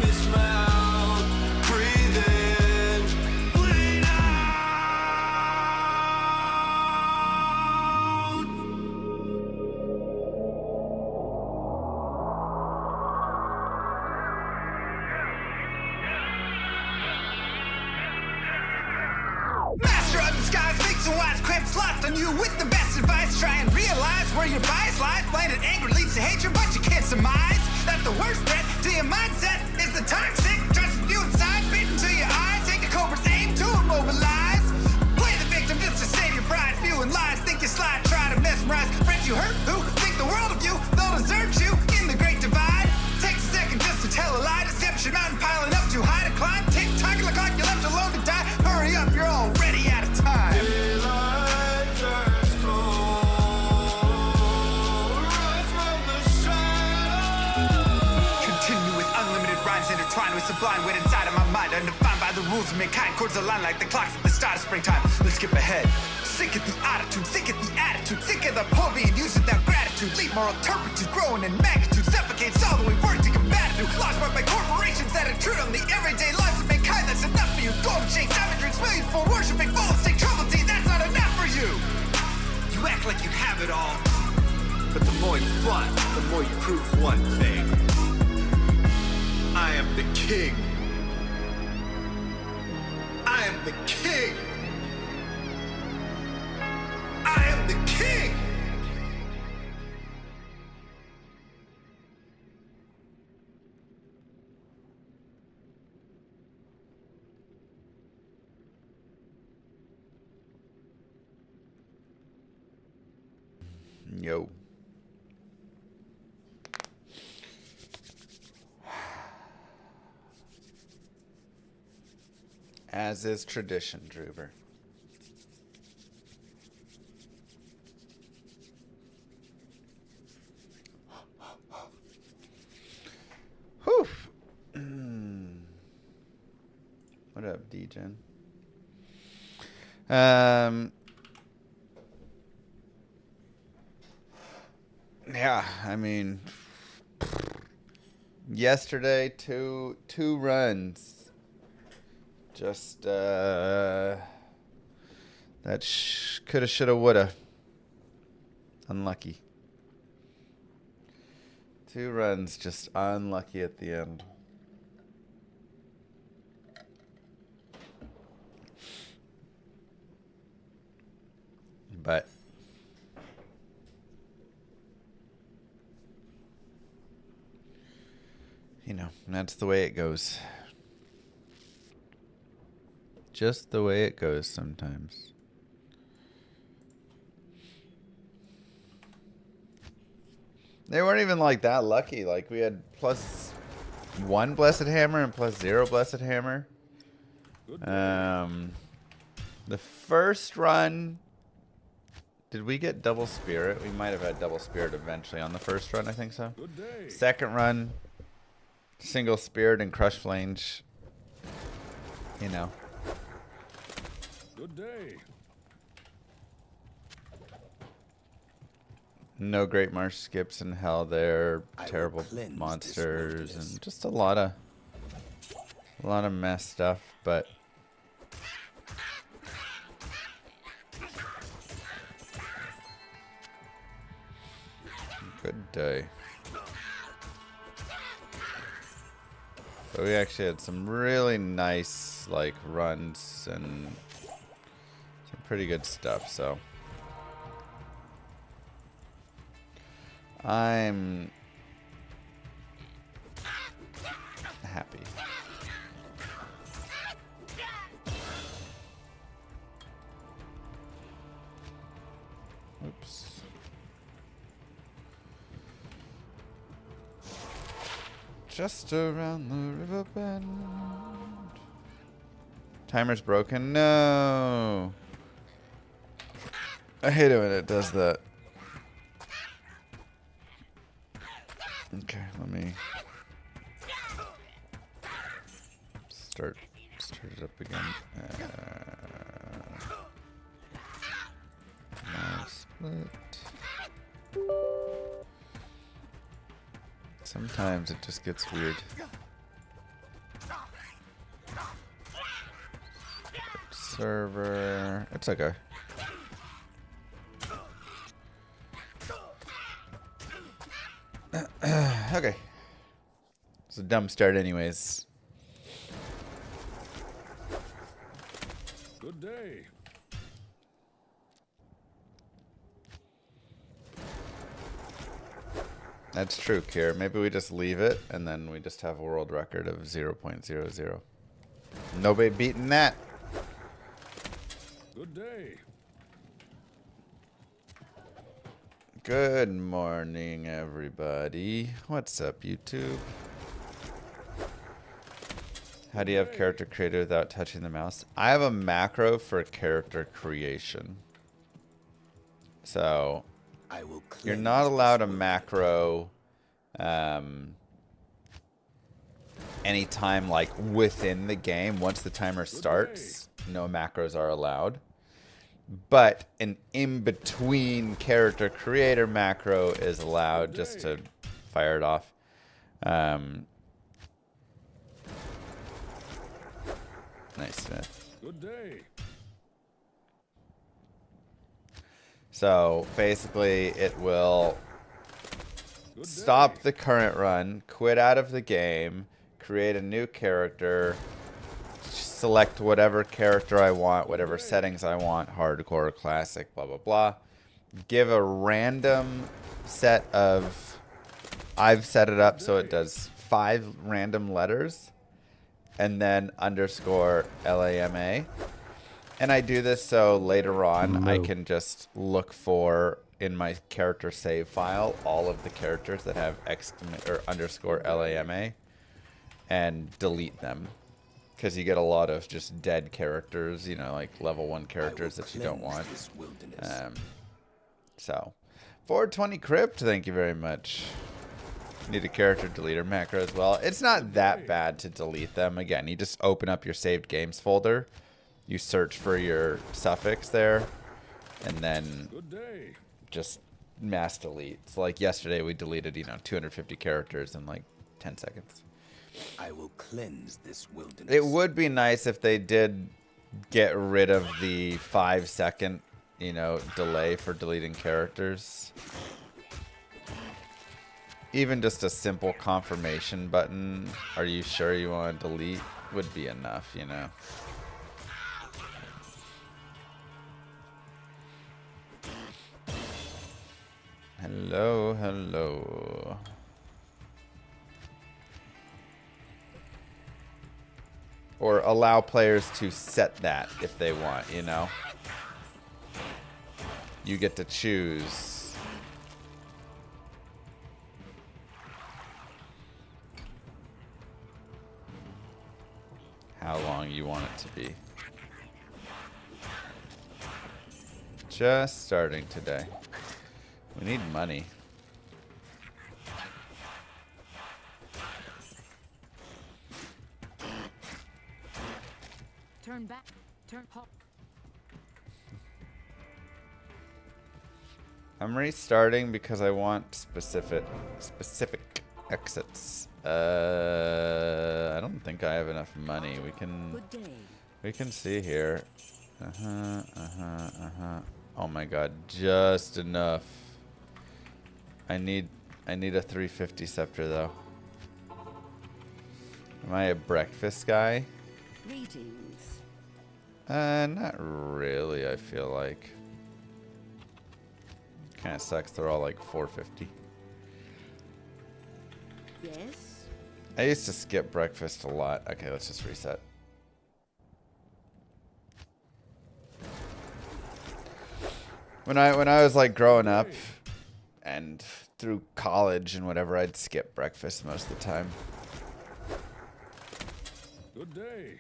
miss my out. Breathe in, bleed out. Master of disguise, makes a wise cramps lost on you with the best advice. Try and realize where your bias lies. Blinded anger leads to hatred, but you can't surmise that the worst threat to your mindset is the toxic trust you inside, beaten to your eyes. Take the cobra's aim to immobilize. Play the victim just to save your pride. Spewing lies, think you slide, try to mesmerize friends you hurt who think the world of you. They'll desert you in the great divide. Takes a second just to tell a lie. Deception mountain piling up too high to climb. Tick tocking like you're left alone to die. Hurry up, you're already out of time. Daylight turns cold. Rise from the shadows. Continue with unlimited rhymes intertwined with sublime wit inside of my mind. Undefined by the rules of mankind. Chords align like the clocks at the start of springtime. Let's skip ahead. Sick of the attitude, sick of the attitude, sick of the poor being used without gratitude. Leave moral turpitude growing in magnitude. Suffocates all the way work to combat it. Lost by corporations that intrude on the everyday lives of mankind. That's enough for you. Golden shakes, diamond drinks, millions for worshiping, full of sick trouble tea. That's not enough for you. You act like you have it all, but the more you flaunt, the more you prove one thing. I am the king. I am the king. I am the king. Yo. As is tradition, Druber. Whew. What up, D-Gen? Yeah, I mean, yesterday two runs. Just that coulda, shoulda, woulda. Unlucky. 2 runs, just unlucky at the end. But you know, that's the way it goes. Just the way it goes sometimes. They weren't even like that lucky. Like we had +1 blessed hammer and +0 blessed hammer. The first run, did we get double spirit? We might have had double spirit eventually on the first run, I think so. Second run, single spirit and crush flange. You know. Good day. No great marsh skips in hell there. Terrible monsters and just a lot of mess stuff, but good day. But we actually had some really nice like runs and some pretty good stuff, so I'm happy. Oops. Just around the river bend. Timer's broken. No. I hate it when it does that. Okay, let me start it up again. Now split. Sometimes it just gets weird. server. It's okay. Okay. It's a dumb start anyways. Good day. That's true, Kier. Maybe we just leave it and then we just have a world record of 0.00. Nobody beating that. Good day. Good morning, everybody. What's up, YouTube? How do you have character creator without touching the mouse? I have a macro for character creation. So you're not allowed a macro anytime like within the game. Once the timer starts, no macros are allowed. But an in-between character creator macro is allowed just to fire it off. Nice, Smith. Good day. So basically it will stop the current run, quit out of the game, create a new character, select whatever character I want, whatever settings I want, hardcore, classic, blah, blah, blah. Give a random set of, I've set it up so it does 5 random letters and then underscore LAMA. And I do this so later on I can just look for in my character save file all of the characters that have underscore LAMA and delete them. Because you get a lot of just dead characters, you know, like level 1 characters that you don't want. So, 420 Crypt, thank you very much. Need a character deleter macro as well. It's not that bad to delete them. Again, you just open up your saved games folder. You search for your suffix there. And then just mass delete. So like yesterday we deleted, you know, 250 characters in like 10 seconds. I will cleanse this wilderness. It would be nice if they did get rid of the 5-second, you know, delay for deleting characters. Even just a simple confirmation button, are you sure you want to delete, would be enough, you know. Hello, hello. Or allow players to set that if they want, you know. You get to choose. How long you want it to be. Just starting today. We need money. Turn back. Turn hop. I'm restarting because I want specific exits. I don't think I have enough money. We can see here. Oh my god, just enough. I need a 350 scepter though. Am I a breakfast guy? Greetings. Not really, I feel like. Kinda sucks, they're all like 450. Yes. I used to skip breakfast a lot. Okay, let's just reset. When I was like growing up and through college and whatever, I'd skip breakfast most of the time. Good day.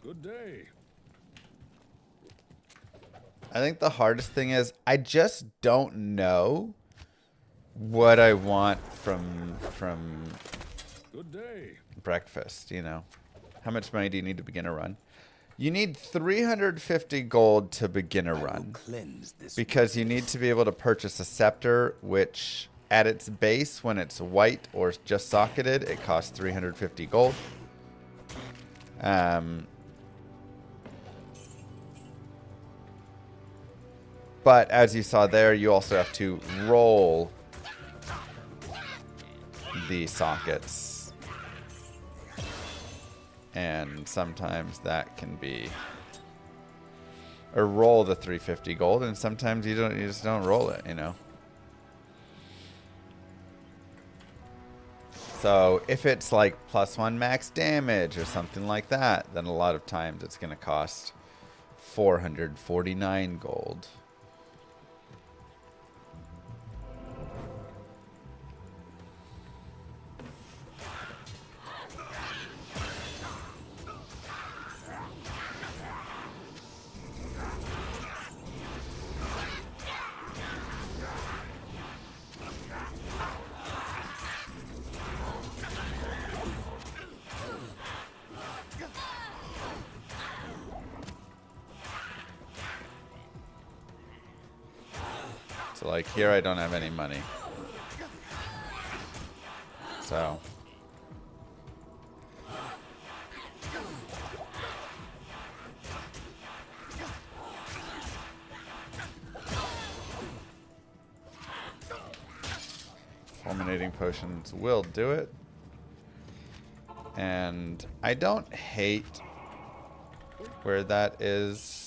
Good day. I think the hardest thing is I just don't know what I want from Good day. breakfast, you know. How much money do you need to begin a run? You need 350 gold to begin a run. Cleanse this Because you need to be able to purchase a scepter, which at its base, when it's white or just socketed, it costs 350 gold. But as you saw there, you also have to roll the sockets. And sometimes that can be, or roll the 350 gold, and sometimes you just don't roll it, you know. So if it's like +1 max damage or something like that, then a lot of times it's going to cost 449 gold. So like here I don't have any money. So fulminating potions will do it. And I don't hate where that is.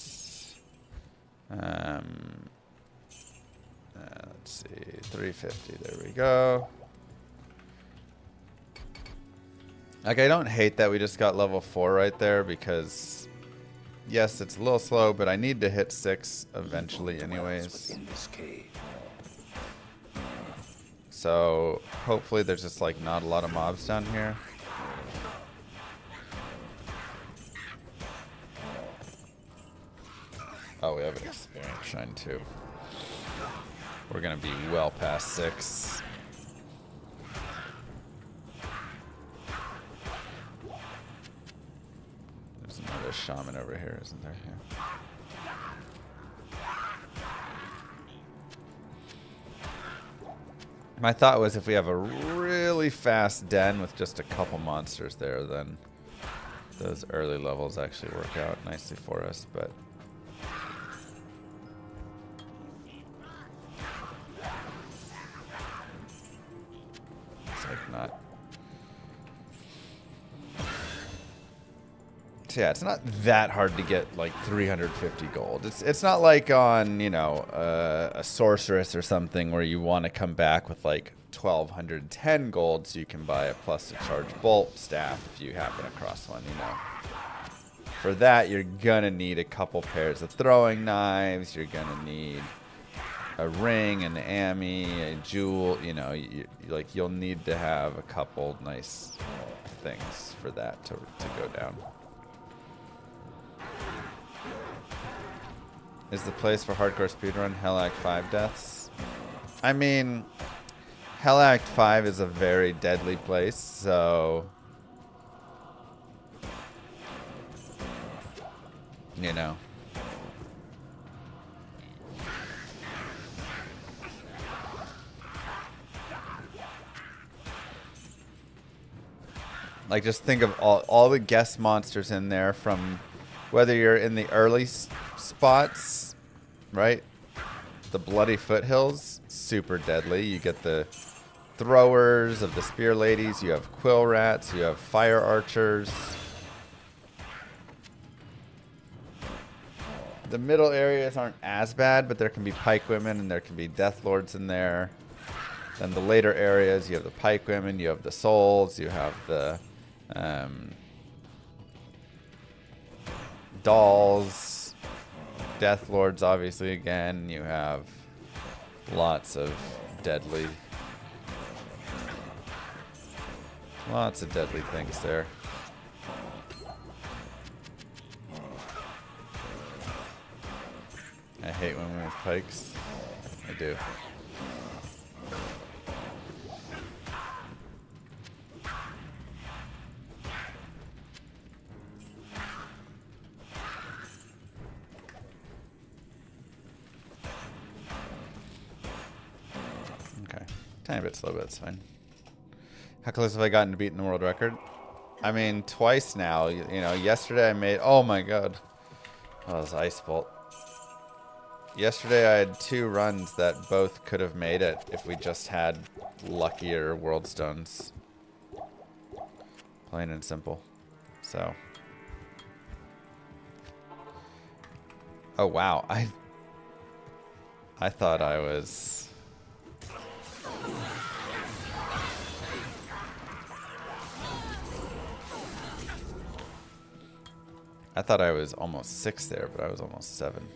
Let's see, 350, there we go. Like, I don't hate that we just got level 4 right there, because yes, it's a little slow, but I need to hit 6 eventually anyways. In this cave. So hopefully there's just like not a lot of mobs down here. Oh, we have an experience shine too. We're gonna be well past 6. There's another shaman over here, isn't there? Yeah. My thought was if we have a really fast den with just a couple monsters there, then those early levels actually work out nicely for us, but not. So yeah, it's not that hard to get like 350 gold. It's not like on, you know, a sorceress or something where you want to come back with like 1210 gold so you can buy a plus to charge bolt staff if you happen across one, you know. For that, you're gonna need a couple pairs of throwing knives. You're gonna need a ring, an ammy, a jewel, you know, you'll need to have a couple nice things for that to go down. Is the place for hardcore speedrun Hell Act 5 deaths? I mean, Hell Act 5 is a very deadly place, so you know. Like, just think of all the guest monsters in there, from whether you're in the early spots, right? The Bloody Foothills, super deadly. You get the throwers of the spear ladies. You have quill rats. You have fire archers. The middle areas aren't as bad, but there can be pike women and there can be death lords in there. Then the later areas, you have the pike women, you have the souls, you have the dolls, death lords, obviously, again. You have lots of deadly things there. I hate women with pikes. I do. Tiny bit slow, but it's fine. How close have I gotten to beating the world record? I mean, twice now. You know, yesterday I made... Oh my god. Oh, it was Ice Bolt. Yesterday I had 2 runs that both could have made it if we just had luckier world stones. Plain and simple. So... Oh wow, I thought I was... I thought I was almost 6 there, but I was almost 7.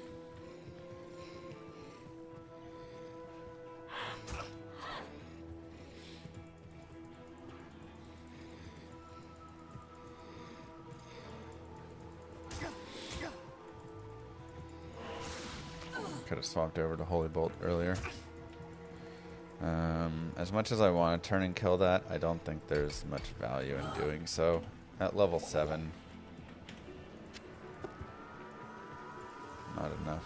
Could have swapped over to Holy Bolt earlier. As much as I want to turn and kill that, I don't think there's much value in doing so. At level 7, not enough.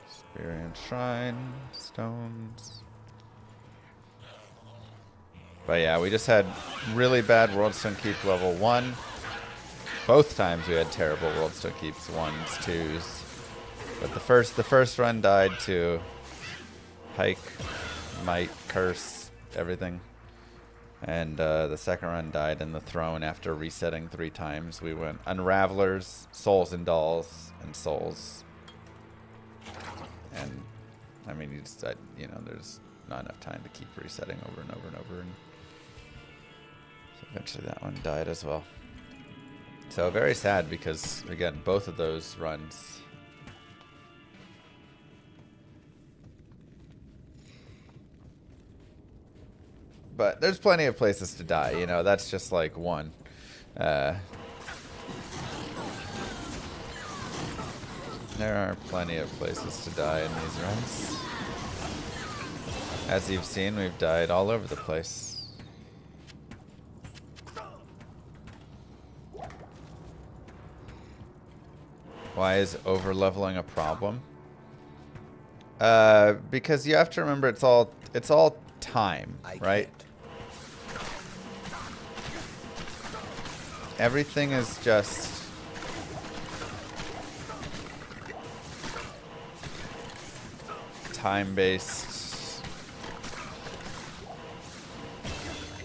Experience Shrine, stones. But yeah, we just had really bad Worldstone Keep level 1. Both times we had terrible Worldstone Keeps 1s, 2s. But the first run died to Hike, Might, Curse, everything. And the second run died in the Throne after resetting 3 times. We went Unravelers, Souls and Dolls, and Souls. And I mean, you know, there's not enough time to keep resetting over and over and over. And so eventually that one died as well. So very sad because, again, both of those runs. But there's plenty of places to die, you know, that's just like one. There are plenty of places to die in these runs. As you've seen, we've died all over the place. Why is overleveling a problem? Because you have to remember it's all time, right? Everything is just time-based.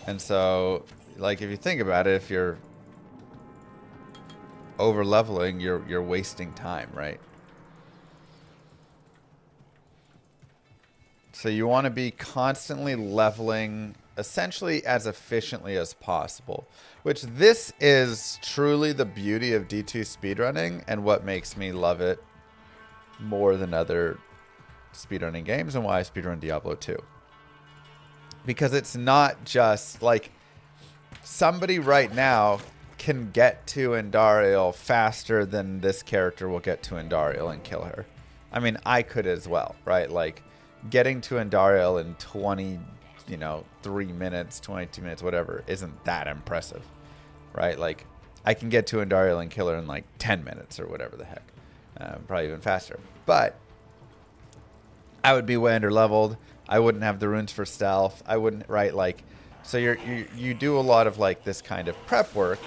And so, like, if you think about it, if you're over-leveling, you're wasting time, right? So you want to be constantly leveling essentially as efficiently as possible, which this is truly the beauty of D2 speedrunning and what makes me love it more than other speedrunning games and why I speedrun Diablo 2. Because it's not just like somebody right now can get to Andariel faster than this character will get to Andariel and kill her. I mean, I could as well, right? Like getting to Andariel in 3 minutes, 22 minutes, whatever, isn't that impressive, right? Like I can get to Andariel and kill her in like 10 minutes or whatever the heck, probably even faster. But I would be way under leveled. I wouldn't have the runes for stealth. I wouldn't, right? Like, so you do a lot of like this kind of prep work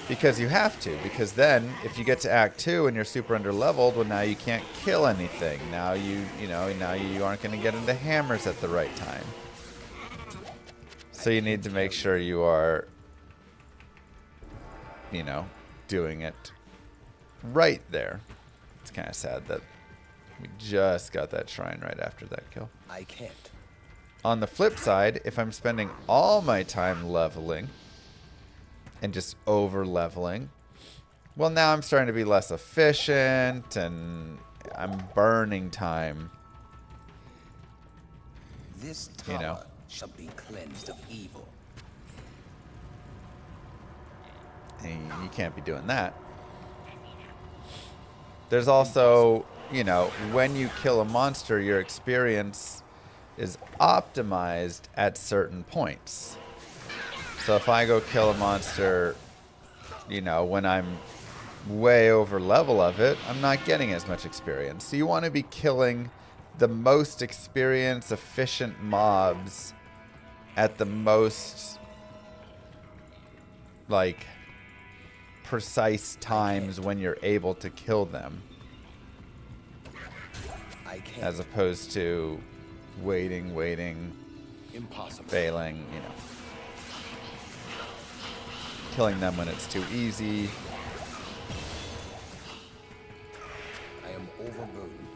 because you have to. Because then, if you get to Act 2 and you're super under leveled, well, now you can't kill anything. Now you aren't going to get into hammers at the right time. So you need to make sure you are, doing it right there. It's kind of sad that we just got that shrine right after that kill. I can't. On the flip side, if I'm spending all my time leveling and just over leveling, well, now I'm starting to be less efficient and I'm burning time. This tower shall be cleansed of evil. And you can't be doing that. There's also, when you kill a monster, your experience is optimized at certain points. So if I go kill a monster you know, when I'm way over level of it, I'm not getting as much experience. So you want to be killing the most experience efficient mobs at the most like precise times when you're able to kill them, as opposed to waiting, Impossible. failing, you know, killing them when it's too easy. I am overburdened.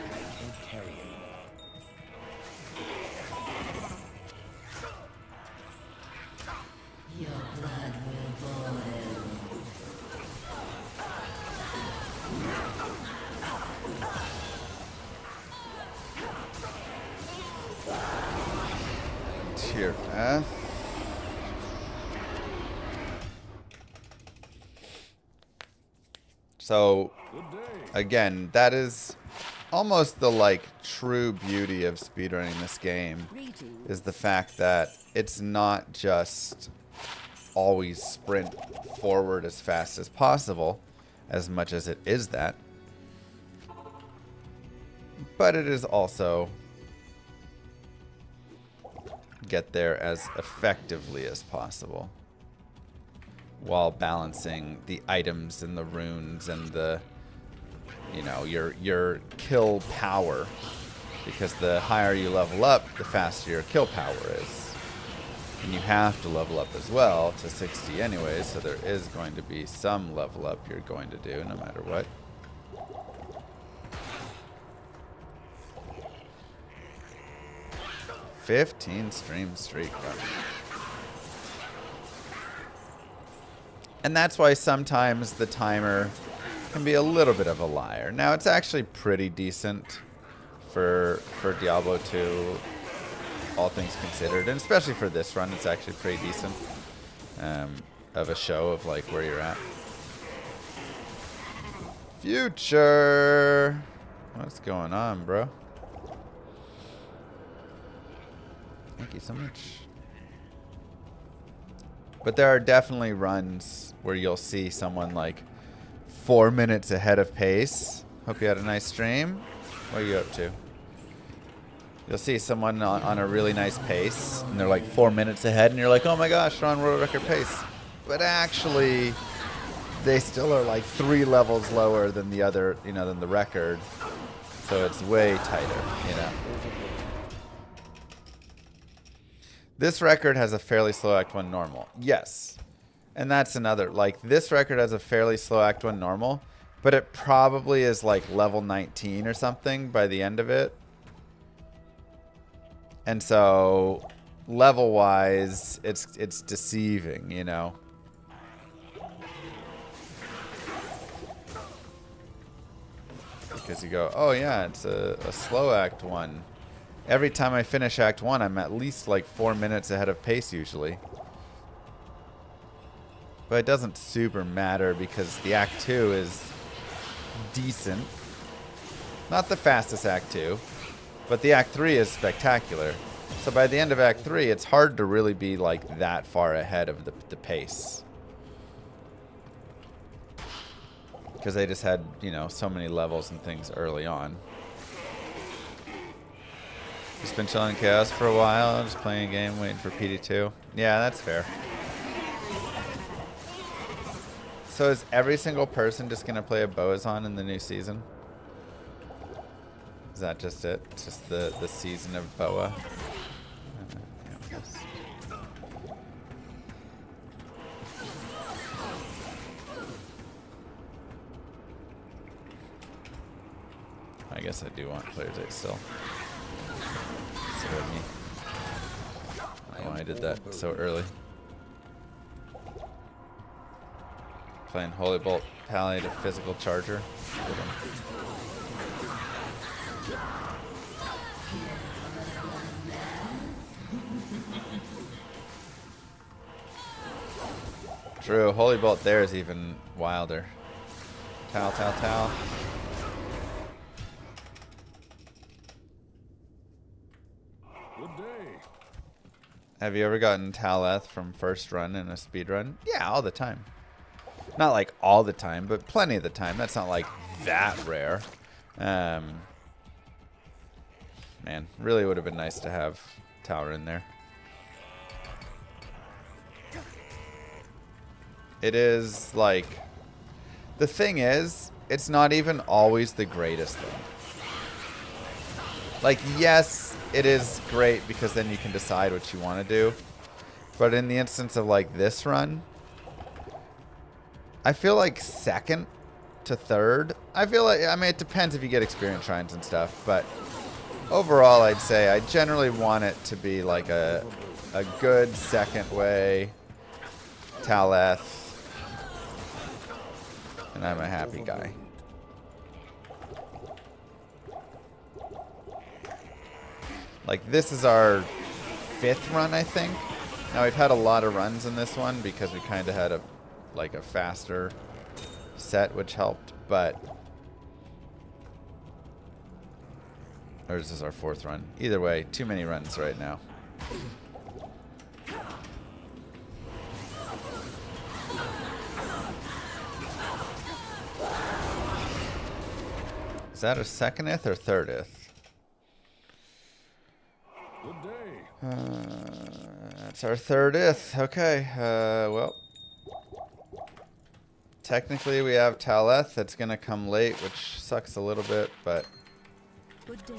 I can't carry anymore. Your blood will boil. Tear path. So Good day. again, that is almost the like true beauty of speedrunning this game, Greetings. is the fact that it's not just always sprint forward as fast as possible, as much as it is that, but it is also get there as effectively as possible while balancing the items and the runes and the, you know, your kill power, because the higher you level up, the faster your kill power is. And you have to level up as well to 60 anyways, so there is going to be some level up you're going to do no matter what. "15 stream streak." And that's why sometimes the timer can be a little bit of a liar. Now, it's actually pretty decent for Diablo 2, all things considered, and especially for this run, it's actually pretty decent of a show of like where you're at. Future, what's going on, bro? Thank you so much. But there are definitely runs where you'll see someone like 4 minutes ahead of pace. Hope you had a nice stream. What are you up to? You'll see someone on a really nice pace, and they're like 4 minutes ahead, and you're like, oh my gosh, they're on world record pace. But actually, they still are like 3 levels lower than the other, you know, than the record. So it's way tighter, you know. This record has a fairly slow Act 1 normal. Yes. And that's another, like, this record has a fairly slow Act 1 normal, but it probably is like level 19 or something by the end of it. And so, level-wise, it's deceiving, you know. Because you go, oh yeah, it's a slow Act 1. Every time I finish Act 1, I'm at least like 4 minutes ahead of pace usually. But it doesn't super matter because the Act 2 is decent. Not the fastest Act 2, but the Act 3 is spectacular. So by the end of Act 3, it's hard to really be like that far ahead of the pace. Because they just had, you know, so many levels and things early on. Just been chilling in Chaos for a while, just playing a game, waiting for PD2. Yeah, that's fair. So is every single person just going to play a Boazon in the new season? Is that just it? It's just the season of Boa? Yeah, I guess. I guess I do want Players 8 still. Me. Oh, I did that so early. Playing Holy Bolt Palliative Physical Charger. Good one. True. Holy Bolt there is even wilder. Towel, towel, towel. Good day. Have you ever gotten Taleth from first run in a speed run? Yeah, all the time. Not like all the time, but plenty of the time. That's not like that rare. Man, really would have been nice to have Tower in there. It is like, the thing is, it's not even always the greatest thing. Like, yes, it is great because then you can decide what you want to do. But in the instance of like this run, I feel like second to third. I feel like, I mean, it depends if you get experience shrines and stuff, but overall, I'd say I generally want it to be like a good second way Taleth, and I'm a happy guy. Like, this is our 5th run, I think. Now, we've had a lot of runs in this one because we kind of had a faster set, which helped, but... Or is this our 4th run? Either way, too many runs right now. Is that our 2ndth or 3rdth? Good day. That's our 3rdth. Okay, well... Technically, we have Taleth that's going to come late, which sucks a little bit, but... Good day.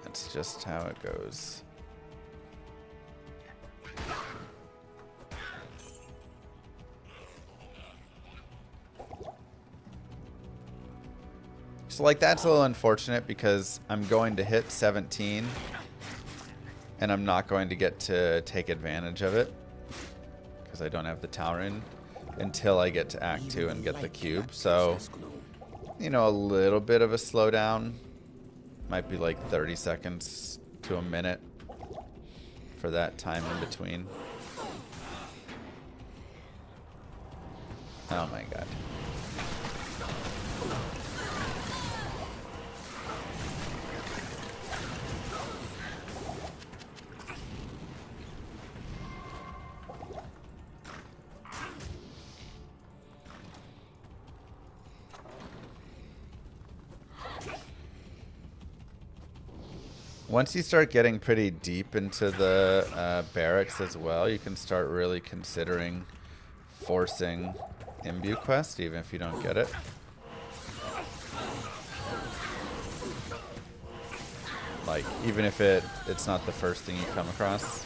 That's just how it goes. So, like, that's a little unfortunate because I'm going to hit 17 and I'm not going to get to take advantage of it because I don't have the tower in until I get to Act 2 and get the cube. So, you know, a little bit of a slowdown. Might be like 30 seconds to a minute for that time in between. Oh my god. Once you start getting pretty deep into the barracks as well, you can start really considering forcing Imbue quest, even if you don't get it. Like, even if it's not the first thing you come across.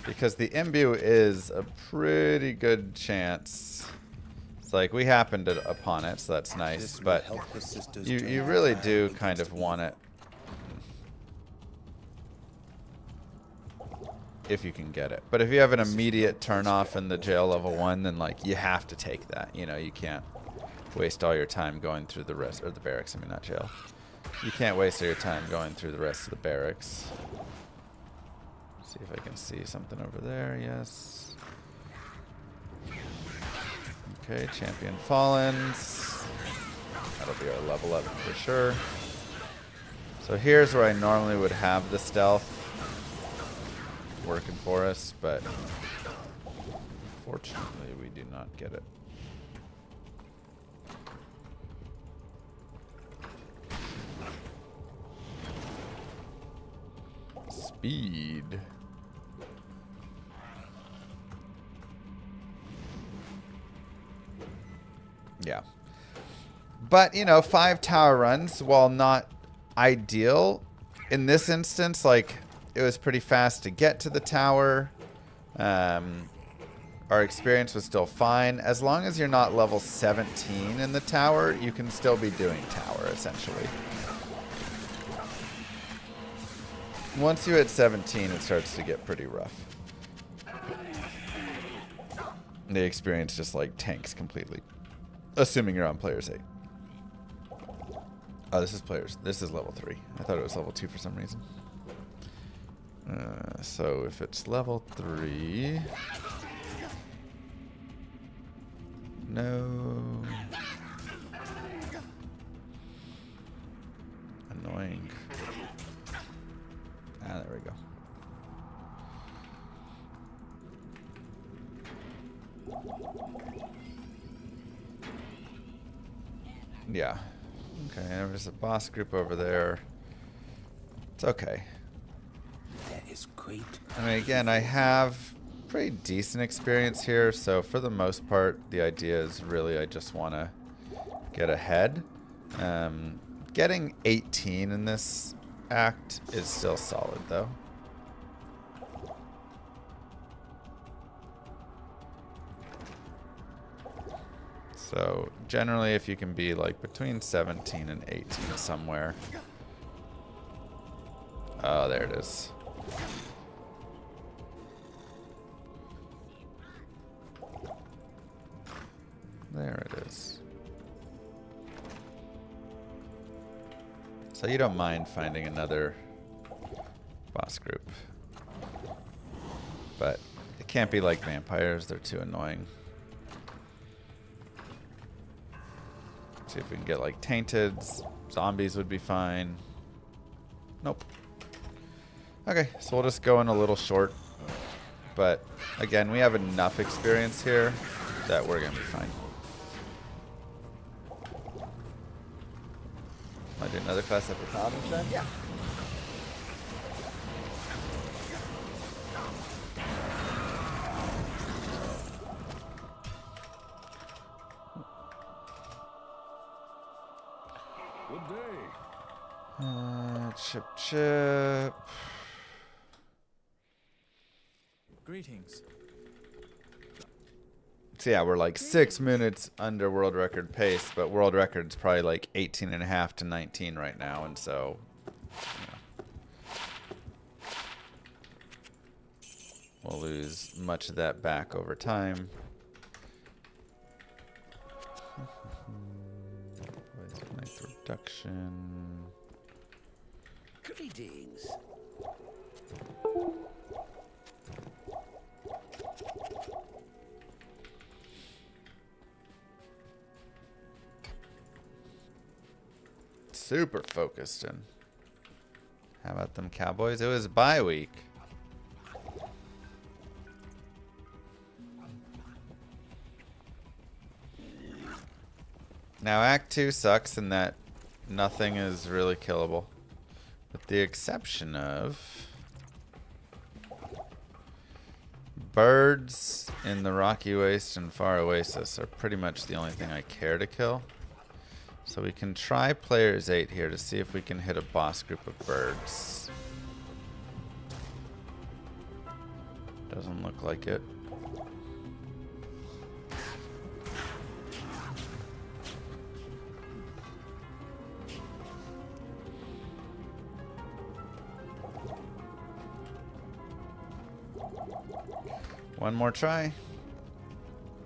Because the Imbue is a pretty good chance. It's like, we happened upon it, so that's nice, but you really do kind of want it. If you can get it. But if you have an immediate turn off in the jail level 1, then like you have to take that. You know, you can't waste all your time going through the rest, or the barracks, I mean not jail. You can't waste all your time going through the rest of the barracks. See if I can see something over there, yes. Okay, Champion Fallens. That'll be our level up for sure. So here's where I normally would have the stealth working for us, but fortunately we do not get it. Speed. Yeah. But, you know, 5 tower runs, while not ideal, in this instance, like, it was pretty fast to get to the tower. Our experience was still fine. As long as you're not level 17 in the tower, you can still be doing tower, essentially. Once you hit 17, it starts to get pretty rough. The experience just, like, tanks completely. Assuming you're on player's 8. Oh, this is players. This is level 3. I thought it was level 2 for some reason. So if it's level 3... No. Annoying. Ah, there we go. Yeah. Okay, there's a boss group over there. It's okay. That is great. I mean, again, I have pretty decent experience here, so for the most part, the idea is really I just want to get ahead. Getting 18 in this act is still solid, though. So generally, if you can be like between 17 and 18 somewhere. Oh, there it is. There it is. So you don't mind finding another boss group. But it can't be like vampires, they're too annoying. See if we can get like tainted. Zombies would be fine. Nope. Okay, so we'll just go in a little short. But again, we have enough experience here that we're gonna be fine. Want to do another class up for Paladin then? Yeah. Good day. Chip. Greetings. So yeah, we're like 6 minutes under world record pace, but world record's probably like 18.5 to 19 right now, and so, we'll lose much of that back over time. Length reduction. Greetings. Super focused in. How about them Cowboys? It was bye week. Now Act 2 sucks in that nothing is really killable. With the exception of birds in the Rocky Waste and Far Oasis are pretty much the only thing I care to kill. So we can try players 8 here to see if we can hit a boss group of birds. Doesn't look like it. One more try.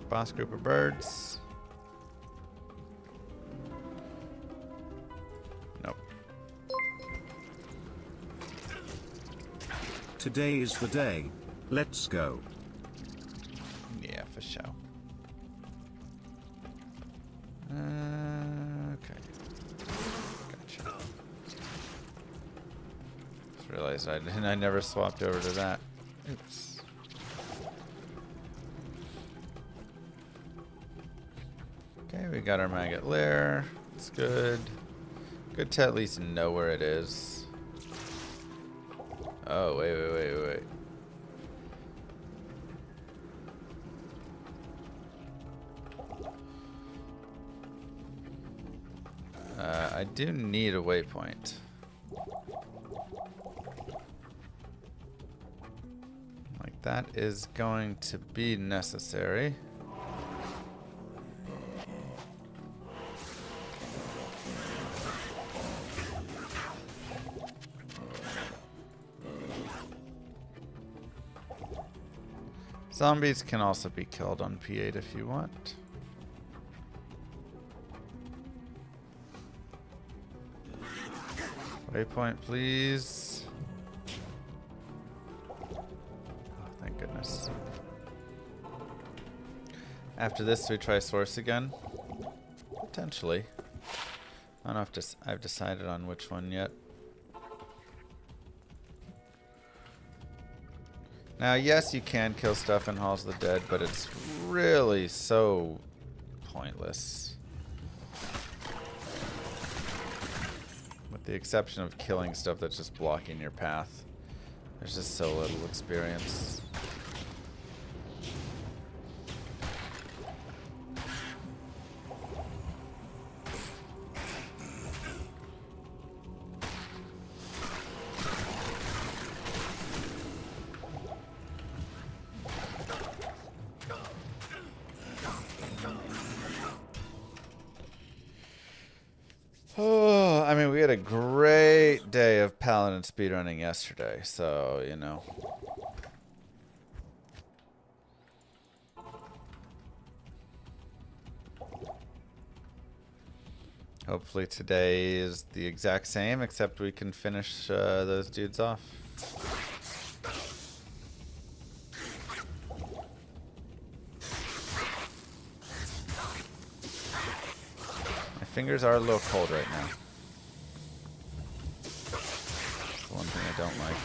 Boss group of birds. Nope. Today is the day. Let's go. Yeah, for sure. Okay. Gotcha. Just realized I never swapped over to that. Oops. Okay, we got our maggot lair. It's good. Good to at least know where it is. Oh, wait. I do need a waypoint. Like, that is going to be necessary. Zombies can also be killed on P8 if you want. Waypoint, please. Oh, thank goodness. After this, do we try source again? Potentially. I don't know if I've decided on which one yet. Now, yes, you can kill stuff in Halls of the Dead, but it's really so pointless. With the exception of killing stuff that's just blocking your path. There's just so little experience. Oh, I mean, we had a great day of Paladin speedrunning yesterday, so, you know. Hopefully today is the exact same, except we can finish those dudes off. My fingers are a little cold right now. That's the one thing I don't like.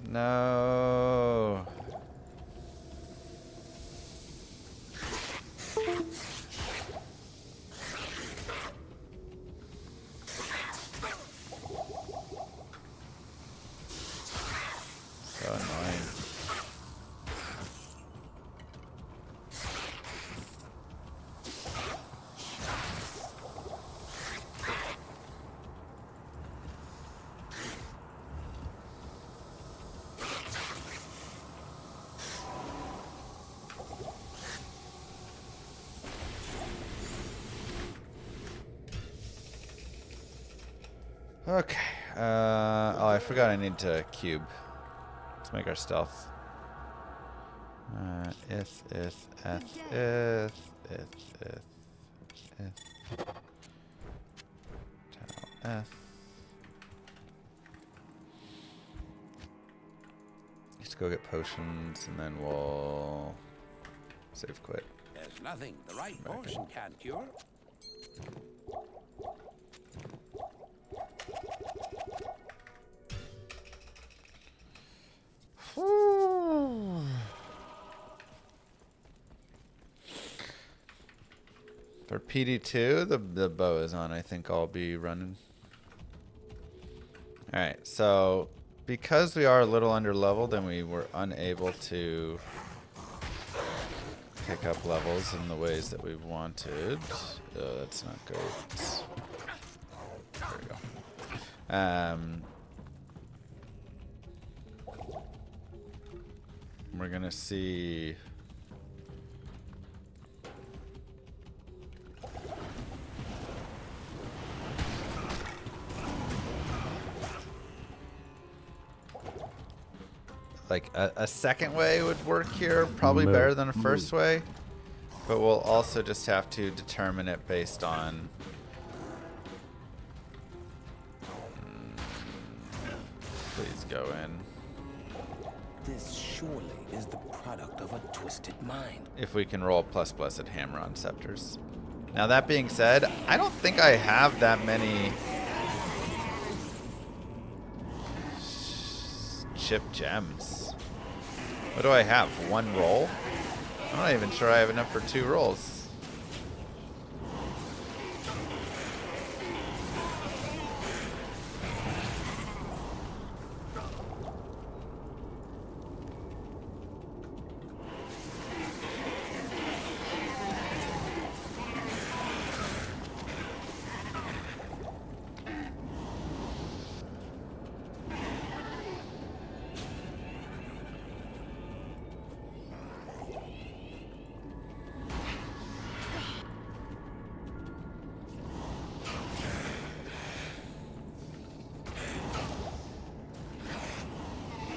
No. So annoying. Okay. Oh, I forgot I need to cube. Let's make our stealth. If. Tau F. Let's go get potions and then we'll save quit. There's nothing the right potion can't cure. For PD2, the bow is on. I think I'll be running. Alright, so because we are a little under leveled and we were unable to pick up levels in the ways that we wanted. Oh, that's not great. There we go. We're gonna see. Like a second way would work here, probably better than a first way, but we'll also just have to determine it based on. Please go in. This surely is the product of a twisted mind. If we can roll plus blessed hammer on scepters. Now that being said, I don't think I have that many chip gems. What do I have? One roll? I'm not even sure I have enough for 2 rolls.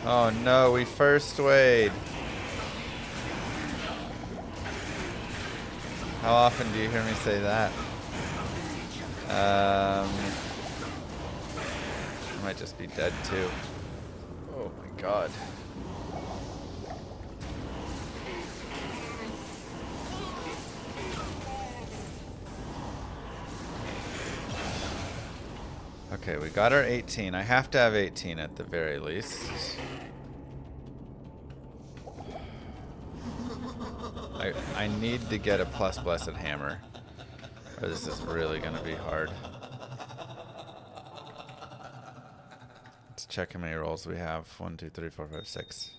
Oh no, we first wayed. How often do you hear me say that? I might just be dead too. Oh my god. Okay, we got our 18. I have to have 18 at the very least. I need to get a plus blessed hammer, or this is really going to be hard. Let's check how many rolls we have. 1, 2, 3, 4, 5, 6.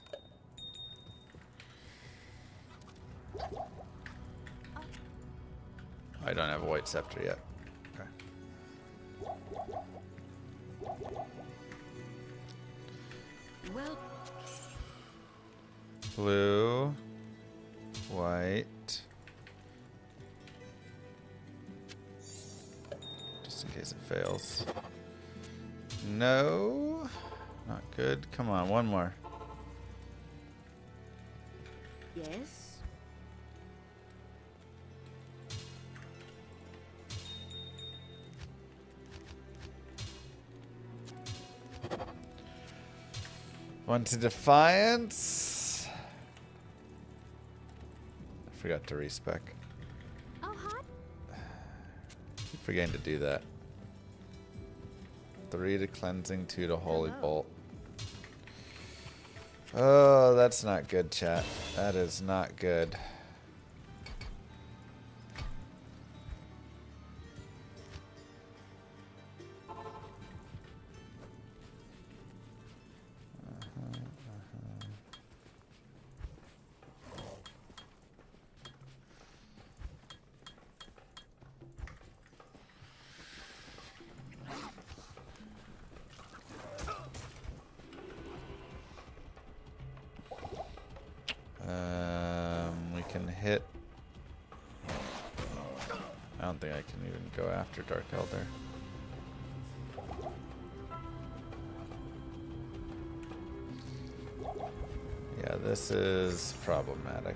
I don't have a white scepter yet. Okay. Well, Blue, white. Just in case it fails. No, not good. Come on, one more. yes. One to Defiance. I forgot to respec. Oh, hot. Keep forgetting to do that. 3 to Cleansing, 2 to Holy Bolt. Oh, that's not good, chat. That is not good. We can hit. I don't think I can even go after Dark Elder. Yeah, this is problematic.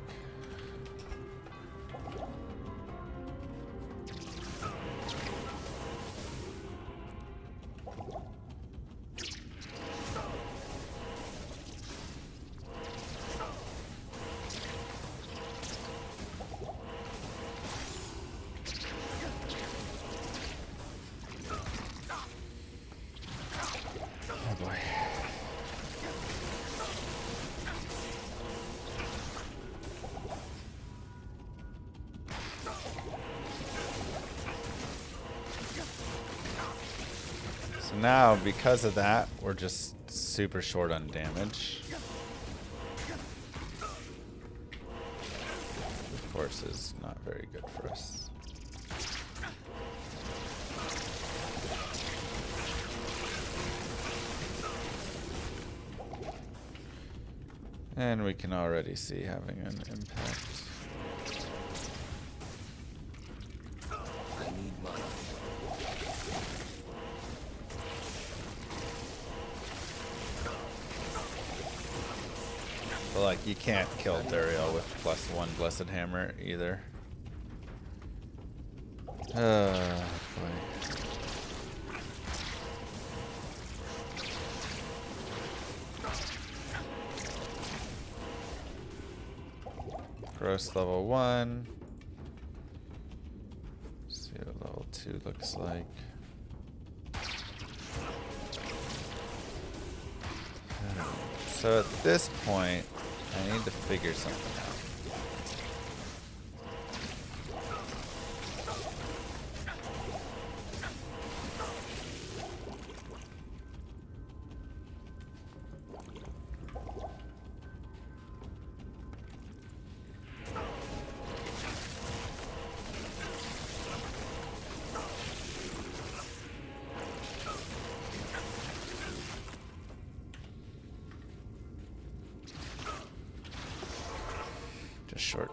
Oh boy. So now, because of that, we're just super short on damage. Of course, is not very good for us. And we can already see having an impact. I need money. But like, you can't kill Duriel with +1 Blessed Hammer either. Boy. Gross level 1. See what level 2 looks like. So at this point, I need to figure something out. Just short.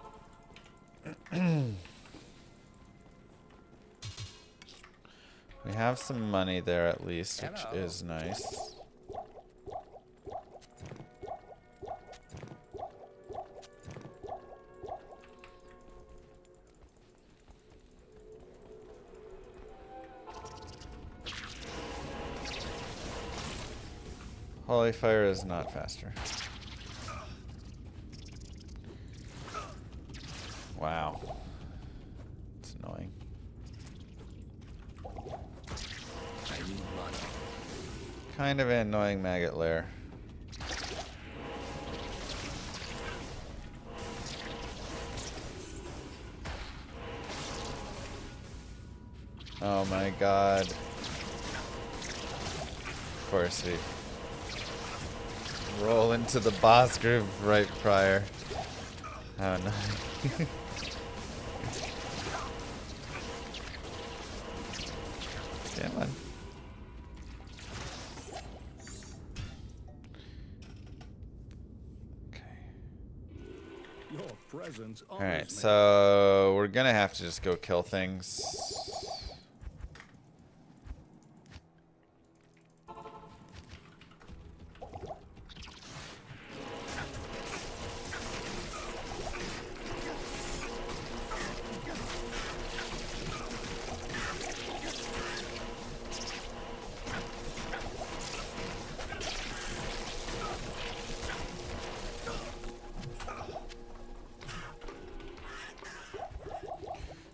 We have some money there at least, which is nice. Holy fire is not faster. Wow. It's annoying. Kind of an annoying maggot lair. Oh my god. Of course we roll into the boss group right prior. Oh no. Come on. Your presence honors Alright, me. so we're gonna have to just go kill things.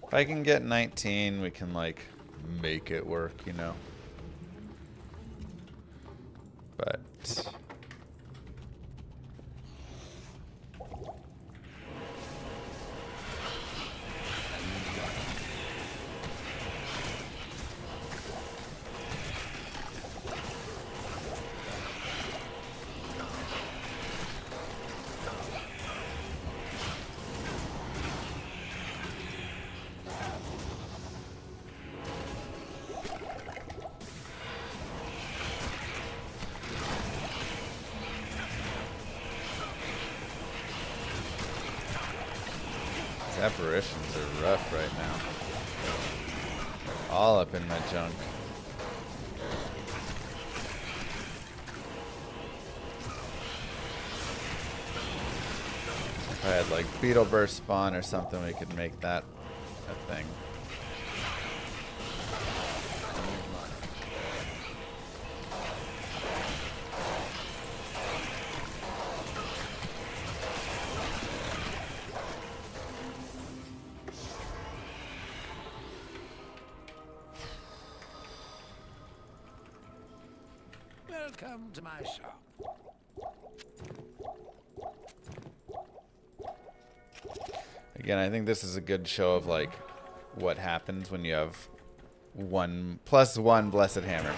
If I can get 19, we can, like, make it work, you know? But... apparitions are rough right now. All up in my junk. If I had like beetle burst spawn or something, we could make that a thing. Welcome to my shop. Again, I think this is a good show of like what happens when you have +1 blessed hammer.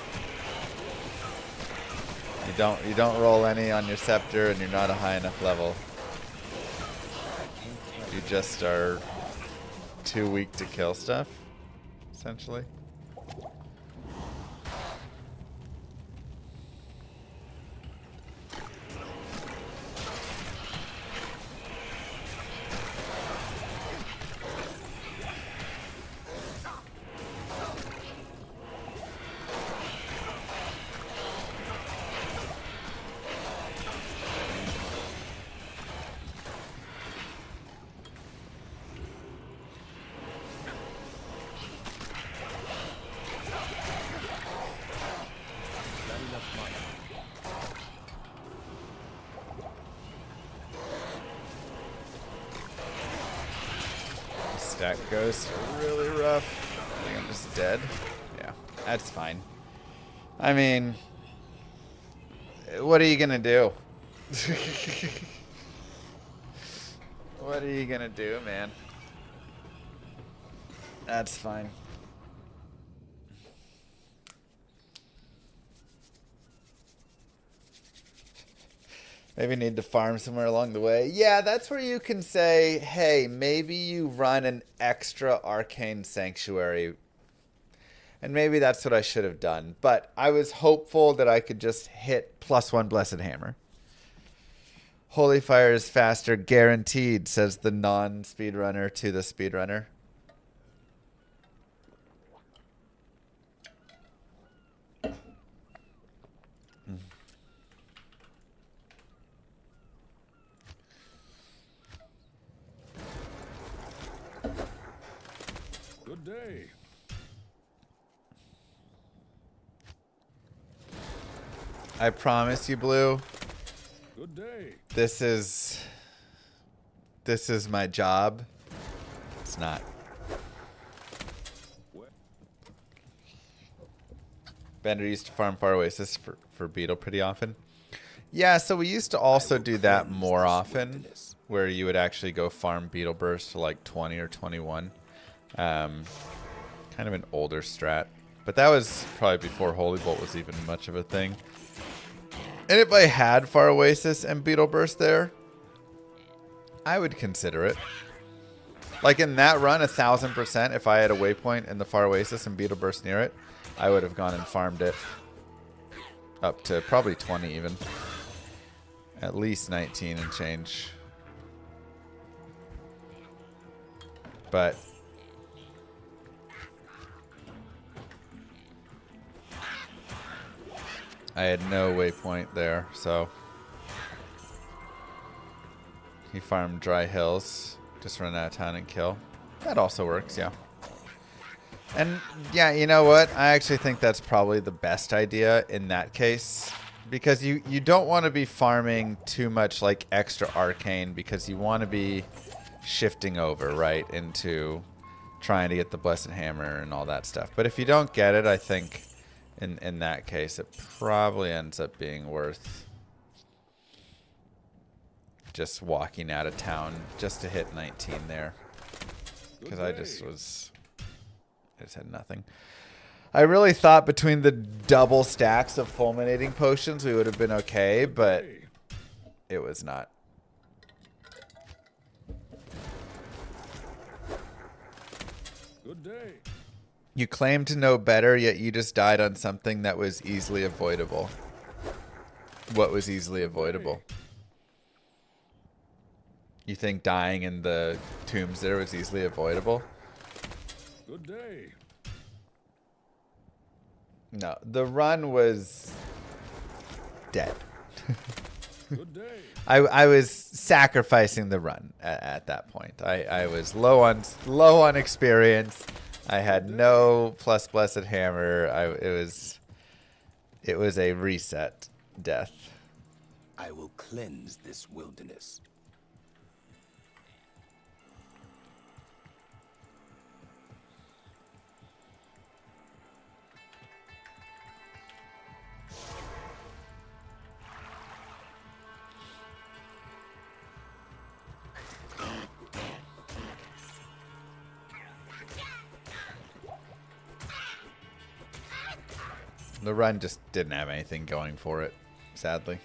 You don't roll any on your scepter and you're not a high enough level. You just are too weak to kill stuff, essentially. Stack ghosts are really rough. I think I'm just dead. Yeah, that's fine. I mean, what are you gonna do? What are you gonna do, man? That's fine. Maybe need to farm somewhere along the way. Yeah, that's where you can say, hey, maybe you run an extra arcane sanctuary. And maybe that's what I should have done. But I was hopeful that I could just hit +1 blessed hammer. Holy fire is faster, guaranteed, says the non-speedrunner to the speedrunner. Good day. I promise you, Blue. Good day. This is my job. It's not. Bender used to farm Far Oasis for beetle pretty often. Yeah, so we used to also do that more often, where you would actually go farm beetle burst to like 20 or 21. Kind of an older strat. But that was probably before Holy Bolt was even much of a thing. And if I had Far Oasis and Beetle Burst there, I would consider it. Like in that run, 1000%, if I had a waypoint in the Far Oasis and Beetle Burst near it, I would have gone and farmed it up to probably 20 even. At least 19 and change. But I had no waypoint there, so he farmed Dry Hills, just run out of town and kill. That also works, yeah. And yeah, you know what? I actually think that's probably the best idea in that case, because you don't want to be farming too much like extra arcane, because you want to be shifting over right into trying to get the Blessed Hammer and all that stuff. But if you don't get it, I think in that case it probably ends up being worth just walking out of town just to hit 19 there, because I just had nothing. I really thought between the double stacks of fulminating potions we would have been okay, but it was not. Good day. You claim to know better, yet you just died on something that was easily avoidable. What was easily avoidable? You think dying in the tombs there was easily avoidable? Good day. No, the run was dead. Good day. I was sacrificing the run at that point. I was low on experience. I had no plus Blessed Hammer. It was a reset death. I will cleanse this wilderness. The run just didn't have anything going for it, sadly.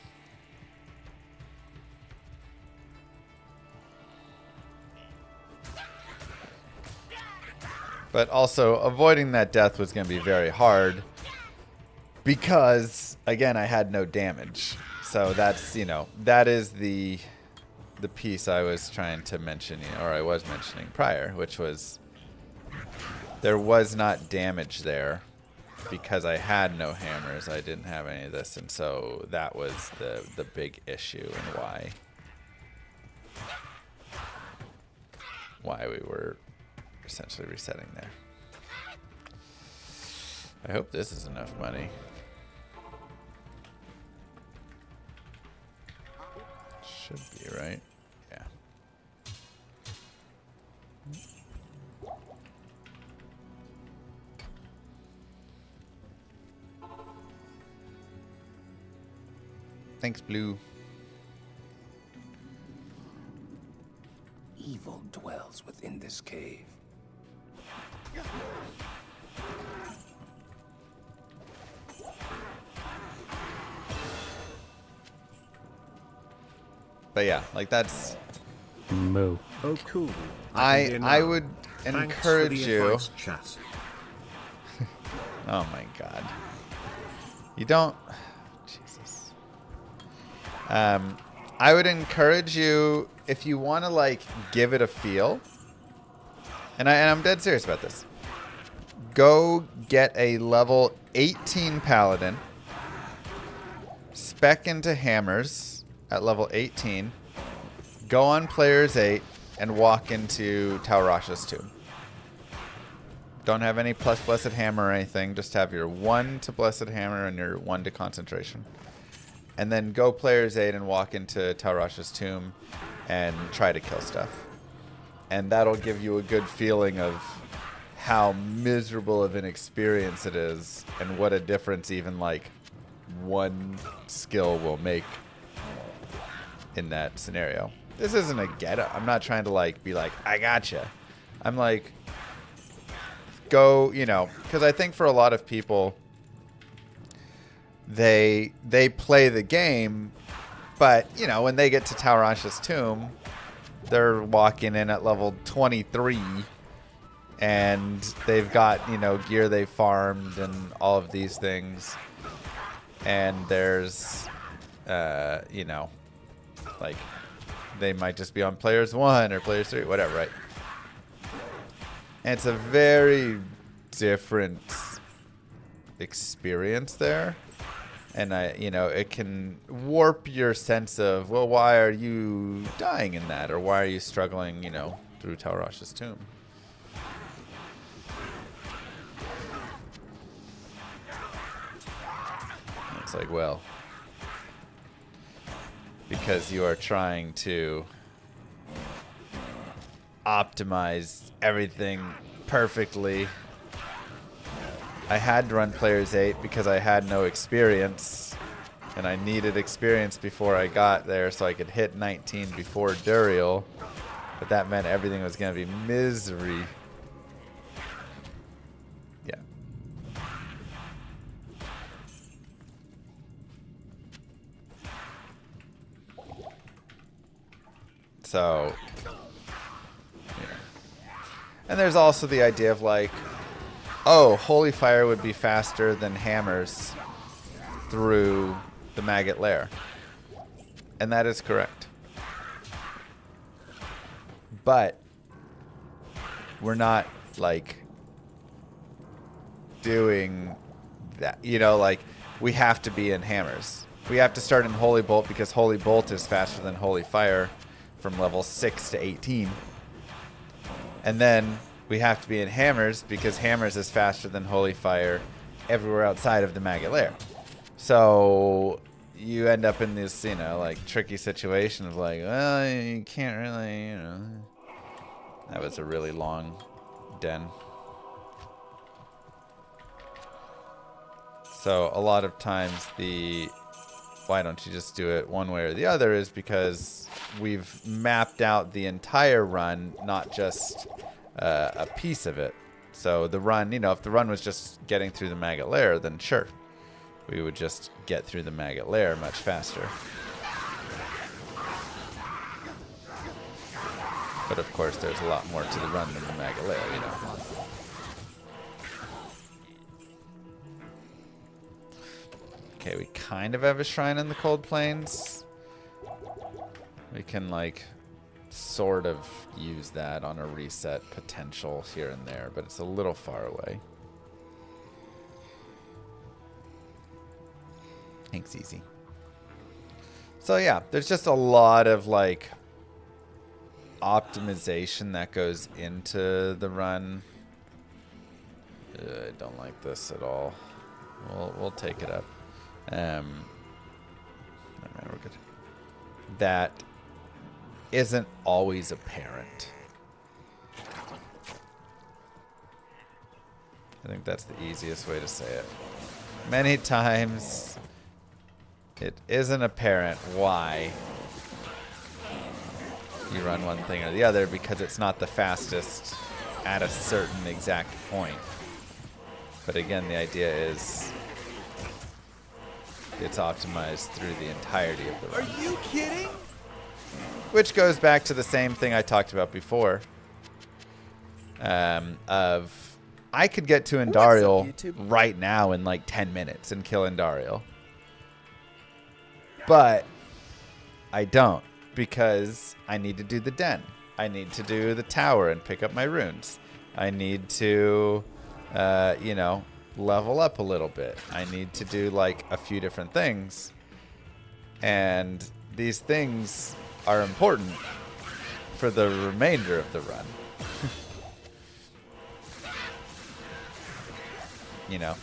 But also, avoiding that death was going to be very hard because, again, I had no damage. So that's, you know, that is the piece I was trying to mention, or I was mentioning prior, which was there was not damage there. Because I had no hammers, I didn't have any of this, and so that was the big issue and why we were essentially resetting there. I hope this is enough money. Should be, right? Yeah. Thanks, Blue. Evil dwells within this cave. But yeah, like that's. Moo. Oh, cool. I would Thanks for encourage the you. advice, chat. Oh my God. You don't. Jesus. I would encourage you, if you want to like give it a feel, and I'm dead serious about this. Go get a level 18 paladin, spec into hammers at level 18, go on players 8, and walk into Taurash's tomb. Don't have any plus Blessed Hammer or anything. Just have your 1 to Blessed Hammer and your 1 to concentration. and then go player's aid and walk into Taurash's tomb and try to kill stuff. And that'll give you a good feeling of how miserable of an experience it is and what a difference even like one skill will make in that scenario. This isn't a get-up. I'm not trying to like be like, I gotcha. I'm like, go, you know, because I think for a lot of people, they play the game, but, you know, when they get to Taurash's tomb, they're walking in at level 23, and they've got, you know, gear they farmed and all of these things. And there's, you know, like, they might just be on players 1 or players 3, whatever, right? And it's a very different experience there. And you know, it can warp your sense of, well, why are you dying in that? Or why are you struggling, you know, through Taurash's tomb? It's like, well, because you are trying to optimize everything perfectly. I had to run players 8 because I had no experience, and I needed experience before I got there so I could hit 19 before Duriel, but that meant everything was going to be misery. Yeah. So, yeah. And there's also the idea of like, oh, Holy Fire would be faster than hammers through the maggot lair. And that is correct. But we're not, like, doing that. You know, like, we have to be in hammers. We have to start in Holy Bolt because Holy Bolt is faster than Holy Fire from level 6 to 18. And then we have to be in hammers because hammers is faster than Holy Fire everywhere outside of the maggot lair. So you end up in this, you know, like tricky situation of like, well, you can't really, you know. That was a really long den. So a lot of times the why don't you just do it one way or the other is because we've mapped out the entire run, not just a piece of it. So the run, you know, if the run was just getting through the maggot lair, then sure, we would just get through the maggot lair much faster. But of course, there's a lot more to the run than the maggot lair, you know. Okay, we kind of have a shrine in the Cold Plains. We can, like, sort of use that on a reset potential here and there, but it's a little far away. Thanks, Easy. So yeah, there's just a lot of like optimization that goes into the run. I don't like this at all. We'll take it up. Never mind, we're good. That isn't always apparent. I think that's the easiest way to say it. Many times it isn't apparent why you run one thing or the other because it's not the fastest at a certain exact point. But again, the idea is it's optimized through the entirety of the run. Are you kidding? Which goes back to the same thing I talked about before. Of I could get to Indariel right now in like 10 minutes and kill Indariel. But I don't because I need to do the den. I need to do the tower and pick up my runes. I need to, you know, level up a little bit. I need to do like a few different things. And these things are important for the remainder of the run. You know.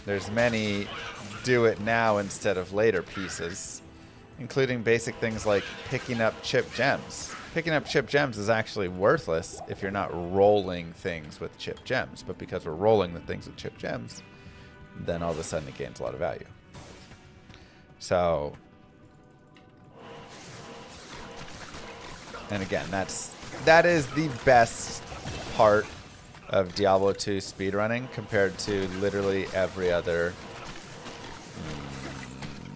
There's many do it now instead of later pieces, including basic things like picking up chip gems. Picking up chip gems is actually worthless if you're not rolling things with chip gems, but because we're rolling the things with chip gems, then all of a sudden it gains a lot of value. So, and again, that is the best part of Diablo 2 speedrunning compared to literally every other.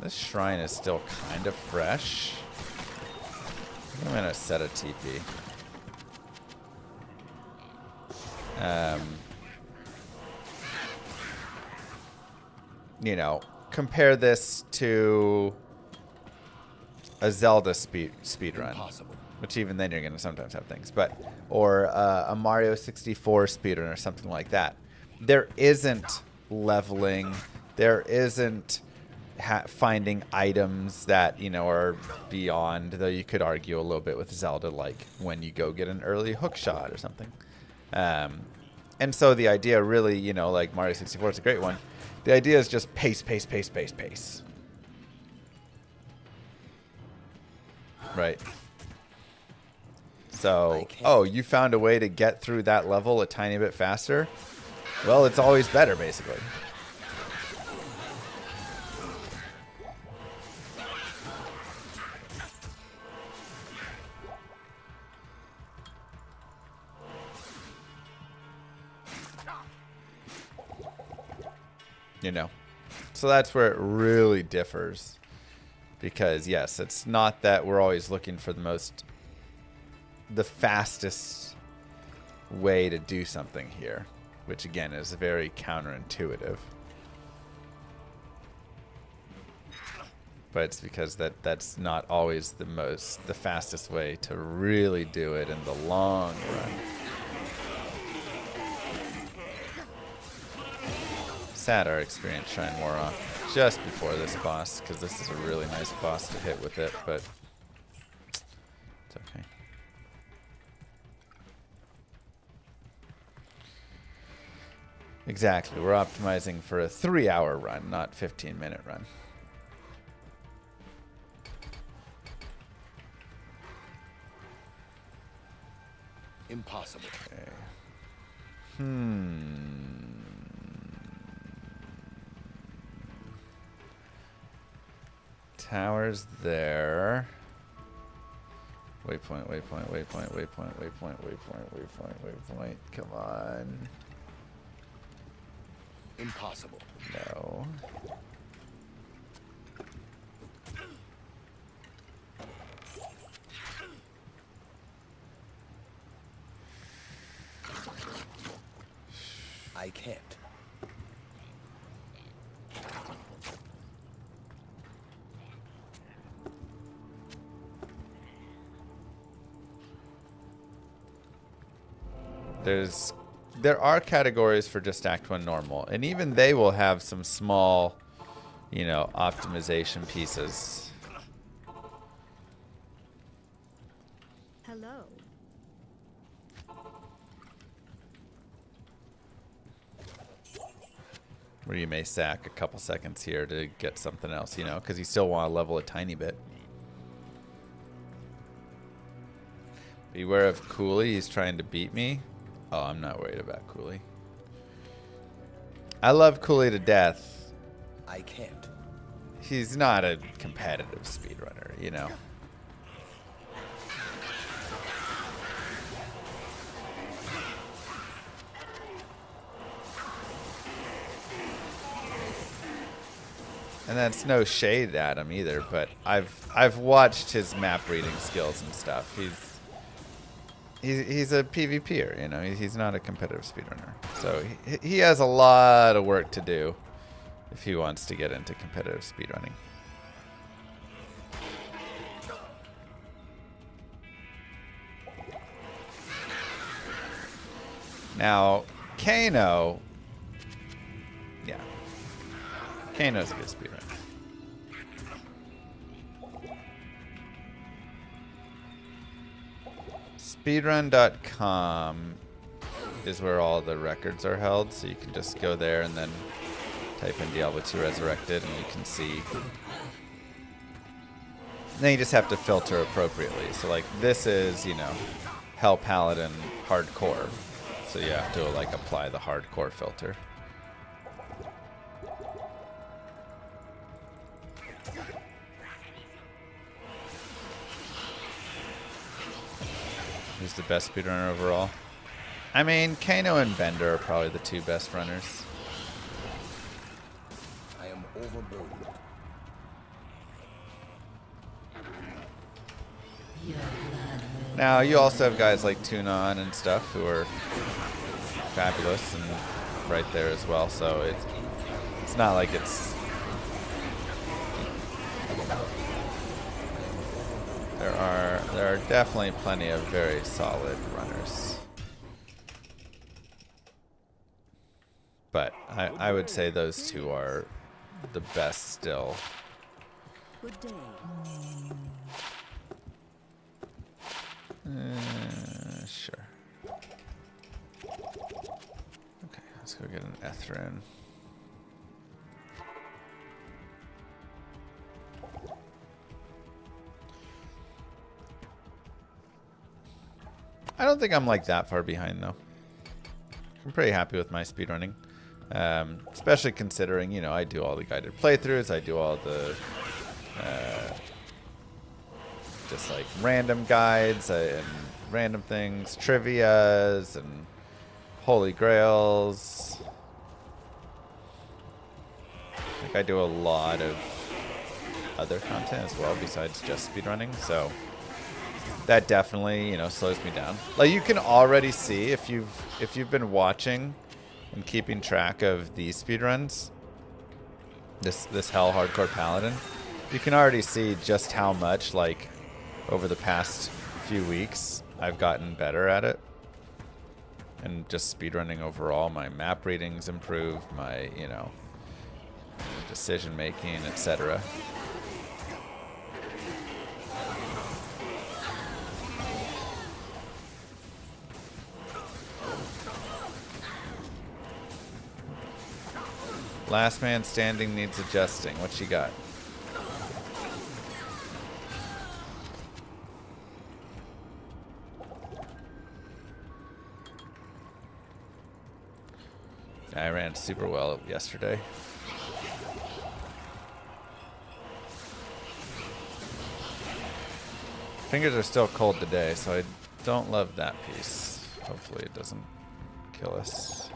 This shrine is still kind of fresh. I'm gonna set a TP. You know, compare this to a Zelda speedrun. Impossible. Which even then you're going to sometimes have things. Or a Mario 64 speedrun or something like that. There isn't leveling. There isn't finding items that, you know, are beyond. Though you could argue a little bit with Zelda, like when you go get an early hook shot or something. And so the idea really, you know, like Mario 64 is a great one. The idea is just pace, pace, pace, pace, pace. Right. So, oh, you found a way to get through that level a tiny bit faster? Well, it's always better, basically. You know. So that's where it really differs. Because, yes, it's not that we're always looking for the fastest way to do something here, which again is very counterintuitive. But it's because that's not always the fastest way to really do it in the long run. Sad our experience shrine wore off just before this boss, because this is a really nice boss to hit with it, but it's okay. Exactly, we're optimizing for a 3-hour run, not 15-minute run. Impossible. Okay. Towers there. Waypoint, waypoint, waypoint, waypoint, waypoint, waypoint, waypoint, waypoint. Come on. Impossible. No. I can't. There are categories for just Act 1 normal, and even they will have some small, you know, optimization pieces. Hello. Where you may sack a couple seconds here to get something else, you know, because you still want to level a tiny bit. Beware of Cooley, he's trying to beat me. Oh, I'm not worried about Cooley. I love Cooley to death. I can't. He's not a competitive speedrunner, you know. And that's no shade at him either, but I've watched his map reading skills and stuff. He's a PvPer, you know. He's not a competitive speedrunner. So he has a lot of work to do if he wants to get into competitive speedrunning. Now, Kano, yeah, Kano's a good speedrunner. Speedrun.com is where all the records are held, so you can just go there and then Type in Diablo 2 Resurrected and you can see. Then you just have to filter appropriately. So like this is, you know, Hell Paladin hardcore. So you have to like apply the hardcore filter. Who's the best speedrunner overall? I mean, Kano and Bender are probably the two best runners. I am overburdened. Now, you also have guys like Tunon and stuff who are fabulous and right there as well, so it's not like it's... There are definitely plenty of very solid runners. But I would say those two are the best still. Good day. Sure. Okay, let's go get an Ethrin. I don't think I'm like that far behind though. I'm pretty happy with my speedrunning. Especially considering, you know, I do all the guided playthroughs, I do all the just like random guides and random things, trivias and holy grails. Like I do a lot of other content as well besides just speedrunning, so that definitely, you know, slows me down. Like you can already see if you've been watching and keeping track of these speedruns, this Hell Hardcore Paladin, you can already see just how much, like, over the past few weeks, I've gotten better at it. And just speedrunning overall, my map readings improved, my, you know, decision making, etc. Last man standing needs adjusting. What you got? I ran super well yesterday. Fingers are still cold today, so I don't love that piece. Hopefully it doesn't kill us.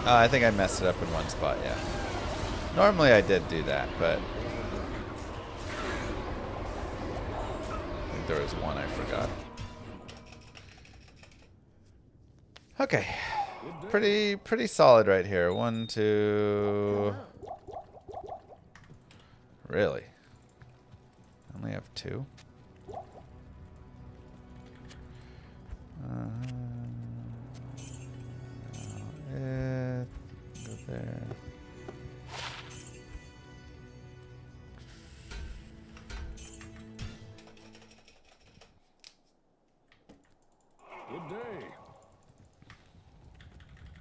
I think I messed it up in one spot, yeah. Normally I did do that, but I think there was one I forgot. Okay. Pretty solid right here. 1, 2. Really? I only have 2? Go there. Good day.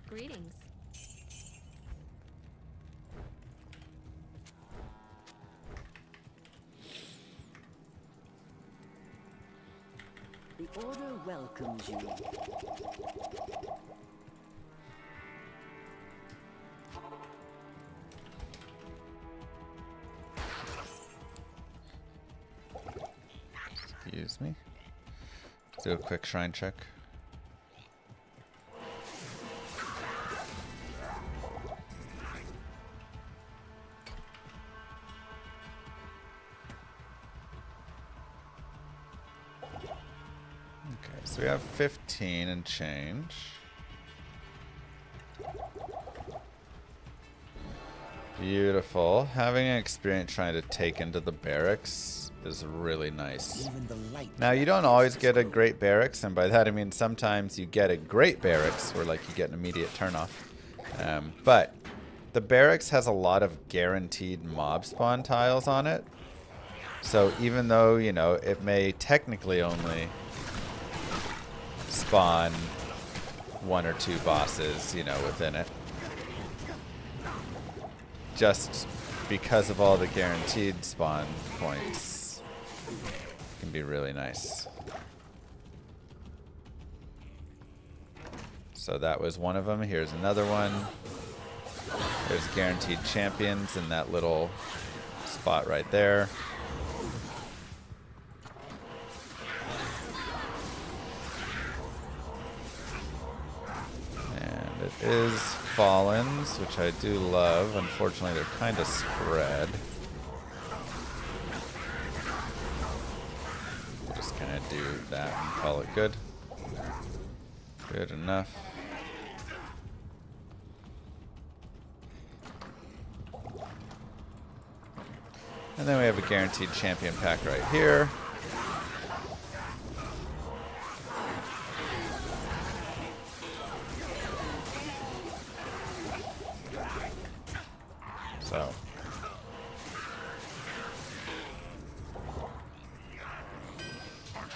Greetings. The Order welcomes you. Excuse me. Let's do a quick shrine check. Okay, so we have 15 and change. Beautiful. Having an experience trying to take into the barracks is really nice. Even the light. Now, you don't always get a great barracks, and by that I mean sometimes you get a great barracks where like you get an immediate turnoff. But the barracks has a lot of guaranteed mob spawn tiles on it. So even though, you know, it may technically only spawn 1 or 2 bosses, you know, within it, just because of all the guaranteed spawn points, it can be really nice. So that was one of them. Here's another one. There's guaranteed champions in that little spot right there. And it is Fallens, which I do love. Unfortunately, they're kind of spread. Just kind of do that and call it good. Good enough. And then we have a guaranteed champion pack right here. So.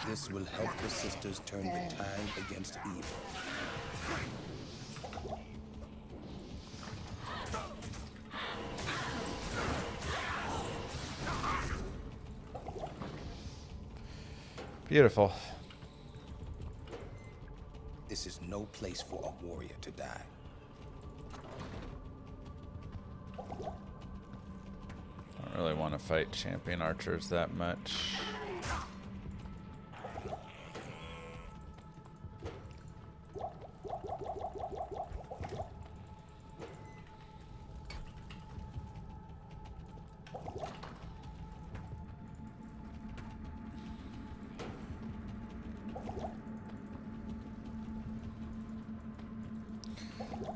This will help the sisters turn the tide against evil. Beautiful. This is no place for a warrior to die. Don't really want to fight champion archers that much.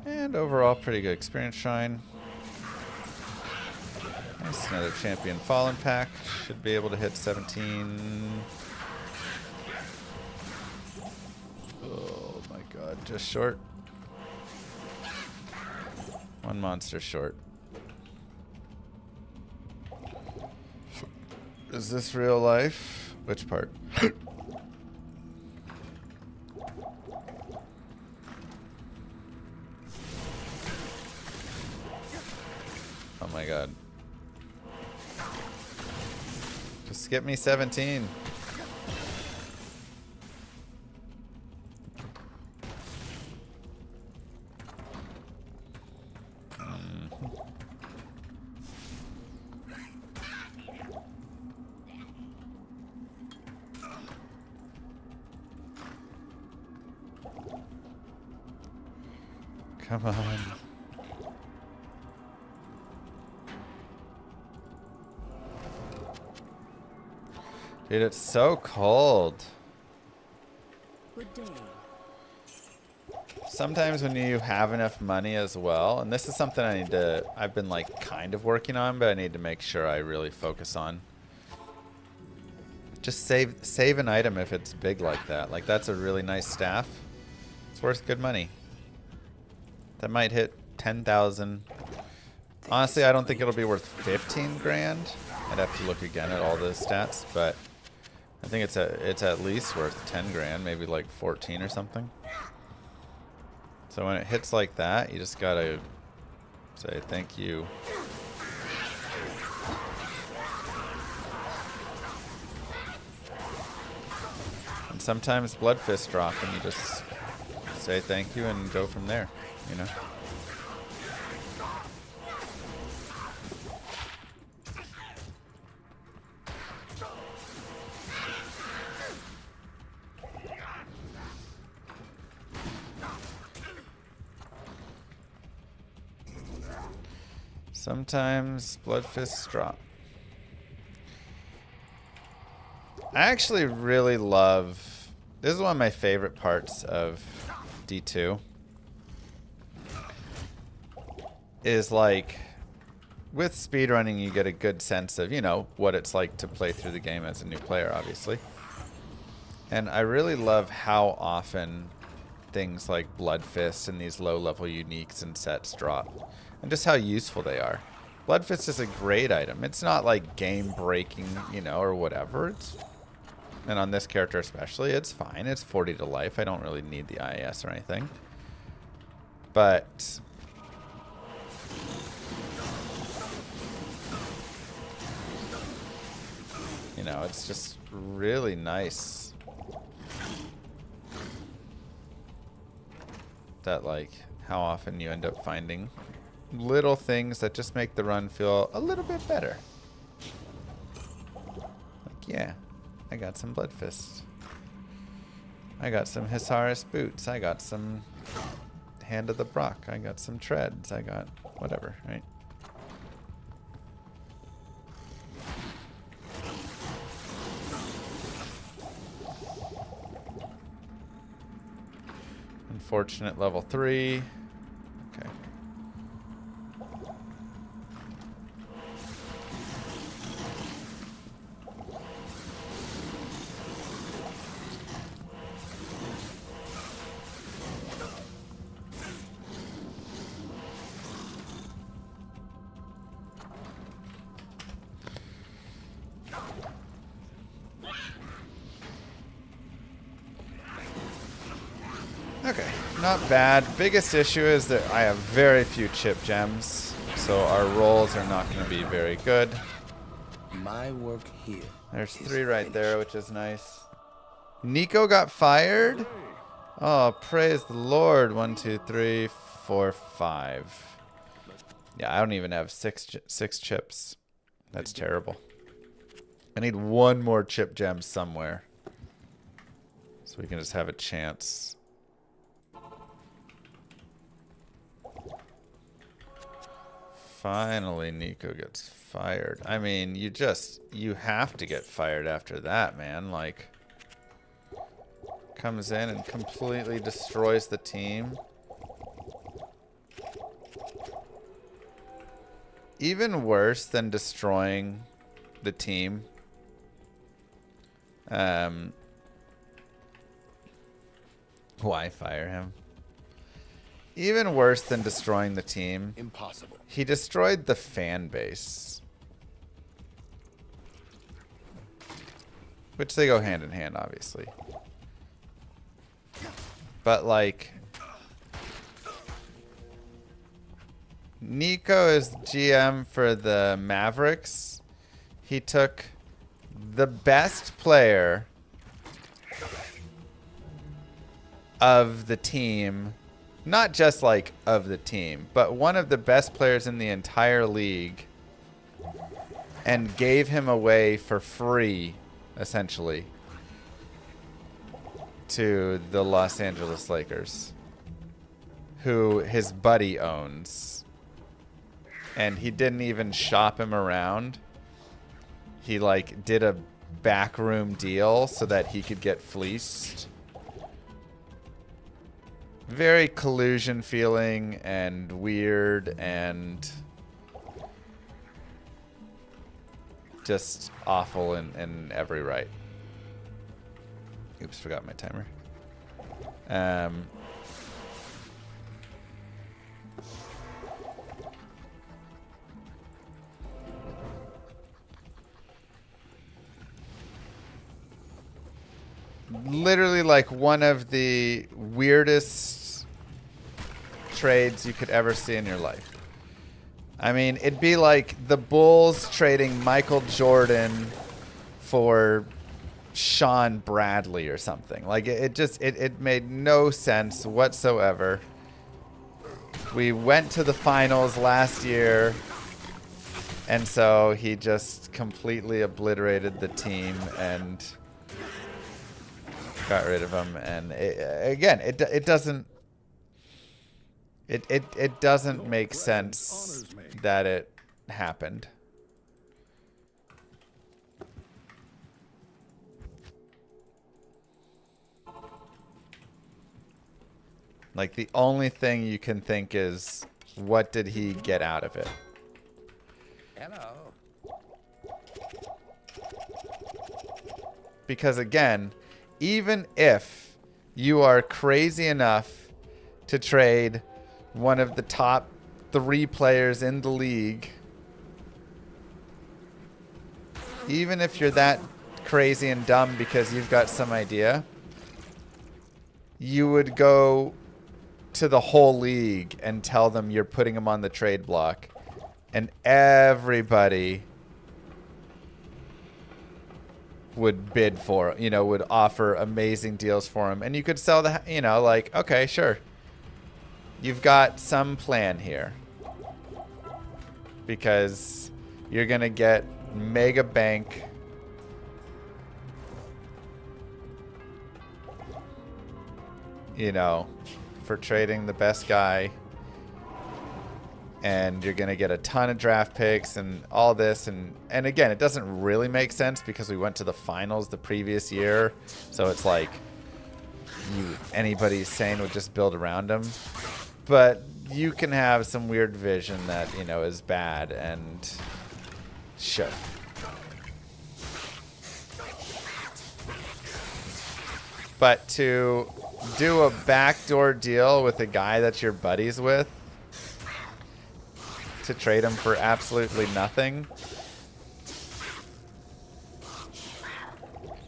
And overall, pretty good experience shine. Nice, another champion fallen pack. Should be able to hit 17. Oh my god, just short. One monster short. Is this real life? Which part? Oh my god. Just get me 17. Come on. Dude, it's so cold. Good day. Sometimes when you have enough money as well, and this is something I've been like kind of working on, but I need to make sure I really focus on. Just save an item if it's big like that. Like that's a really nice staff. It's worth good money. That might hit 10,000. Honestly, I don't think it'll be worth 15 grand. I'd have to look again at all the stats, but I think it's at least worth 10 grand, maybe like 14 or something. So when it hits like that, you just gotta say thank you. And sometimes blood fists drop and you just say thank you and go from there, you know? Sometimes blood fists drop. I actually really love, this is one of my favorite parts of D2, is like with speedrunning you get a good sense of, you know, what it's like to play through the game as a new player, obviously. And I really love how often things like blood fists and these low level uniques and sets drop. And just how useful they are. Blood Fist is a great item. It's not like game breaking, you know, or whatever. And on this character especially, it's fine. It's 40 to life. I don't really need the IAS or anything. But you know, it's just really nice that, like, how often you end up finding little things that just make the run feel a little bit better. Like, yeah, I got some Blood Fist. I got some Hisaris boots. I got some Hand of the Brock. I got some treads. I got whatever, right? Unfortunate level 3. Okay. Okay, not bad. Biggest issue is that I have very few chip gems, so our rolls are not going to be very good. My work here. There's 3 right there, which is nice. Nico got fired? Oh, praise the Lord. 1, 2, 3, 4, 5. Yeah, I don't even have six chips. That's terrible. I need 1 more chip gem somewhere, so we can just have a chance. Finally, Nico gets fired. I mean, you have to get fired after that, man. Like, comes in and completely destroys the team. Even worse than destroying the team. Why fire him? Even worse than destroying the team. Impossible. He destroyed the fan base. Which they go hand in hand, obviously. But, like, Nico is GM for the Mavericks. He took the best player of the team. Not just, like, of the team, but one of the best players in the entire league, and gave him away for free, essentially, to the Los Angeles Lakers, who his buddy owns. And he didn't even shop him around. He, like, did a backroom deal so that he could get fleeced. Very collusion feeling and weird and just awful in every right. Oops, forgot my timer. Literally like one of the weirdest trades you could ever see in your life. I mean, it'd be like the Bulls trading Michael Jordan for Sean Bradley or something. Like it made no sense whatsoever. We went to the finals last year, and so he just completely obliterated the team and got rid of him. And it doesn't make sense that it happened. Like, the only thing you can think is, what did he get out of it? Hello. Because again, even if you are crazy enough to trade one of the top 3 players in the league even if you're that crazy and dumb because you've got some idea, you would go to the whole league and tell them you're putting them on the trade block, and everybody would bid for, would offer amazing deals for him, and you could sell the, like, okay, sure, you've got some plan here because you're gonna get mega bank for trading the best guy, and you're gonna get a ton of draft picks and all this, and again, it doesn't really make sense because we went to the finals the previous year, so it's like anybody sane would just build around him, but you can have some weird vision that is bad, and sure. But to do a backdoor deal with a guy that you're buddies with to trade him for absolutely nothing.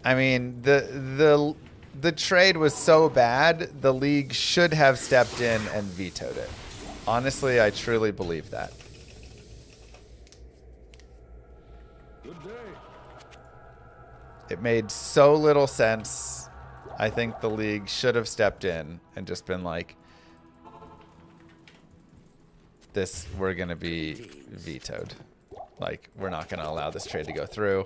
I mean, the trade was so bad, the league should have stepped in and vetoed it. Honestly, I truly believe that. Good day. It made so little sense. I think the league should have stepped in and just been like, this, we're going to be vetoed. Like, we're not going to allow this trade to go through.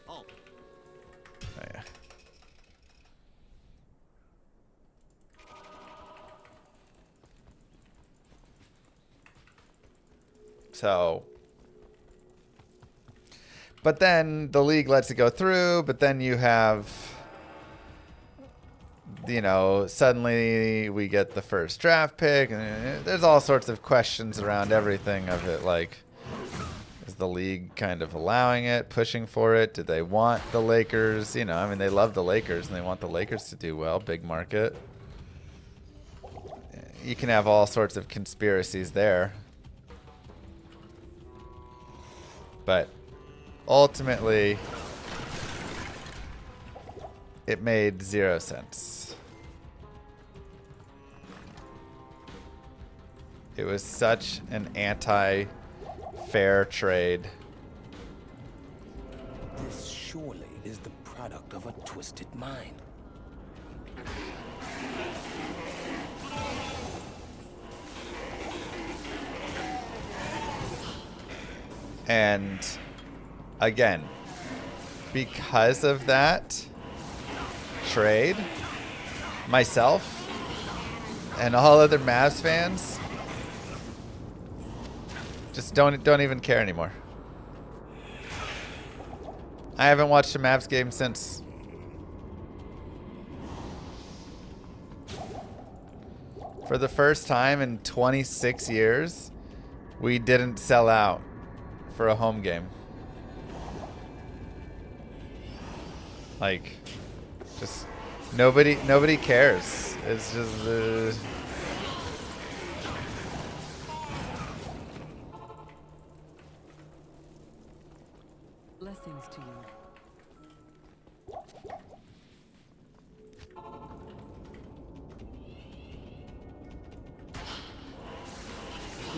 Oh, yeah. So, but then the league lets it go through, but then you have, suddenly we get the first draft pick, and there's all sorts of questions around everything of it. Like, is the league kind of allowing it, pushing for it? Do they want the Lakers? They love the Lakers, and they want the Lakers to do well, big market. You can have all sorts of conspiracies there. But ultimately, it made 0 sense. It was such an anti-fair trade. This surely is the product of a twisted mind. And again, because of that trade, myself and all other Mavs fans just don't even care anymore. I haven't watched a Mavs game since. For the first time in 26 years, we didn't sell out for a home game. Like, just nobody cares. It's just Blessings to you.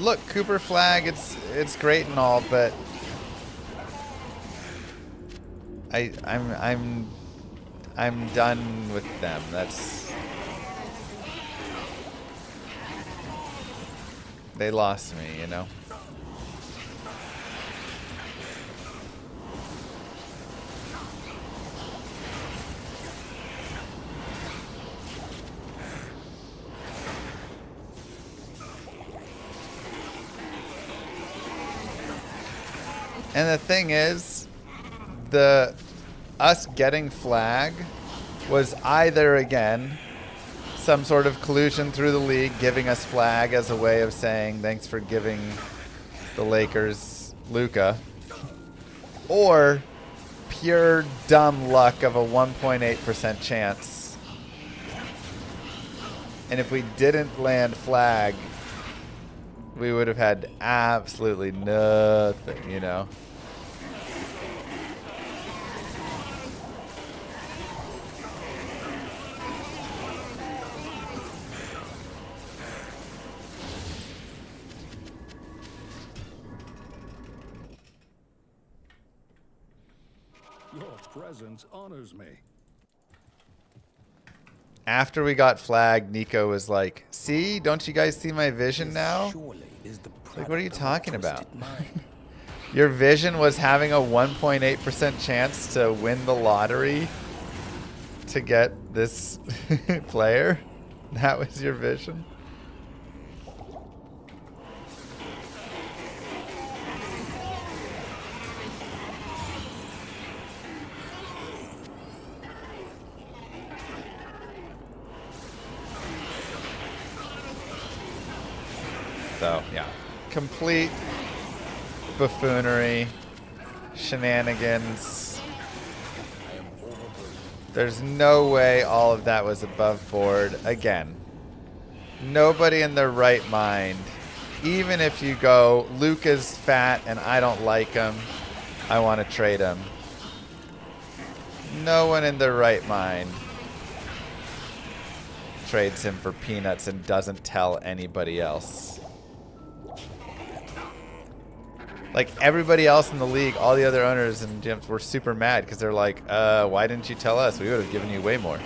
look, Cooper Flag, it's great and all, but I'm done with them. They lost me, you know. And the thing is, us getting Flag was either, again, some sort of collusion through the league giving us Flag as a way of saying thanks for giving the Lakers Luka, or pure dumb luck of a 1.8% chance. And if we didn't land Flag, we would have had absolutely nothing, you know. Your presence honors me. After we got flagged, Nico was like, see, don't you guys see my vision now? Surely is the Like, what are you product of a talking about? twisted mind. Your vision was having a 1.8% chance to win the lottery to get this player? That was your vision? So, yeah. Complete buffoonery, shenanigans. There's no way all of that was above board. Again, nobody in their right mind, even if you go, Luke is fat and I don't like him, I want to trade him. No one in their right mind trades him for peanuts and doesn't tell anybody else. Like, everybody else in the league, all the other owners and gyms were super mad because they're like, why didn't you tell us? We would have given you way more.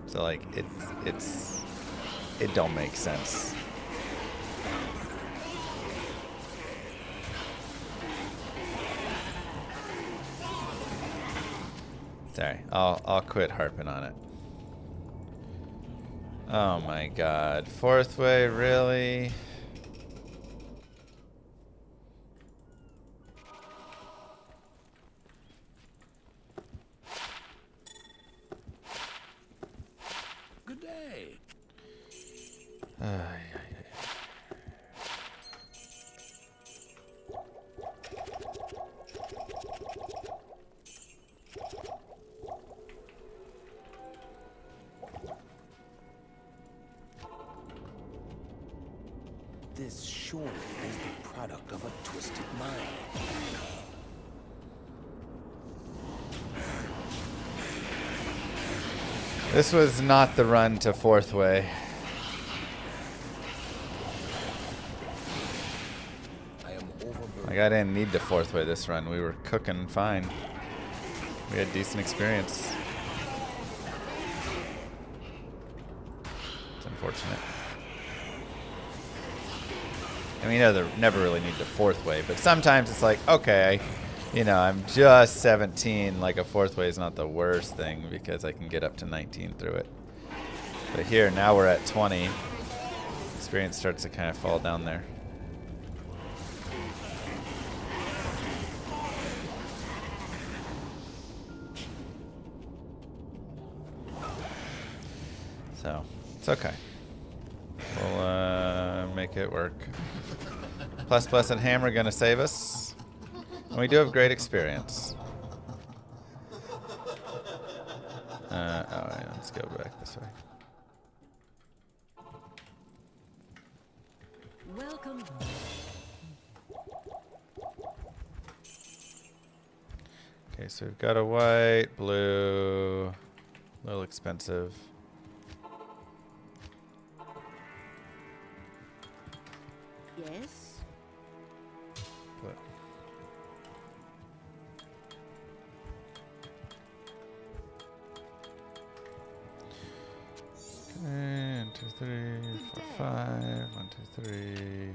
So, like, it don't make sense. Sorry, I'll quit harping on it. Oh my god. Fourth way, really? Good day. This surely is the product of a twisted mind. This was not the run to fourth way. I am overburdened. Like, I didn't need the fourth way this run. We were cooking fine. We had decent experience. It's unfortunate. I mean, you never really need the fourth way, but sometimes it's like, okay, you know, I'm just 17. Like, a fourth way is not the worst thing because I can get up to 19 through it. But here, now we're at 20. Experience starts to kind of fall down there. So, it's okay. We'll make it work. Plus and Hammer gonna save us. And we do have great experience. Alright, let's go back this way. Welcome. Okay, so we've got a white, blue, a little expensive. Yes. But okay, 1, 2, 3, 4, 5. 1, 2, 3.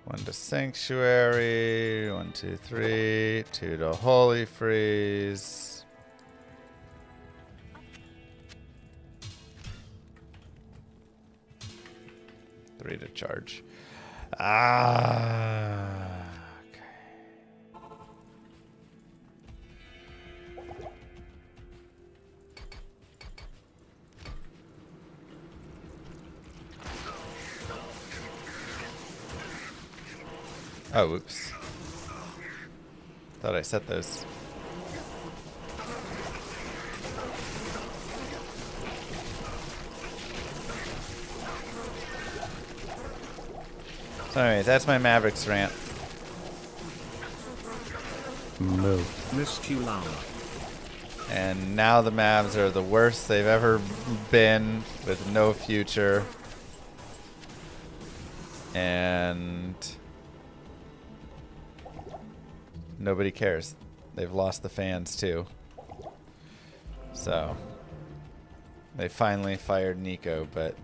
1 to Sanctuary. 1, 2, 3. 2 to Holy Freeze. Three to charge. Ah. Okay. Oh, whoops. Thought I set those. So anyways, that's my Mavericks rant. Mule. Missed you, Llama. And now the Mavs are the worst they've ever been, with no future. And nobody cares. They've lost the fans too. So they finally fired Nico, but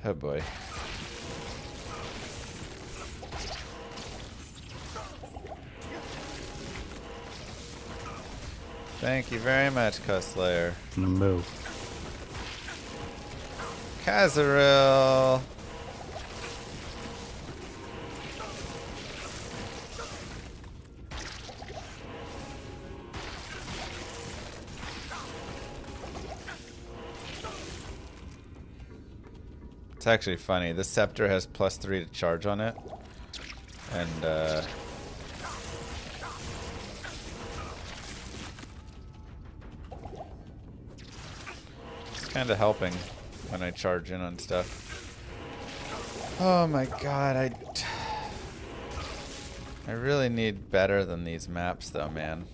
oh boy. Thank you very much, Cusslayer. Mule. Kazaril. It's actually funny. The scepter has +3 to charge on it. And it's kind of helping when I charge in on stuff. Oh my god, I really need better than these maps though, man.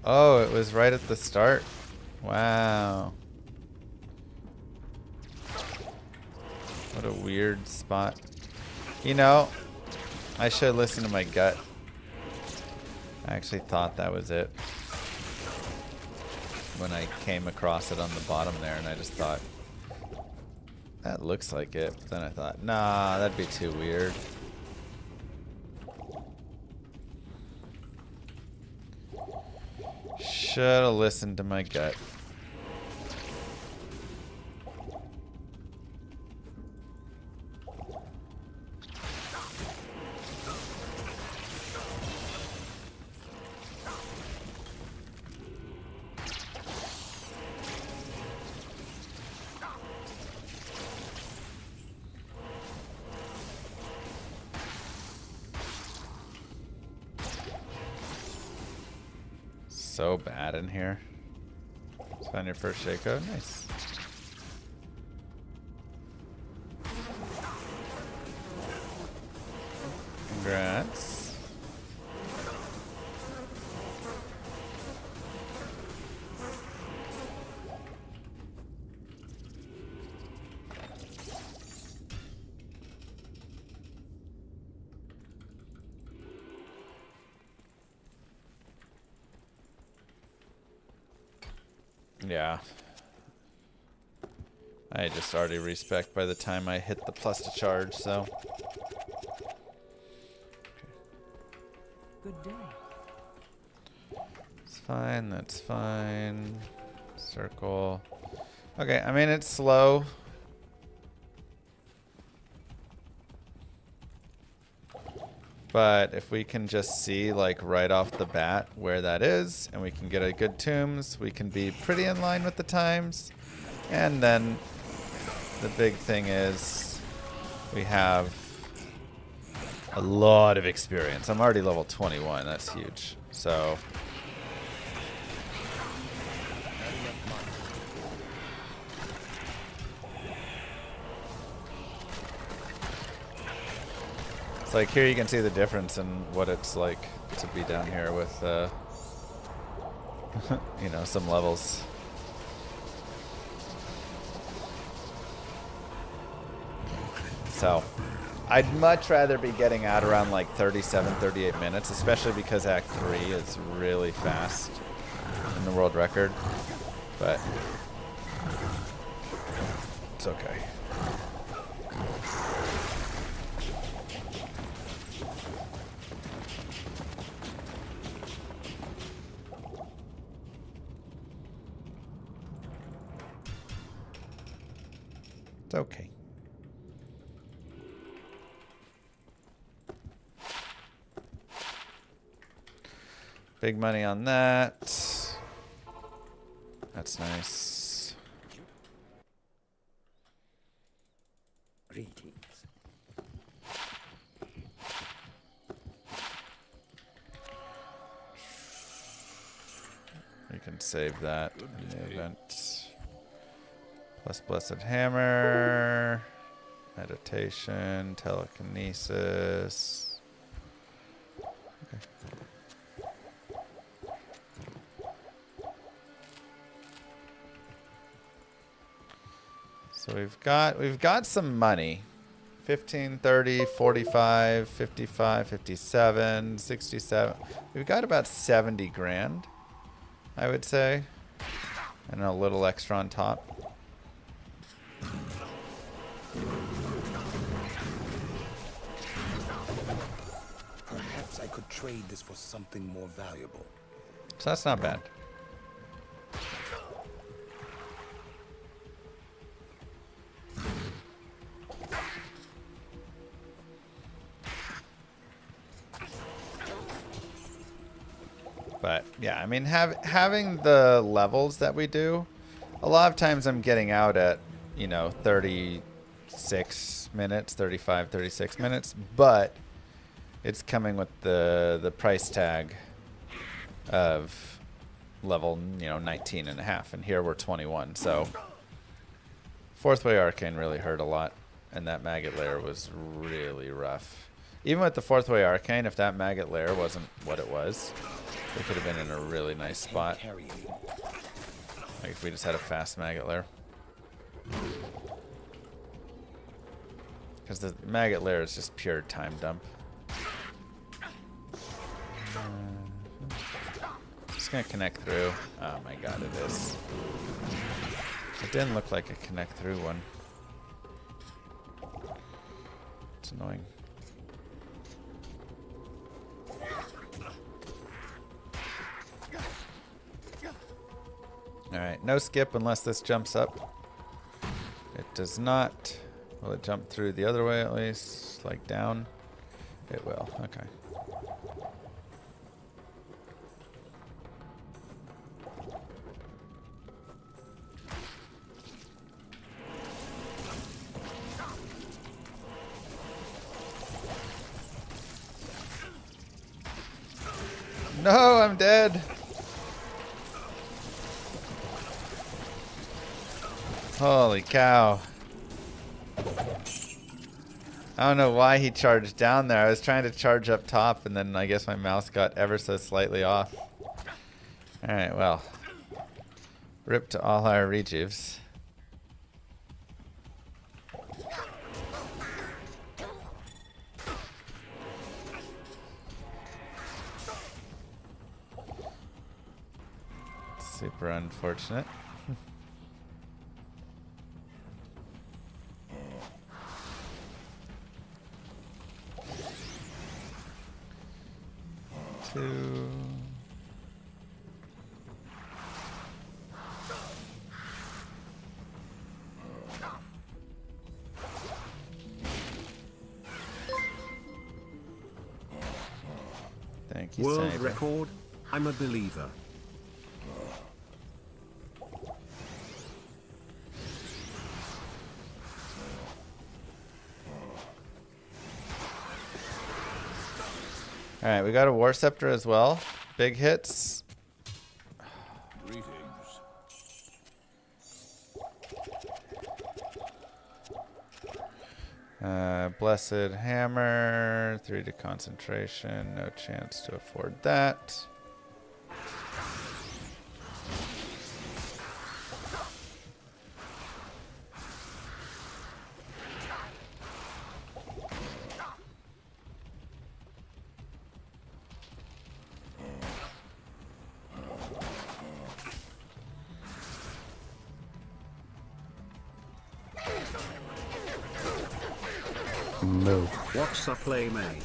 Oh, it was right at the start? Wow. What a weird spot. You know, I should listen to my gut. I actually thought that was it when I came across it on the bottom there, and I just thought, that looks like it. But then I thought, nah, that'd be too weird. Should've listened to my gut. So bad in here. Let's find your first Shaco. Nice. Congrats. Yeah. I just already respec by the time I hit the plus to charge, so. Good day. It's fine, that's fine. Circle. Okay, I mean, it's slow. But if we can just see, like, right off the bat where that is, and we can get a good tombs, we can be pretty in line with the times. And then the big thing is we have a lot of experience. I'm already level 21. That's huge. So it's like here you can see the difference in what it's like to be down here with you know, some levels. So I'd much rather be getting out around like 37, 38 minutes, especially because Act 3 is really fast in the world record. But it's okay. It's okay. Big money on that. That's nice. save that in the event. Plus Blessed Hammer. Meditation. Telekinesis. Okay. So we've got some money. 15, 30, 45, 55, 57, 67. We've got about 70 grand, I would say. And a little extra on top. Perhaps I could trade this for something more valuable. So that's not bad. But yeah, I mean, having the levels that we do, a lot of times I'm getting out at, you know, 36 minutes, 35, 36 minutes, but it's coming with the price tag of level, you know, 19 and a half, and here we're 21. So Fourth Way Arcane really hurt a lot, and that maggot layer was really rough. Even with the Fourth Way Arcane, if that maggot layer wasn't what it was, we could have been in a really nice spot. Like if we just had a fast maggot layer. Because the maggot layer is just pure time dump. Just gonna connect through. Oh my god, it is. It didn't look like a connect through one. It's annoying. Alright, no skip unless this jumps up. It does not. Will it jump through the other way at least? Like down? It will. Okay. No, I'm dead. Holy cow. I don't know why he charged down there. I was trying to charge up top, and then I guess my mouse got ever so slightly off. Alright, well. Rip to all our rejuves. Super unfortunate. Two. Thank you, World Saber. record. I'm a believer. Alright, we got a War Scepter as well. Big hits. Greetings. Blessed Hammer. 3 to concentration. No chance to afford that. Move. What's up, play May?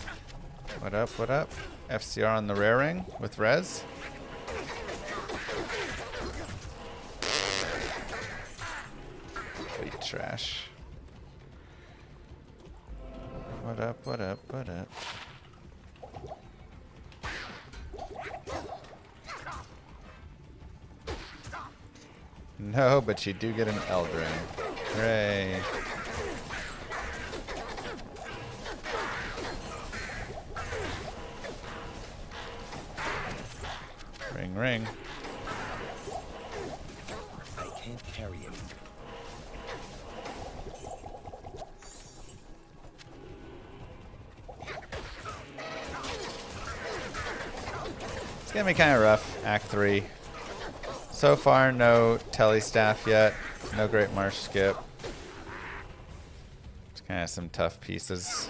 What up, what up? FCR on the raring with Rez. Sweet trash. What up, what up, what up? No, but you do get an Eldrin. Hooray. Ring, ring. can't carry anymore. It's gonna be kind of rough, Act 3. So far, no telly staff yet. No Great Marsh skip. It's kind of some tough pieces.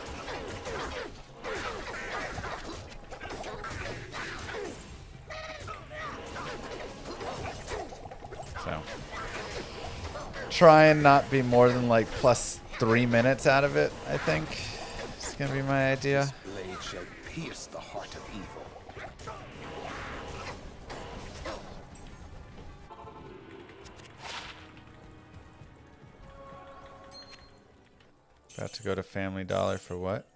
So, try and not be more than like plus 3 minutes out of it, I think. It's gonna be my idea. This blade shall pierce the heart of evil. About to go to Family Dollar for what?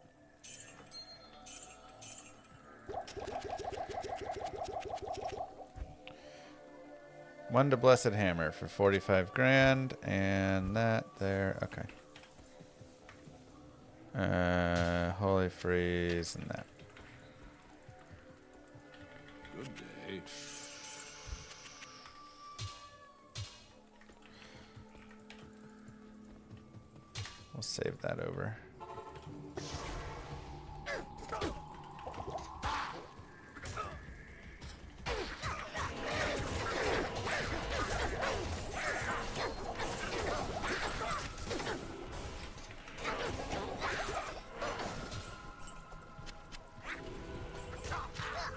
One to Blessed Hammer for 45 grand, and that there. Okay. Holy Freeze and that. Good day. We'll save that over.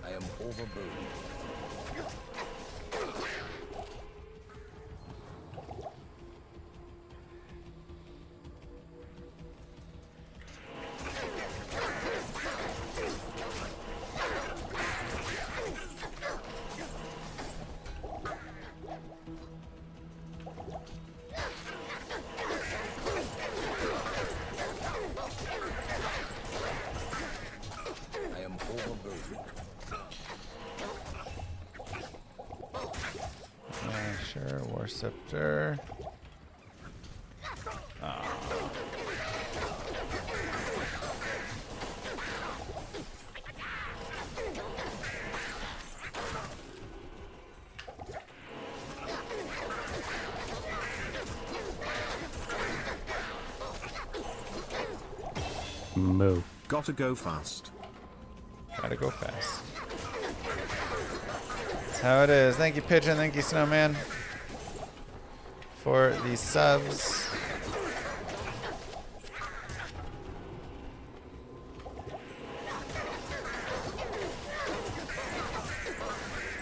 I am overburdened. I am overburdened. Sure, War Scepter. Moo. Gotta go fast. Gotta go fast. That's how it is. Thank you, Pigeon. Thank you, Snowman, for the subs.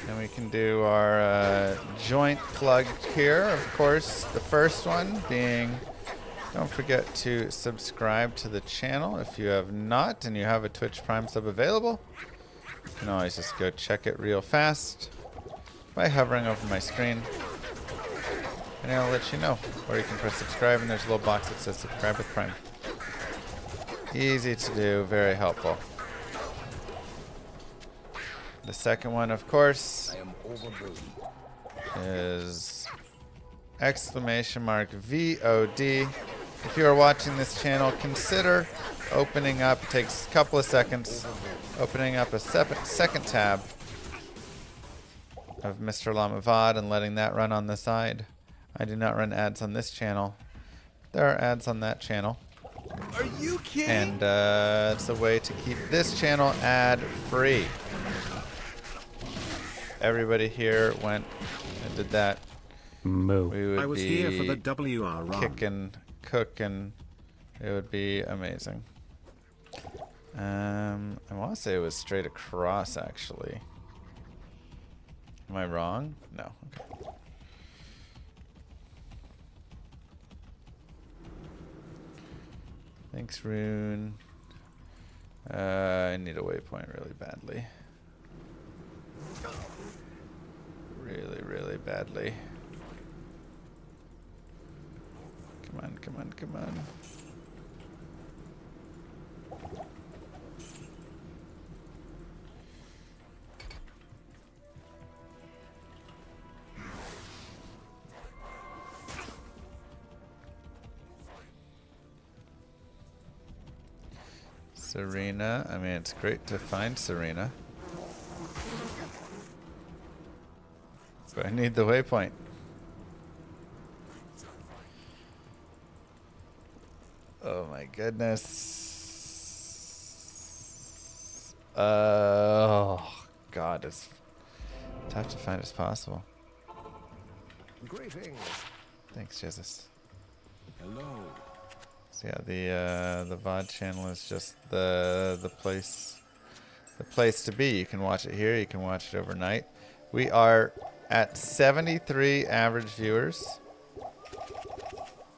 And we can do our joint plug here. Of course, the first one being, don't forget to subscribe to the channel if you have not and you have a Twitch Prime sub available. You can always just go check it real fast by hovering over my screen, and it'll let you know. Or you can press subscribe and there's a little box that says subscribe with Prime. Easy to do, very helpful. The second one, of course, I am overburdened. is !VOD. If you are watching this channel, consider opening up, it takes a couple of seconds, opening up a second tab of Mr. Llama VOD and letting that run on the side. I do not run ads on this channel. There are ads on that channel. Are you kidding? And it's a way to keep this channel ad-free. Everybody here went and did that. Moo. We would I was be here for the WR run. kicking, cooking. It would be amazing. I want to say it was straight across, actually. Am I wrong? No. Okay. Thanks, Rune. I need a waypoint really badly. Really, really badly. Come on, come on, come on. Serena. I mean, it's great to find Serena. But I need the waypoint. Oh my goodness. Oh God, it's tough to find as possible. Greetings. Thanks, Jesus. Hello. So yeah, the VOD channel is just the place to be. You can watch it here. You can watch it overnight. We are at 73 average viewers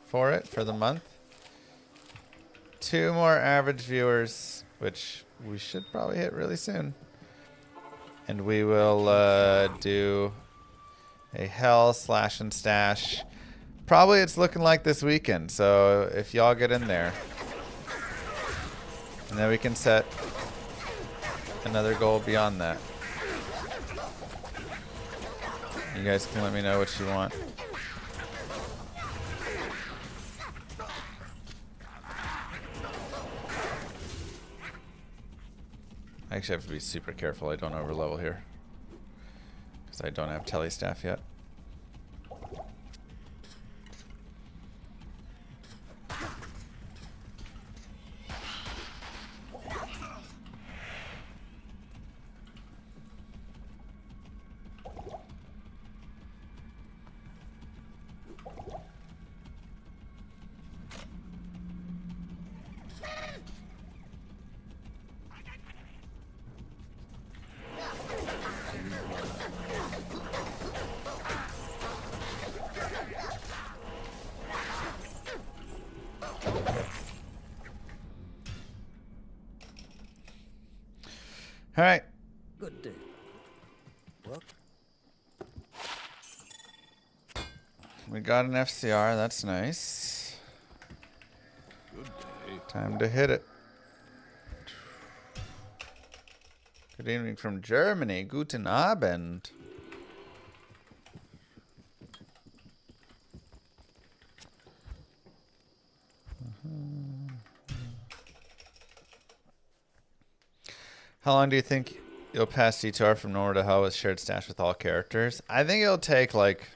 for the month. 2 more average viewers, which we should probably hit really soon. And we will do a hell slash and stash. Probably it's looking like this weekend. So if y'all get in there, and then we can set another goal beyond that. You guys can let me know what you want. I actually have to be super careful I don't overlevel here, because I don't have tele staff yet. All right. Good day. Well, We got an FCR. That's nice. Good day. Time to hit it. Good evening from Germany. Guten Abend. How long do you think you'll pass D2R from normal to hell with shared stash with all characters? I think it'll take like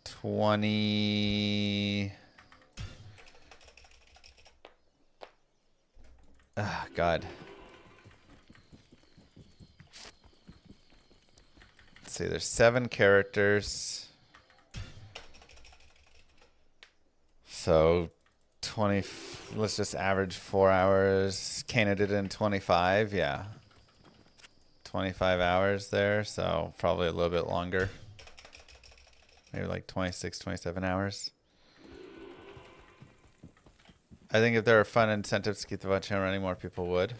20... Ah, God. Let's see, there's 7 characters. So 20, let's just average 4 hours. Kana did it in 25, yeah. 25 hours there, so probably a little bit longer. Maybe like 26, 27 hours. I think if there are fun incentives to keep the VOD channel running, more people would.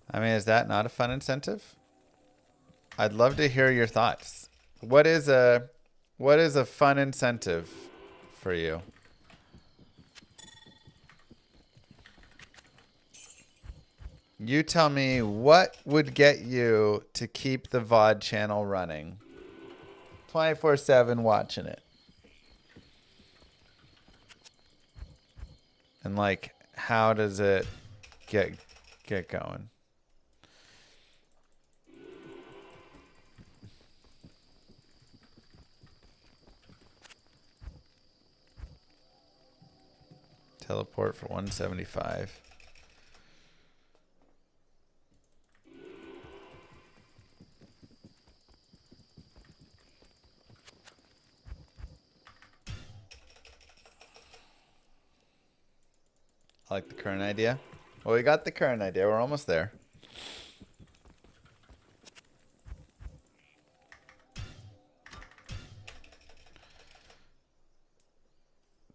I mean, is that not a fun incentive? I'd love to hear your thoughts. What is a fun incentive for you? You tell me what would get you to keep the VOD channel running. 24/7 watching it. And like, how does it get going? Teleport for 175. I like the current idea. Well, we got the current idea. We're almost there.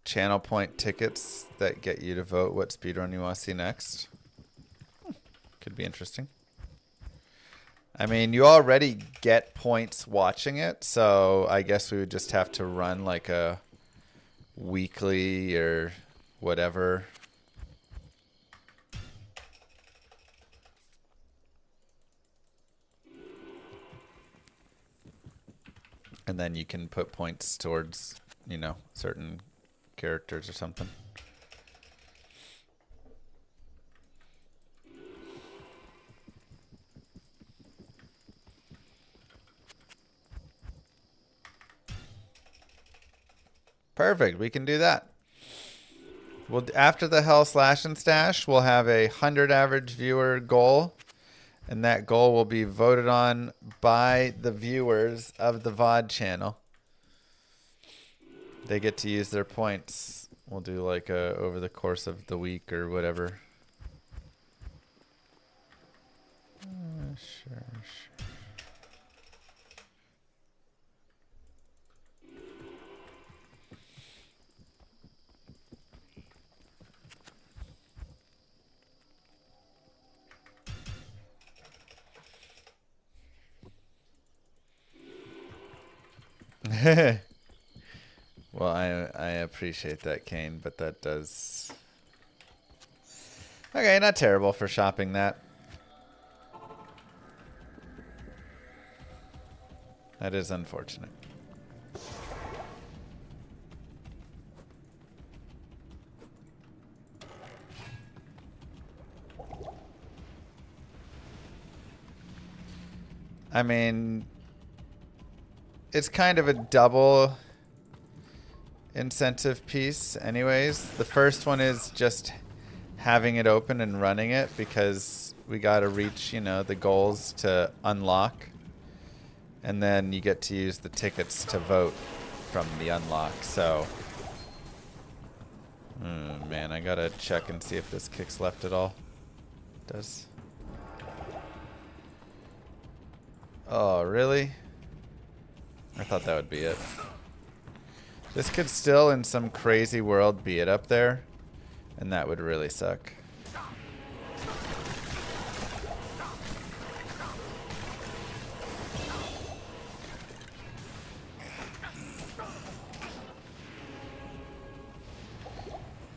Channel point tickets that get you to vote what speedrun you want to see next. Could be interesting. I mean, you already get points watching it, so I guess we would just have to run like a weekly or whatever. And then you can put points towards, you know, certain characters or something. Perfect. We can do that. We'll after the Hell Slash and Stash, we'll have a 100 average viewer goal, and that goal will be voted on by the viewers of the VOD channel. They get to use their points. We'll do like a over the course of the week or whatever. Sure. Well, I appreciate that, Kane, but that does... Okay, not terrible for shopping that. That is unfortunate. I mean, it's kind of a double incentive piece anyways. The first one is just having it open and running it because we got to reach, you know, the goals to unlock. And then you get to use the tickets to vote from the unlock. So, man, I got to check and see if this kicks left at all. It does. Oh, really? I thought that would be it. This could still, in some crazy world, be it up there. And that would really suck.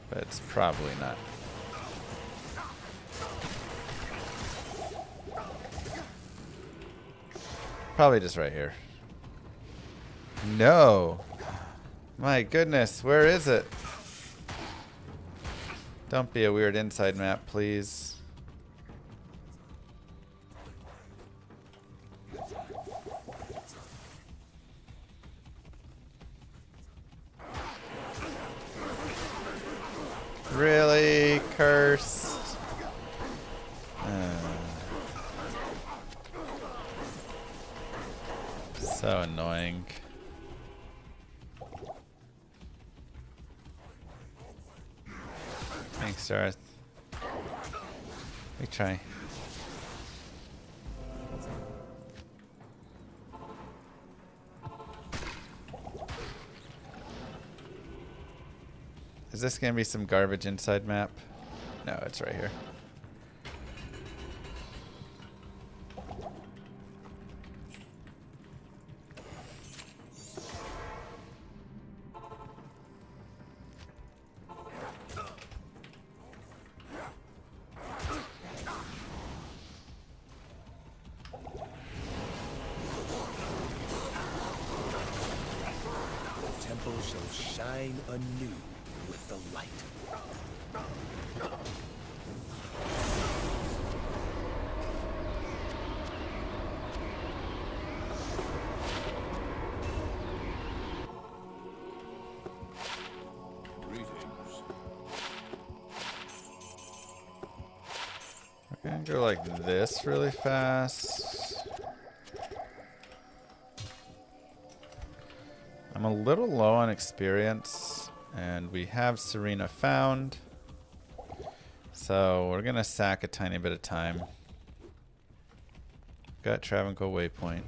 But it's probably not. Probably just right here. No. My goodness, where is it? Don't be a weird inside map, please. Really? Cursed. So annoying. Thanks, Darth. We try. Is this gonna be some garbage inside map? No, it's right here. Shall shine anew with the light. Greetings. We're gonna go like this really fast. I'm a little low on experience, and we have Serena found. So we're gonna sack a tiny bit of time. Got Travancore Waypoint.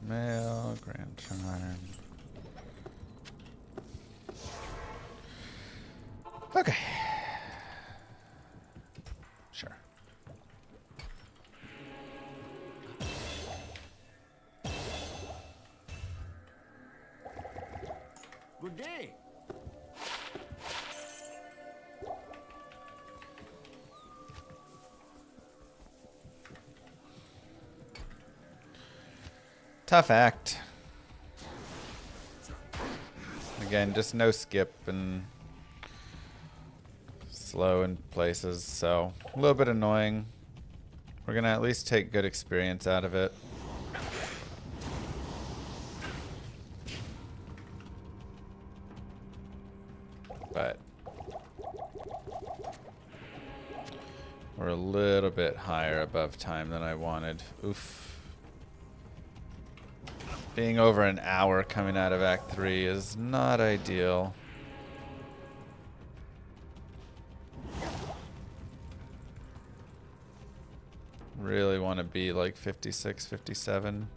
Mail, Grand Charm. Okay. Sure. Good day. Tough act. Again, just no skip and slow in places, so a little bit annoying. We're gonna at least take good experience out of it. But we're a little bit higher above time than I wanted. Oof. Being over an hour coming out of Act 3 is not ideal. Really want to be like 56, 57.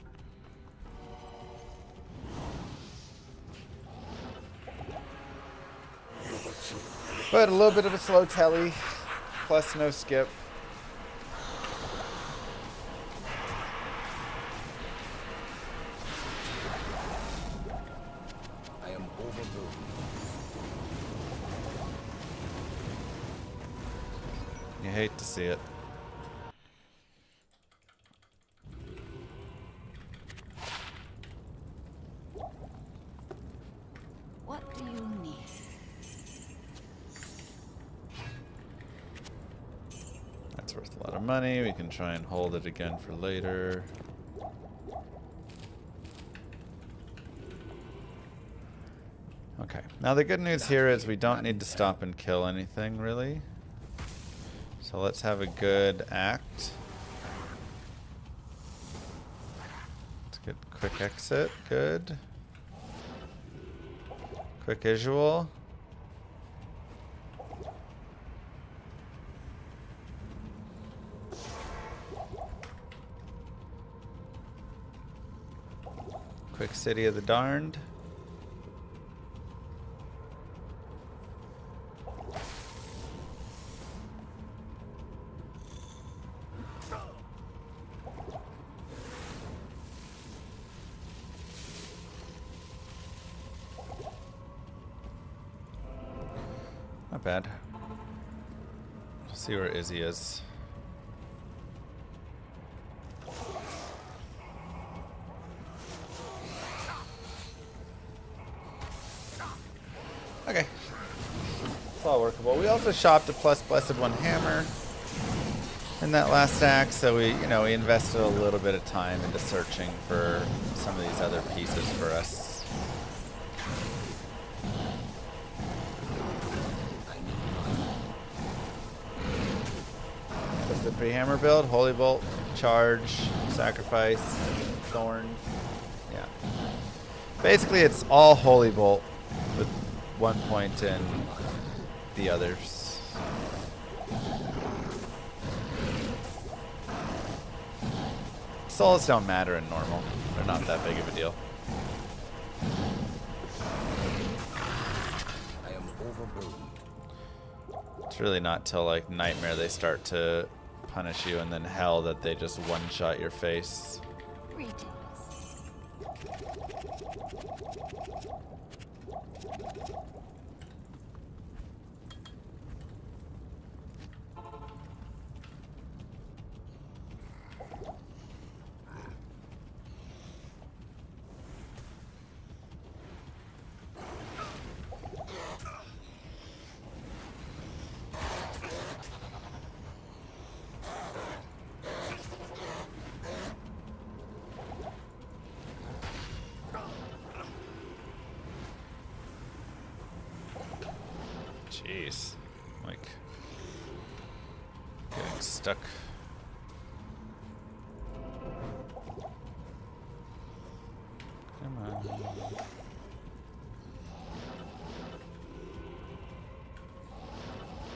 But a little bit of a slow telly, plus no skip. I am overburdened. You hate to see it. What do you need? That's worth a lot of money. We can try and hold it again for later. Okay. Now the good news here is we don't need to stop and kill anything, really. So let's have a good act. Let's get quick exit. Good. Quick visual. Quick City of the Darned. Not bad. Let's see where Izzy is. Okay. It's all workable. We also shopped a plus Blessed One hammer in that last act, so we invested a little bit of time into searching for some of these other pieces for us. What's the pre-hammer build? Holy Bolt, Charge, Sacrifice, Thorns. Yeah. Basically, it's all Holy Bolt with 1 point in the others. Souls don't matter in normal. They're not that big of a deal. I am overburdened. It's really not till like Nightmare they start to punish you, and then Hell that they just one-shot your face. Greetings. Jeez. Like, getting stuck. Come on.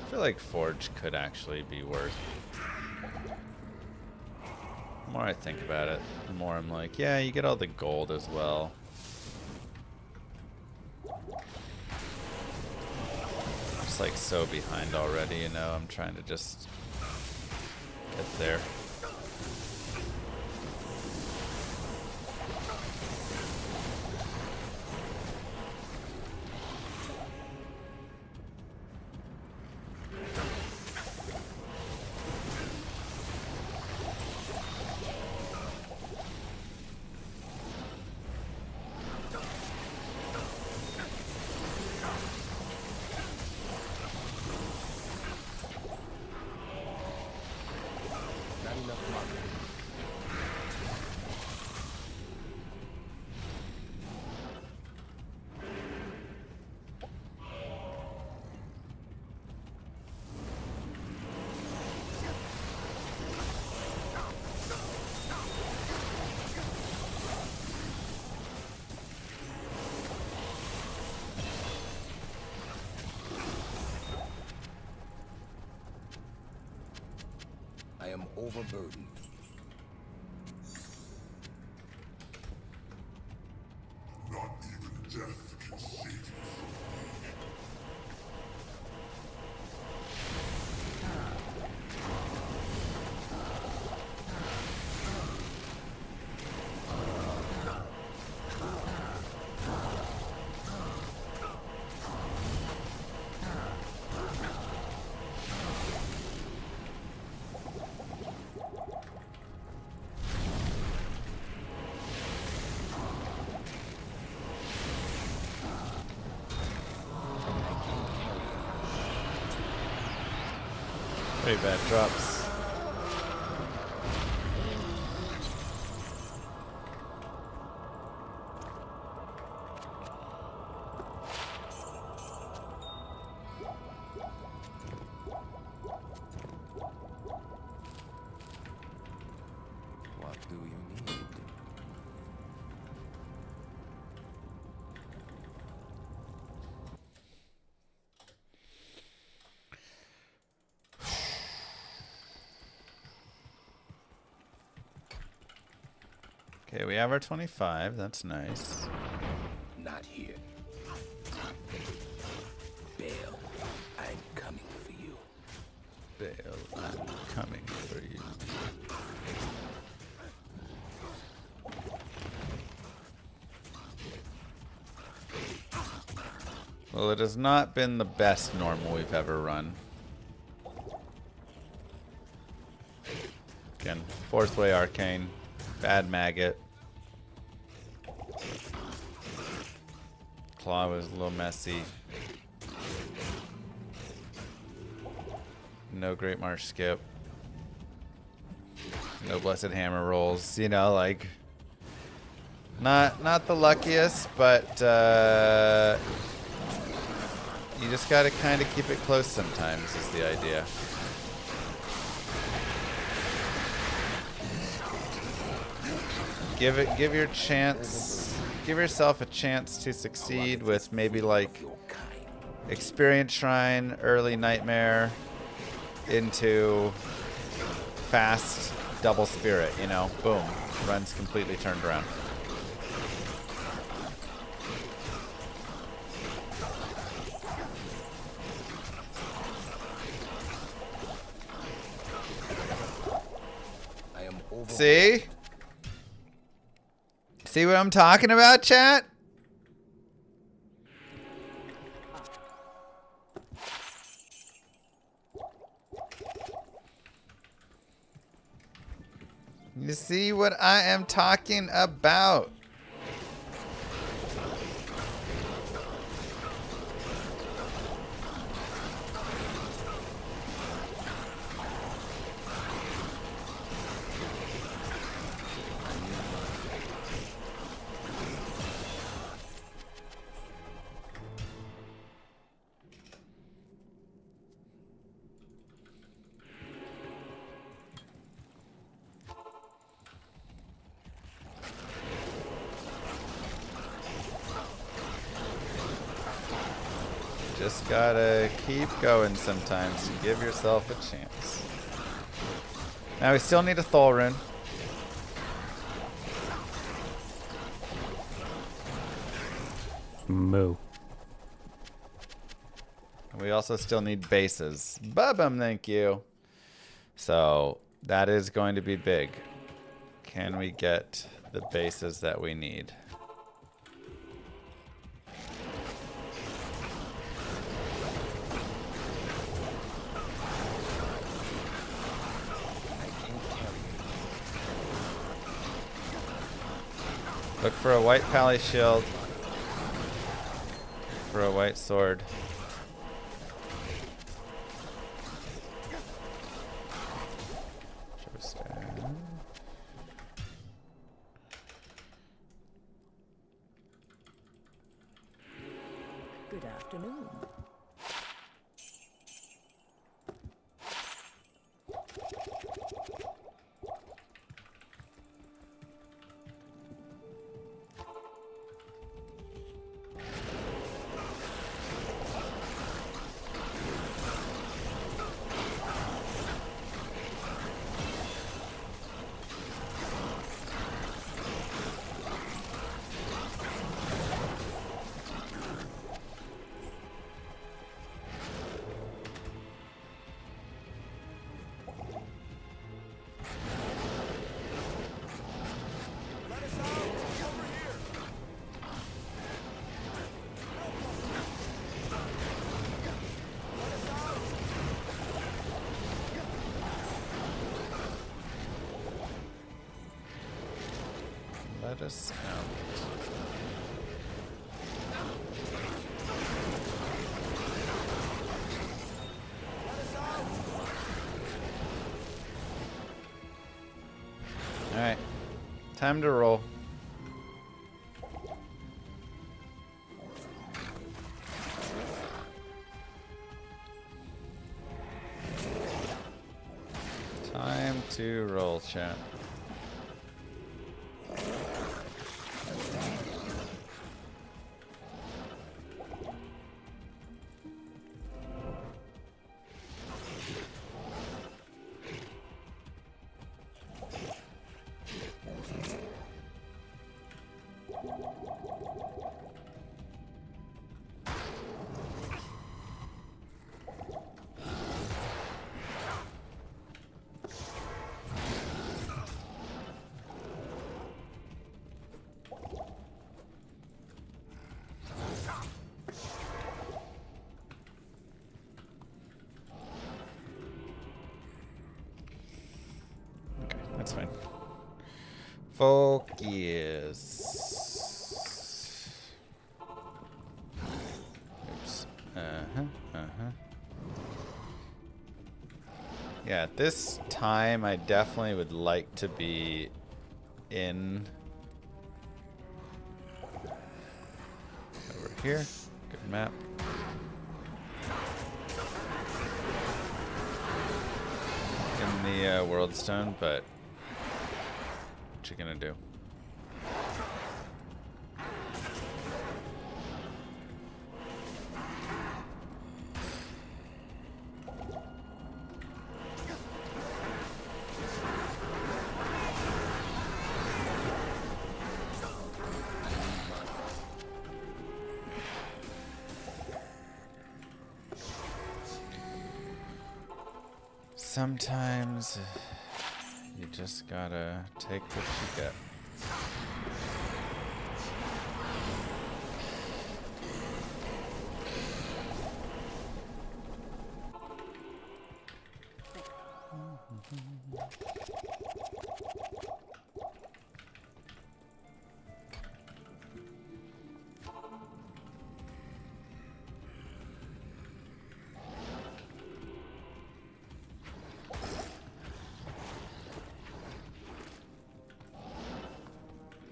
I feel like Forge could actually be worth. The more I think about it, the more I'm like, yeah, you get all the gold as well. Just like so behind already, you know, I'm trying to just get there. Not enough market. I am overburdened. Not even death can save you. Pretty bad drops. What do you need? Okay, we have our 25. That's nice. Not here. Bale, I'm coming for you. Bale, I'm coming for you. Well, it has not been the best normal we've ever run. Again, fourth way arcane. Bad maggot. Claw was a little messy. No Great March skip. No Blessed Hammer rolls. You know, like not the luckiest, but you just gotta kind of keep it close sometimes is the idea. Give your chance. Give yourself a chance to succeed with maybe like Experience Shrine, Early Nightmare, into fast Double Spirit, you know, boom, run's completely turned around. See? See what I'm talking about, chat? You see what I am talking about? Just gotta keep going sometimes and give yourself a chance. Now we still need a Thol rune. Moo. We also still need bases. Bubum, thank you. So that is going to be big. Can we get the bases that we need? Look for a white pally shield. For a white sword. Staff. Good afternoon. Let us out. Alright. Time to roll. Time to roll, chat. That's fine. Focus. Oops. Yeah, at this time, I definitely would like to be in over here. Good map. In the World Stone, but what you gonna do? Sometimes you just gotta take what you get.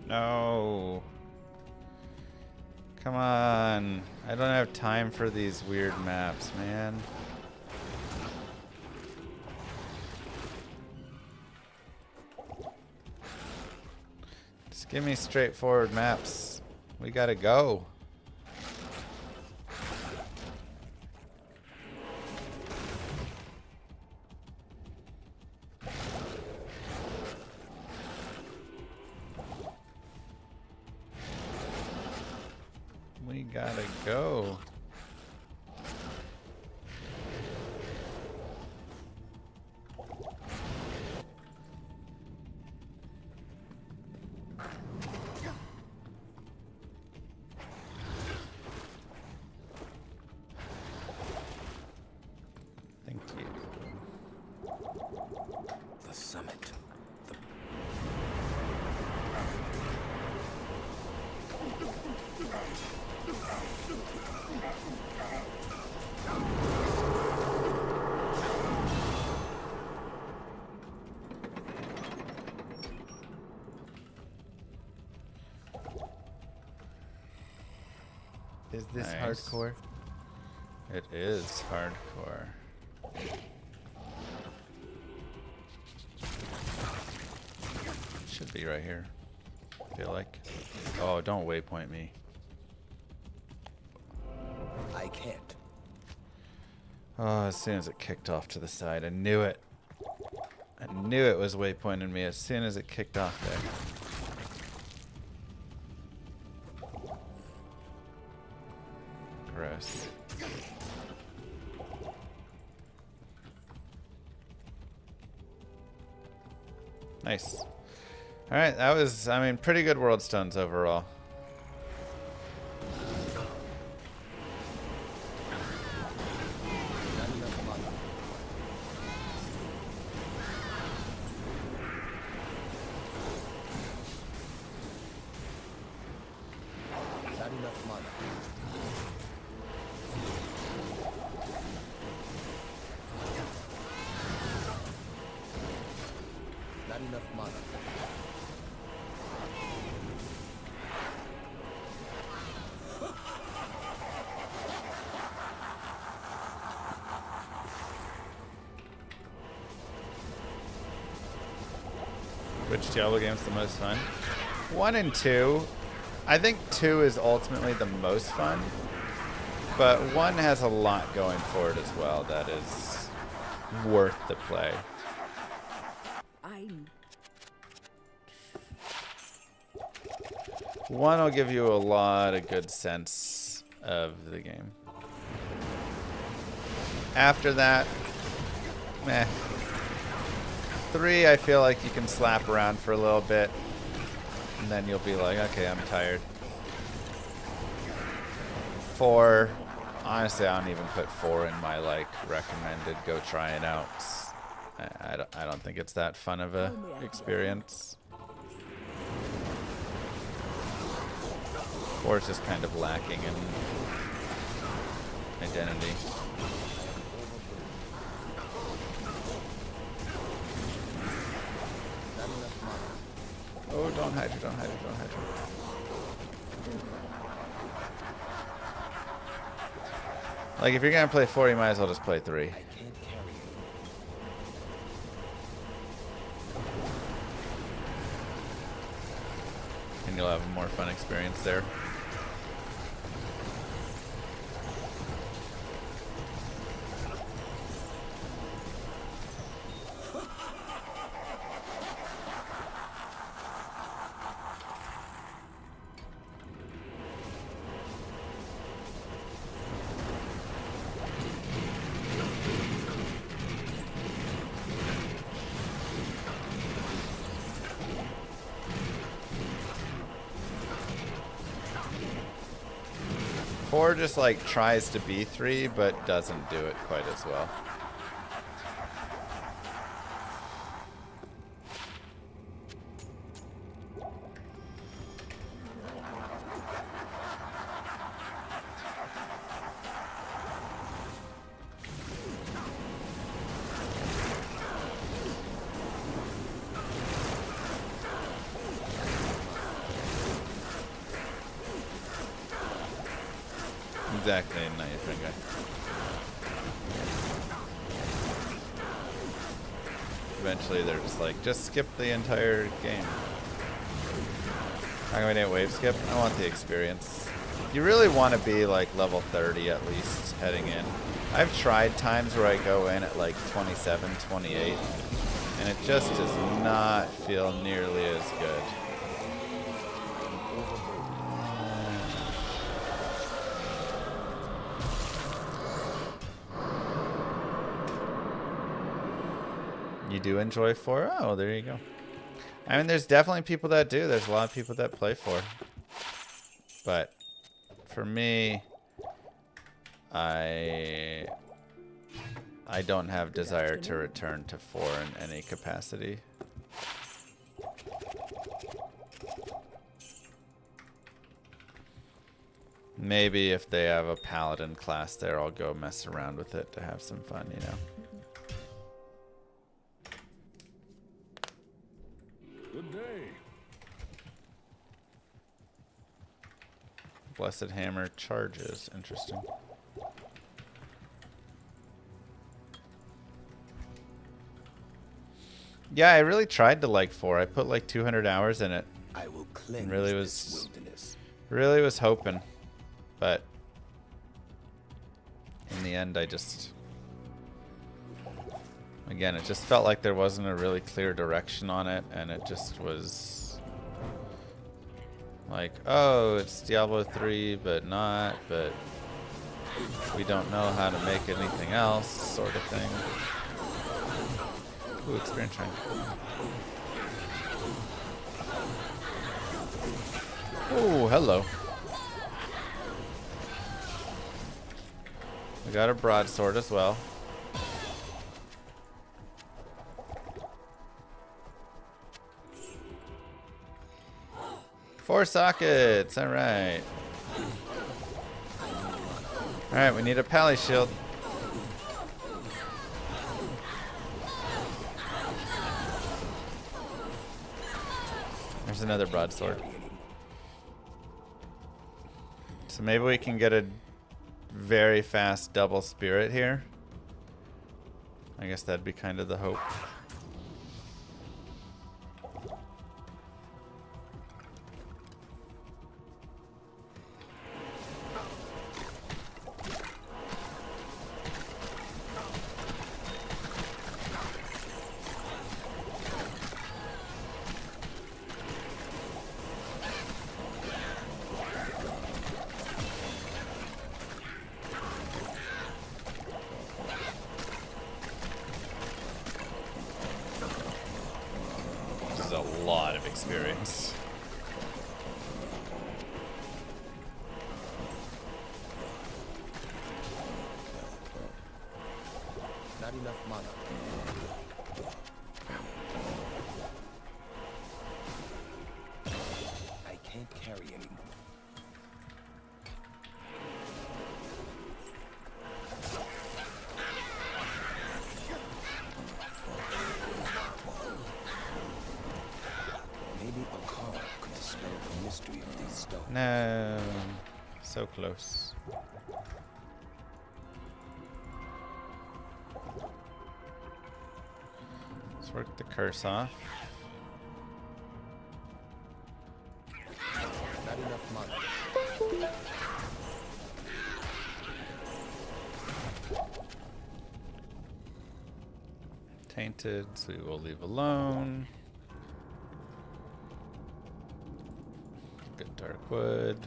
No. Come on. I don't have time for these weird maps, man. Just give me straightforward maps. We gotta go. We gotta go. Thank you. The summit. Is this Nice. hardcore? It is hardcore. Should be right here. I feel like. Oh, don't waypoint me. I can't. Oh, as soon as it kicked off to the side, I knew it. I knew it was waypointing me as soon as it kicked off there. Gross. Nice. Alright, that was, I mean, pretty good world stones overall. Not enough money. Not enough money. Not enough money. Which Diablo game's the most fun? 1 and 2. I think 2 is ultimately the most fun. But 1 has a lot going for it as well that is worth the play. I'm 1 will give you a lot of good sense of the game. After that, meh. 3, I feel like you can slap around for a little bit, and then you'll be like, okay, I'm tired. 4, honestly, I don't even put 4 in my like recommended. Go try it out. I don't think it's that fun of a experience. 4 is just kind of lacking in identity. Oh, don't hydra, don't hydra, don't hydra. Like, if you're gonna play 4, you might as well just play 3. I can't carry it. And you'll have a more fun experience there. Four just like tries to be 3, but doesn't do it quite as well. Exactly, not your friend guy. Eventually they're just like, just skip the entire game. How come I didn't wave skip? I want the experience. You really want to be like level 30 at least heading in. I've tried times where I go in at like 27, 28, and it just does not feel nearly as good. You do enjoy 4? Oh, there you go. I mean, there's definitely people that do. There's a lot of people that play 4. But for me, I don't have desire to return to 4 in any capacity. Maybe if they have a paladin class there, I'll go mess around with it to have some fun, you know. Good day. Blessed Hammer charges. Interesting. Yeah, I really tried to like 4. I put like 200 hours in it. I will cleanse Really this wilderness. Really was hoping, but in the end, I just, again, it just felt like there wasn't a really clear direction on it, and it just was like, oh, it's Diablo 3, but not, but we don't know how to make anything else, sort of thing. Ooh, experience shrine. Oh, hello. We got a broadsword as well. Four sockets, alright. Alright, we need a pally shield. There's another broadsword. So maybe we can get a very fast double spirit here. I guess that'd be kind of the hope. A lot of experience. Not enough mana. I can't carry anymore. No, so close. Let's work the curse off. Not enough mana. Tainted, so we will leave alone. Good dark wood.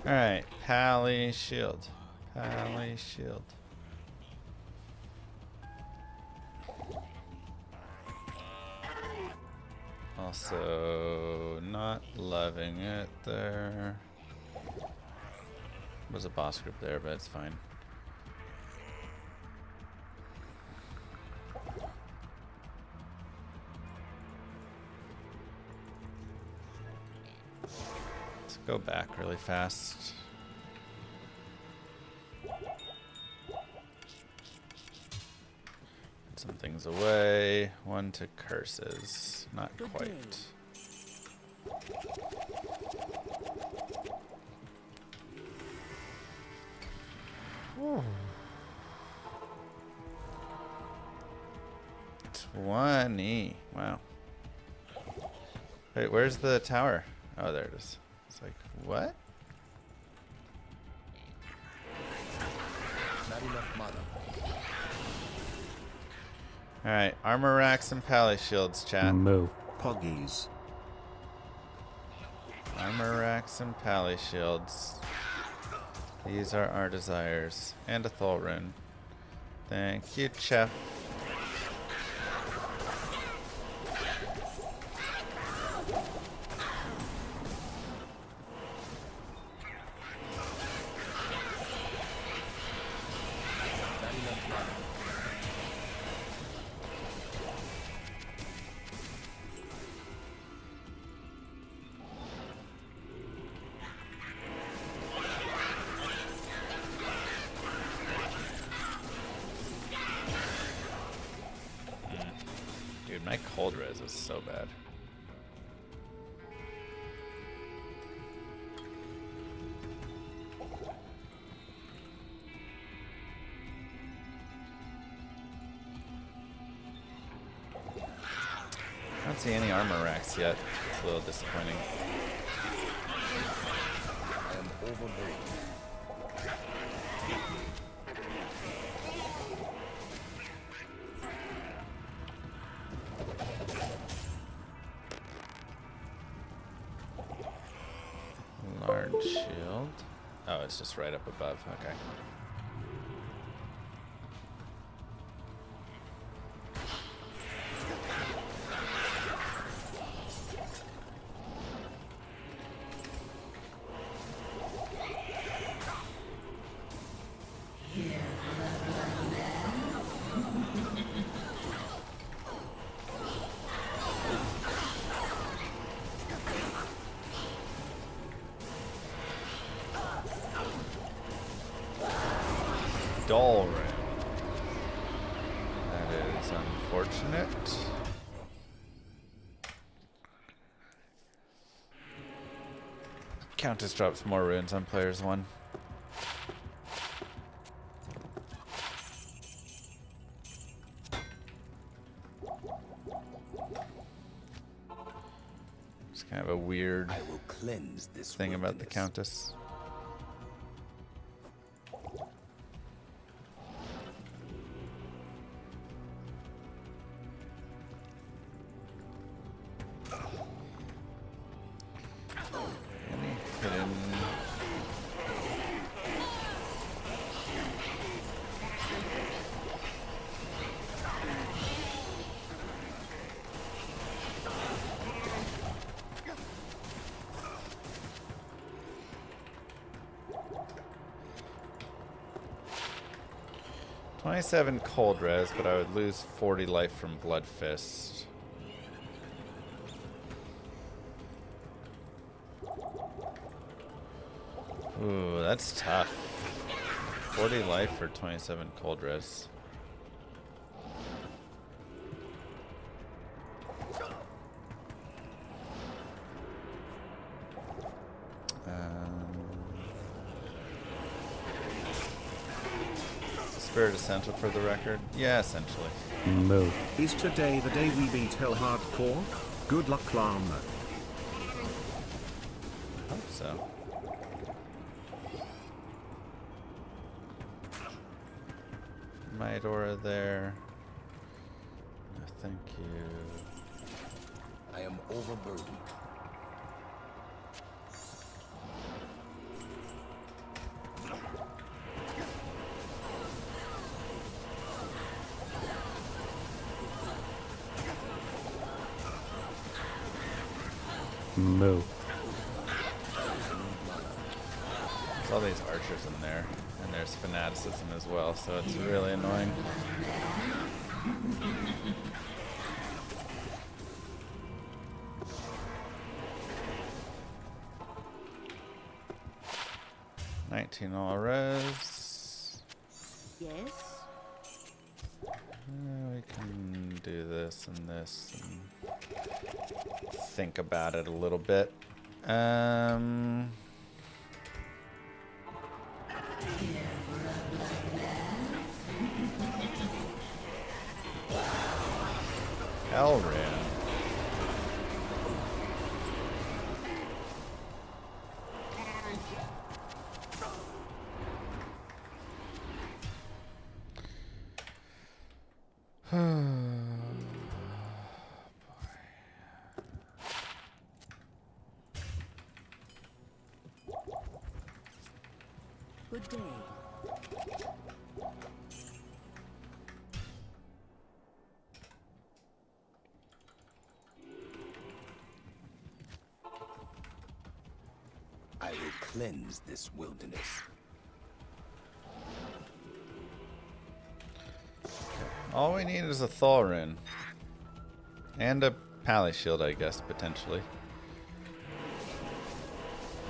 Alright, Pally Shield. Pally Shield. Also, not loving it there. Was a boss group there, but it's fine. Let's go back really fast. Put some things away. One to curses. Not quite. Whew. 20. Wow. Wait, where's the tower? Oh, there it is. It's like, what? Mother. Alright, armor racks and pally shields, chat. Moo. Poggies. Armor racks and pally shields. These are our desires. And a Thol rune. Thank you, Chef. Dude, my cold res is so bad. I don't see any armor racks yet. It's a little disappointing. I am overburdened. Large shield. Oh, it's just right up above. Okay. Dull ring. That is unfortunate. Countess drops more runes on players 1. It's kind of a weird I will cleanse this thing about the wilderness. Countess. Any hidden... $27 cold res, but I would lose 40 life from Blood Fist. Ooh, that's tough. 40 life for 27 cold res. Spirit essential for the record? Yeah, essentially. Moo. Is today the day we beat hell hardcore? Good luck, Llama. Hope so. Might aura there. No, thank you. I am overburdened. Moo. There's all these archers in there, and there's fanaticism as well, so it's really annoying. $19 all res. Yes? We can do this and this and think about it a little bit. Elrin. Good day. I will cleanse this wilderness. All we need is a Thulrun. And a Pally Shield, I guess, potentially.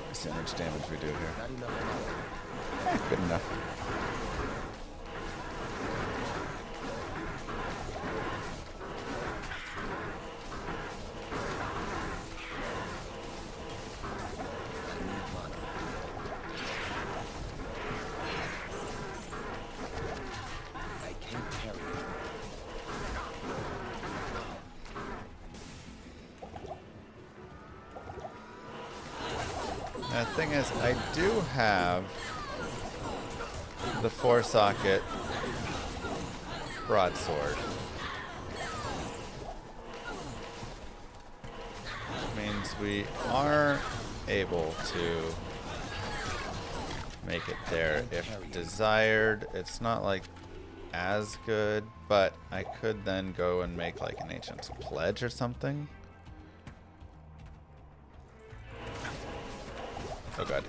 Let's see how much damage we do here. Not enough. Good enough. I need mana. I can't carry it. The thing is, I do have the 4-socket broadsword. Which means we are able to make it there if desired. It's not like as good, but I could then go and make like an Ancient's Pledge or something. Oh god.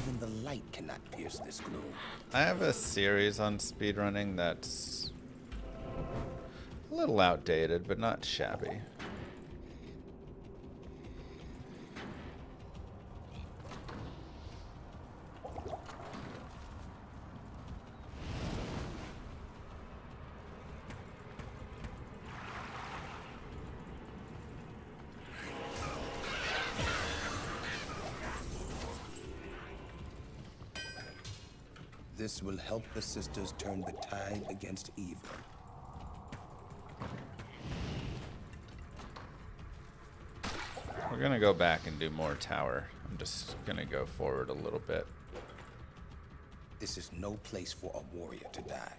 Even the light cannot pierce this gloom. I have a series on speedrunning that's a little outdated, but not shabby. This will help the sisters turn the tide against evil. We're gonna go back and do more tower. I'm just gonna go forward a little bit. This is no place for a warrior to die.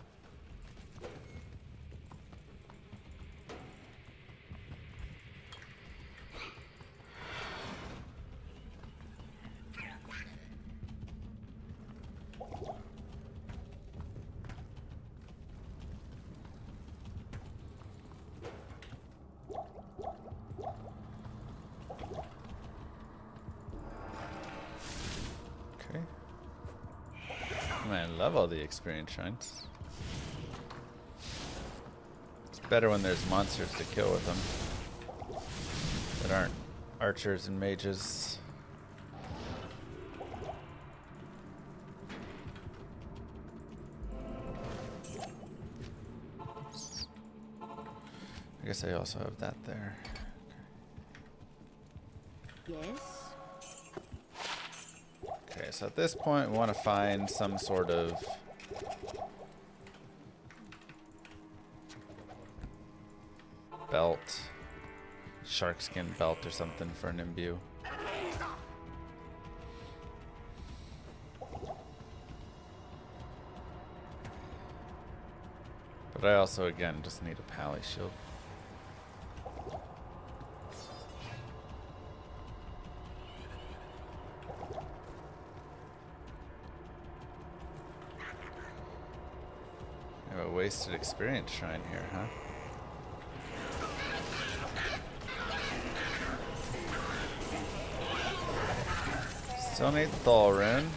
Okay. Man, I love all the experience shrines. It's better when there's monsters to kill with them that aren't archers and mages. I guess I also have that there. Yes? Okay, so at this point we want to find some sort of belt, sharkskin belt or something for an imbue. But I also, again, just need a pally shield. I have a wasted experience shrine here, huh? Still need Thulrun.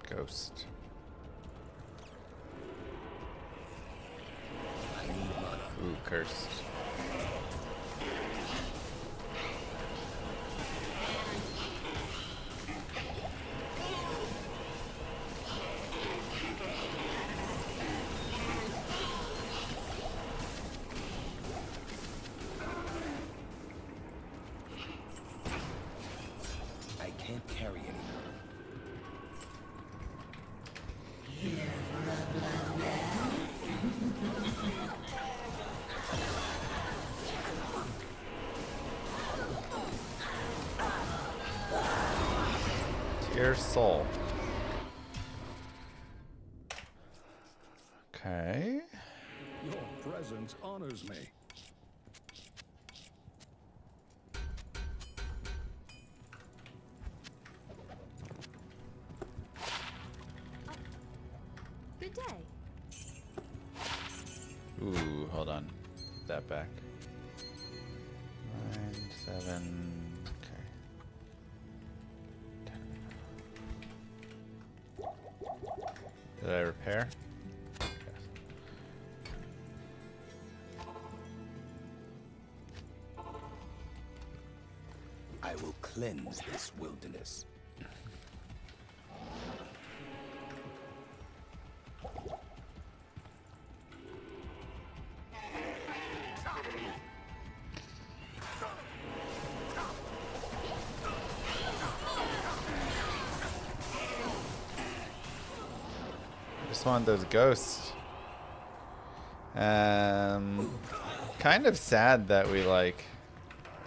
Ghost. Ooh, cursed. I can't carry anymore. Dear soul. Okay. Your presence honors me. Good day. Ooh, hold on. Put that back. 9, 7. Okay. Did I repair? I will cleanse this wilderness. Just want those ghosts. Kind of sad that we like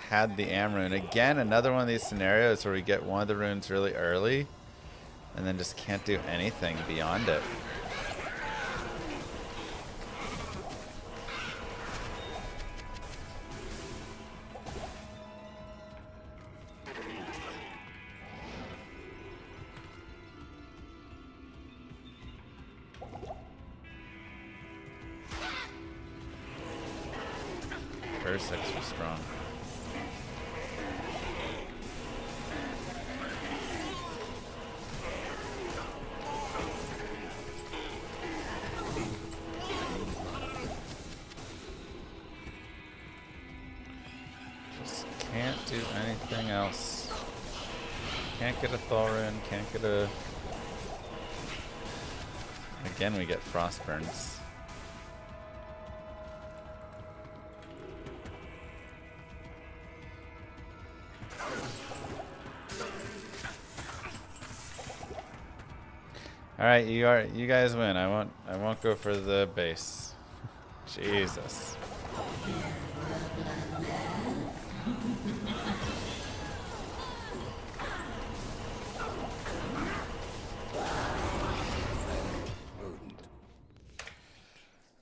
had the Am rune. Again, another one of these scenarios where we get one of the runes really early and then just can't do anything beyond it. First extra strong. Just can't do anything else. Can't get a Thorin, can't get a... Again, we get Frostburns. All right, you guys win. I won't go for the base. Jesus.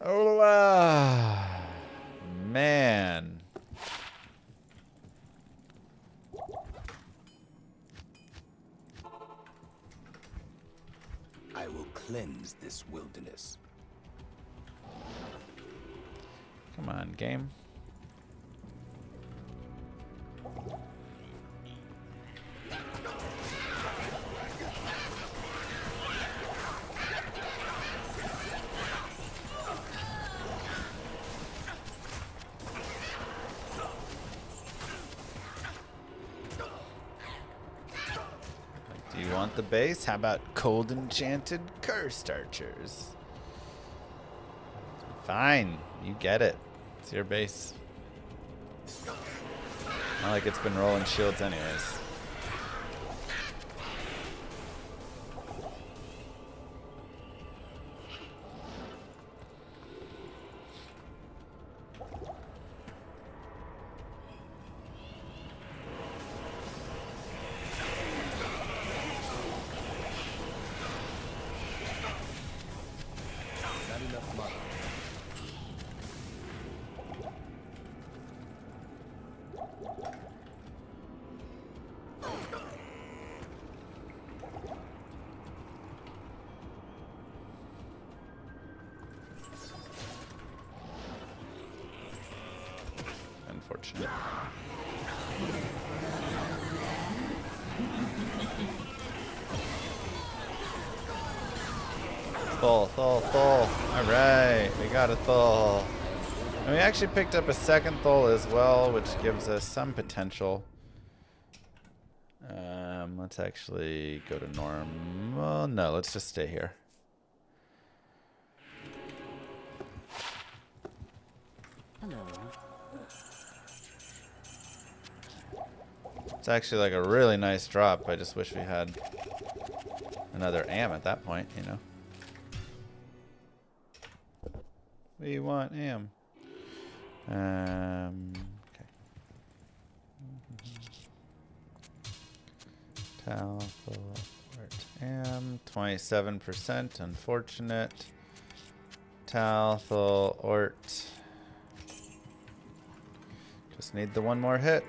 Oh, man. I will cleanse this wilderness. Come on, game. Do you want the base? How about cold enchanted cursed archers? Fine, you get it. It's your base. Not like it's been rolling shields anyways. Not enough money. Unfortunate. Thol. Alright, we got a Thol. And we actually picked up a second Thol as well, which gives us some potential. Let's actually go to normal. No, let's just stay here. Hello. It's actually like a really nice drop. I just wish we had another Am at that point, you know. We want Am. Okay. Teleport Am, 27%, unfortunate. Talthal, Ort. Just need the one more hit.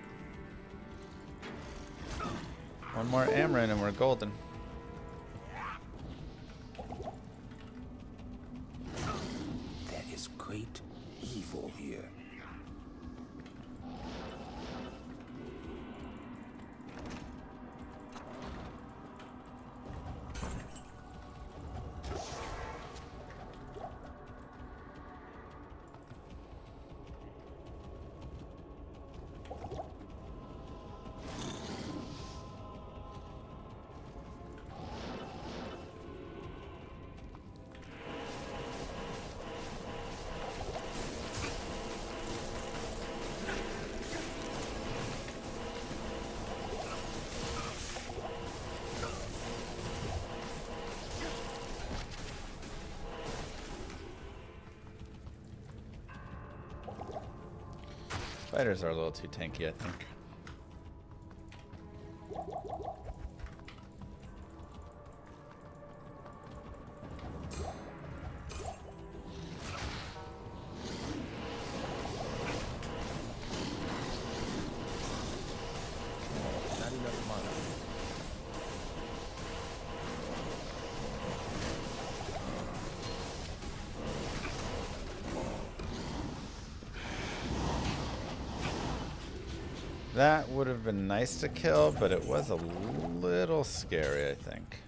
One more Amarin and we're golden. There is great evil here. Spiders are a little too tanky, I think. Not enough mana. That would have been nice to kill, but it was a little scary, I think.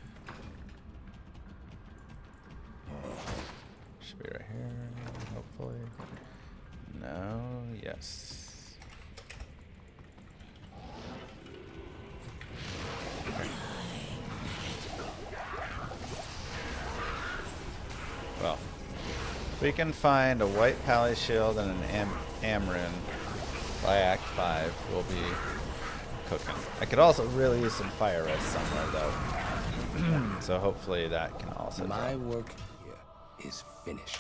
Should be right here, hopefully. No, yes. Okay. Well, if we can find a white pally shield and an Amarin by Act 5, we'll be cooking. I could also really use some fire res somewhere, though. So hopefully that can also My drop. work here is finished.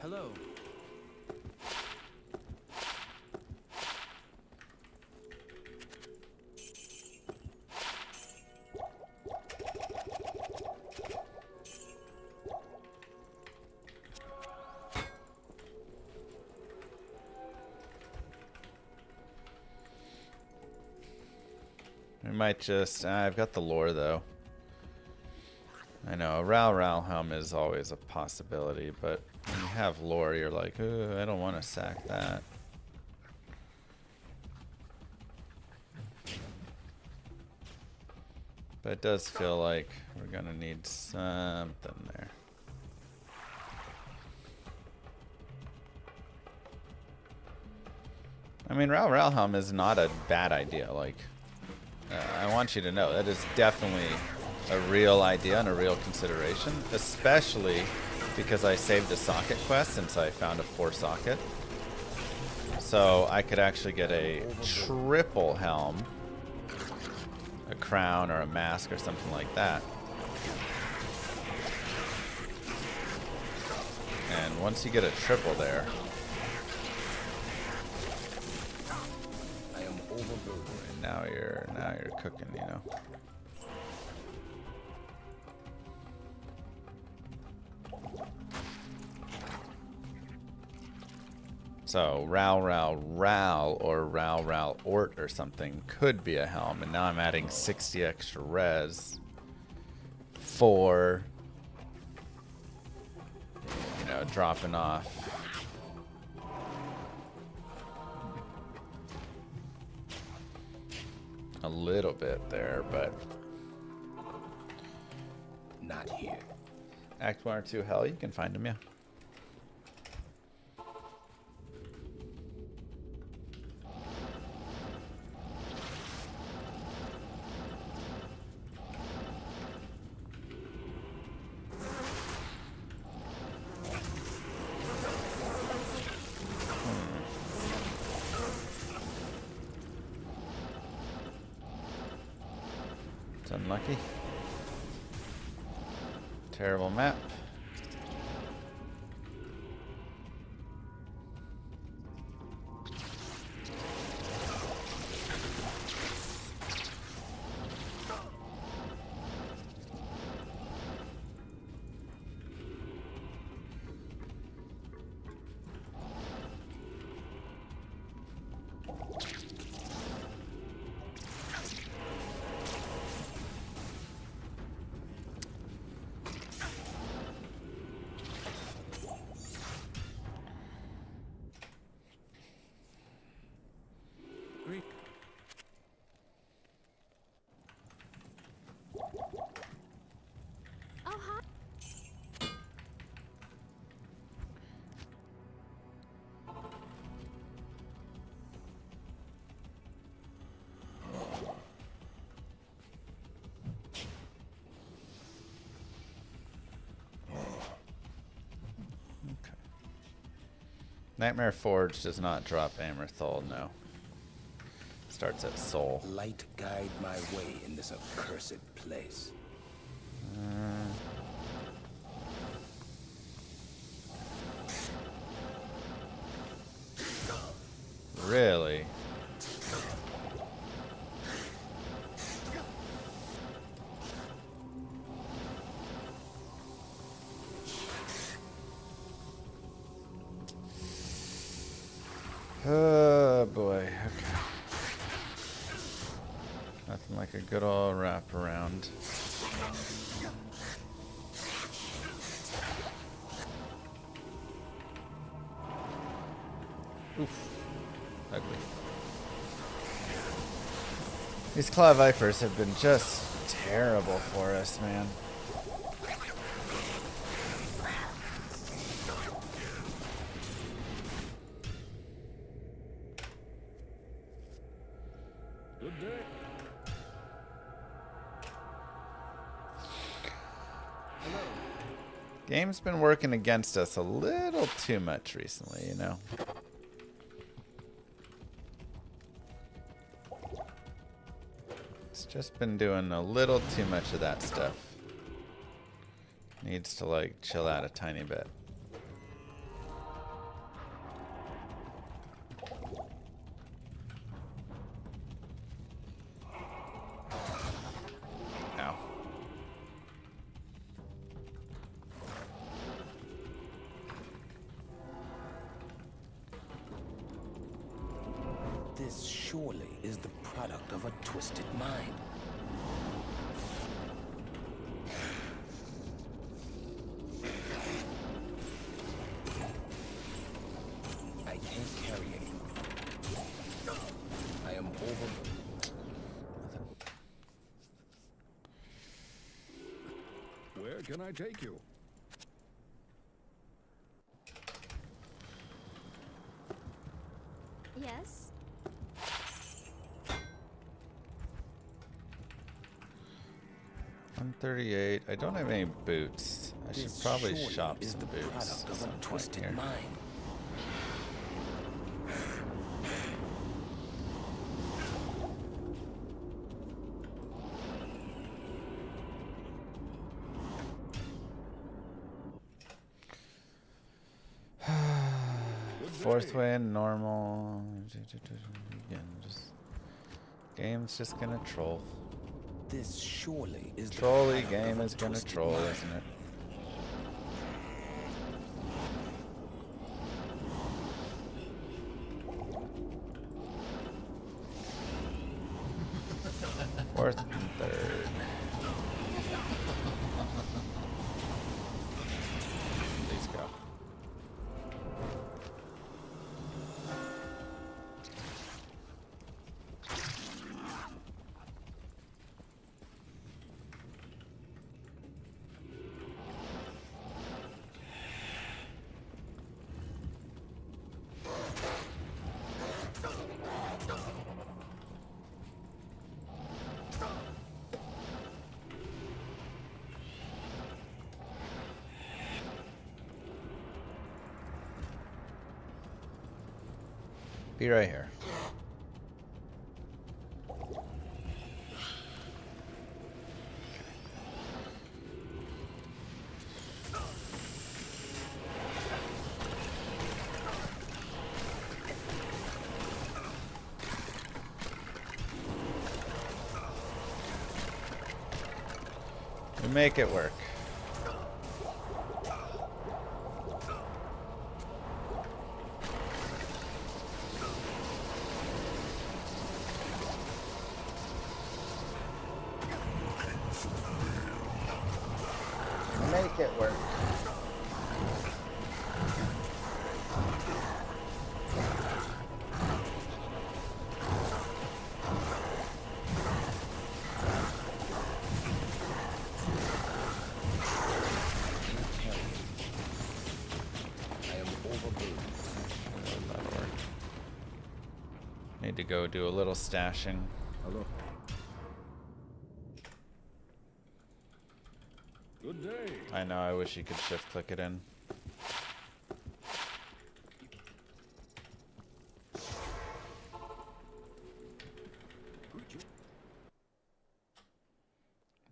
Hello. We might just... I've got the lore, though. I know, a Ral helm is always a possibility, but when you have lore, you're like, "Ooh, I don't want to sack that." But it does feel like we're going to need something there. I mean, Ral helm is not a bad idea. Like, I want you to know that is definitely a real idea and a real consideration, especially because I saved a socket quest since I found a 4-socket. So I could actually get a triple helm, a crown or a mask or something like that. And once you get a triple there, I am overburdened. now you're cooking, you know. So Ral or Ral Ort or something could be a helm, and now I'm adding 60 extra res for, you know, dropping off. A little bit there, but Not here. Act 1 or 2 hell, you can find them, yeah. It's unlucky. Terrible map. Nightmare Forge does not drop Amerthal, no. Starts at Soul. Light guide my way in this accursed place. Really? Oh boy, okay. Nothing like a good old wrap around. Oof. Ugly. These Claw Vipers have been just terrible for us, man. Good day. Game's been working against us a little too much recently, you know. It's just been doing a little too much of that stuff. Needs to like chill out a tiny bit. Ow. This surely is the product of a twisted mind. I can't carry anymore. I am over. Where can I take you? Yes. 138. I don't have any boots. I should This probably surely shop is some the boots. product at of some a point twisted here. mind. Fourth win, normal. Again, just game's just gonna troll. This surely is the Trolly product game of a is gonna twisted troll, mind. isn't it? Fourth and third. Please go. Be right here. We make it work. Make it work. I am overburdened. That'll work. Need to go do a little stashing. Hello. Good day. I know, I wish you could shift click it in.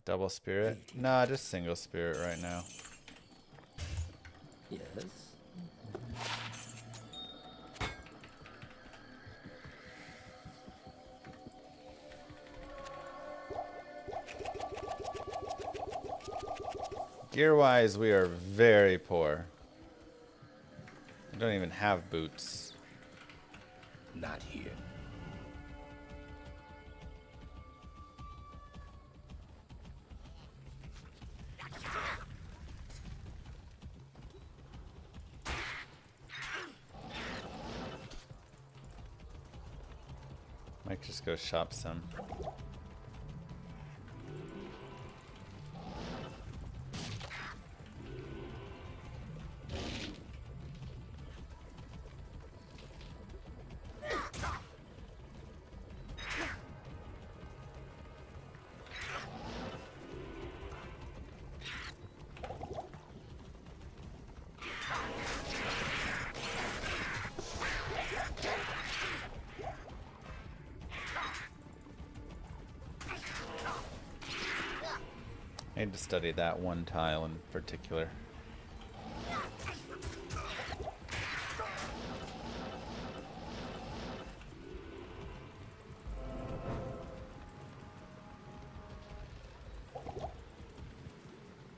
Double spirit? Nah, just single spirit right now. Yes. Gear-wise, we are very poor. We don't even have boots. Not here. Might just go shop some. I need to study that one tile in particular.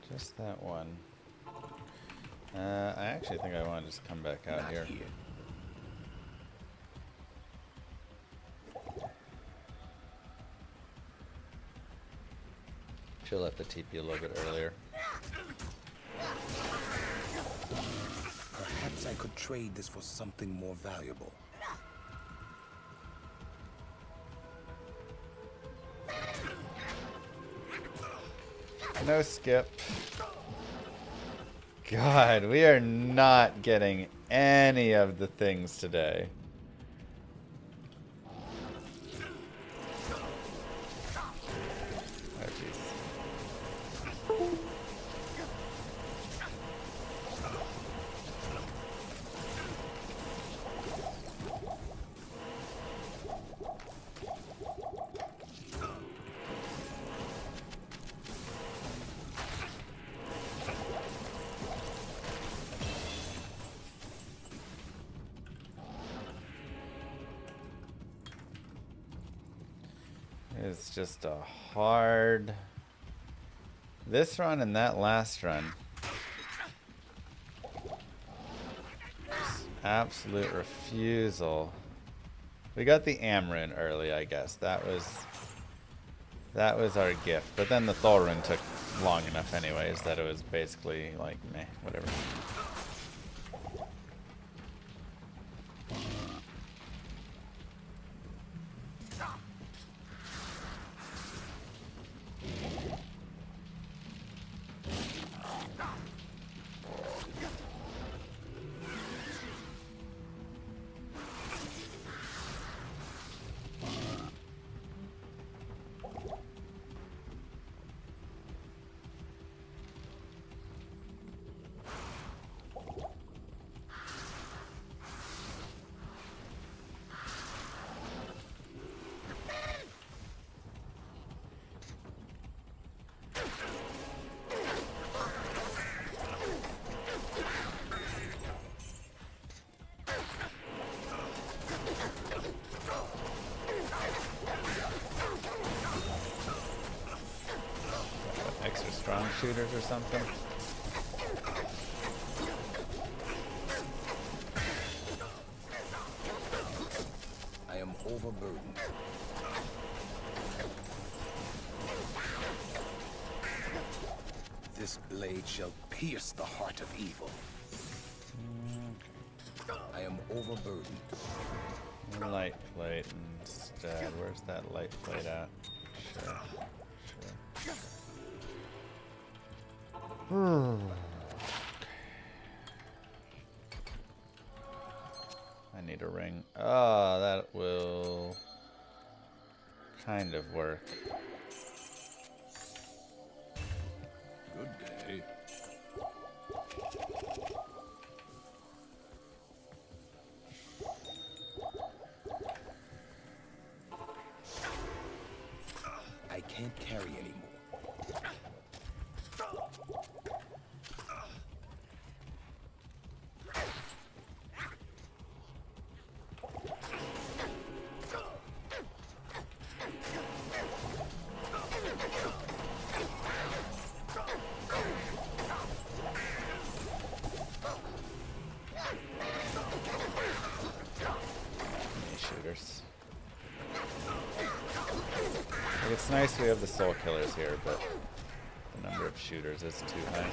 Just that one. I actually think I want to just come back out Not here. She'll have to TP a little bit earlier. Perhaps I could trade this for something more valuable. No skip. God, we are not getting any of the things today. Oh, jeez. It's just a hard... This run and that last run. Just absolute refusal. We got the Amarin early, I guess. That was our gift. But then the Thorun took long enough anyways that it was basically like, meh, whatever. Extra strong shooters or something. I am overburdened. This blade shall pierce the heart of evil. I am overburdened. Light plate instead. Where's that light plate at? Sure. I need a ring. Oh, that will kind of work. Good day. I can't carry anymore. fighters. Like, it's nice we have the soul killers here, but the number of shooters is too high.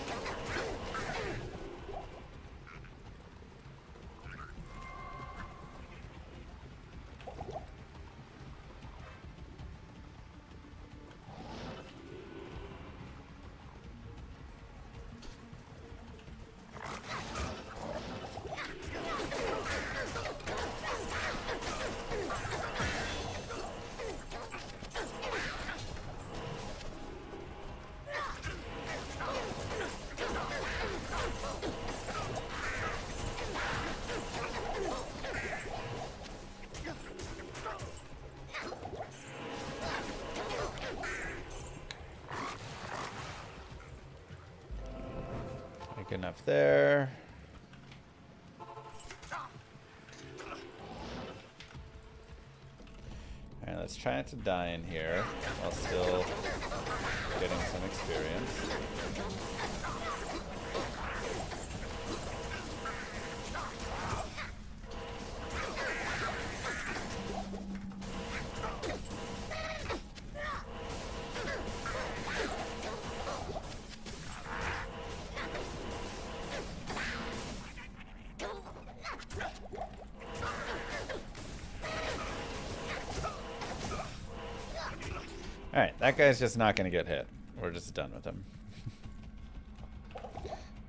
Enough there. Alright, let's try not to die in here while still getting some experience. Alright, that guy's just not going to get hit. We're just done with him.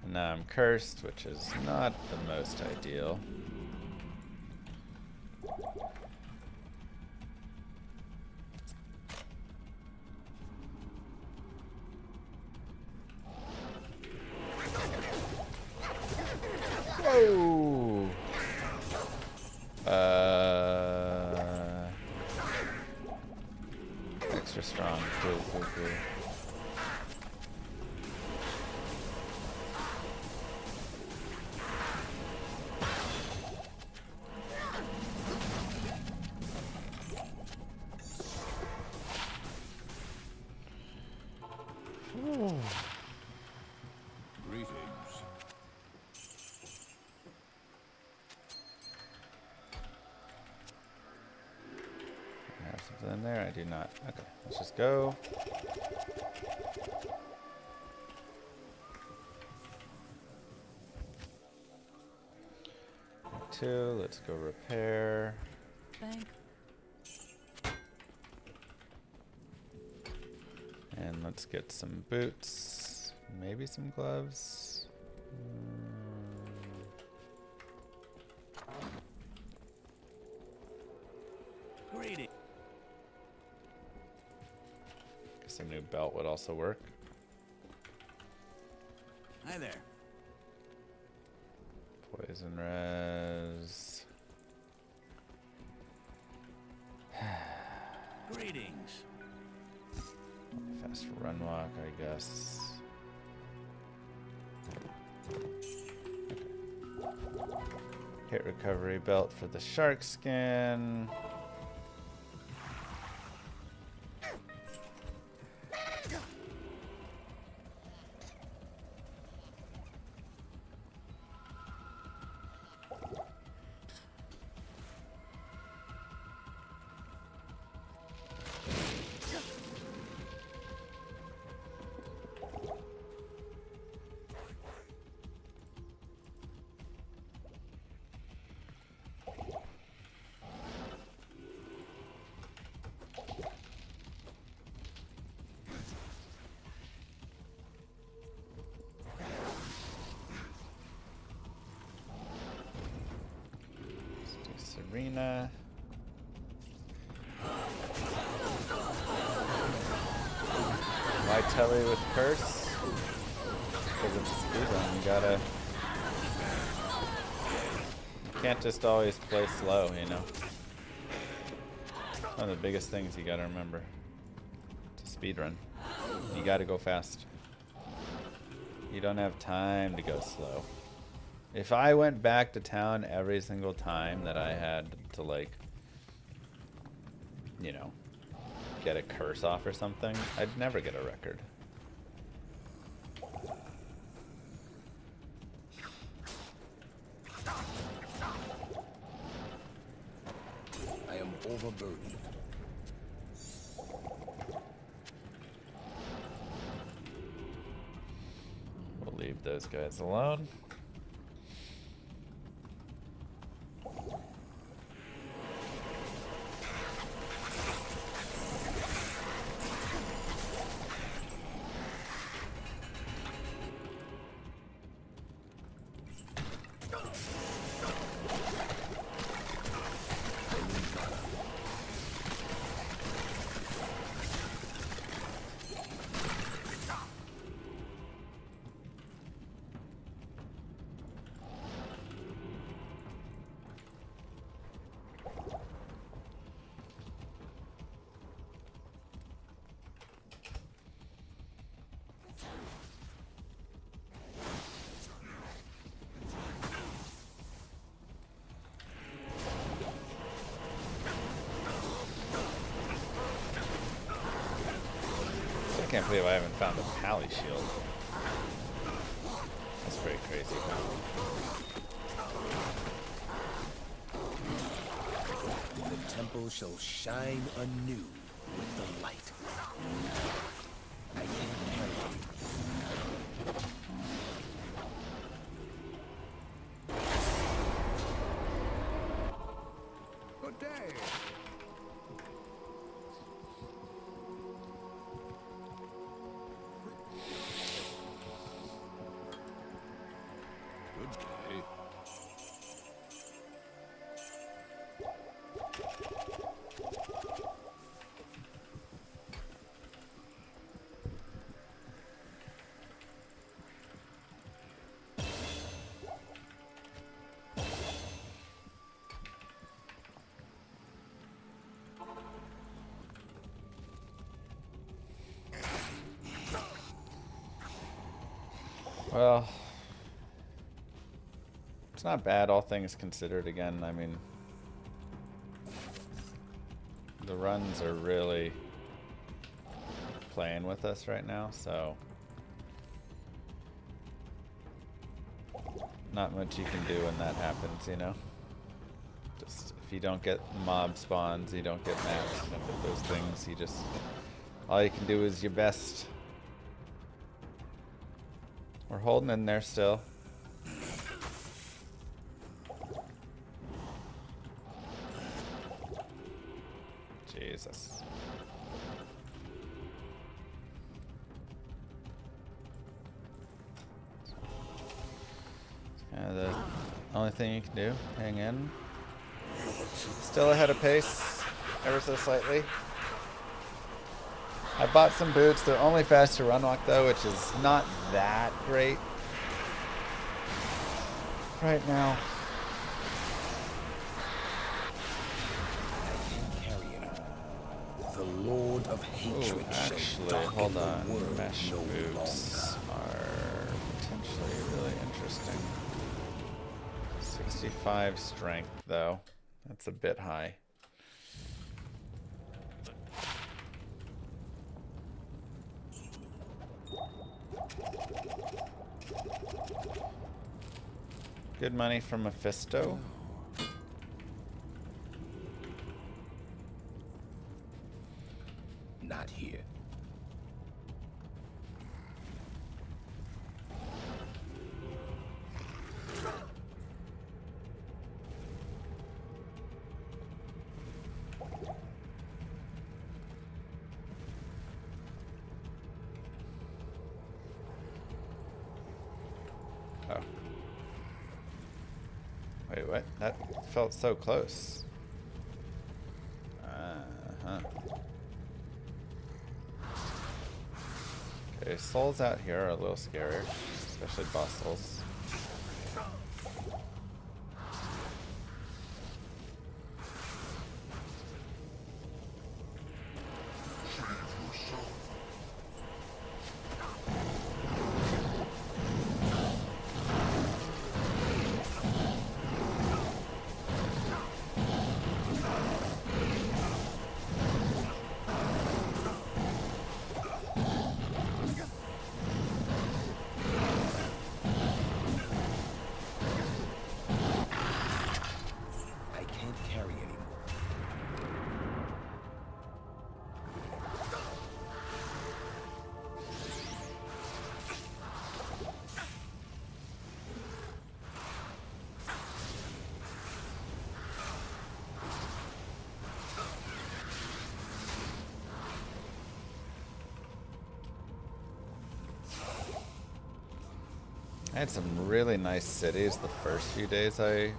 And now I'm cursed, which is not the most ideal. Whoa! Extra strong. Cool, cool, cool. Greetings. I have something in there? I do not. Okay, let's just go. Two, let's go repair. Thank. And let's get some boots. Maybe some gloves. Greedy. Guess a new belt would also work. Hi there. Poison res. Greetings. Fast run walk, I guess. Hit recovery belt for the shark skin. Serena. Why Telly with curse? Because it's a speedrun. You can't just always play slow, you know. One of the biggest things you gotta remember. It's a speedrun. You gotta go fast. You don't have time to go slow. If I went back to town every single time that I had to, like, you know, get a curse off or something, I'd never get a record. I am overburdened. We'll leave those guys alone. I can't believe I haven't found a pally shield. That's pretty crazy. The temple shall shine anew with the light. I can't carry it. Good day. Good day. Well, it's not bad, all things considered. Again, I mean, the runs are really playing with us right now, so not much you can do when that happens, you know? Just, if you don't get mob spawns, you don't get maps, you don't get those things, you just, all you can do is your best. We're holding in there still. Jesus. It's kind of the only thing you can do. Hang in. Still ahead of pace, ever so slightly. I bought some boots. They're only fast to run walk though, which is not that great right now. Carry it. The Lord of Hatred Actually, shall darken hold the on. world Mesh no boots longer. are potentially really interesting. 65 strength though. That's a bit high. Good money from Mephisto. Not here. Oh. Wait, what? That felt so close. Uh-huh. Okay, souls out here are a little scarier, especially boss souls. I had some really nice cities the first few days I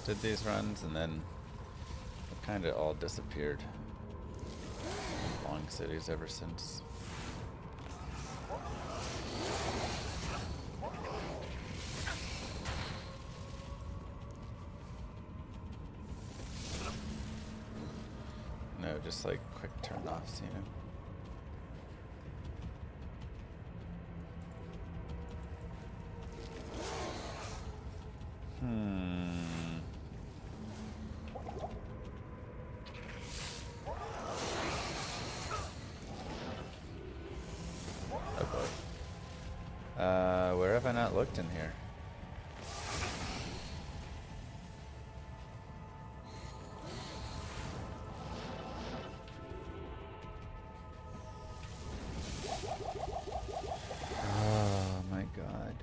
did these runs, and then it kind of all disappeared. Long cities ever since. No, just like quick turn-offs, you know? Oh boy. Where have I not looked in here? Oh my god.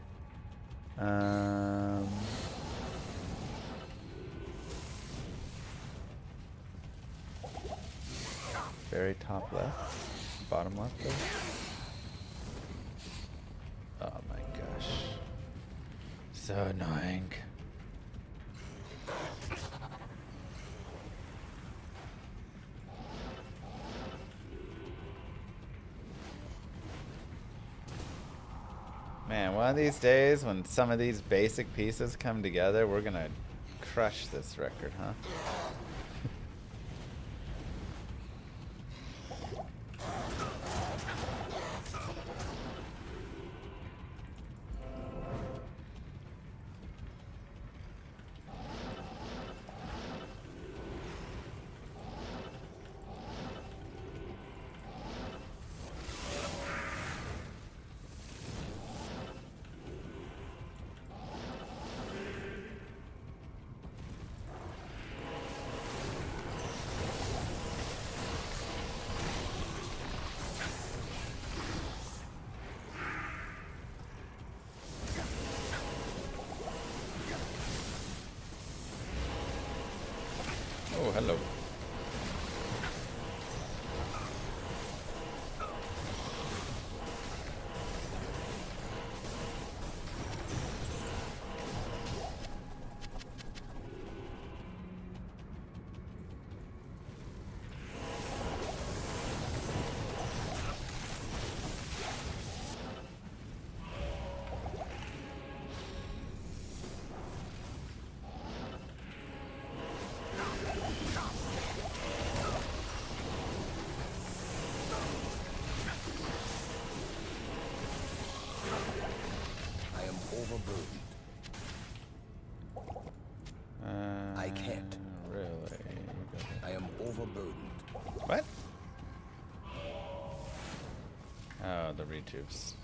Very top left, bottom left there. Oh my gosh. So annoying. Man, one of these days when some of these basic pieces come together, we're gonna crush this record, huh? Oh, hello. Overburdened. I can't. Really? I am overburdened. What? Oh, the retubes.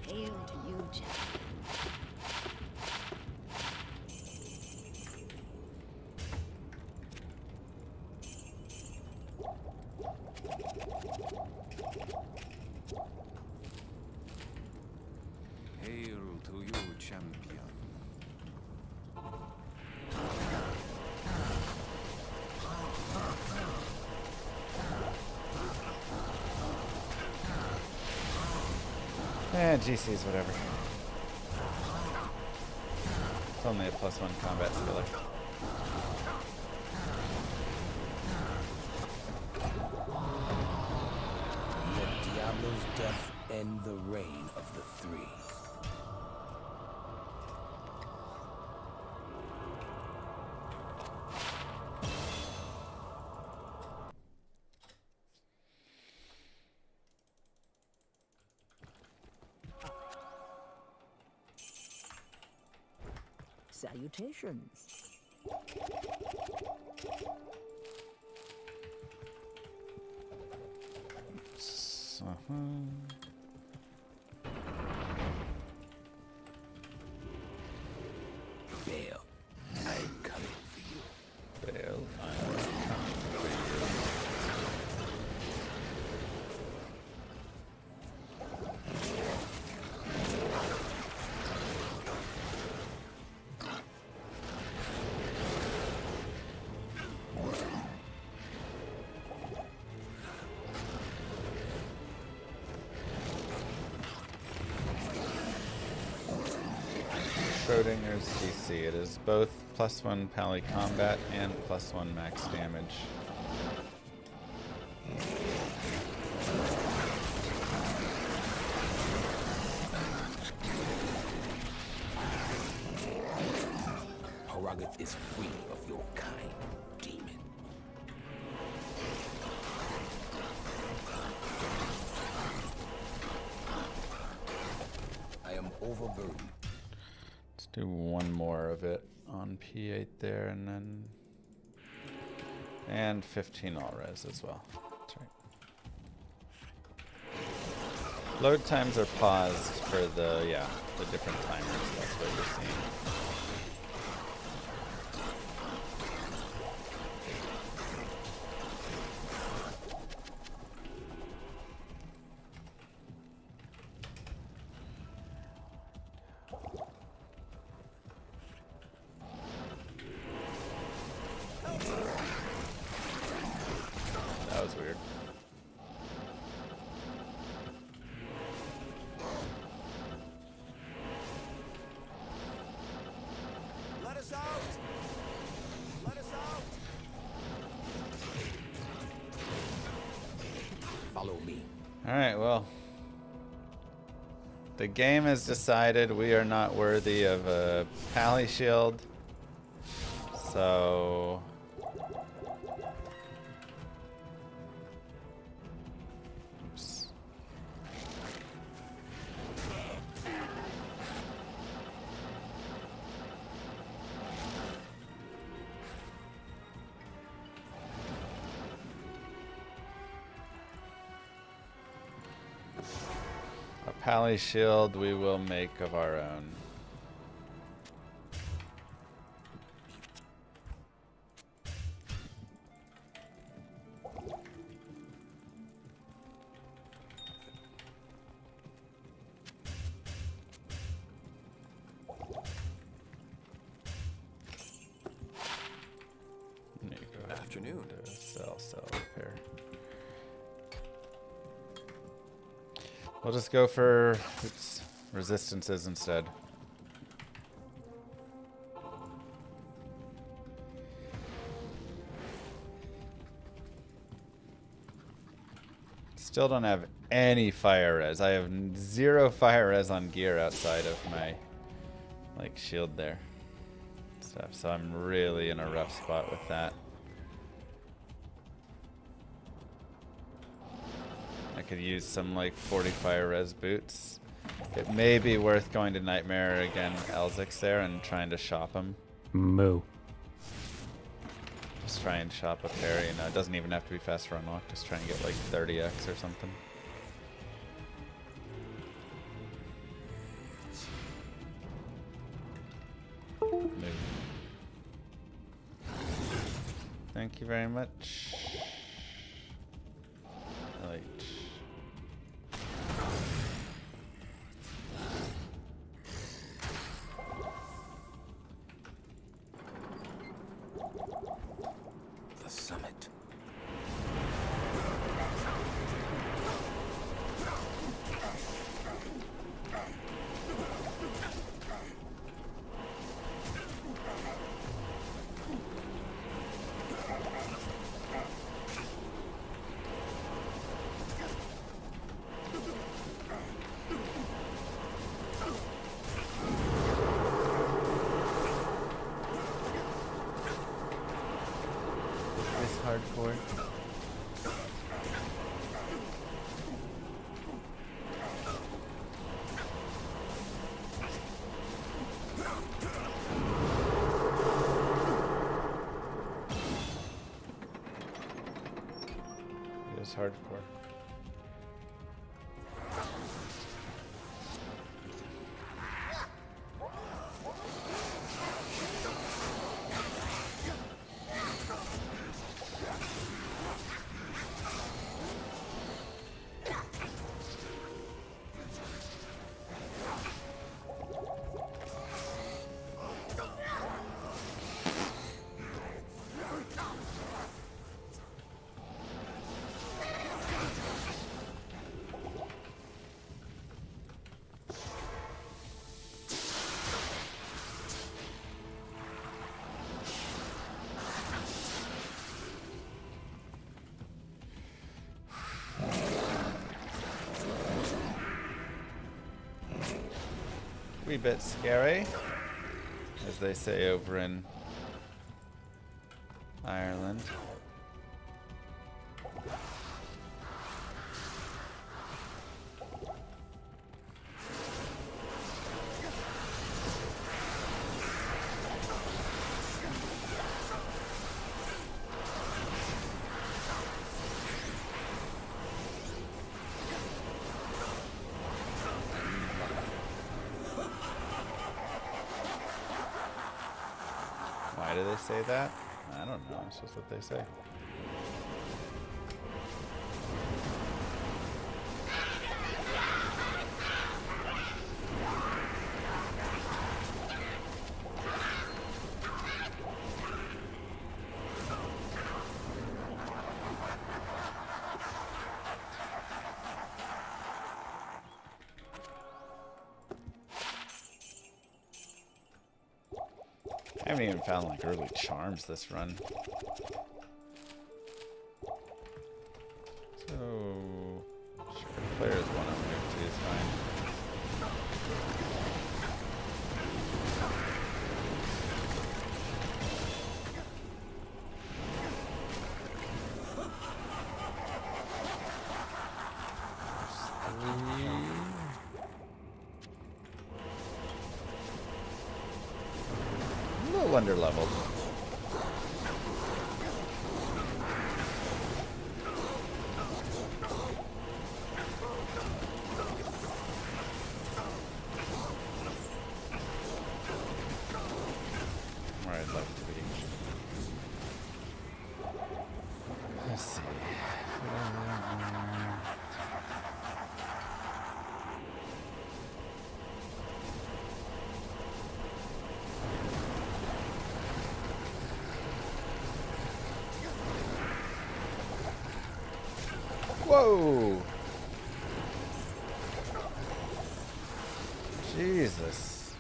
Hail to you, Jack. Hail to you, champion. Eh, GC's whatever. It's only a +1 combat skiller. Let Diablo's death end the reign of the three. Salutations. Bail, I'm coming for you. Bail, I'm coming for you. Schrodinger's DC. It is both +1 pally combat and +1 max damage. Harrogath is free of your kind, demon. I am overburdened. Let's do one more of it on P8 there, and then... And 15 all res as well. That's right. Load times are paused for the, yeah, the different timers. That's what you're seeing. That was weird. Let us out! Let us out! Follow me. Alright, well. The game has decided we are not worthy of a pally shield. So... Oops. A pally shield we will make of our own. There you go. Afternoon. Cell repair. We'll just go for resistances instead. Still don't have any fire res. I have 0 fire res on gear outside of my like shield there stuff. So I'm really in a rough spot with that. I could use some like 40 fire res boots. It may be worth going to Nightmare again, Elzic's there, and trying to shop him. Moo. Just try and shop a parry. You know, it doesn't even have to be fast run walk. Just try and get like 30x or something. Moo. Thank you very much. Right. The summit. This hardcore. It is hardcore. wee bit scary, as they say over in Ireland. Why do they say that? I don't know. It's just what they say. I haven't even found like early charms this run. So sure, players one on move 2 is fine. A little under leveled. Where I'd love to be. Let's see. Whoa! Jesus.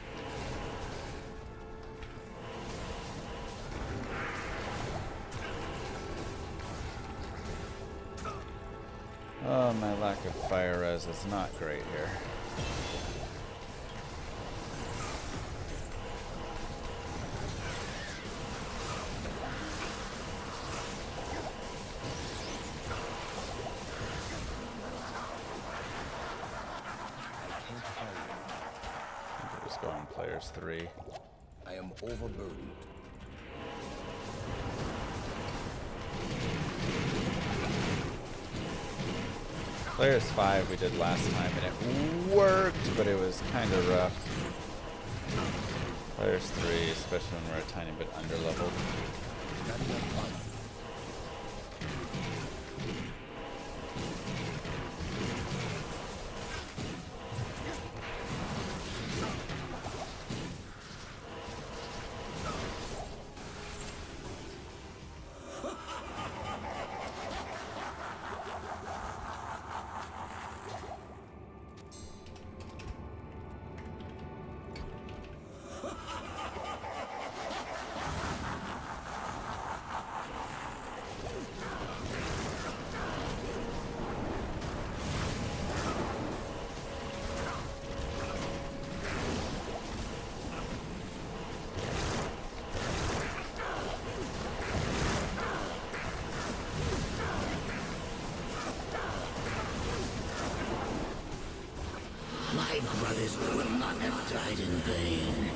Oh, my lack of fire res is not great here. Just go on players 3. I am overburdened. Players 5 we did last time and it worked, but it was kind of rough. Players 3, especially when we're a tiny bit underleveled. My brothers will not have died in vain.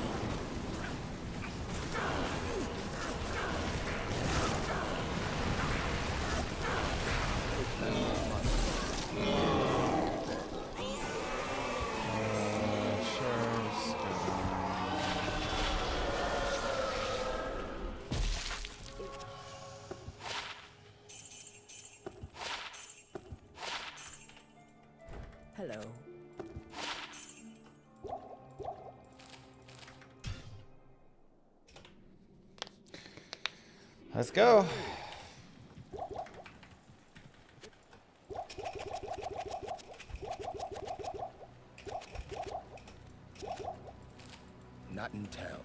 Hello. Let's go. Not in town.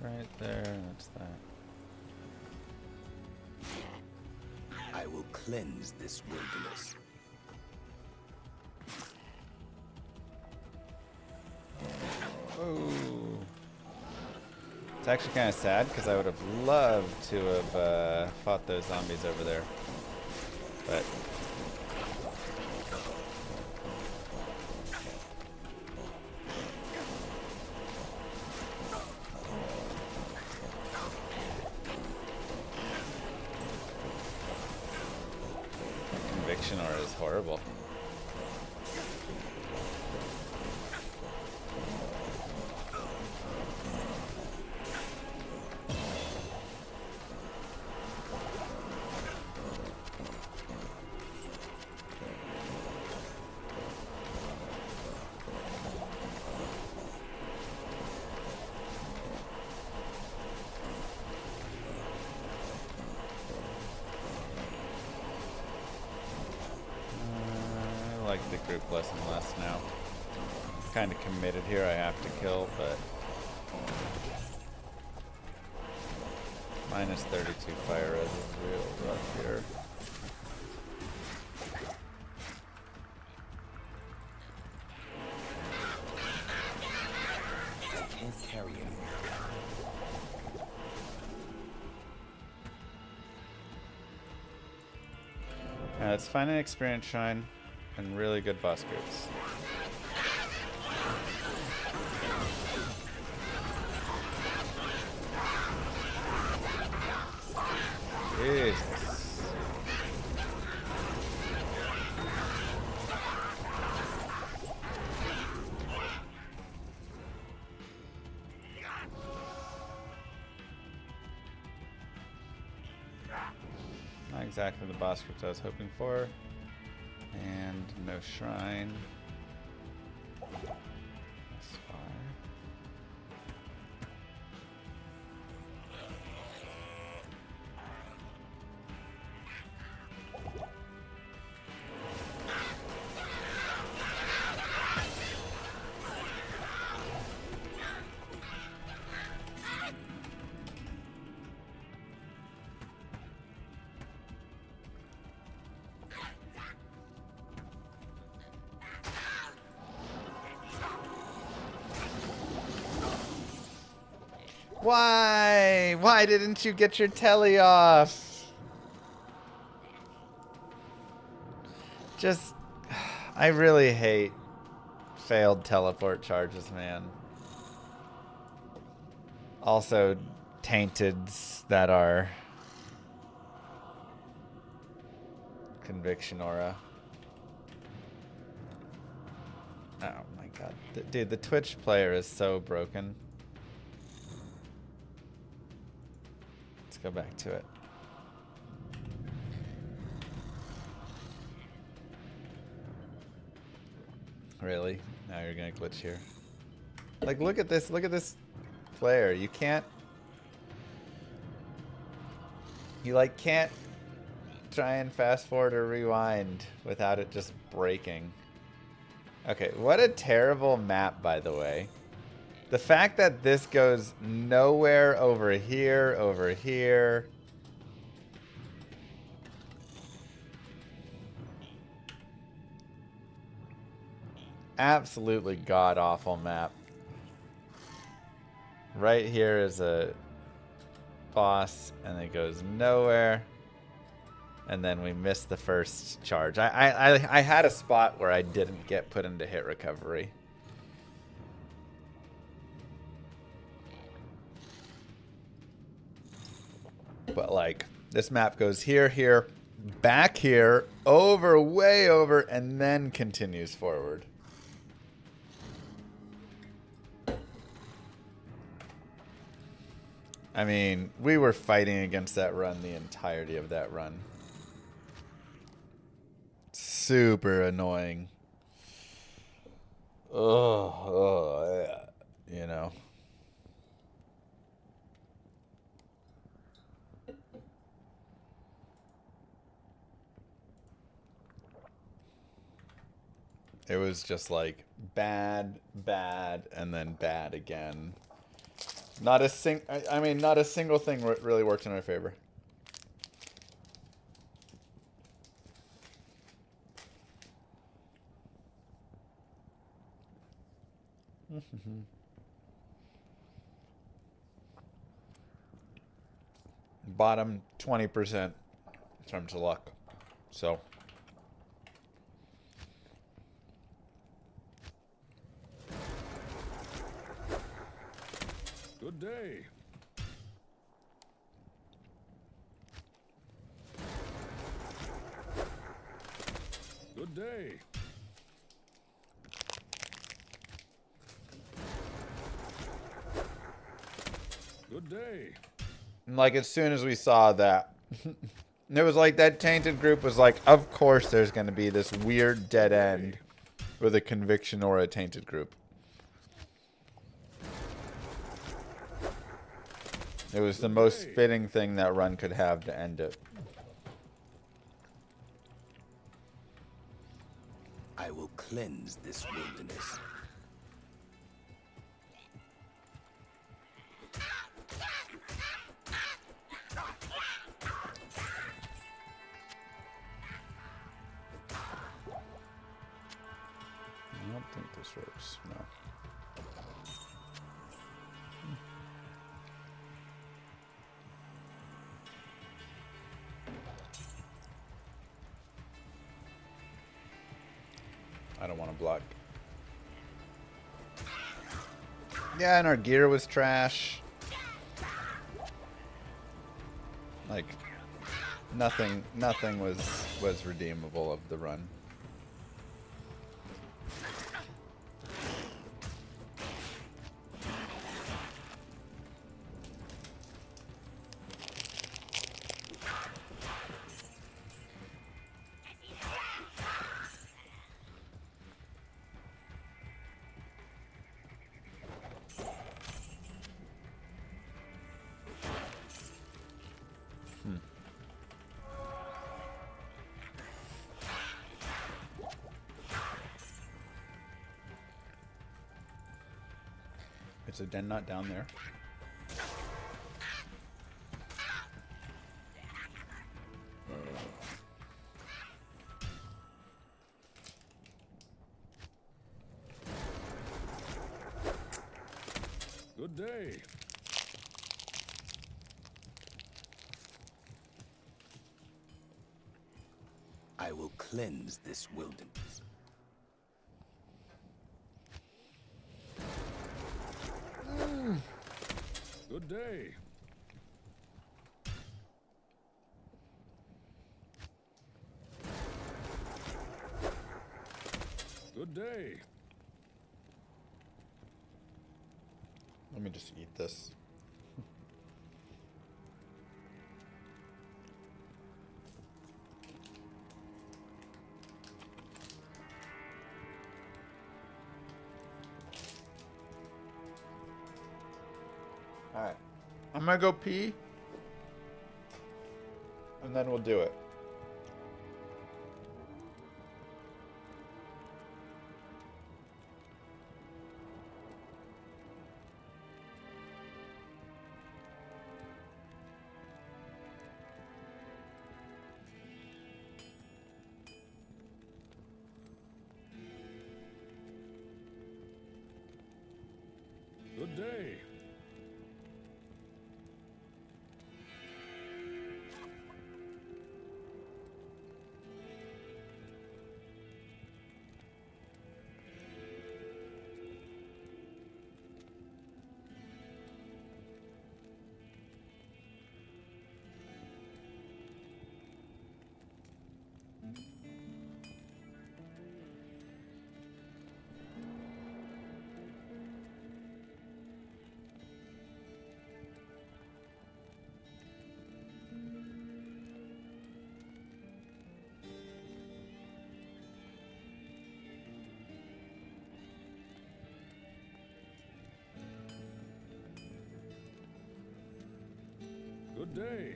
Right there, that's that. I will cleanse this wilderness. It's actually kind of sad because I would have loved to have fought those zombies over there. But conviction aura is horrible. I like the group less and less now. Kind of committed here, I have to kill, but minus 32 fire res is real rough here. I can't carry anymore. It's find an experience shrine and really good boss groups. Jesus. Not exactly the boss groups I was hoping for. And no shrine. That's fine. Why? Why didn't you get your telly off? Just, I really hate failed teleport charges, man. Also, tainteds that are conviction aura. Oh my god. Dude, the Twitch player is so broken. Let's go back to it. Really? Now you're gonna glitch here. Like, look at this player. You can't... You, like, can't try and fast forward or rewind without it just breaking. Okay, what a terrible map, by the way. The fact that this goes nowhere over here, absolutely god-awful map. Right here is a boss, and it goes nowhere. And then we missed the first charge. I had a spot where I didn't get put into hit recovery. But like, this map goes here, here, back here, over, way over, and then continues forward. I mean, we were fighting against that run the entirety of that run. Super annoying. Oh, yeah. You know. It was just like bad, bad, and then bad again. Not a not a single thing really worked in our favor. bottom 20% in terms of luck. So. Good day. Good day. Good day. And like as soon as we saw that, it was like that tainted group was like, of course there's going to be this weird dead end with a conviction or a tainted group. It was the most fitting thing that run could have to end it. I will cleanse this wilderness. I don't think this works. No. I don't want to block. Yeah, and our gear was trash. Like nothing was redeemable of the run. Is the den not down there? Good day. I will cleanse this wilderness. Good day. Good day. Let me just eat this. Alright. I'm gonna go pee. And then we'll do it. Good day. Good day.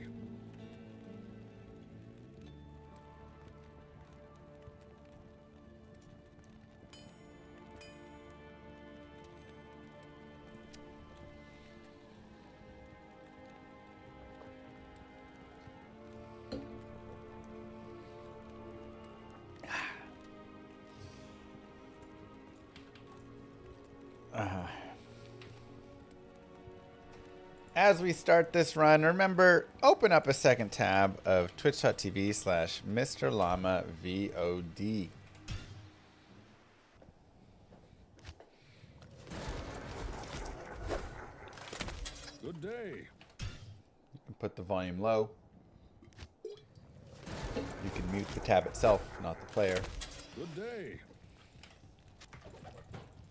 as we start this run, remember, open up a second tab of twitch.tv/Mr. Llama VOD. Good day. You can put the volume low. You can mute the tab itself, not the player. Good day.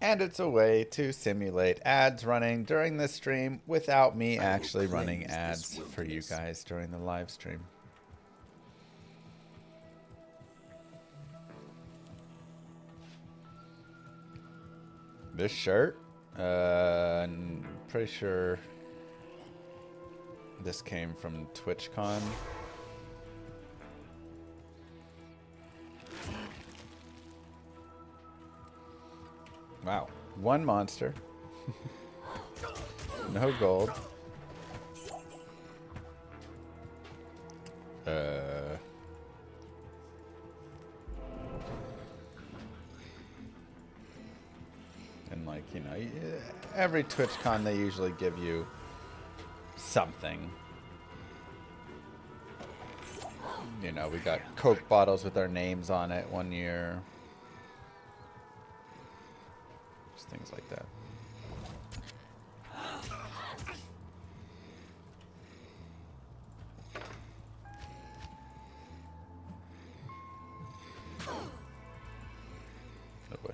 And it's a way to simulate ads running during the stream without me actually running ads for you guys during the live stream. This shirt, I'm pretty sure this came from TwitchCon. Wow, one monster, no gold. And like, you know, every TwitchCon they usually give you something. You know, we got Coke bottles with our names on it one year. Just things like that. Oh boy.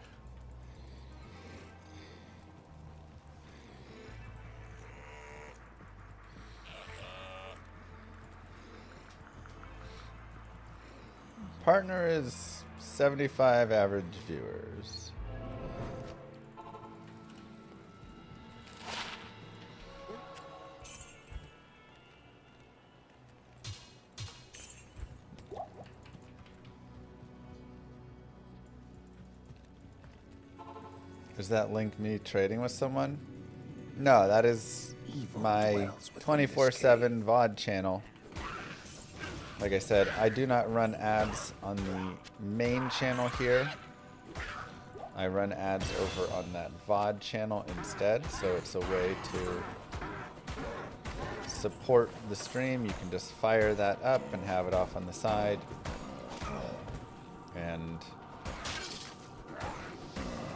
Partner is 75 average viewers. Does that link me trading with someone? No, that is my 24/7 VOD channel. Like I said, I do not run ads on the main channel here. I run ads over on that VOD channel instead, so it's a way to support the stream. You can just fire that up and have it off on the side. And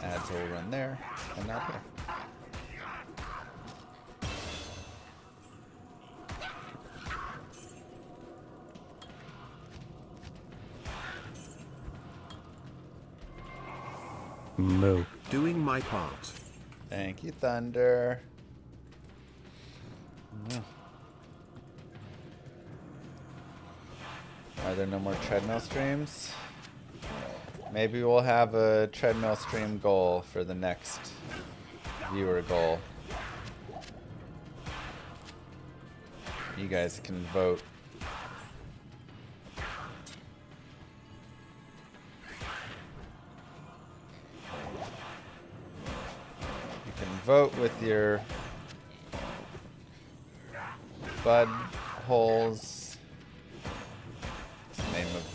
ads will run there and not here. Moo. Doing my part. Thank you, Thunder. Are there no more treadmill streams? Maybe we'll have a treadmill stream goal for the next viewer goal. You guys can vote. You can vote with your bud holes. It's the name of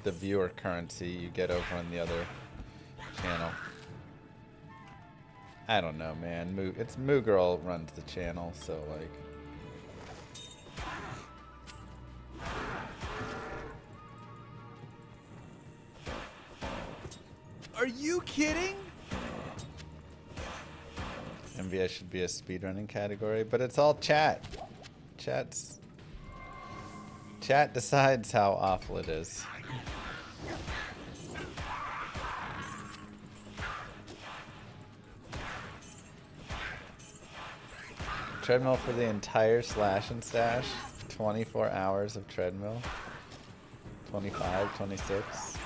the viewer currency you get over on the other channel. I don't know, man. It's Moo Girl runs the channel, so like. Are you kidding? MVS should be a speedrunning category, but it's all chat. Chat decides how awful it is. Treadmill for the entire slash and stash. 24 hours of treadmill. 25, 26.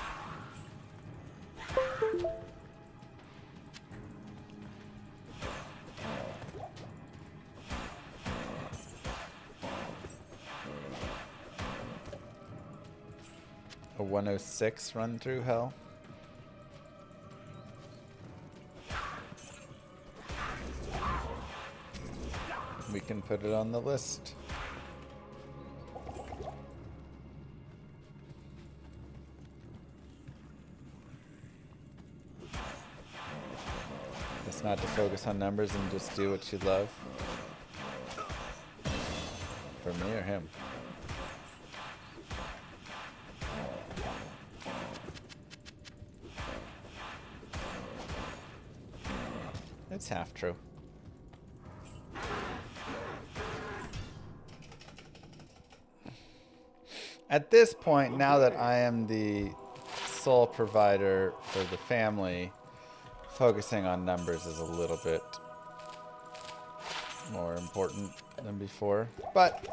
A 106 run through hell. We can put it on the list. It's not to focus on numbers and just do what you love. For me or him? It's half true. At this point, now that I am the sole provider for the family, focusing on numbers is a little bit more important than before. But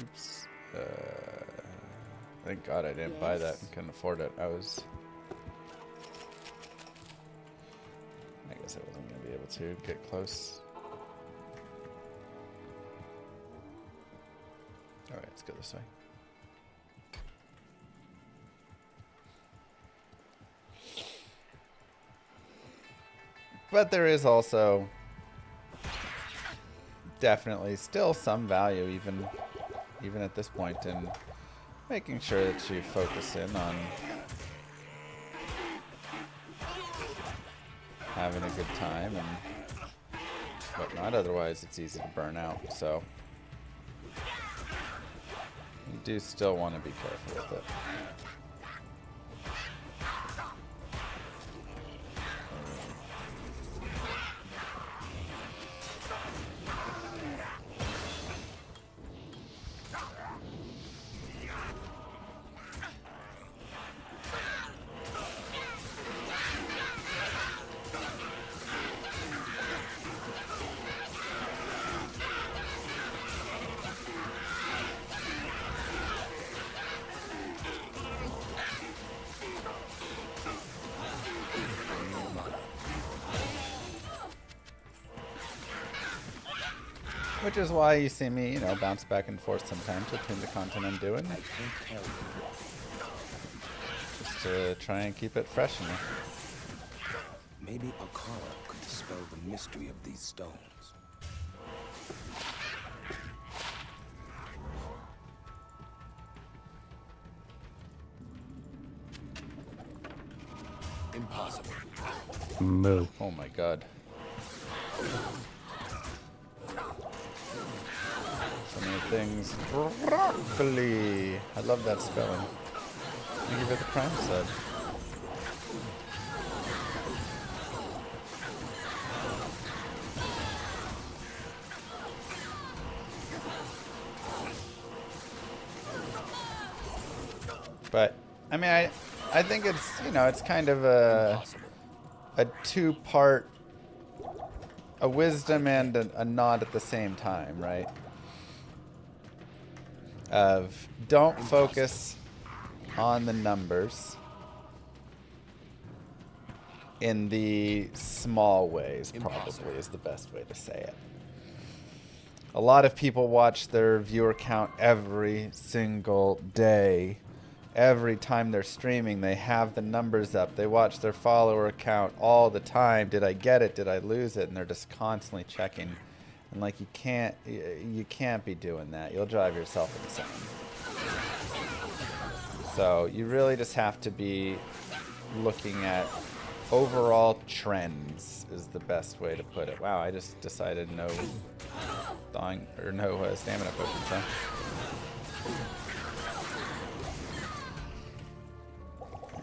oops. Thank God I didn't buy that and couldn't afford it. I guess I wasn't going to be able to get close. Alright, let's go this way. But there is also definitely still some value even at this point in making sure that you focus in on having a good time and whatnot. Otherwise, it's easy to burn out. So you do still want to be careful with it. Which is why you see me, bounce back and forth sometimes between the content I'm doing. Just to try and keep it fresh in me. Maybe Akara could dispel the mystery of these stones. Impossible. Moo. Oh my God. So many things. Broccoli. I love that spelling. Thank you for the Prime sub. But I mean, I think it's it's kind of a two-part, a wisdom and a nod at the same time, right? Of don't focus on the numbers in the small ways, probably is the best way to say it. A lot of people watch their viewer count every single day. Every time they're streaming, they have the numbers up. They watch their follower count all the time. Did I get it? Did I lose it? And they're just constantly checking. And like you can't be doing that. You'll drive yourself insane. So you really just have to be looking at overall trends is the best way to put it. Wow, I just decided no thawing or no stamina potions, huh?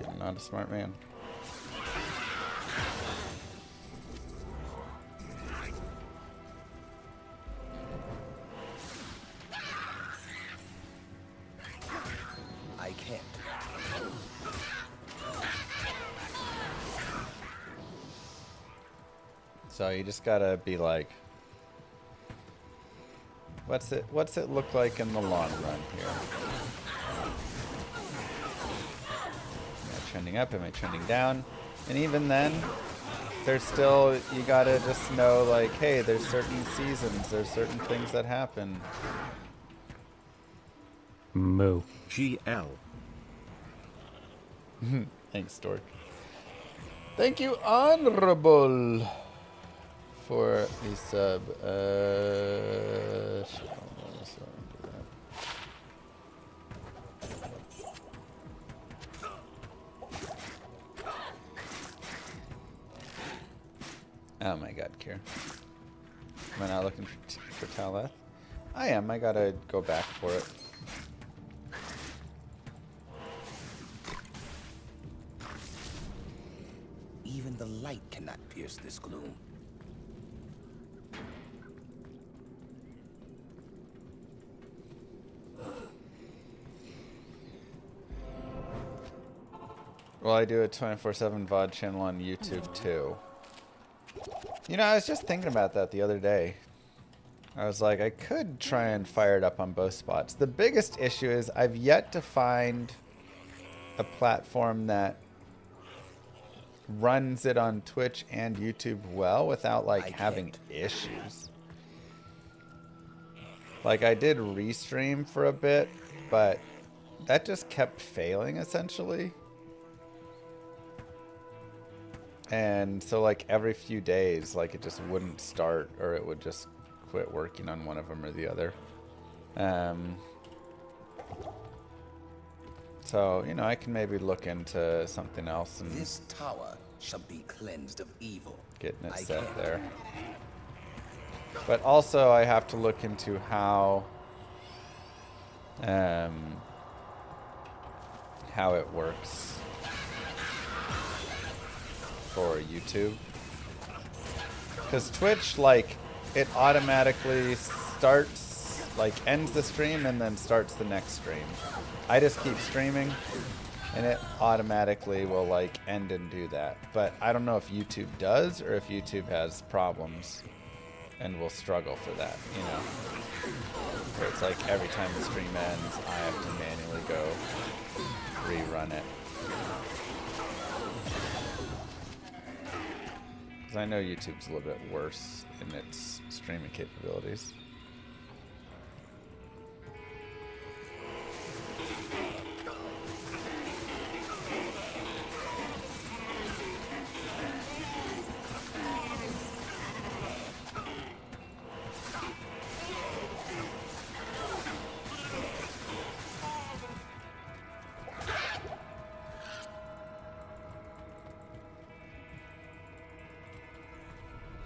I'm not a smart man. I can't. So you just gotta be like, what's it look like in the long run here? Am I trending up? Am I trending down? And even then, there's still, you gotta just know like, hey, there's certain seasons, there's certain things that happen. Moo. GL. Thanks, Stork. Thank you, Honorable, for the sub. Oh my God, Kira. Am I not looking for Taleth? I am. I gotta go back for it. Even the light cannot pierce this gloom. Well, I do a 24/7 VOD channel on YouTube too. You know, I was just thinking about that the other day. I was like, I could try and fire it up on both spots. The biggest issue is I've yet to find a platform that runs it on Twitch and YouTube well without like having issues. Like I did restream for a bit, but that just kept failing essentially. And so like every few days, like it just wouldn't start or it would just quit working on one of them or the other. So, you know, I can maybe look into something else and This tower shall be cleansed of evil. getting it set there. But also I have to look into how it works for YouTube. Because Twitch, like, it automatically starts, like, ends the stream and then starts the next stream. I just keep streaming and it automatically will, like, end and do that. But I don't know if YouTube does or if YouTube has problems and will struggle for that, you know? Where it's like every time the stream ends, I have to manually go rerun it. Because I know YouTube's a little bit worse in its streaming capabilities.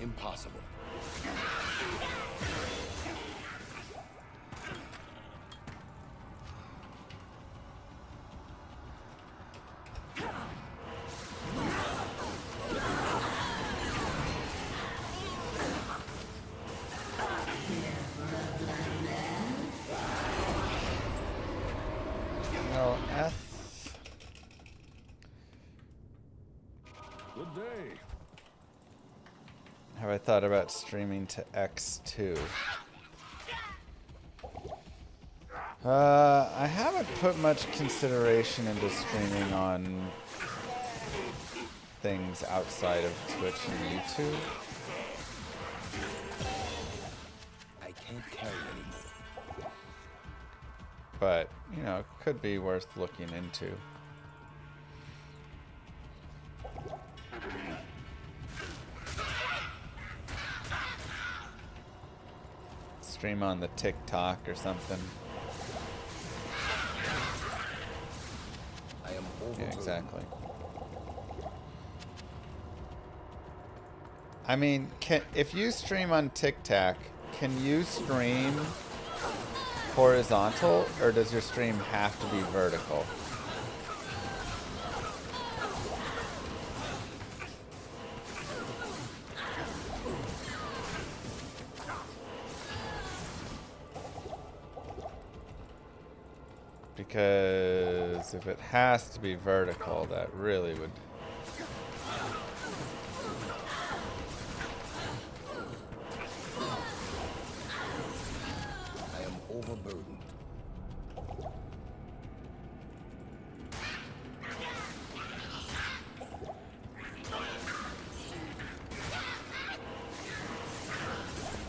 Impossible. No, F. Good day. Have I thought about streaming to X2? I haven't put much consideration into streaming on things outside of Twitch and YouTube. I can't carry anymore. But, you know, it could be worth looking into. Stream on the TikTok or something. I am overburdened. Yeah, exactly. I mean, if you stream on TikTok, can you stream horizontal, or does your stream have to be vertical? Because if it has to be vertical, that really would... I am overburdened.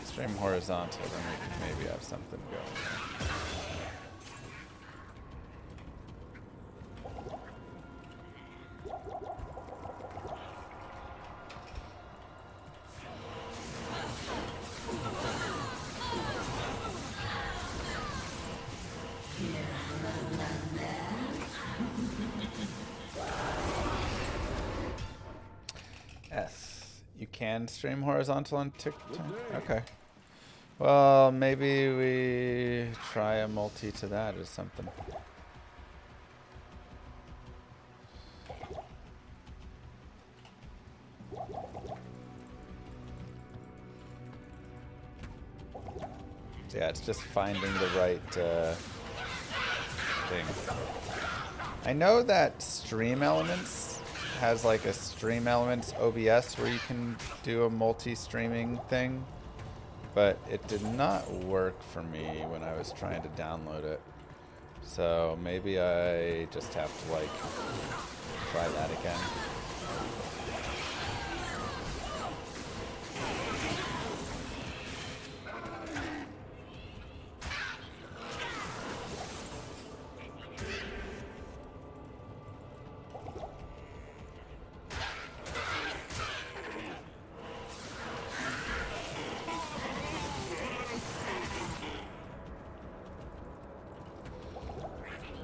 Stream horizontal, then we can maybe have something going. can stream horizontal on TikTok. Okay. Well, maybe we try a multi to that or something. Yeah, it's just finding the right thing. I know that Stream Elements has like a Stream Elements OBS where you can do a multi-streaming thing, but it did not work for me when I was trying to download it. So maybe I just have to like try that again.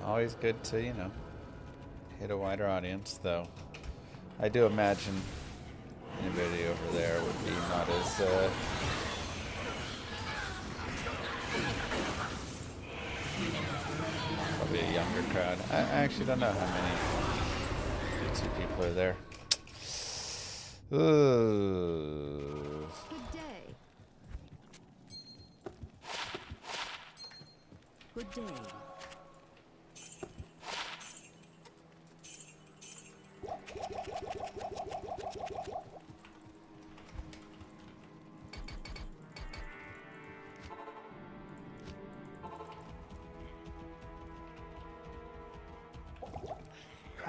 Always good to, you know, hit a wider audience, though. I do imagine anybody over there would be not as probably a younger crowd. I actually don't know how many YouTube people are there. Ooh. Good day. Good day.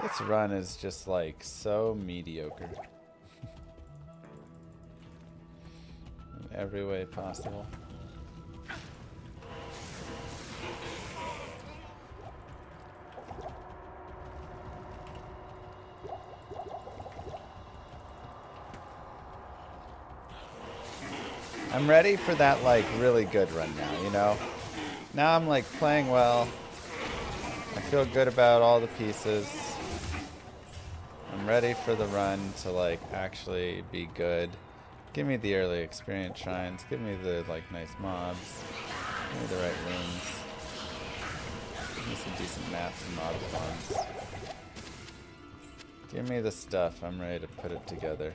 This run is just like so mediocre. In every way possible. I'm ready for that like really good run now, you know? Now I'm like playing well. I feel good about all the pieces. I'm ready for the run to like actually be good. Give me the early experience shrines. Give me the like nice mobs. Give me the right runes. Give me some decent maps and mob spawns. Give me the stuff. I'm ready to put it together.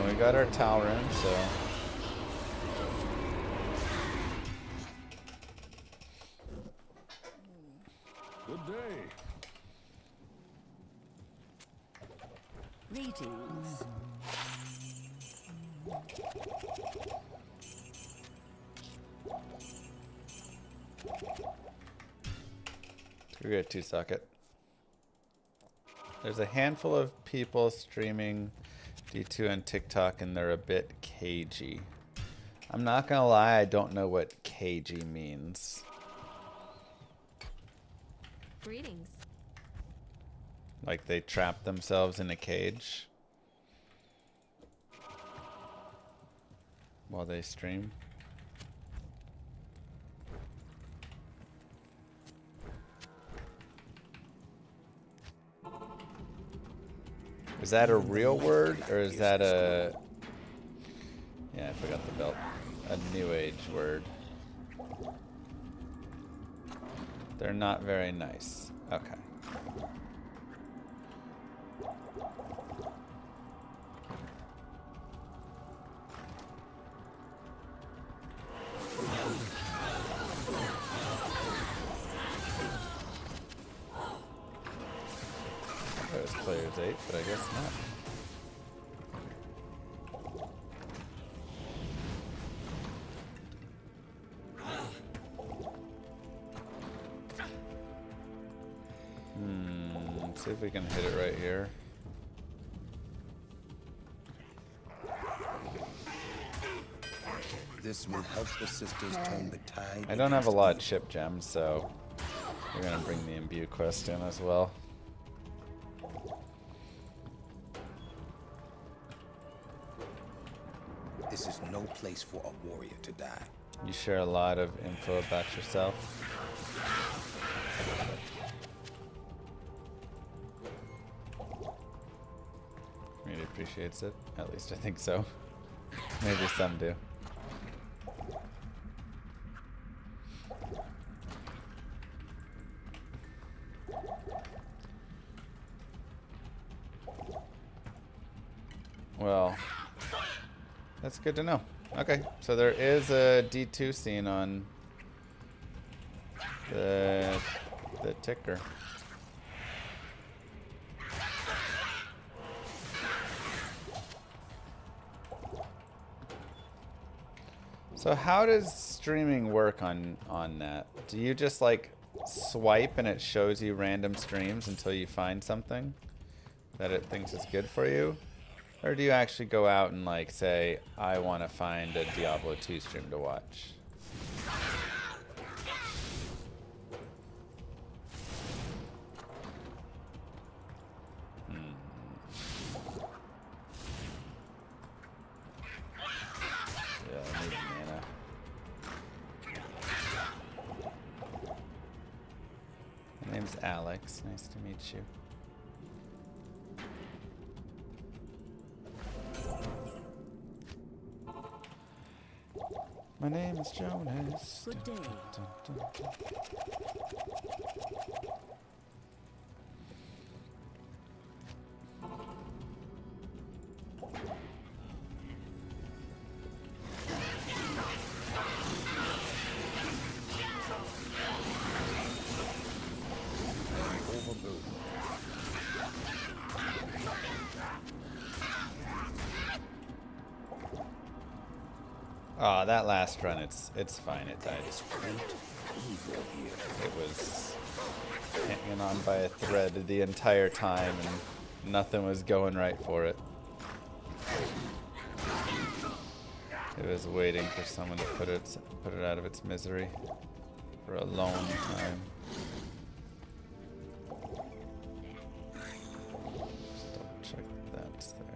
We got our towel room, so Good day. Greetings. we got 2-socket. There's a handful of people streaming D2 on TikTok, and they're a bit cagey. I'm not gonna lie, I don't know what cagey means. Greetings. Like they trap themselves in a cage while they stream. Is that a real word, or is that a... Yeah, I forgot the belt. A new age word. They're not very nice. Okay. There's players 8, but I guess not. Let's see if we can hit it right here. This will help the sisters turn the tide. I don't have a lot of chip gems, so we're gonna bring the imbue quest in as well. place for a warrior to die. You share a lot of info about yourself. Really appreciates it. At least I think so. Maybe some do. Well, that's good to know. Okay, so there is a D2 scene on the ticker. So how does streaming work on that? Do you just like swipe and it shows you random streams until you find something that it thinks is good for you? Or do you actually go out and like say, I want to find a Diablo 2 stream to watch? Yeah, I need mana. My name's Alex. Nice to meet you. My name is Jonas. Good day. Oh, that last run, it's fine. It died. It was hanging on by a thread the entire time, and nothing was going right for it. It was waiting for someone to put it out of its misery for a long time. Just double check that's there.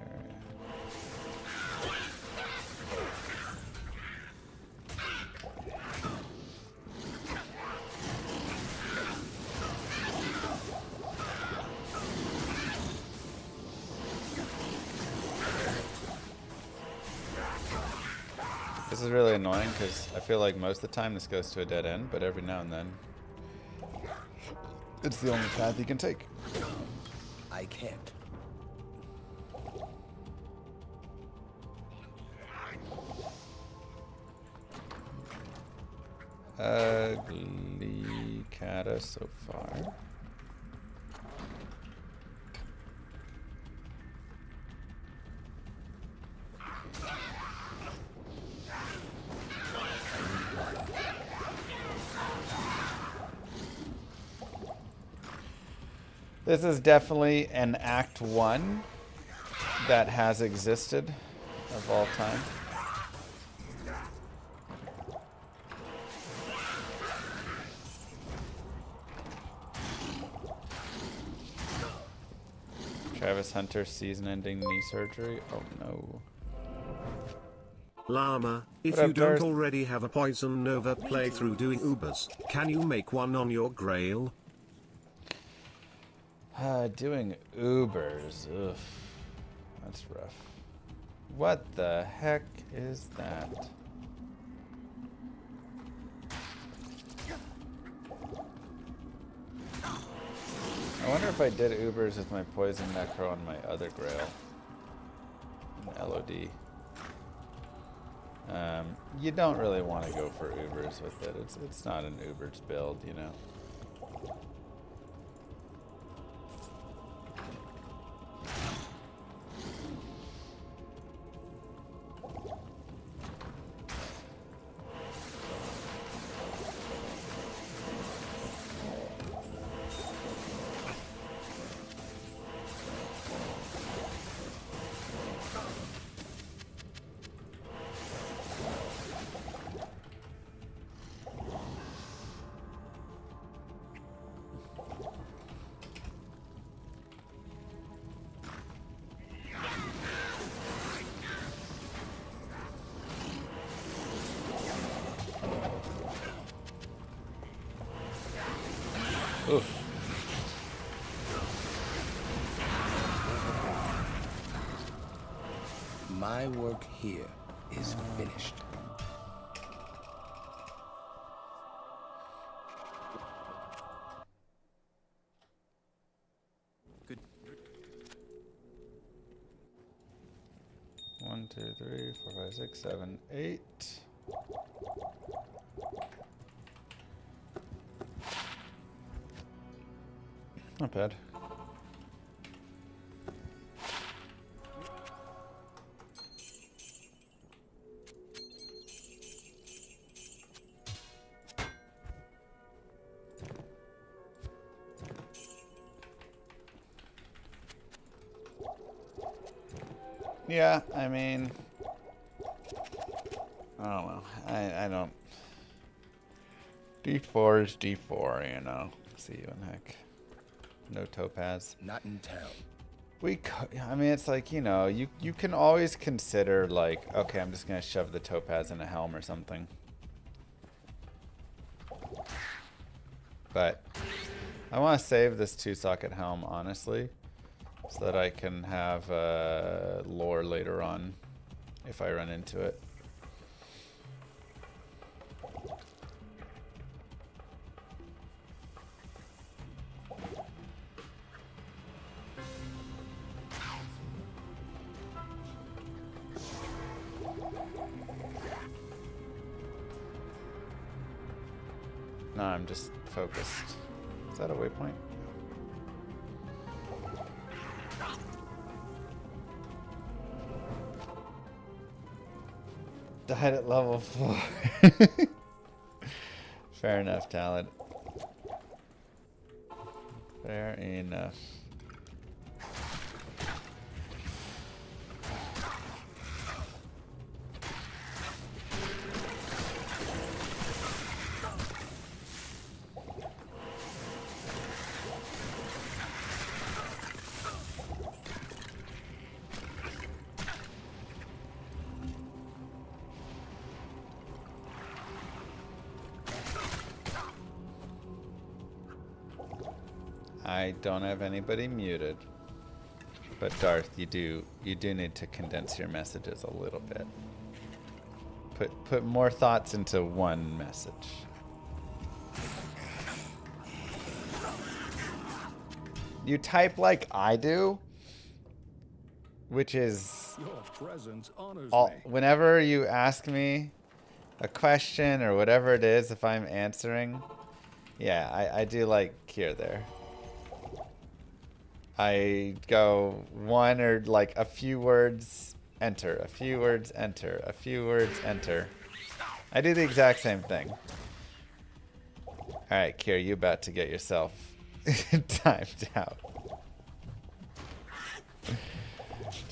This is really annoying because I feel like most of the time this goes to a dead end, but every now and then it's the only path you can take. I can't. Ugly Kata so far. This is definitely an Act 1 that has existed of all time. Travis Hunter season-ending knee surgery. Oh no. Llama, if What up, you don't Darth? already have a Poison Nova playthrough doing Ubers, can you make one on your Grail? Doing Ubers. Ugh. That's rough. What the heck is that? I wonder if I did Ubers with my Poison Necro on my other Grail. An LOD. You don't really want to go for Ubers with it. It's not an Ubers build, you know. Oof. My work here is finished. Good. 1, 2, 3, 4, 5, 6, 7, 8. Not bad. Yeah, I mean, I don't know. I don't. D4 is D4, you know. See you in heck. No topaz. Not in town. I mean, it's like, you know, you can always consider, like, okay, I'm just going to shove the topaz in a helm or something. But I want to save this 2-socket helm, honestly, so that I can have lore later on if I run into it. No, I'm just focused. Is that a waypoint? Died at level 4. Fair enough, talent. Fair enough. I don't have anybody muted. But Darth, you do need to condense your messages a little bit. Put more thoughts into one message. You type like I do, which is Your presence honors all, me. whenever you ask me a question or whatever it is, if I'm answering, yeah, I do like here there. I go one or like a few words, enter, a few words, enter, a few words, enter. I do the exact same thing. Alright, Kier, you about to get yourself timed out.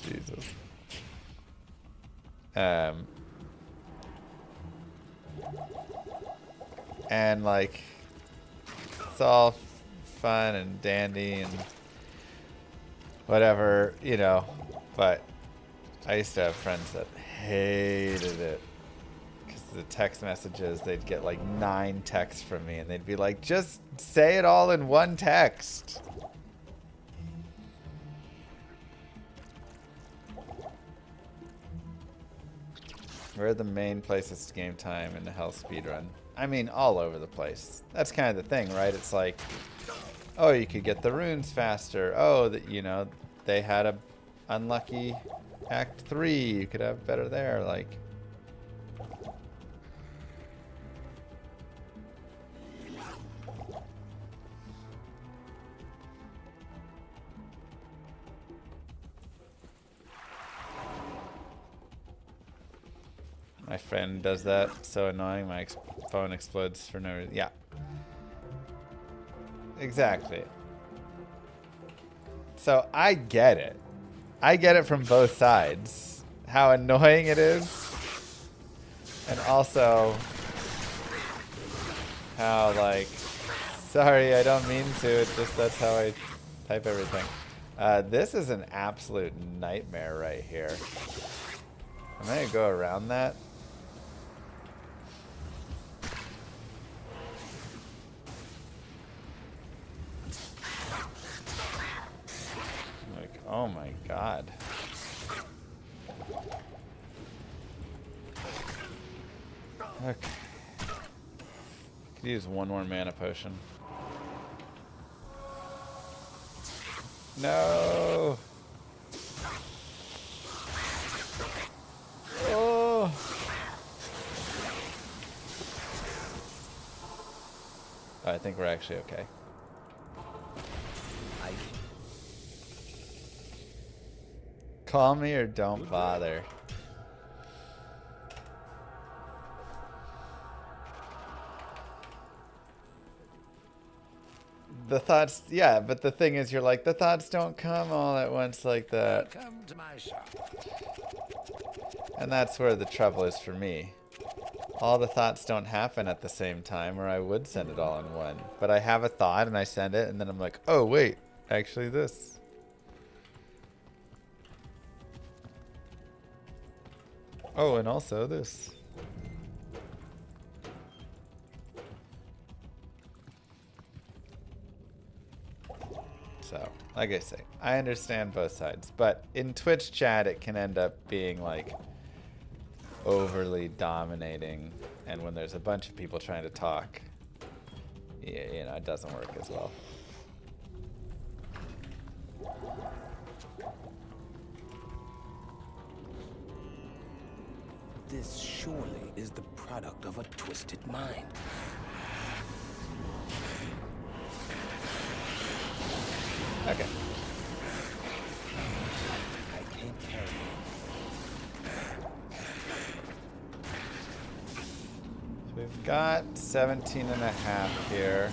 Jesus. And like, it's all fun and dandy and whatever, you know, but I used to have friends that hated it because the text messages, they'd get like 9 texts from me and they'd be like, just say it all in one text. Where are the main places to game time in the hell speedrun? I mean, all over the place. That's kind of the thing, right? It's like, oh, you could get the runes faster. Oh, that, you know, they had a unlucky Act 3. You could have better there. Like, my friend does that. So annoying. My phone explodes for no reason. Yeah. Exactly. So I get it. I get it from both sides. How annoying it is. And also how like, sorry, I don't mean to. It's just that's how I type everything. This is an absolute nightmare right here. I'm gonna go around that. God. Okay. Could use one more mana potion. No. Oh. I think we're actually okay. Call me or don't bother. The thoughts, yeah, but the thing is, you're like, the thoughts don't come all at once like that. Welcome to my shop. And that's where the trouble is for me. All the thoughts don't happen at the same time, or I would send it all in one. But I have a thought and I send it, and then I'm like, oh, wait, actually this. Oh, and also this. So, like I say, I understand both sides. But in Twitch chat, it can end up being like overly dominating. And when there's a bunch of people trying to talk, yeah, you know, it doesn't work as well. This surely is the product of a twisted mind. Okay. I can't carry it. So we've got 17 and a half here.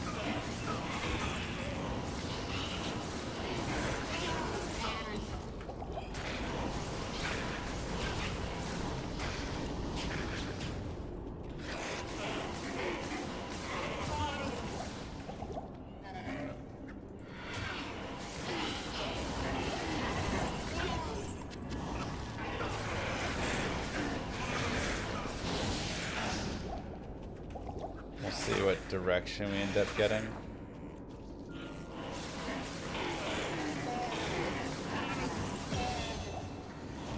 See what direction we end up getting.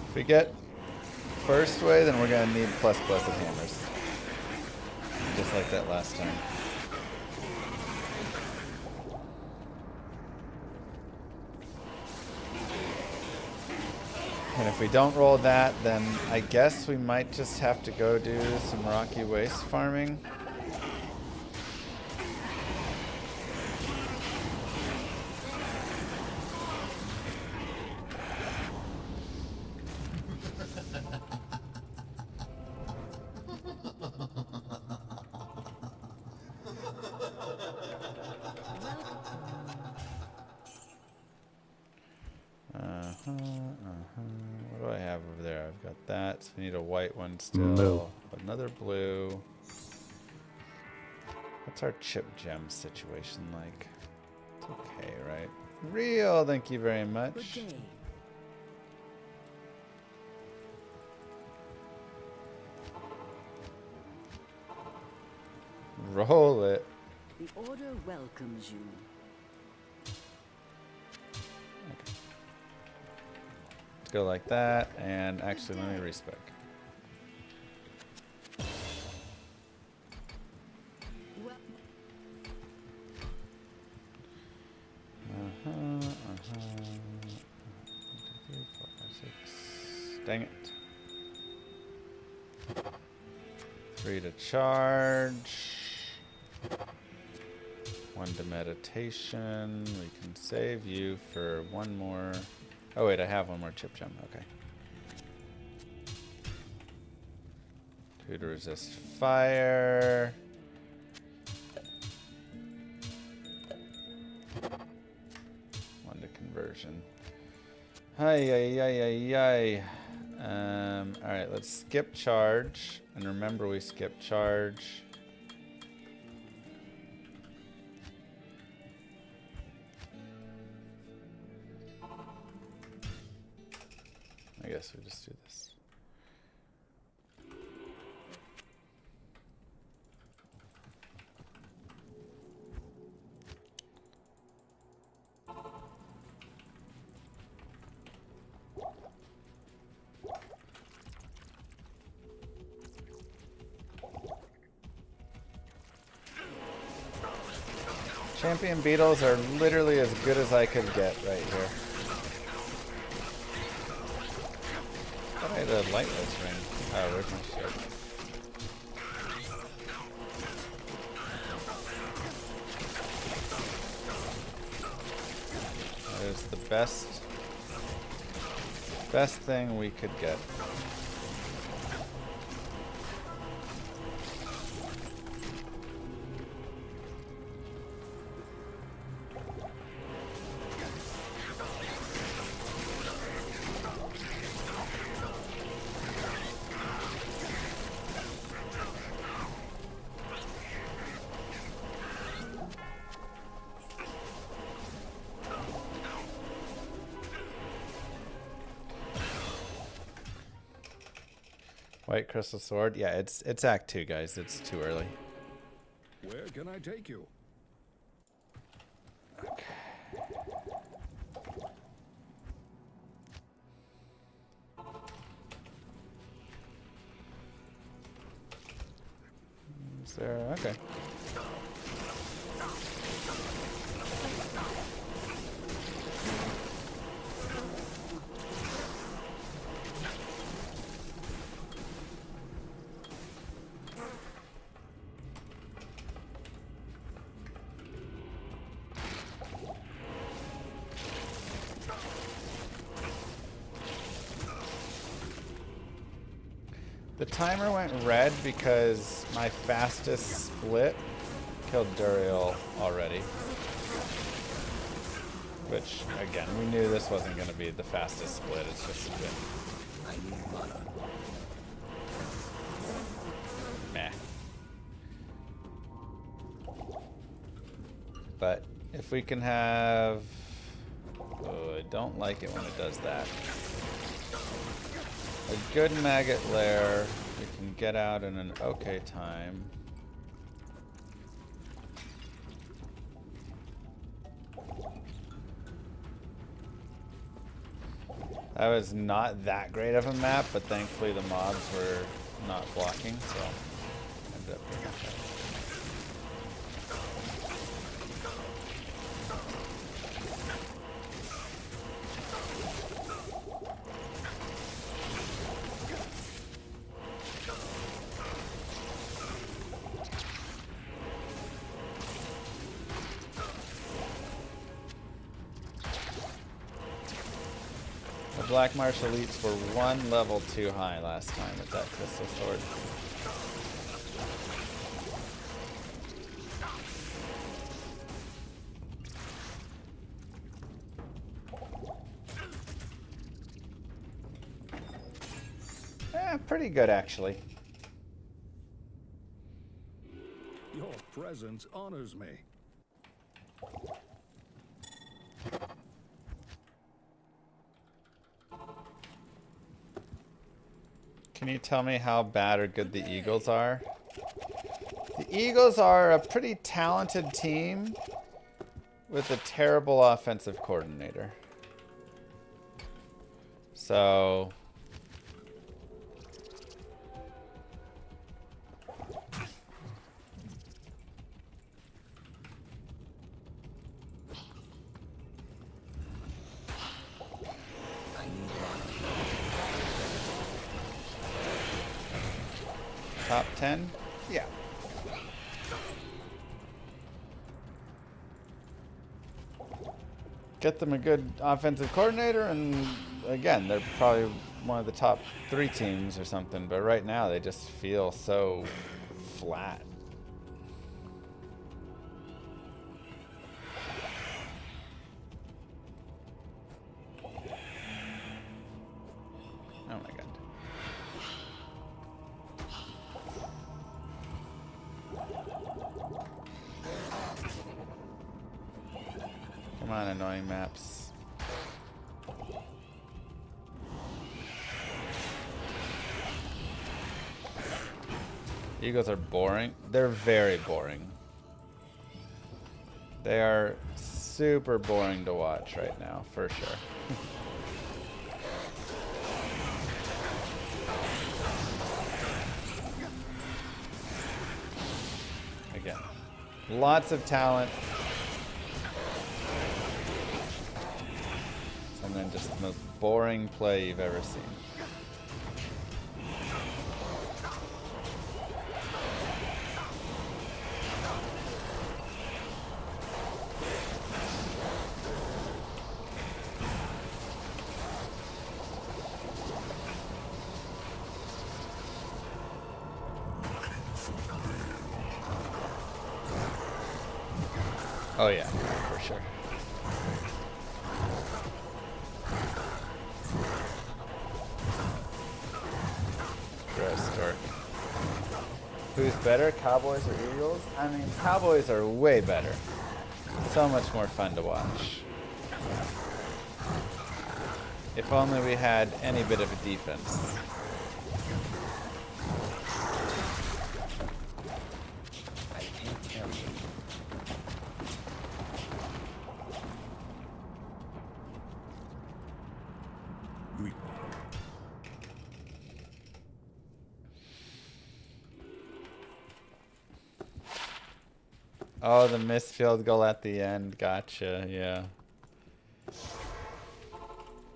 If we get first way, then we're gonna need plus blessed hammers. Just like that last time. And if we don't roll that, then I guess we might just have to go do some Rocky Waste farming. What do I have over there? I've got that. So we need a white one still. Mule. Another blue. What's our chip gem situation like? It's okay, right? Real, thank you very much. Good day. Roll it. The order welcomes you. Let's go like that. And actually, let me respec. One, two, three, 4, 5, 6. Dang it. 3 to charge. 1 to meditation. We can save you for 1 more. Oh wait, I have 1 more chip gem. Okay. 2 to resist fire. 1 to conversion. Ay, ay, ay, ay, ay. Alright, let's skip charge. And remember, we skip charge. I guess we just do this. Champion beetles are literally as good as I could get right here. I thought I had a lightless ring. Oh, where's my shield? That is the best thing we could get. White crystal sword. Yeah, it's Act 2, guys. It's too early. Where can I take you? Is there? Okay. The timer went red because my fastest split killed Duriel already. Which, again, we knew this wasn't going to be the fastest split. It's just been... I need mana. meh. But if we can have... Oh, I don't like it when it does that. A good maggot lair, we can get out in an okay time. That was not that great of a map, but thankfully the mobs were not blocking, so ended up being okay. Black Marsh elites were one level too high last time with that crystal sword. Pretty good actually. Your presence honors me. Can you tell me how bad or good the Eagles are? The Eagles are a pretty talented team with a terrible offensive coordinator. So... Top 10? Yeah. Get them a good offensive coordinator, and again, they're probably one of the top 3 teams or something, but right now they just feel so flat. Oh my god. Come on, annoying maps. Eagles are boring. They're very boring. They are super boring to watch right now, for sure. Again, lots of talent. then just the most boring play you've ever seen. Oh yeah, for sure. Gross stork. Who's better, Cowboys or Eagles? I mean, Cowboys are way better. So much more fun to watch. If only we had any bit of a defense. I can't tell you. Oh, the missed field goal at the end. Gotcha, yeah.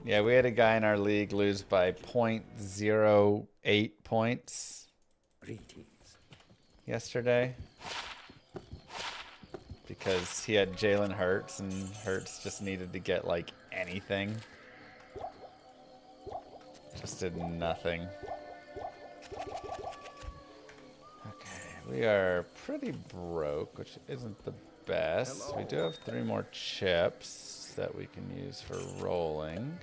Yeah, we had a guy in our league lose by 0.08 points yesterday. Because he had Jalen Hurts, and Hurts just needed to get, like, anything. Just did nothing. We are pretty broke, which isn't the best. We do have 3 more chips that we can use for rolling.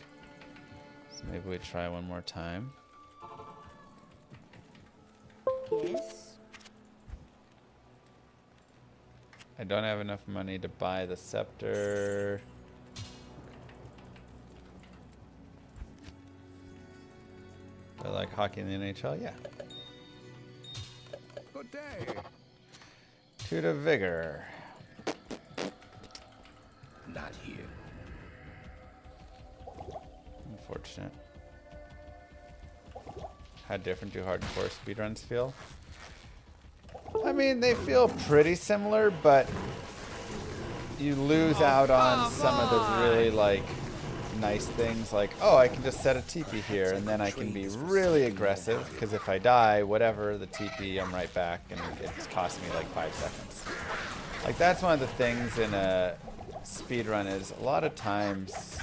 So maybe we try one more time. Yes? I don't have enough money to buy the scepter. I like hockey in the NHL, yeah. Good day. 2 to vigor. Not here. Unfortunate. How different do hardcore speedruns feel? I mean, they feel pretty similar, but you lose out on some of the really, like, nice things. Like, oh, I can just set a TP here, and then I can be really aggressive, because if I die, whatever, the TP, I'm right back, and it's cost me, like, 5 seconds. Like, that's one of the things in a speedrun is a lot of times,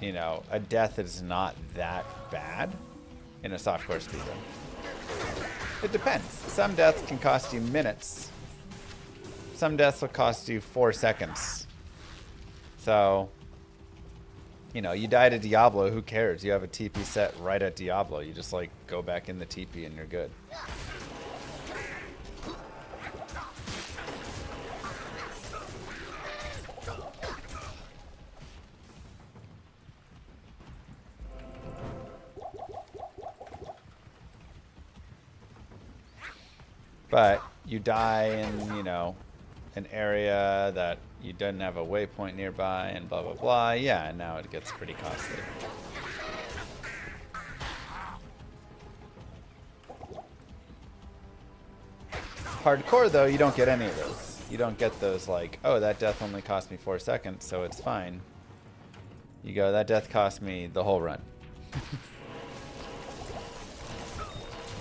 you know, a death is not that bad in a softcore speedrun. It depends. Some deaths can cost you minutes. Some deaths will cost you 4 seconds. So, you know, you die to Diablo, who cares? You have a TP set right at Diablo. You just, like, go back in the TP and you're good. But you die in, you know, an area that you didn't have a waypoint nearby and blah, blah, blah. Yeah, and now it gets pretty costly. Hardcore, though, you don't get any of those. You don't get those like, oh, that death only cost me 4 seconds, so it's fine. You go, that death cost me the whole run.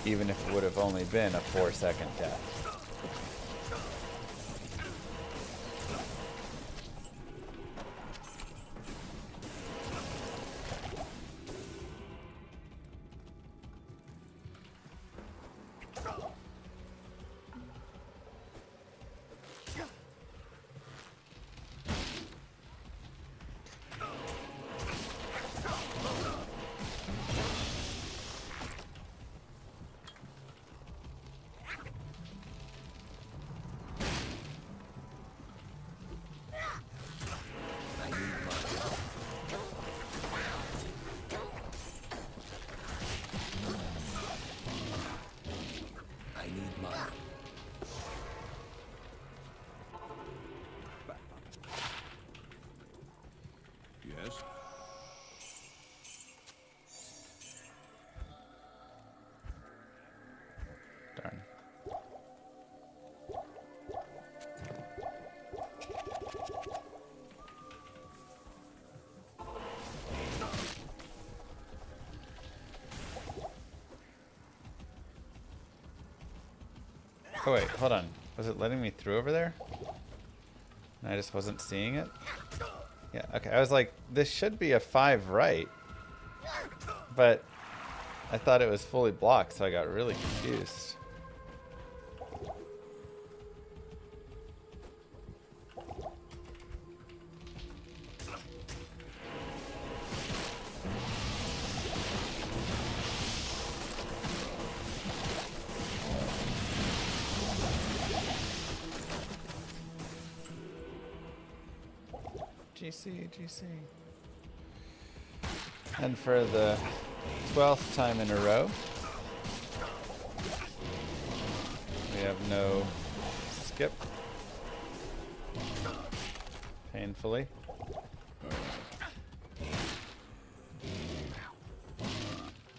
Even if it would have only been a 4-second death. Oh wait, hold on. Was it letting me through over there? And I just wasn't seeing it? Yeah, okay. I was like, this should be a 5 right. But I thought it was fully blocked, so I got really confused. GC. And for the 12th time in a row, we have no skip. Painfully.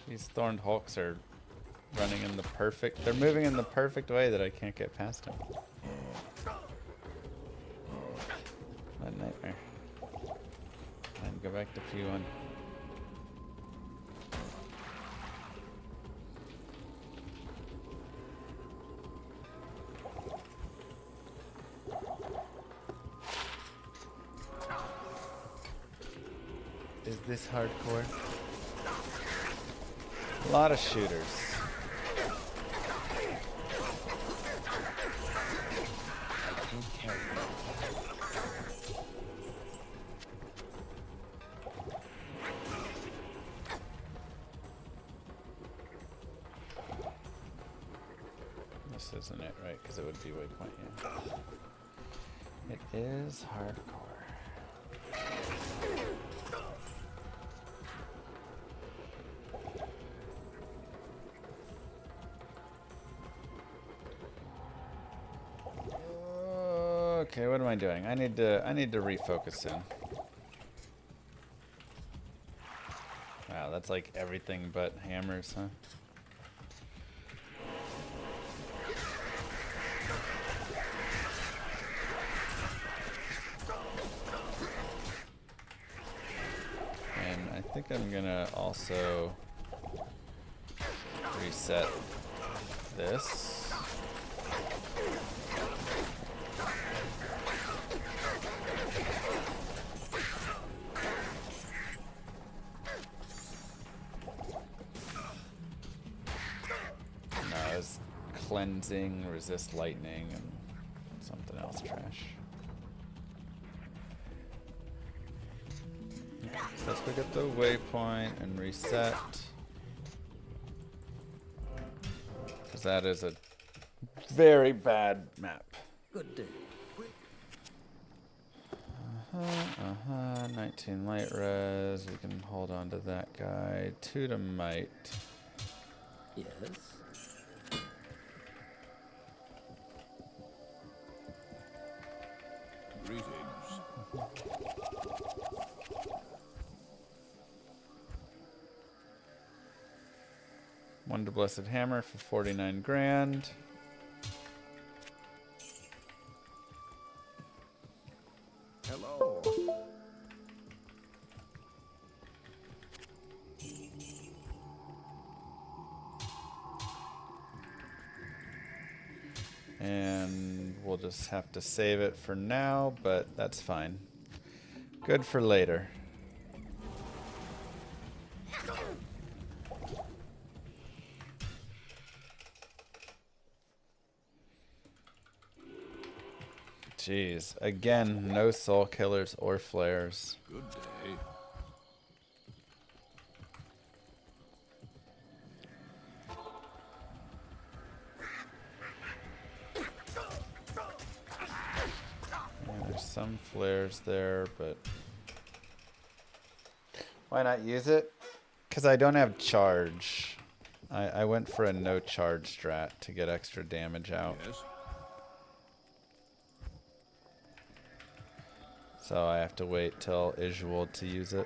These Thorned Hulks are running in the perfect... They're moving in the perfect way that I can't get past them. What a nightmare. And go back to P1. Is this hardcore? A lot of shooters. This isn't it, right? Because it would be waypoint, yeah. It is hardcore. Okay, what am I doing? I need to refocus soon. Wow, that's like everything but hammers, huh? And I think I'm gonna also reset this. Cleansing, resist lightning, and something else trash. So let's go get the waypoint and reset. Because that is a very bad map. Good day. 19 light res. We can hold on to that guy. 2 to might. Yes. Greetings. One to Blessed Hammer for 49 grand. Hello. And we'll just have to save it for now, but that's fine. Good for later. Jeez, again, no soul killers or flares. Good day. Yeah, there's some flares there, but why not use it? Because I don't have charge. I went for a no charge strat to get extra damage out. Yes. So I have to wait till Isual to use it.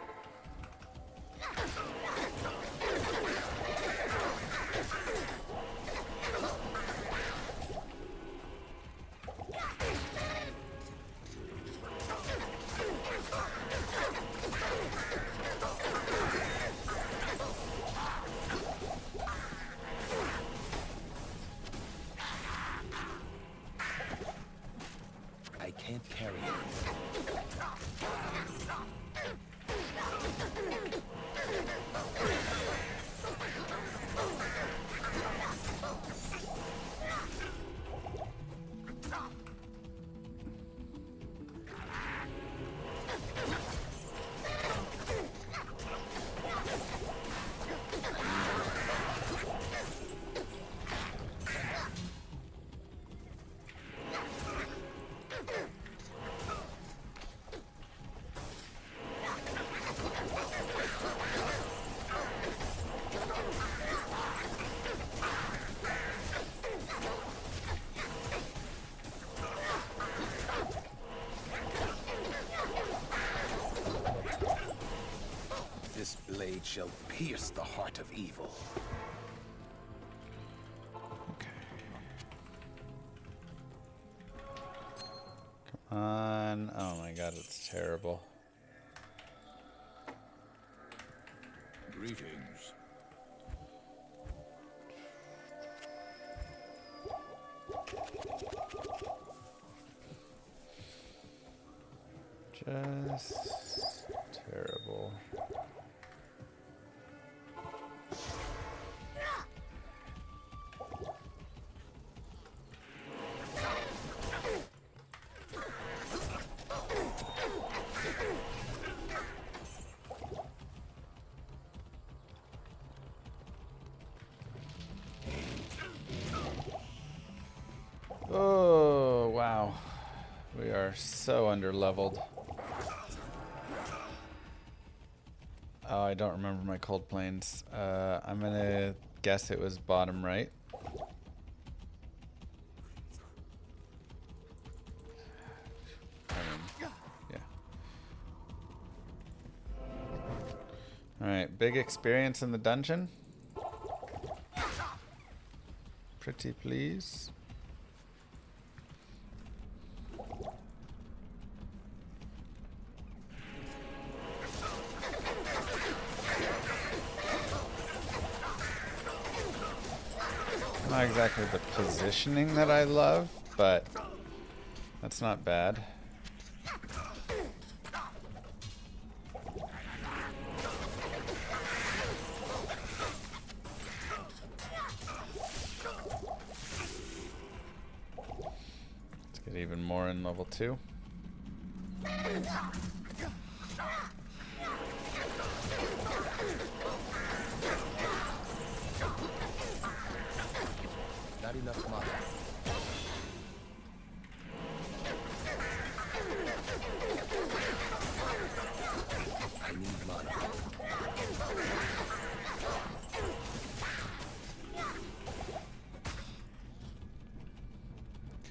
pierce the heart of evil. Okay. Come on. Oh my god, it's terrible. Greetings. Just terrible. Oh, wow. We are so underleveled. Oh, I don't remember my cold planes. I'm gonna guess it was bottom right. I mean, yeah. Alright, big experience in the dungeon. Pretty please. Not exactly the positioning that I love, but that's not bad. Let's get even more in level 2. Not enough mana. I need mana.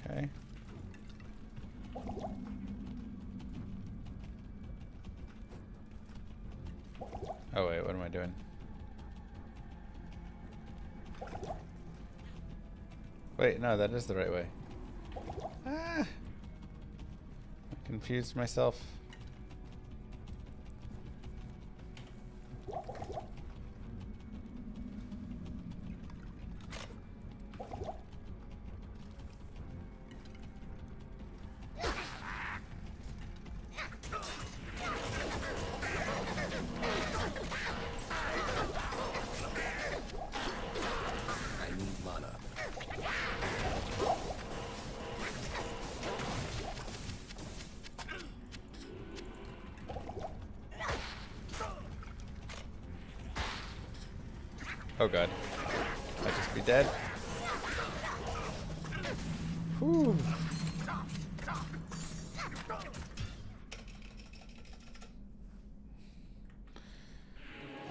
Okay. Oh wait, what am I doing? Wait, no, that is the right way. Ah! I confused myself. I need mana. Oh god. Might just be dead. Whew.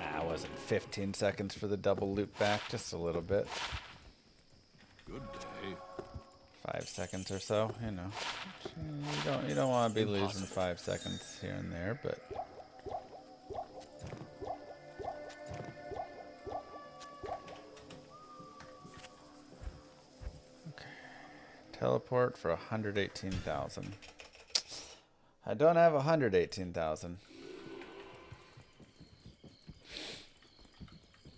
Ah, wasn't 15 seconds for the double loop back, just a little bit. Good day. 5 seconds or so, you know. You don't want to be losing 5 seconds here and there, but okay. Teleport for 118,000. I don't have 118,000.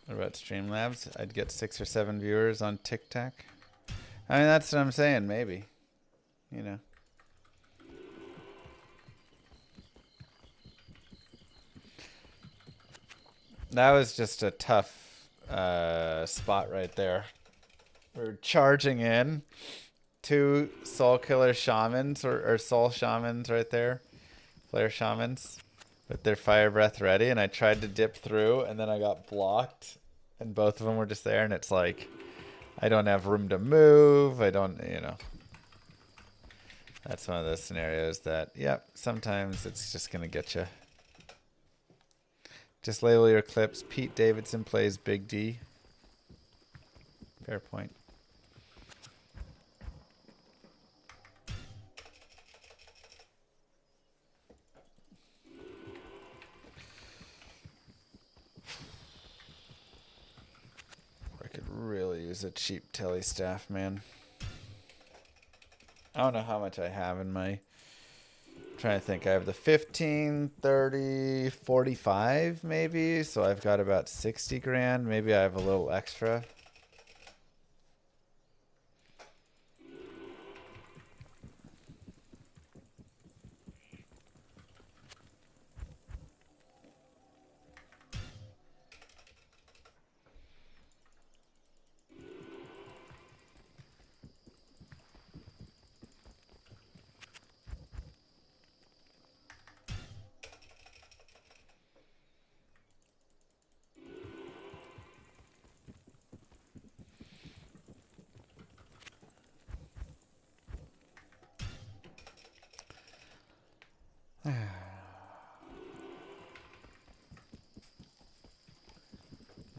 What about Streamlabs? I'd get 6 or 7 viewers on TikTok. I mean, that's what I'm saying, maybe. You know. That was just a tough spot right there. We're charging in. 2 soul killer shamans, or soul shamans right there. Flare shamans. With their fire breath ready, and I tried to dip through, and then I got blocked. And both of them were just there, and it's like, I don't have room to move. I don't, you know. That's one of those scenarios that, yep, sometimes it's just going to get you. Just label your clips. Pete Davidson plays Big D. Fair point. use a cheap telly staff, man. I don't know how much I have in my... I'm trying to think. I have the 15, 30, 45 maybe. So I've got about 60 grand. Maybe I have a little extra.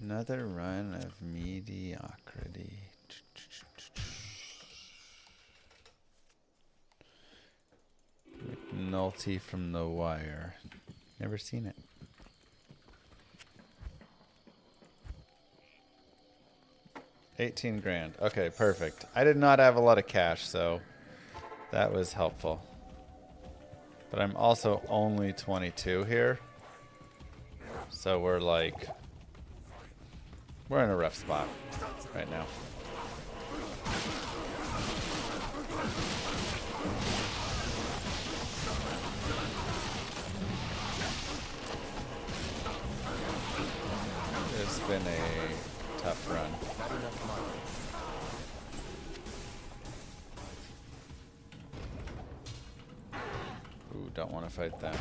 Another run of mediocrity. McNulty from The Wire. Never seen it. $18 grand. Okay, perfect. I did not have a lot of cash, so that was helpful. But I'm also only 22 here. So we're like... We're in a rough spot right now. It's been a tough run. Ooh, don't want to fight that.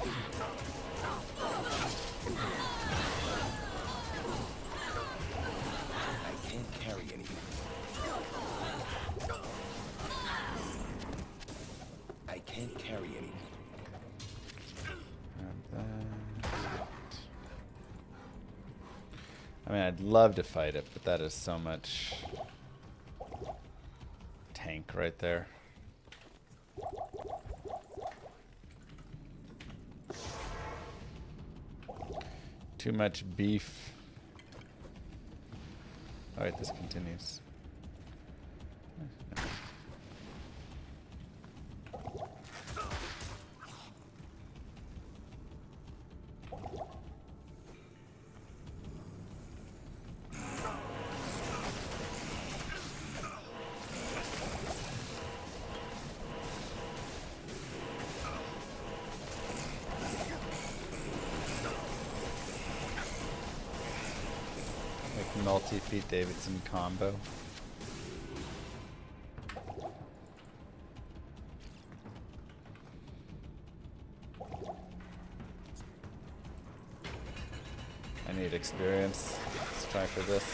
Carry anything. I can't carry anything. I mean, I'd love to fight it, but that is so much tank right there. Too much beef. Alright, this continues. Multi-Pete Davidson combo. I need experience. Let's try for this.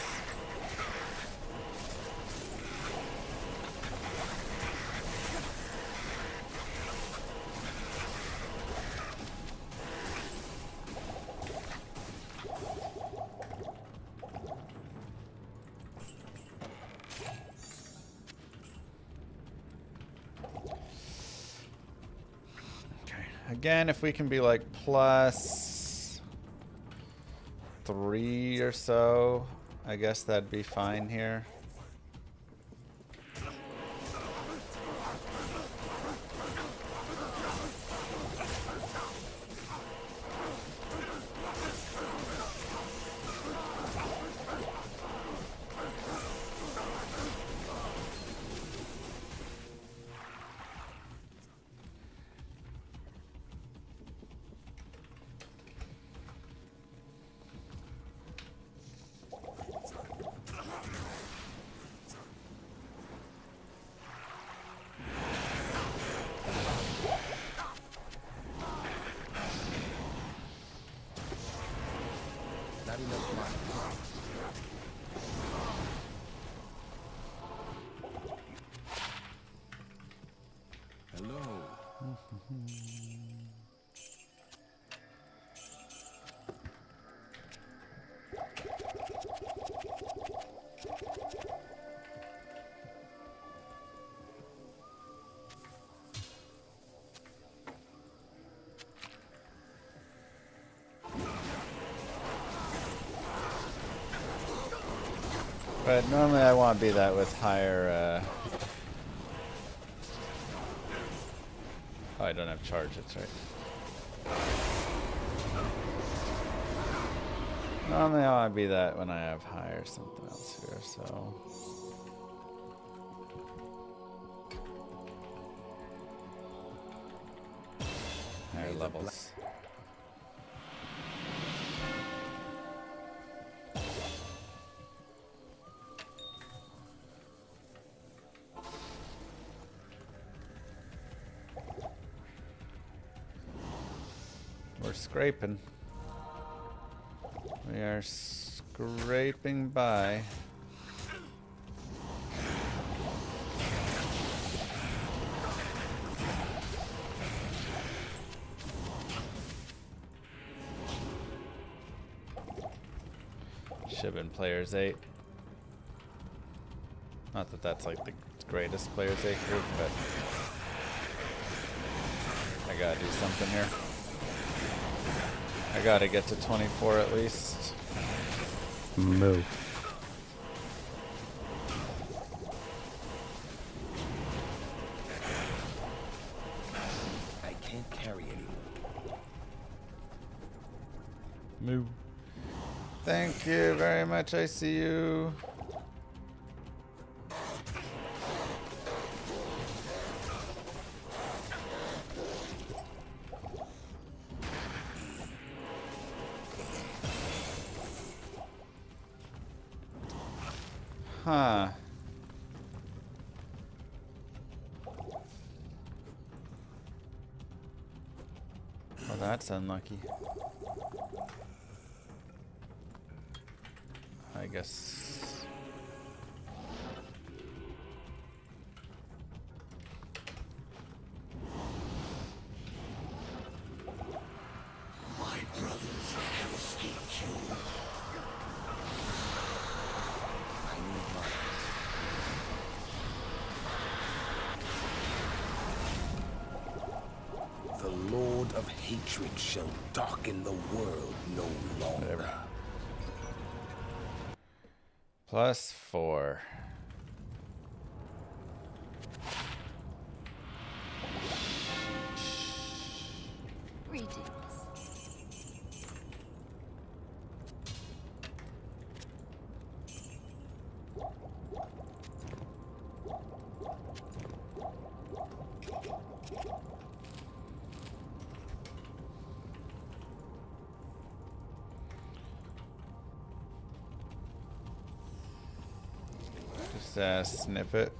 Again, if we can be like +3 or so, I guess that'd be fine here. But normally I want to be that with higher... Oh, I don't have charge, that's right. Normally I want to be that when I have higher something else here, so... Higher levels. We're scraping. We are scraping by. Should have been players 8. Not that that's like the greatest players 8 group, but I gotta do something here. I gotta get to 24 at least. Move. I can't carry anymore. Move. Thank you very much, I see you. Huh. Well, that's unlucky. I guess. My brothers have escaped you. I need mine. The Lord of Hatred shall darken the world no longer. Whatever. +4. Greetings. Just snip it.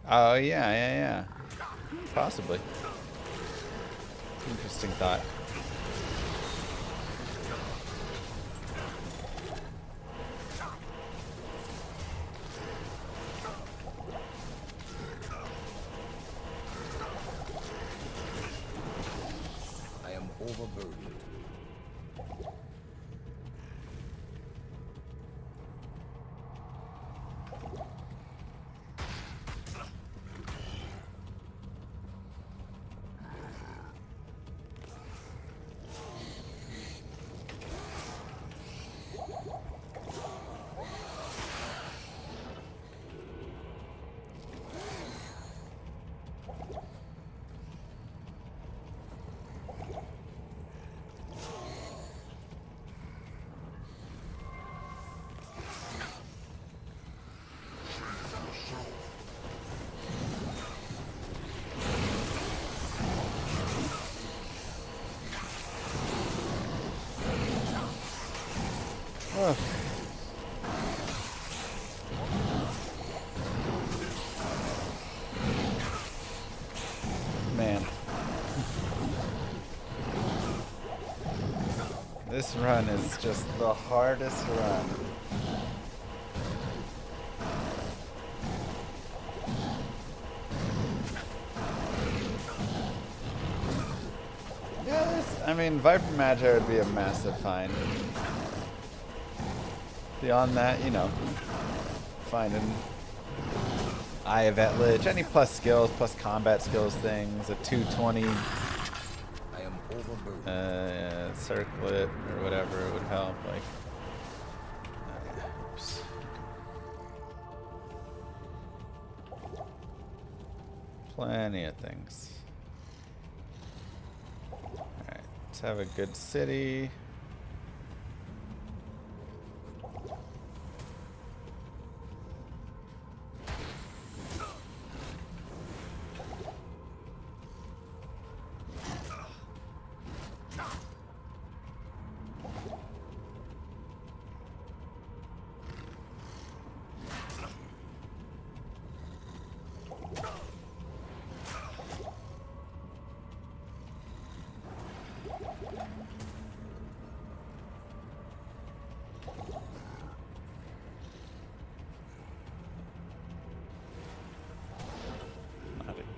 Oh yeah. Possibly. Interesting thought. I am overburdened. Oh. Man. This run is just the hardest run. Yeah, I mean, Viper Magi would be a massive find. Beyond that, you know, finding Eye of Etlich, any plus skills, plus combat skills things, a 220 I am overburdened. circlet or whatever would help. Like, oops. Plenty of things. Alright, let's have a good city.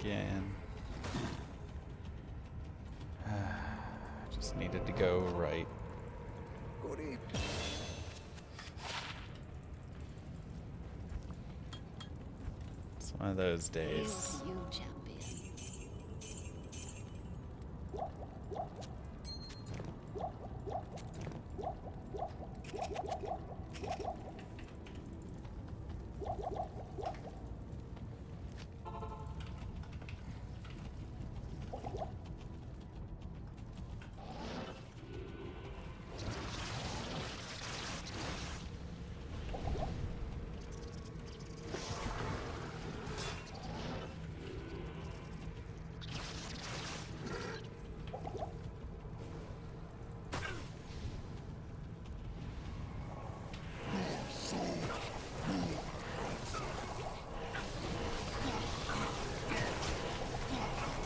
Again. Just needed to go right. It's one of those days. You, champion.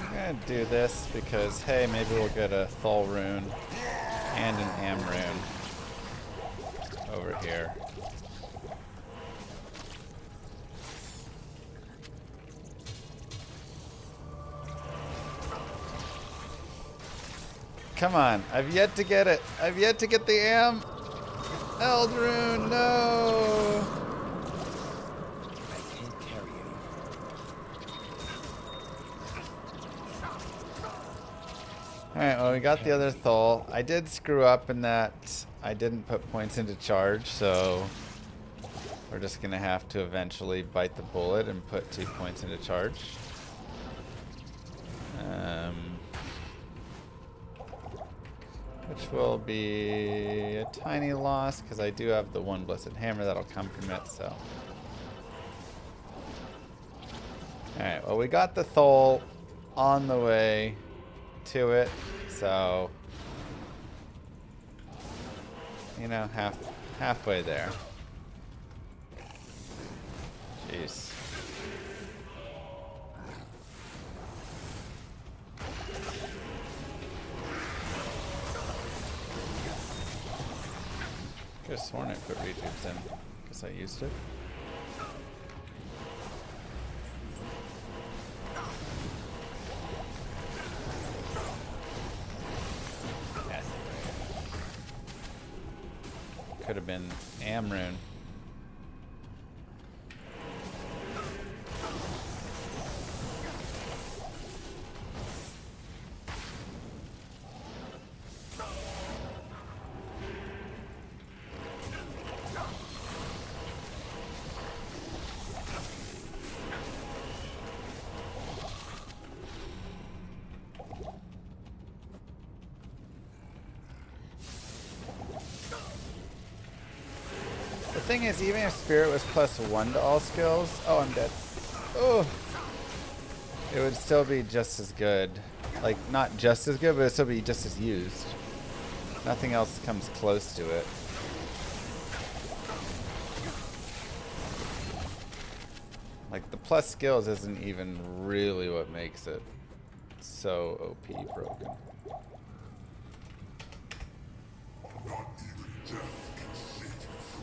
I'm gonna do this because, hey, maybe we'll get a Thul rune and an Am rune over here. Come on, I've yet to get it. I've yet to get the Am. Eld rune, no! Alright, well, we got the other Thul. I did screw up in that I didn't put points into charge, so we're just going to have to eventually bite the bullet and put 2 points into charge. Which will be a tiny loss, because I do have the one Blessed Hammer that'll come from it, so. Alright, well, we got the Thul on the way to it, so, you know, halfway there. Jeez. Could have sworn I put retubes in. Guess I used it. Could have been Am rune. The thing is, even if Spirit was +1 to all skills, oh, I'm dead. Oh, it would still be just as good. Like, not just as good, but it would still be just as used. Nothing else comes close to it. Like, the plus skills isn't even really what makes it so OP broken. Not even death can save you from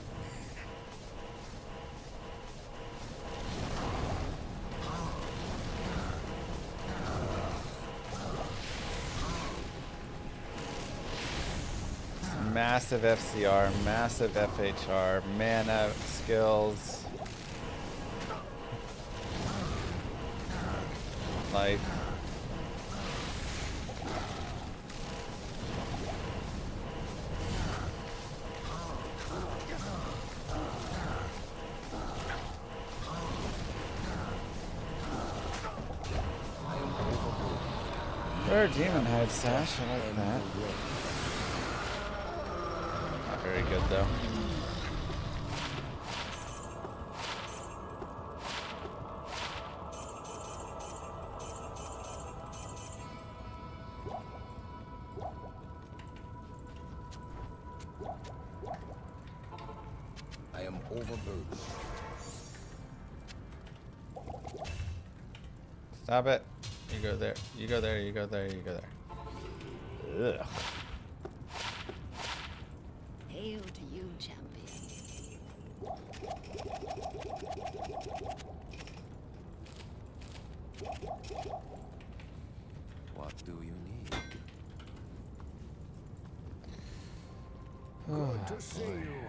Massive FCR, massive FHR, mana, skills, life. Rare demon hide sash. I like that. Not very good though. I am overburdened. Stop it. You go there. You go there. You go there. You go there. Ugh. Hail to you, champion. What do you need? Good to see you.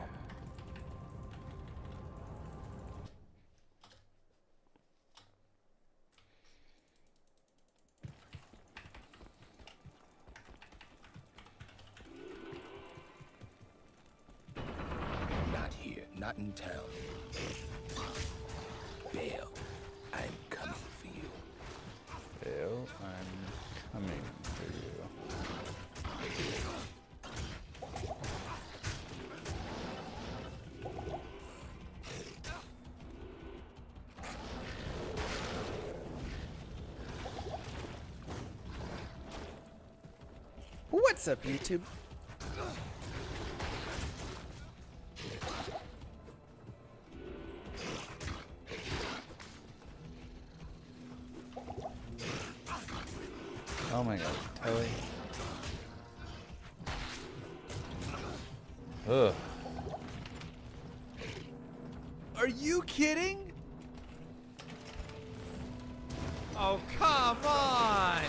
Not here, not in town. Bale, I'm coming for you. Bill, I'm coming for you. What's up, YouTube? Oh my god, Telly. Ugh. Are you kidding? Oh, come on!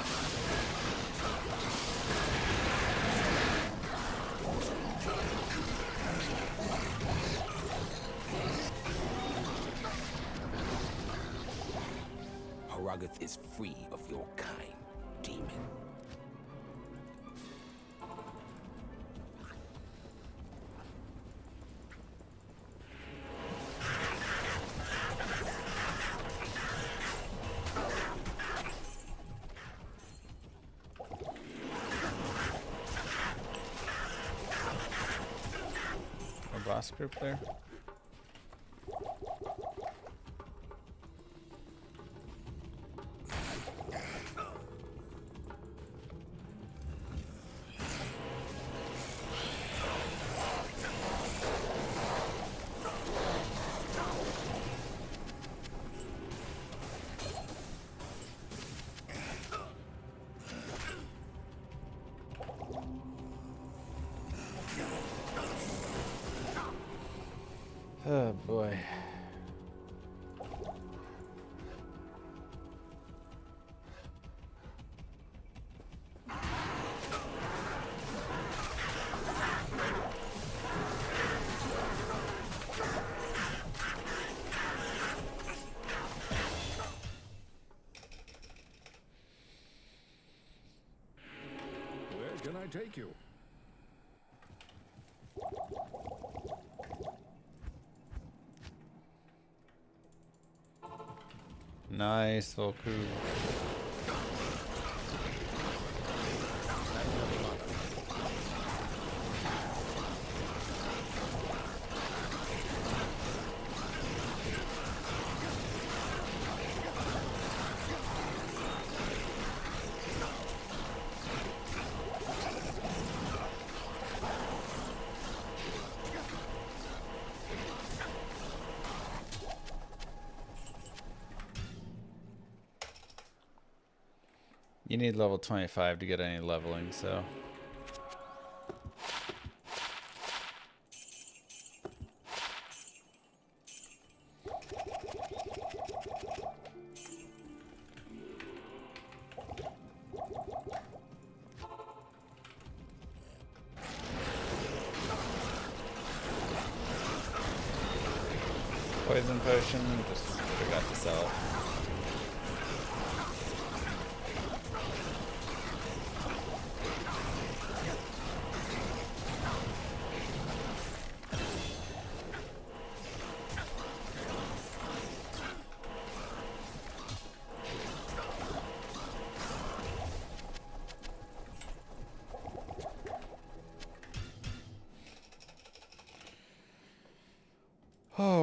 Haragath is free of your kind, demon. A boss group there. Oh boy. Where can I take you? Nice, Volku. You need level 25 to get any leveling, so. Poison potion, just forgot to sell it.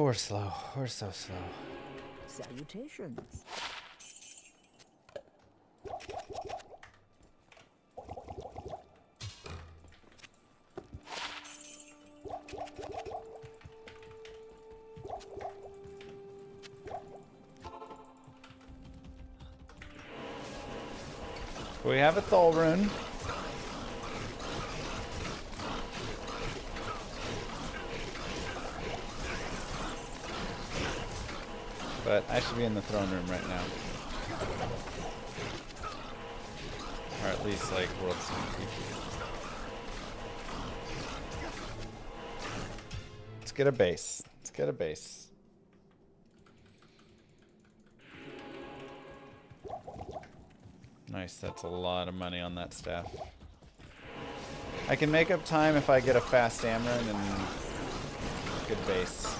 we're slow. We're so slow. Salutations. We have a Thol rune. But I should be in the throne room right now. Or at least like world sneaky. Let's get a base. Let's get a base. Nice, that's a lot of money on that staff. I can make up time if I get a fast Amarin and good base.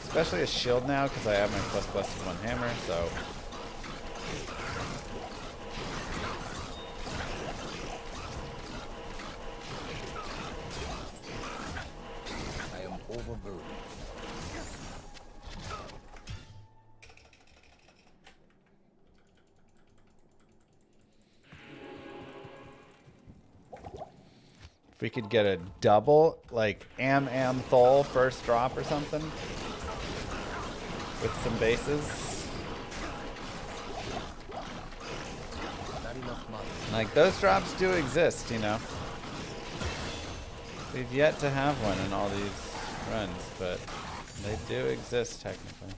Especially a shield now because I have my ++1 hammer, so. I am overburdened. If we could get a double, like Am Thol first drop or something. With some bases. Not enough money. Like, those drops do exist, you know. We've yet to have one in all these runs, but they do exist technically.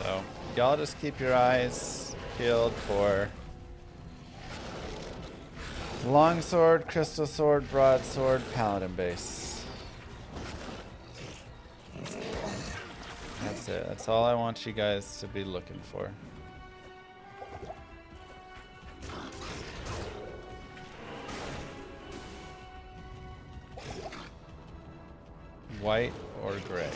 So, y'all just keep your eyes peeled for longsword, crystal sword, broadsword, paladin base. That's it. That's all I want you guys to be looking for. White or gray.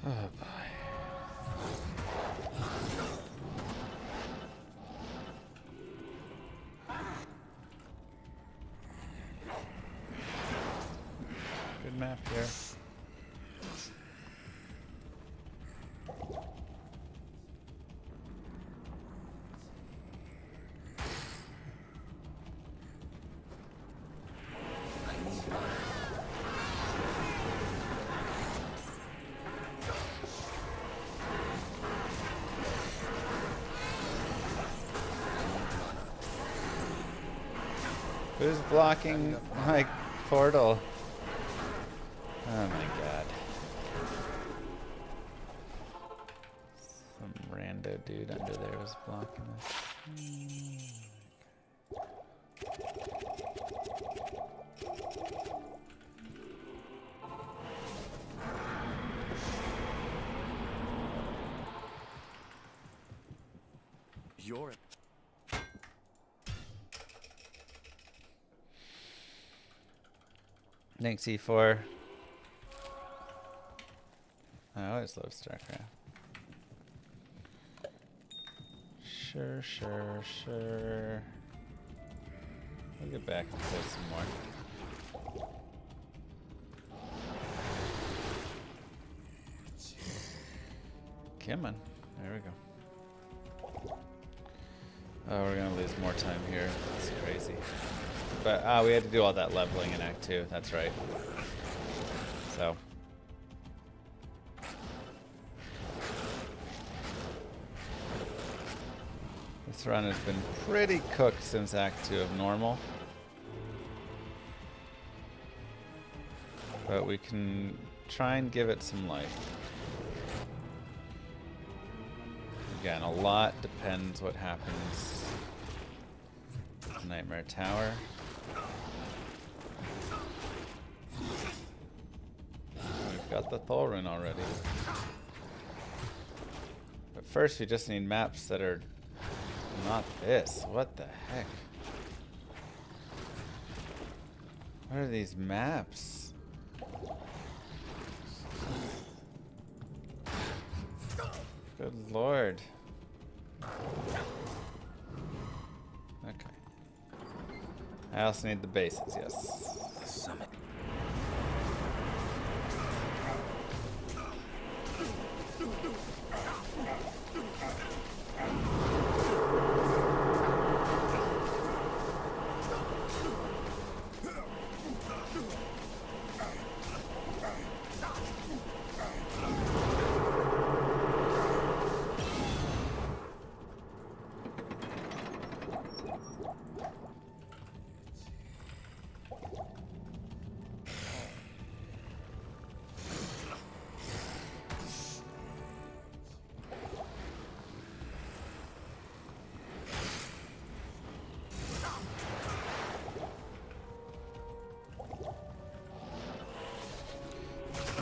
Oh boy. Good map here. Who's blocking my portal? Oh my god. Some rando dude under there was blocking us. You're Thanks, E4. I always love StarCraft. Sure. We'll get back and play some more. Come on. There we go. Oh, we're gonna lose more time here. That's crazy. But we had to do all that leveling in Act 2. That's right. So. This run has been pretty cooked since Act 2 of normal. But we can try and give it some life. Again, a lot depends what happens with Nightmare Tower. We've got the Thol rune already. But first we just need maps that are not this. What the heck? What are these maps? Good lord. Okay. I also need the bases, yes. The summit.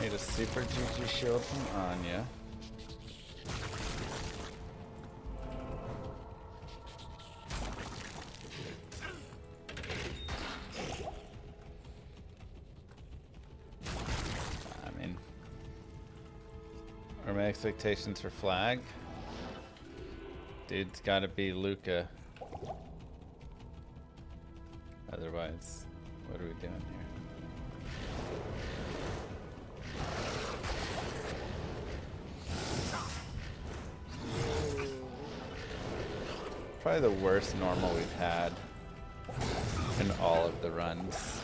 Need a super GG shield from Anya. I mean, are my expectations for flag? Dude's gotta be Luca. Otherwise, what are we doing here? Probably the worst normal we've had in all of the runs.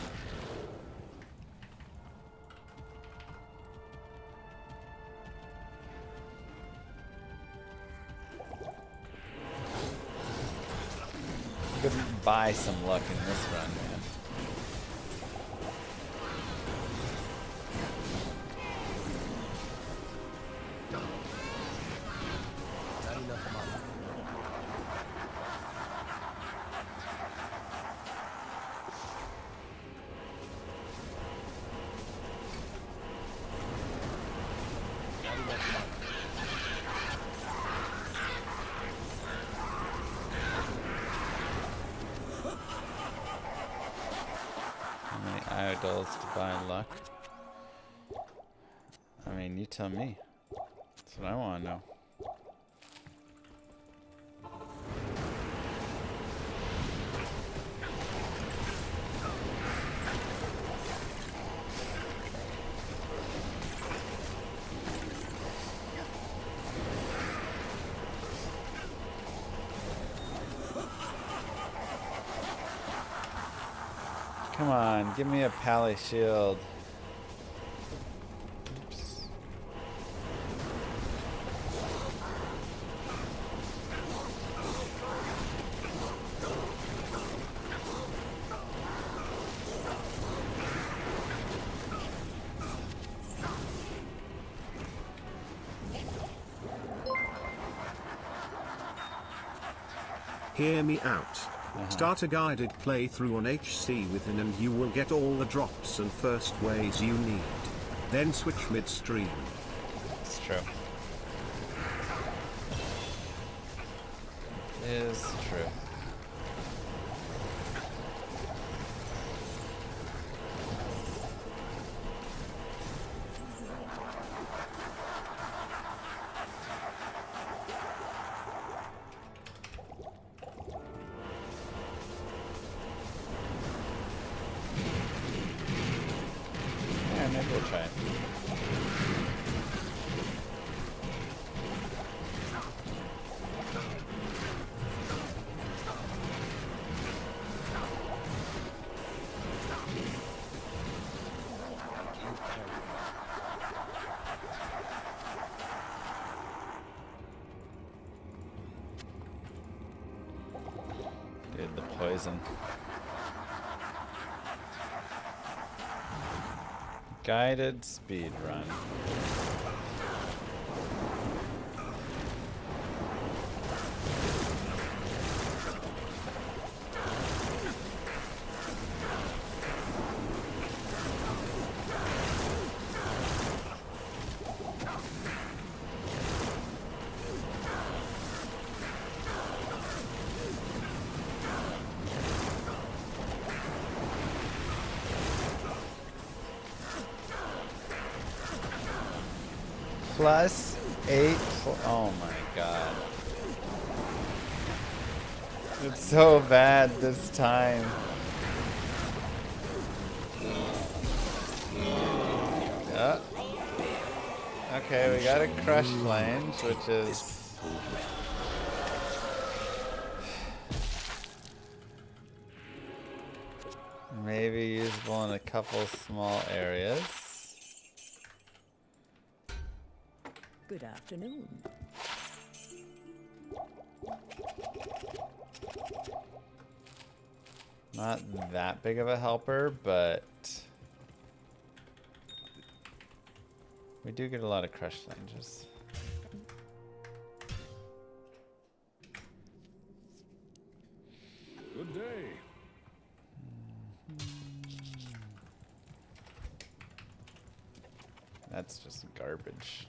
Couldn't buy some luck in this run, man. Not enough money. How many idols to buy luck? I mean, you tell me. That's what I want to know. Come on, give me a Pally shield. Oops. Hear me out. Start a guided playthrough on HC within and you will get all the drops and first ways you need. Then switch midstream. It's true. It is true. We'll try. Dude, the poison. Guided speed run. +8. Oh my god. It's so bad this time. Okay, we got a crush flames, which is maybe usable in a couple small areas. Good afternoon. Not that big of a helper, but we do get a lot of crush flanges. Good day. That's just garbage.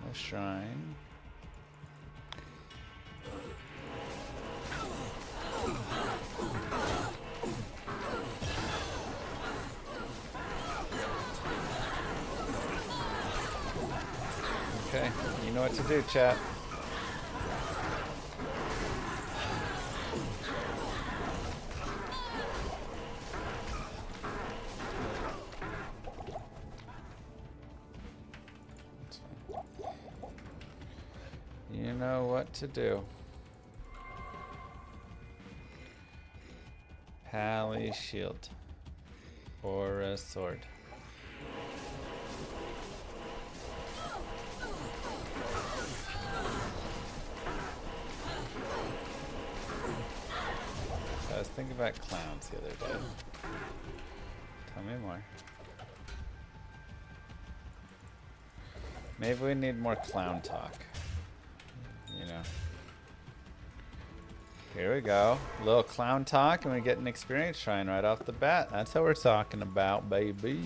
No shrine. Okay, you know what to do, chat. You know what to do. Pally shield. Or a sword. I was thinking about clowns the other day. Tell me more. Maybe we need more clown talk. You know. Here we go. A little clown talk and we get an experience shrine right off the bat. That's what we're talking about, baby.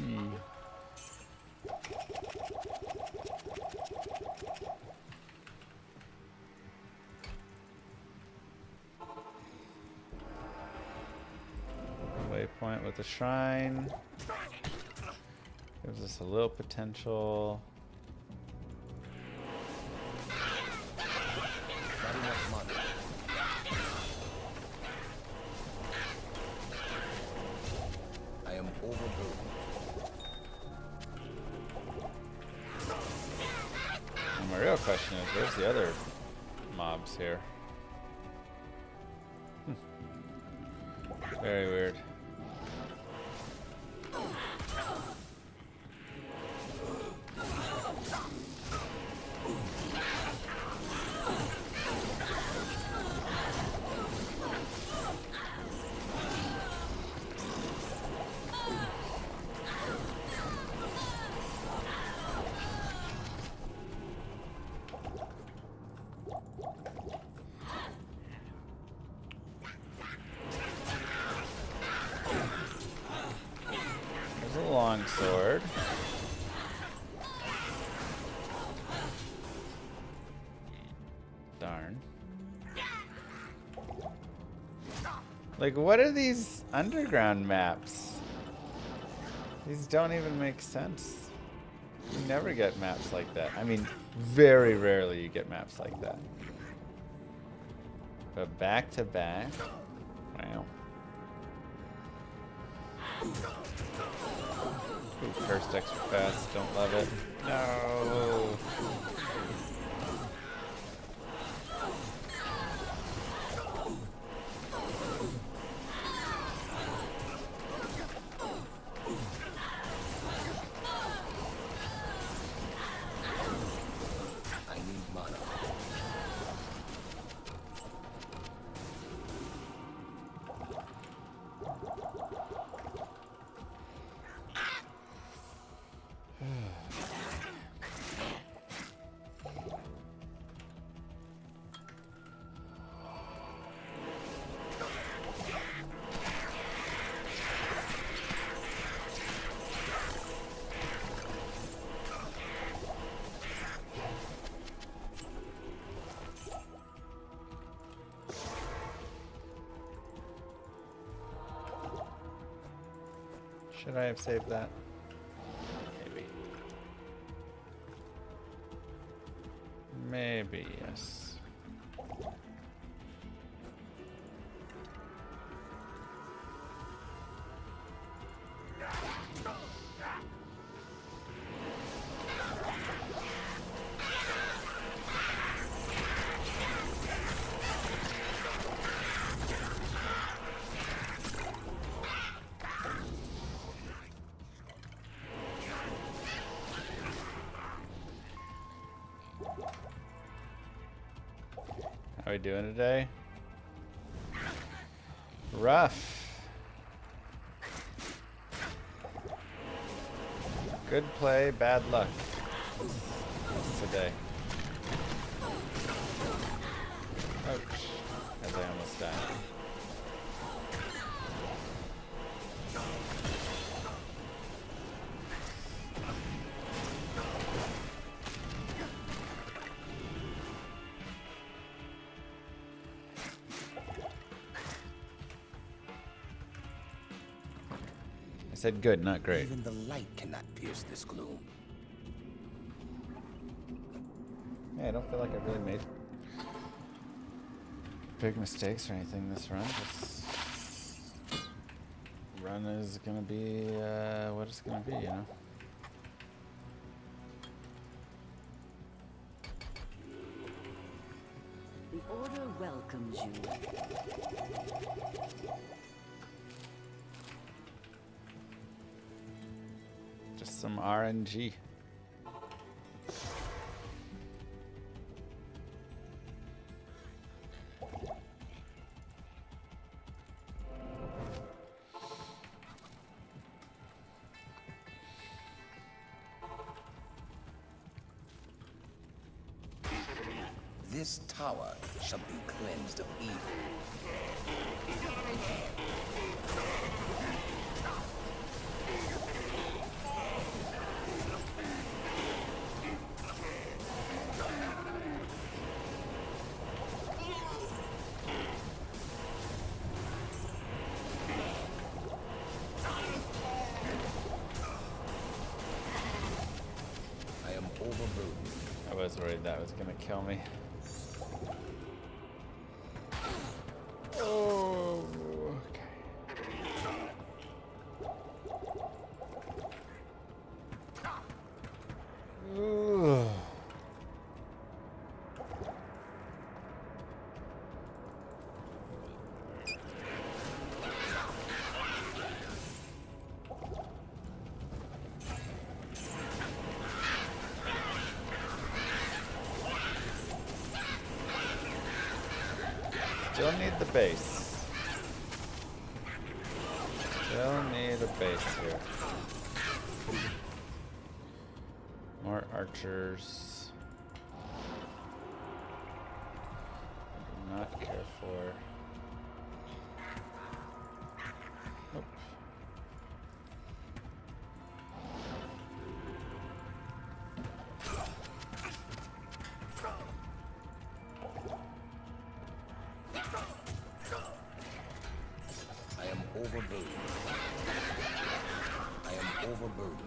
Waypoint with the shrine. Gives us a little potential. I am overburdened. And my real question is, where's the other mobs here? Very weird. Sword. Darn. Like, what are these underground maps? These don't even make sense. You never get maps like that. I mean, very rarely you get maps like that. But back to back? Wow. Ooh, cursed extra fast. Don't love it. No. I need mana. Should I have saved that? Maybe. Maybe, yes. How are we doing today? Rough. Good play, bad luck. Today. Ouch. As I almost died. I said good, not great. Even the light cannot pierce this gloom. Yeah, I don't feel like I really made big mistakes or anything this run. This run is gonna be what it's gonna be, you know? The Order welcomes you. Just some RNG. This tower shall be cleansed of evil. I am overburdened. I was worried that was gonna kill me. Oh, okay. Ooh. Still need the base. Still need a base here. More archers. Do not care for. Nope. burden.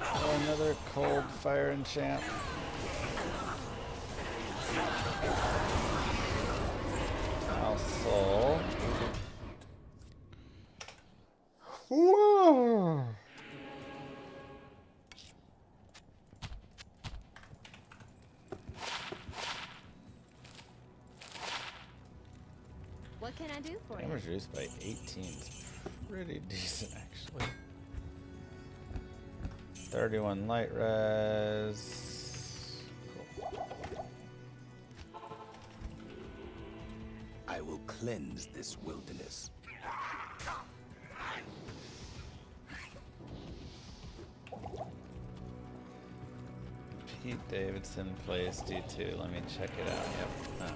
Oh, another cold fire enchant. I'll soul. Whoa. What can I do for you? Damage reduced by 18 is pretty decent, actually. 31 light res. Cool. I will cleanse this wilderness. Pete Davidson plays D2. Let me check it out. Yep. Oh.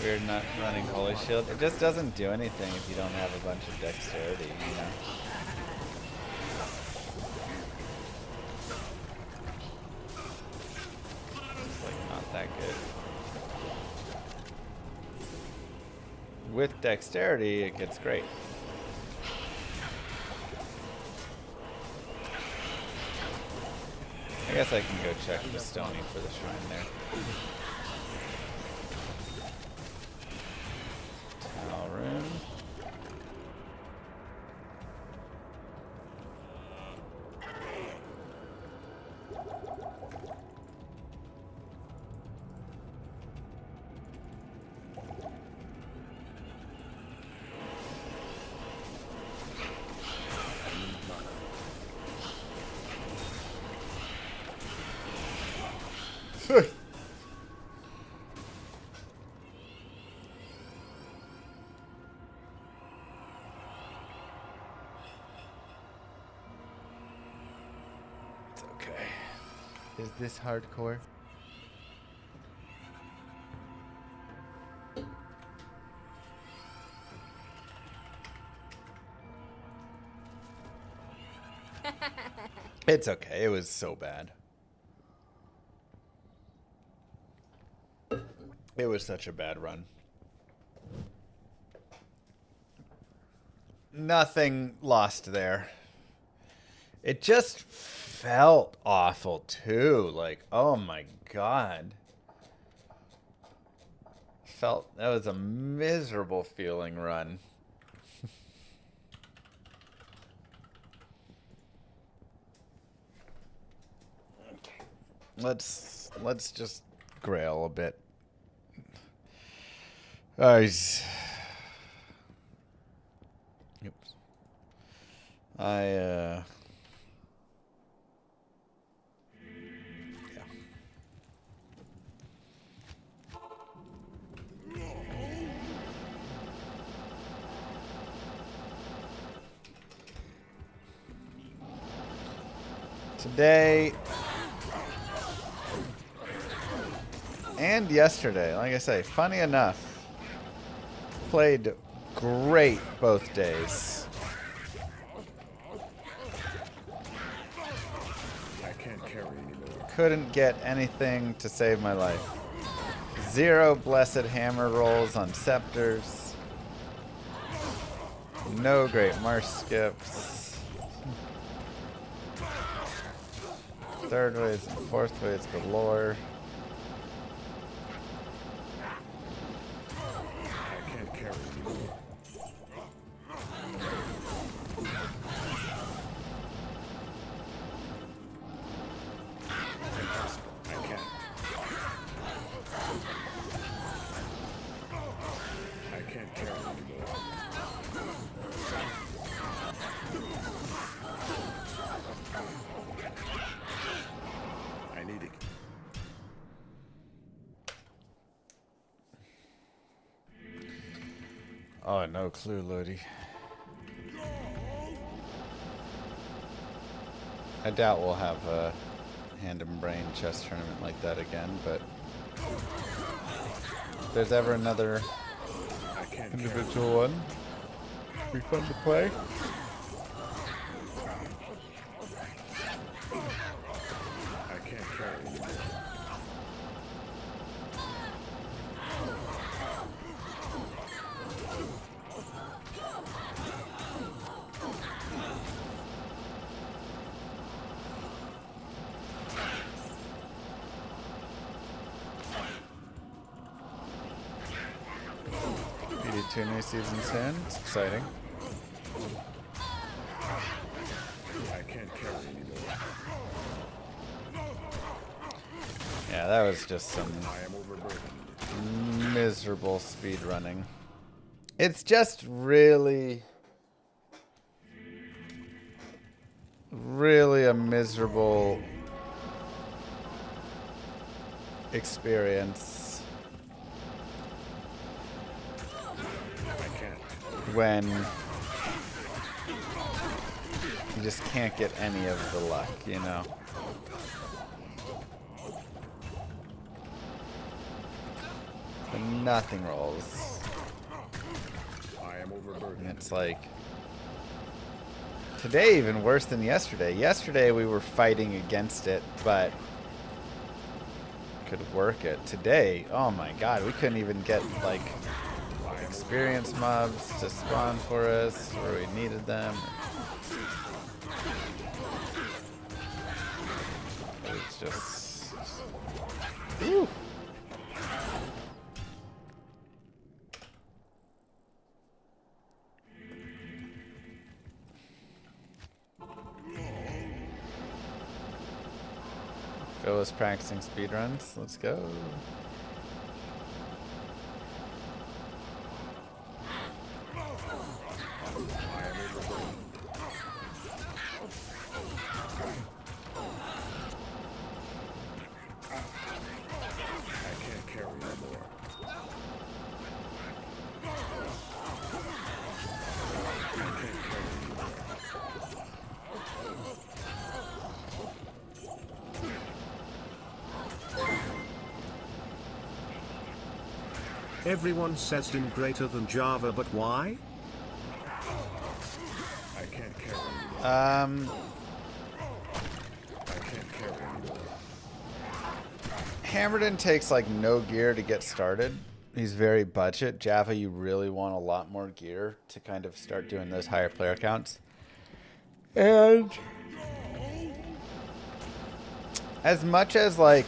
Weird not running Holy Shield. It just doesn't do anything if you don't have a bunch of dexterity, you know? It's like not that good. With dexterity, it gets great. I guess I can go check the Stony for the shrine there. Talrun. It's okay. Is this hardcore? It's okay. It was so bad. It was such a bad run. Nothing lost there. It just felt awful too. Like, oh my god. Felt that was a miserable feeling run. Okay. Let's just grail a bit. Oops. Yeah. Today and yesterday, like I say, funny enough, played great both days. I can't carry anymore. Couldn't get anything to save my life. 0 blessed hammer rolls on scepters. No great marsh skips. Third waves and fourth waves galore. I can't carry anymore. Impossible. I can't. I can't carry anymore. I need it. Oh, no clue, Lodi. I doubt we'll have a hand and brain chess tournament like that again, but there's ever another I can't individual one, be fun to play. I can't carry anymore. PD2 new season soon. It's exciting. I can't carry anymore. Yeah, that was just some I am overburdened. miserable speed running. It's just really a miserable experience I can't. when you just can't get any of the luck, you know? When nothing rolls. I am overburdened. And it's like today even worse than yesterday. Yesterday we were fighting against it, but could work it. Today, oh my god, we couldn't even get like experience mobs to spawn for us where we needed them. It's just whew. Phil was practicing speedruns. Let's go. I can't carry anymore. I can't carry anymore. Everyone says Dim greater than Java, but why? I can't carry anymore. I can't carry anymore. Hammerden takes like no gear to get started. He's very budget. Java, you really want a lot more gear to kind of start doing those higher player counts. And as much as like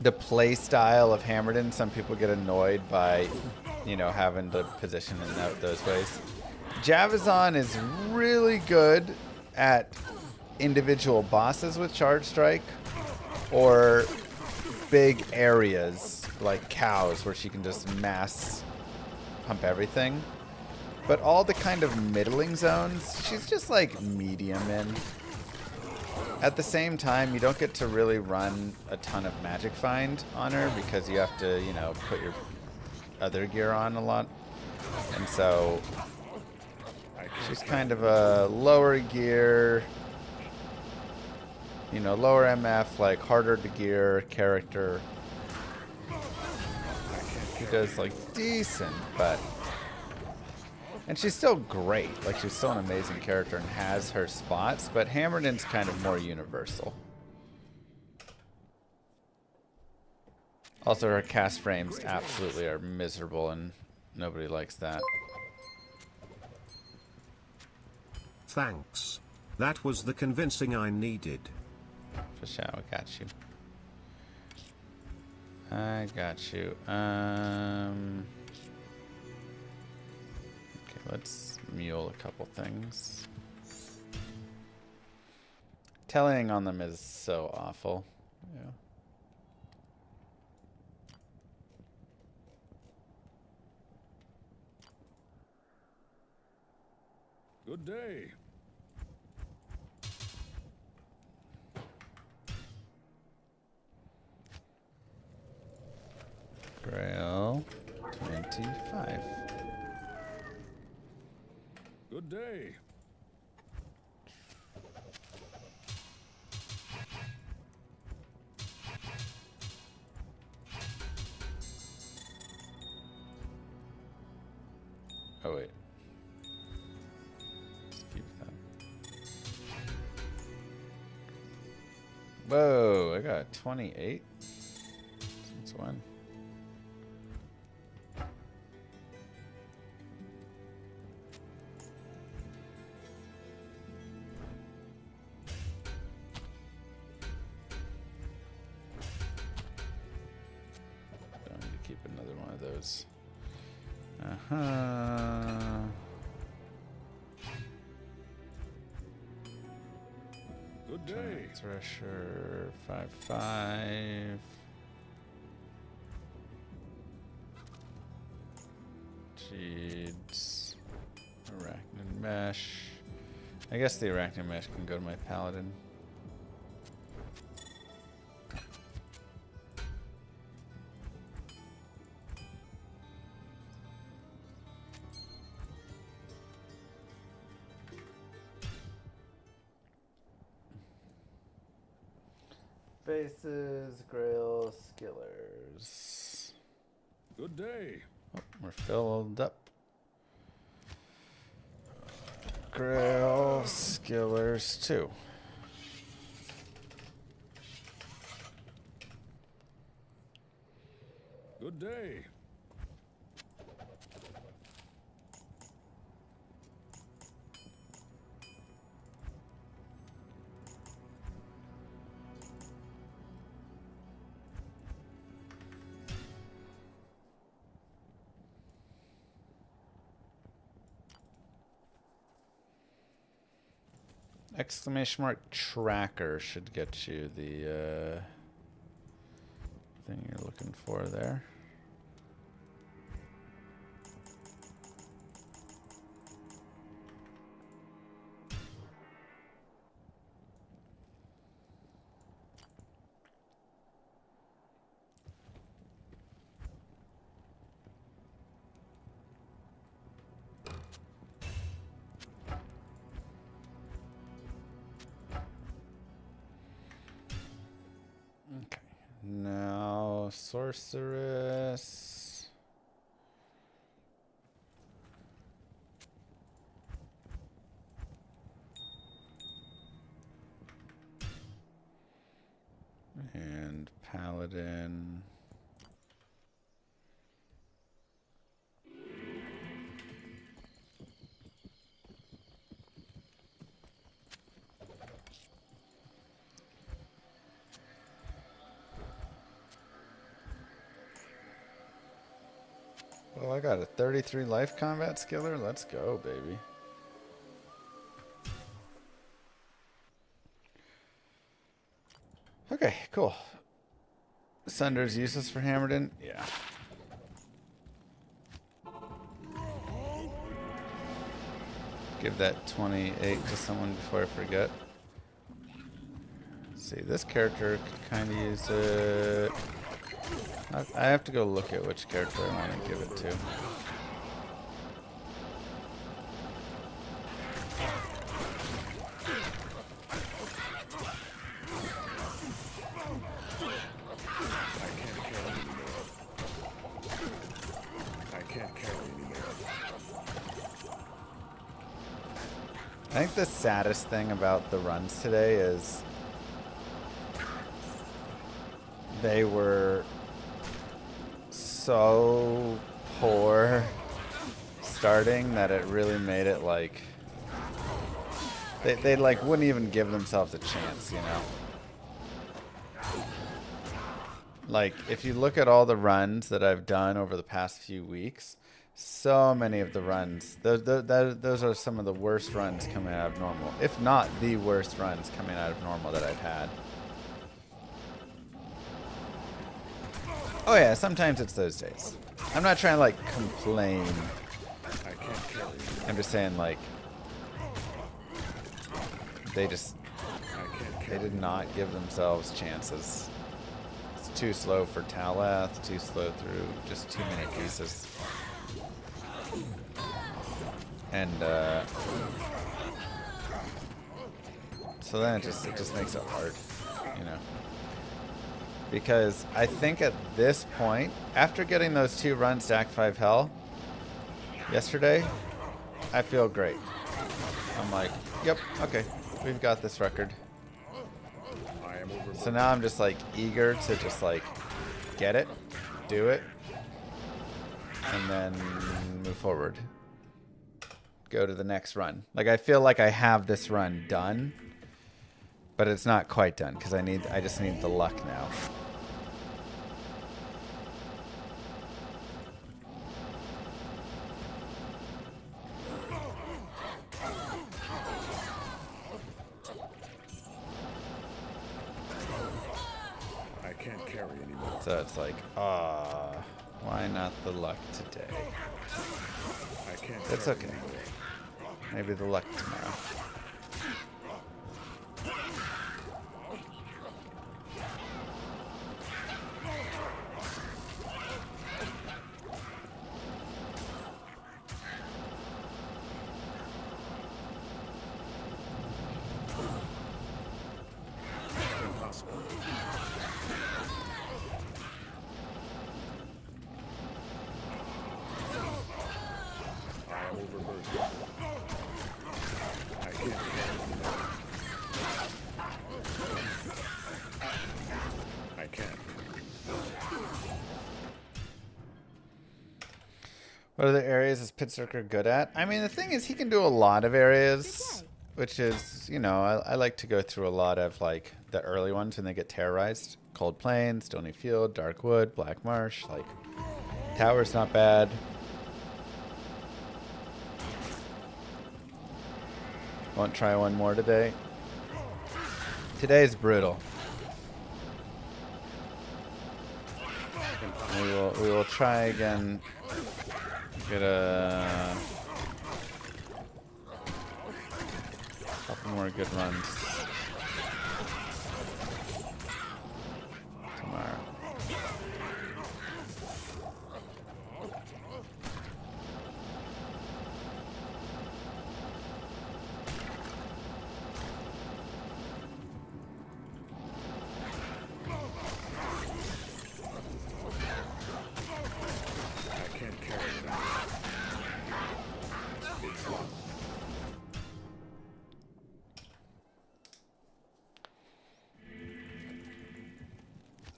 the play style of Hammerden, some people get annoyed by, you know, having to position in those ways. Javazon is really good at individual bosses with Charge Strike or big areas like cows where she can just mass pump everything. But all the kind of middling zones, she's just like medium in. At the same time, you don't get to really run a ton of Magic Find on her because you have to, you know, put your other gear on a lot. And so she's kind of a lower gear, you know, lower MF, like harder to gear character. She does like decent, but... And she's still great. Like, she's still an amazing character and has her spots, but Hammerden's kind of more universal. Also, her cast frames absolutely are miserable, and nobody likes that. Thanks. That was the convincing I needed. For sure, I got you. I got you. Okay, let's mule a couple things. Telling on them is so awful. Yeah. Good day. Grail 25. Good day. Oh wait. Keep that. Whoa, I got 28. Since when? Don't need to keep another one of those. Good day. Thresher 5/5. Jeeds. Arachnid mesh. I guess the arachnid mesh can go to my paladin. Faces, grail, skillers. Good day. Oh, we're filled up. Grail, skillers, 2. Good day. Exclamation mark tracker should get you the thing you're looking for there. Okay, now sorceress. And paladin. Well, I got a 33 life combat skiller. Let's go, baby. Okay, cool. Sunder's useless for Hammerden? Yeah. Give that 28 to someone before I forget. Let's see, this character could kind of use it. I have to go look at which character I want to give it to. I think the saddest thing about the runs today is they were so poor starting that it really made it like they like wouldn't even give themselves a chance, you know? Like if you look at all the runs that I've done over the past few weeks, so many of the runs, those are some of the worst runs coming out of normal, if not the worst runs coming out of normal that I've had. Oh yeah, sometimes it's those days. I'm not trying to like complain. I'm just saying like they did not give themselves chances. It's too slow for Taleth, too slow through just too many pieces. And so then it just makes it hard, you know. Because I think at this point, after getting those 2 runs to Act 5 Hell, yesterday, I feel great. I'm like, yep, okay, we've got this record. So now I'm just like eager to just like get it, do it, and then move forward. Go to the next run. Like I feel like I have this run done, but it's not quite done because I just need the luck now. I can't carry anymore. So it's like, why not the luck today? I can't It's carry okay. anymore. Maybe the luck tomorrow. Impossible. I am overburdened. I can't carry anymore. I can't. What other areas is Pittsburgher good at? I mean, the thing is, he can do a lot of areas, which is, you know, I like to go through a lot of, like, the early ones when they get terrorized. Cold Plain, Stony Field, Dark Wood, Black Marsh, like, Tower's not bad. Won't try one more today. Today's brutal. We will try again. Get a couple more good runs tomorrow. I can't carry it anymore. It's locked.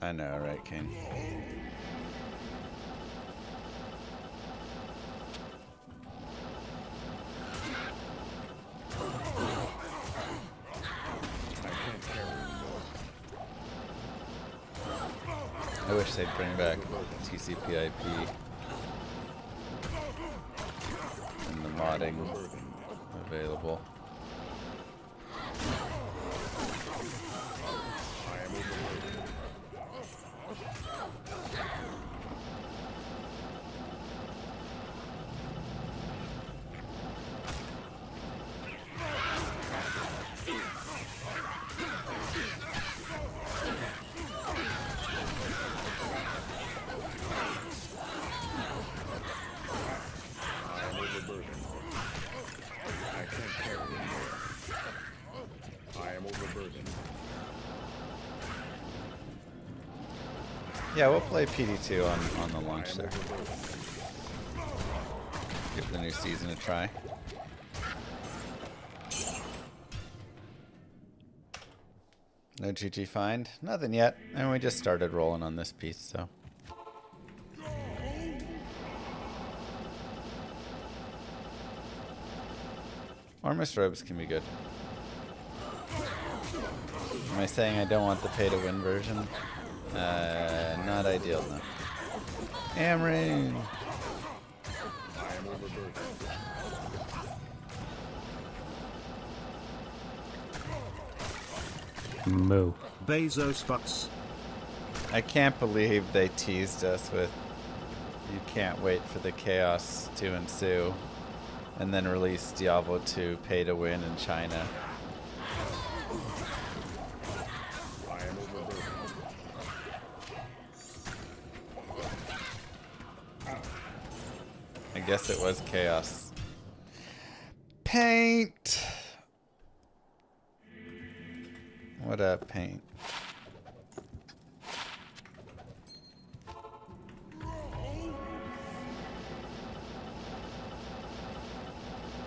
I know, right, Kane? I can't carry anymore. I wish they'd bring back TCP/IP and the modding available. I am overburdened. I am overburdened. I can't carry anymore. I am overburdened. Yeah, we'll play PD2 on the launch there. Give the new season a try. No GG find? Nothing yet. And we just started rolling on this piece, so. Armist robes can be good. Am I saying I don't want the pay to win version? Not ideal, no. Amring! I am overburdened. Moo. Bezos fucks. I can't believe they teased us with you can't wait for the chaos to ensue and then release Diablo 2 pay to win in China. I am overburdened. I guess it was chaos. Paint! What up, Paint?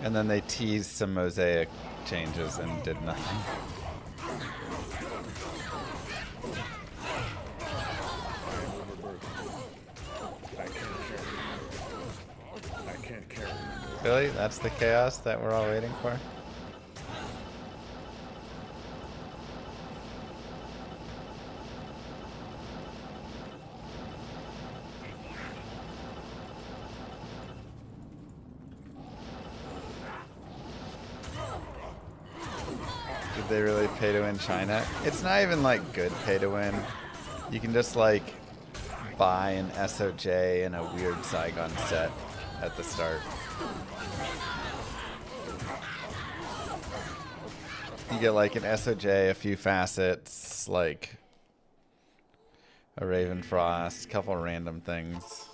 And then they teased some mosaic changes and did nothing. I can't carry. Really? That's the chaos that we're all waiting for? Did they really pay to win China? It's not even like good pay to win. You can just like buy an SOJ and a weird Saigon set at the start. You get like an SOJ, a few facets, like a Raven Frost, a couple random things.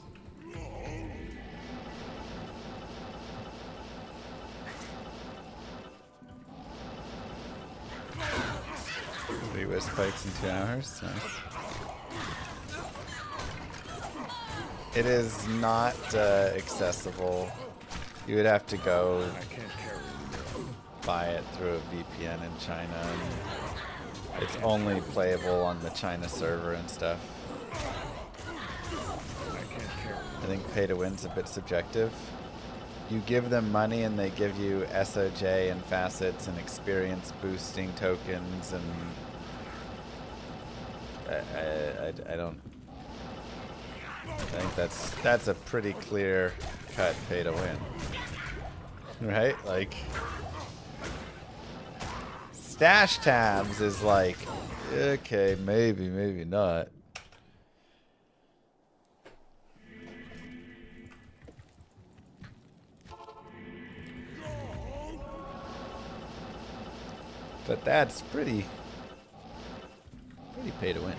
Three whiz spikes in 2 hours. Nice. It is not accessible. You would have to go buy it through a VPN in China. And it's only playable on the China server and stuff. I think pay to win's a bit subjective. You give them money and they give you SOJ and facets and experience boosting tokens, and I don't. I think that's a pretty clear cut pay to win, right? Like stash tabs is like, okay, maybe, maybe not. But that's pretty pay to win.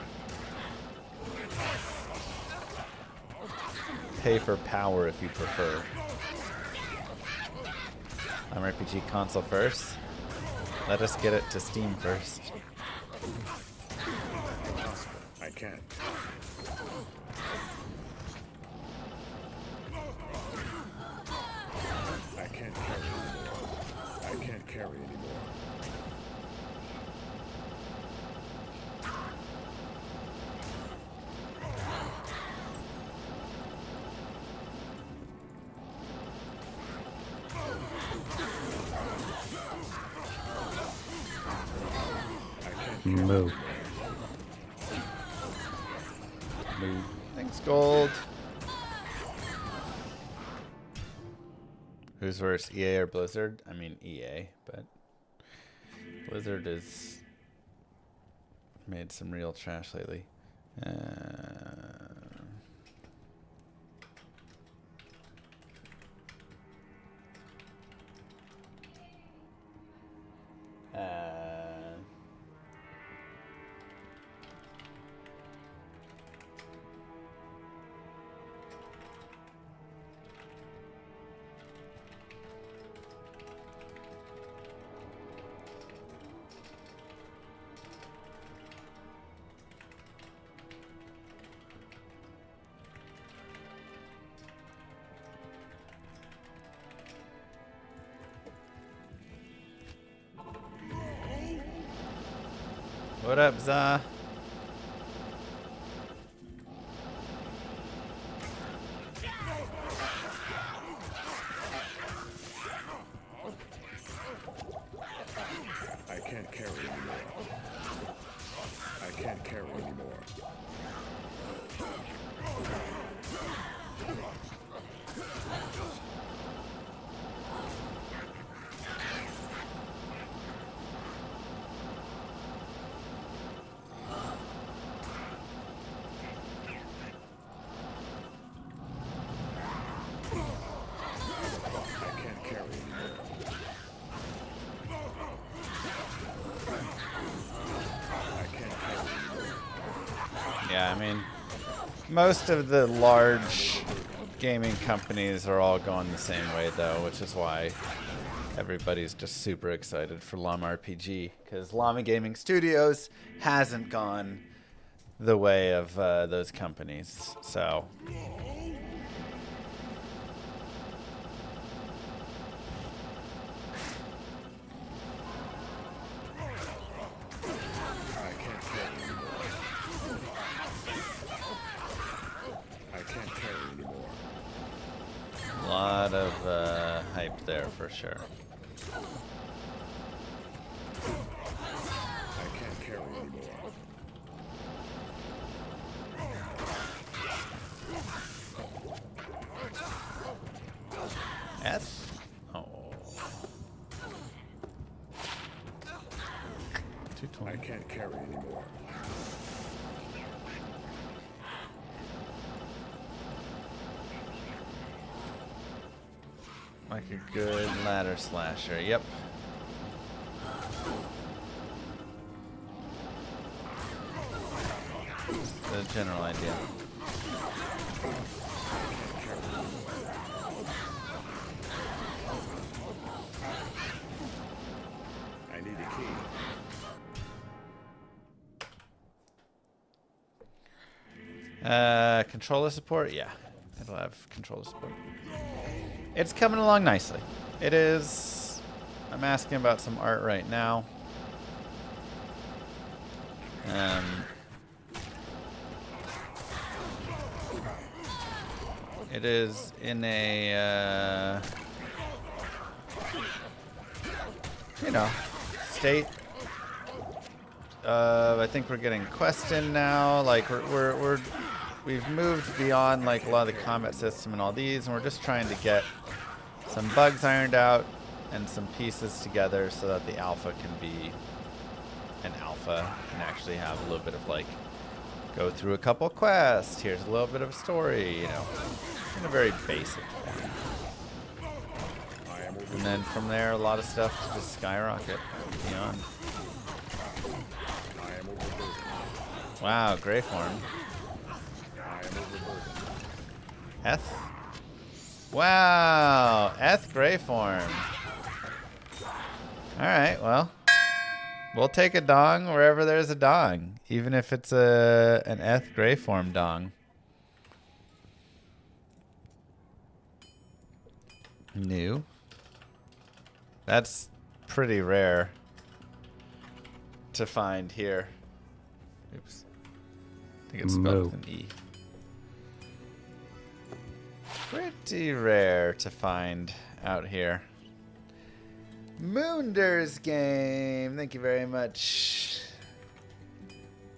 Pay for power if you prefer. RPG console first. Let us get it to Steam first. I can't. I can't carry anymore. I can't carry anymore. Move. Move. Thanks, Gold. Who's worse, EA or Blizzard? I mean EA, but Blizzard has made some real trash lately. What up, Za? I can't carry anymore. I can't carry anymore. Yeah, I mean, most of the large gaming companies are all going the same way, though, which is why everybody's just super excited for Llama RPG, because Llama Gaming Studios hasn't gone the way of those companies. So lot of hype there for sure. I can't carry anymore. S? Oh. 220. I can't carry anymore. Like a good ladder slasher. Yep. The general idea. I need a key. Controller support? Yeah. It'll have controller support. It's coming along nicely. It is. I'm asking about some art right now. It is in a, you know, state of, I think we're getting quests in now. Like we've moved beyond like a lot of the combat system and all these, and we're just trying to get some bugs ironed out and some pieces together so that the alpha can be an alpha and actually have a little bit of like go through a couple quests. Here's a little bit of a story, you know, in a very basic form. And then from there, a lot of stuff to just skyrocket beyond. Wow, gray form. Eth? Wow, Eth gray form. Alright, well. We'll take a dong wherever there's a dong. Even if it's an Eth gray form dong. New. That's pretty rare to find here. Oops. I think it's spelled with an E. Pretty rare to find out here. Moonder's game. Thank you very much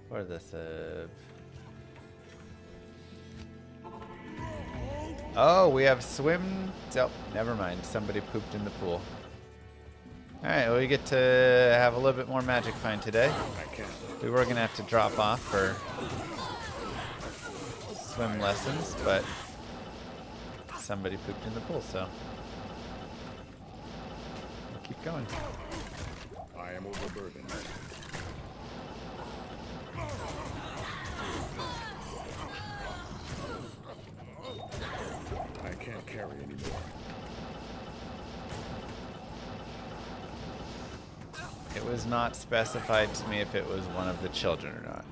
for the sub. Oh, we have swim. Oh, never mind. Somebody pooped in the pool. Alright, well, we get to have a little bit more magic find today. We were going to have to drop off for swim lessons, but somebody pooped in the pool, so we'll keep going. I am overburdened. I can't carry anymore. It was not specified to me if it was one of the children or not.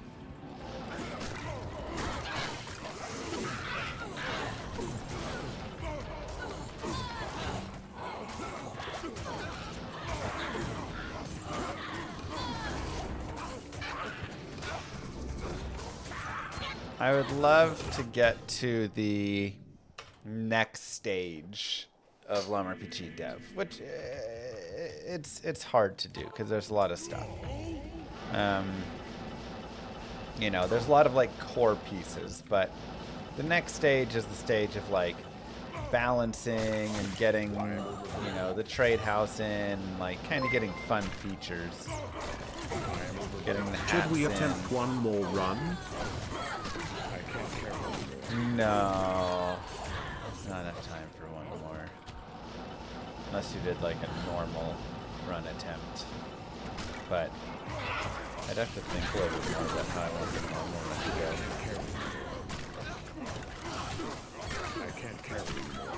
I would love to get to the next stage of Llama RPG dev, which it's hard to do because there's a lot of stuff. You know, there's a lot of like core pieces, but the next stage is the stage of like balancing and getting, you know, the trade house in, like kind of getting fun features. Getting the hats Should we in. attempt one more run? No. There's not enough time for one more. Unless you did like a normal run attempt. But I'd have to think a little bit more about how I want the normal run to go. I can't carry anymore.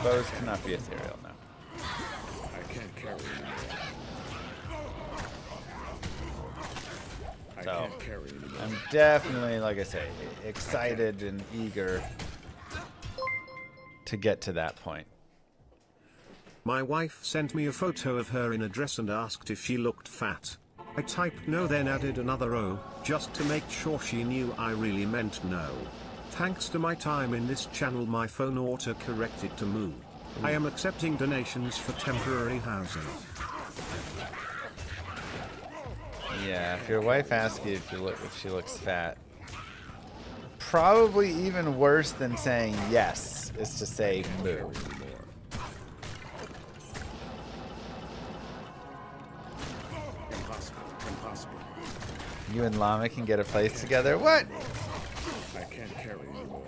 Bows cannot be ethereal now. I can't carry anymore. I So, can't carry anymore. I'm definitely, like I say, excited and eager to get to that point. My wife sent me a photo of her in a dress and asked if she looked fat. I typed no, then added another O, just to make sure she knew I really meant no. Thanks to my time in this channel, my phone auto-corrected to Mule. I am accepting donations for temporary housing. Yeah, if your wife asks you if she looks fat, probably even worse than saying yes is to say moo. Impossible. You and Llama can get a place together. What? I can't carry anymore.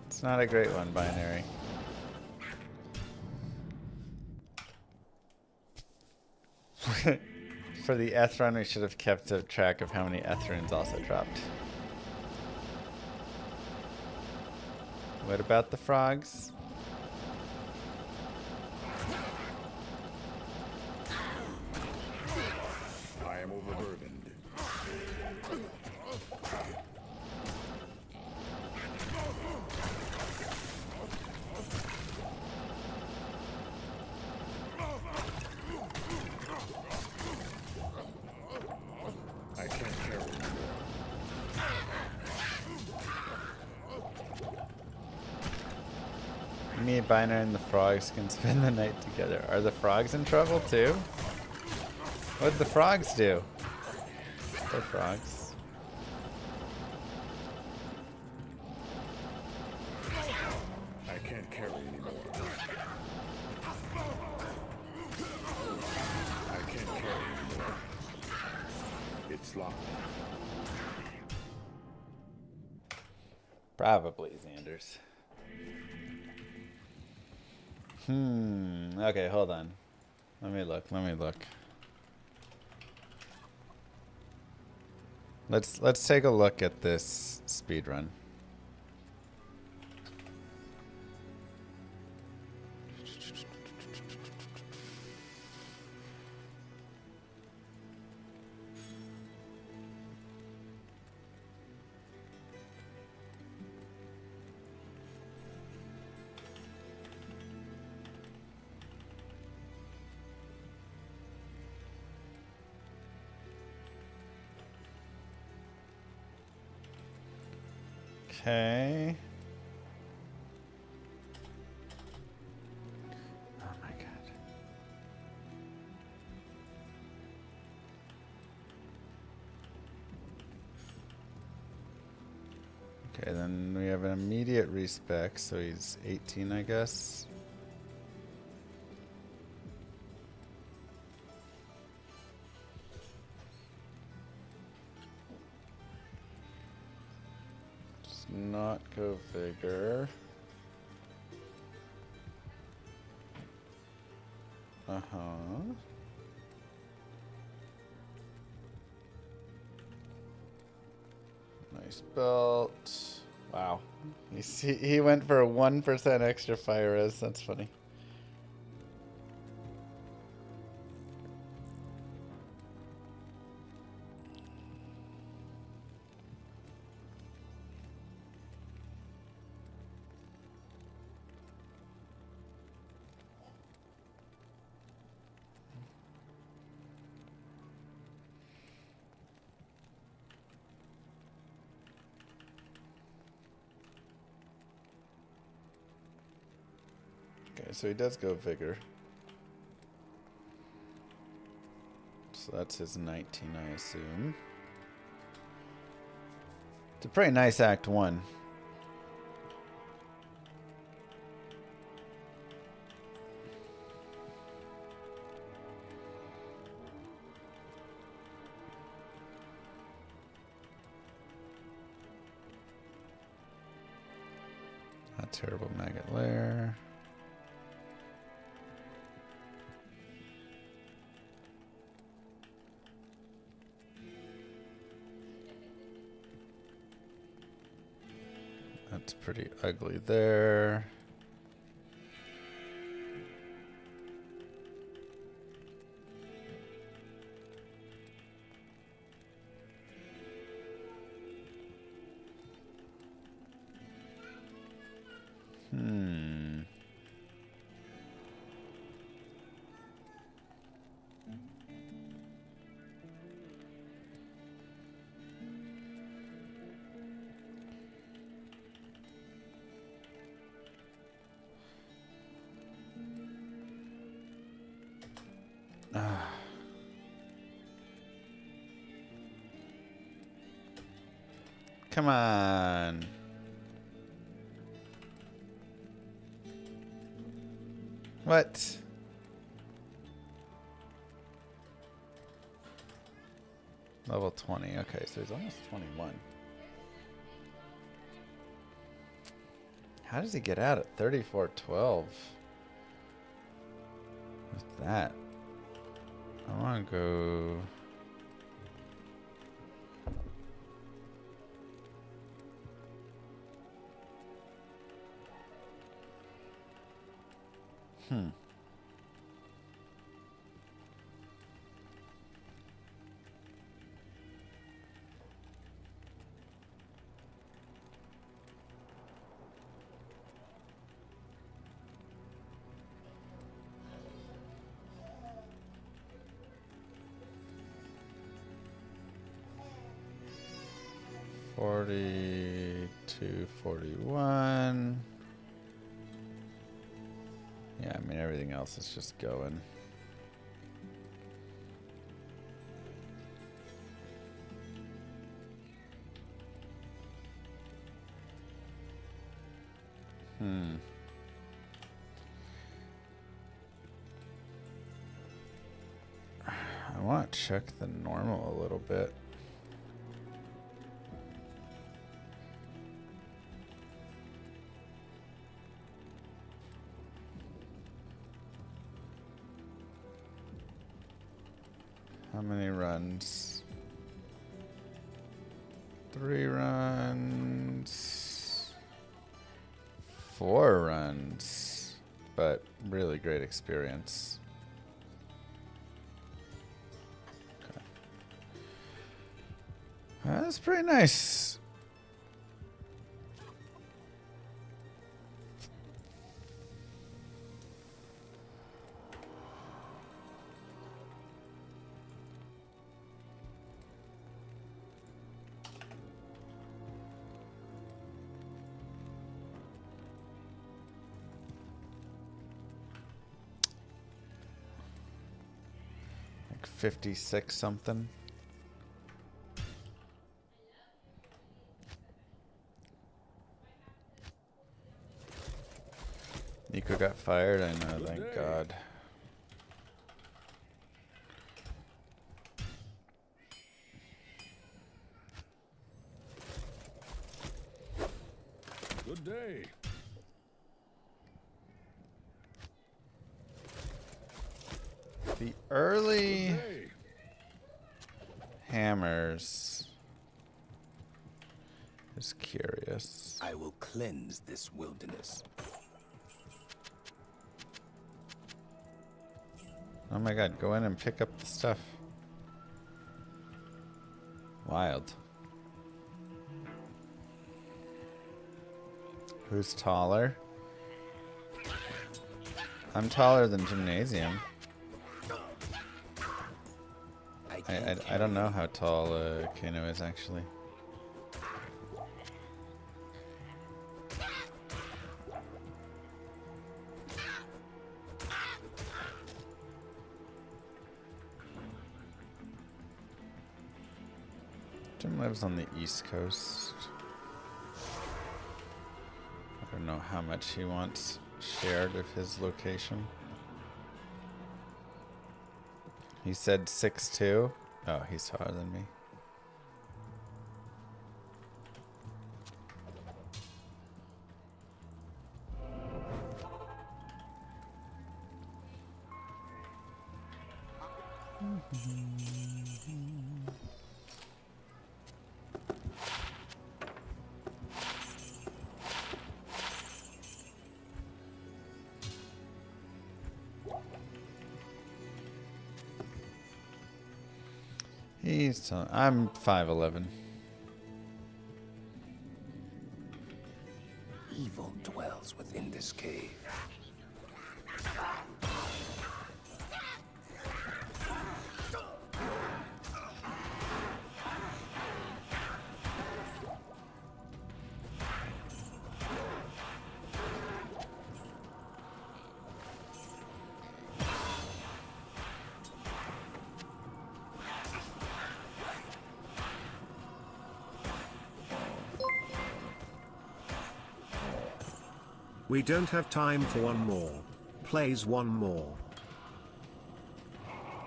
It's not a great one, Binary. For the Eth run, we should have kept a track of how many Eth runes also dropped. What about the frogs? I am overburdened. I can't carry anymore. Me, Binary, and the frogs can spend the night together. Are the frogs in trouble too? What'd the frogs do? Poor frogs. I can't carry anymore. I can't carry anymore. It's locked. Probably Xander's. Okay, hold on. Let me look. Let's take a look at this speed run. Okay. Oh my god. Okay, then we have an immediate respec, so he's 18, I guess. Not go vigor. Nice belt. Wow. He went for a 1% extra fire res. That's funny. Okay, so he does go vigor. So that's his 19, I assume. It's a pretty nice Act 1. Not terrible maggot lair. That's pretty ugly there. Come on. What? Level 20. Okay, so he's almost 21. How does he get out at 34-12? With that. I want to go... Hmm. $42, $41. Yeah, I mean, everything else is just going. I want to check the normal a little bit. How many runs? 3 runs. 4 runs. But really great experience. Okay. That's pretty nice. Like 56 something. Nico got fired, I know, thank God. Good day. The early hammers is curious. I will cleanse this wilderness. Oh my God, go in and pick up the stuff. Wild. Who's taller? I'm taller than Gymnasium. I don't know how tall Kano is actually. Jim lives on the East Coast. I don't know how much he wants shared of his location. He said 6'2". Oh, he's taller than me. I'm 5'11". Evil dwells within this cave. We don't have time for one more. Plays one more.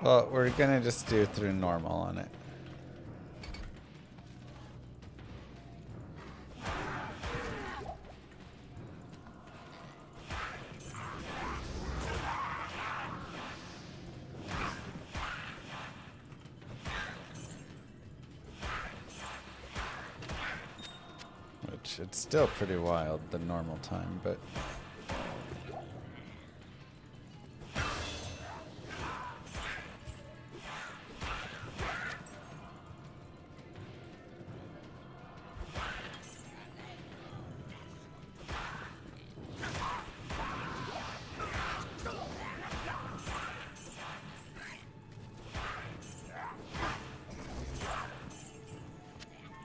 Well, we're gonna just do through normal on it. Which, it's still pretty wild, the normal time, but...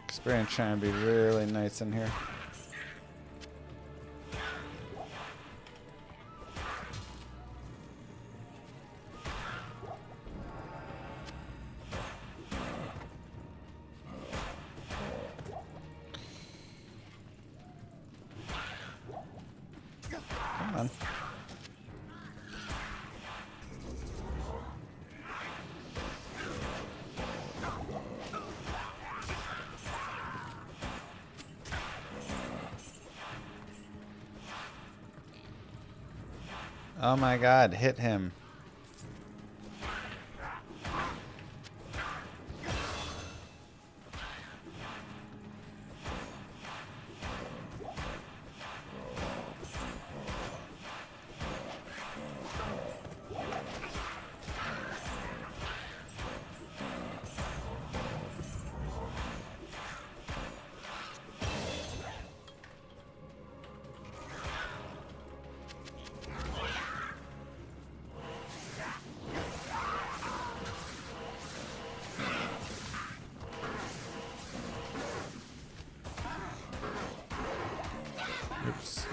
Experience trying to be really nice in here. Come on. Oh my god, hit him. Oops.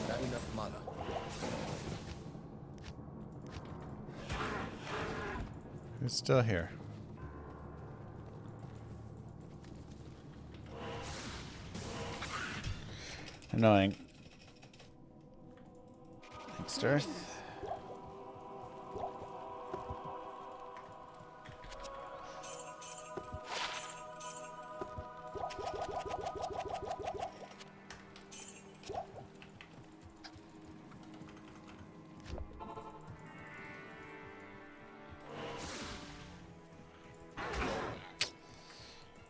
Not enough mana. Who's still here? Annoying. Thanks, Earth.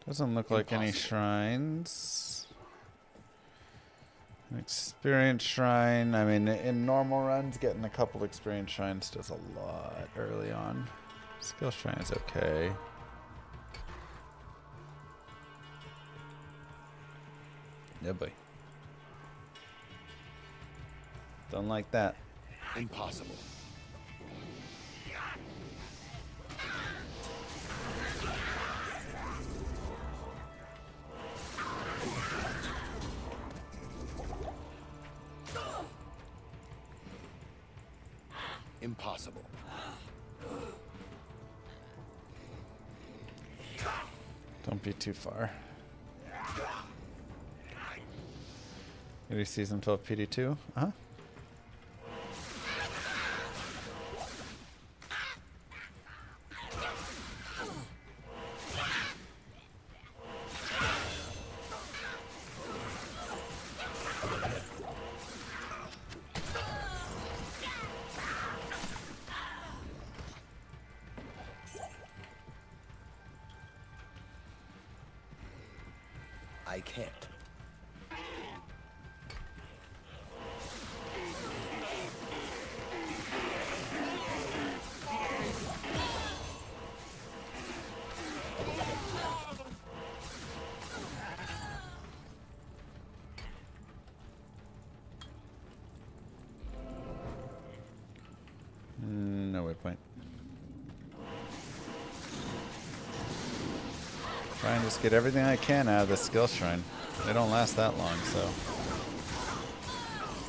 Doesn't look like any shrines. An experience shrine. I mean, in normal runs, getting a couple experience shrines does a lot early on. Skill shrine is okay. Yeah, boy. Don't like that. Impossible. Impossible. Don't be too far. Maybe season 12 PD2? Uh-huh. I can't. No waypoint. Try and just get everything I can out of the skill shrine. They don't last that long, so.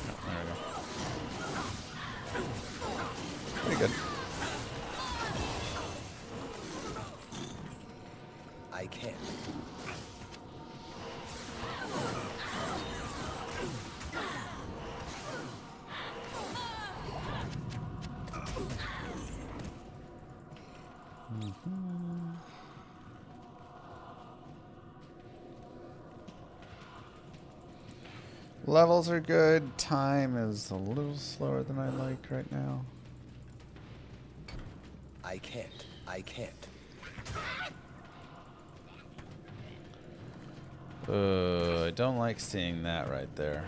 Oh, there we go. Pretty good. I can't. Levels are good. Time is a little slower than I like right now. I can't. I can't. I don't like seeing that right there.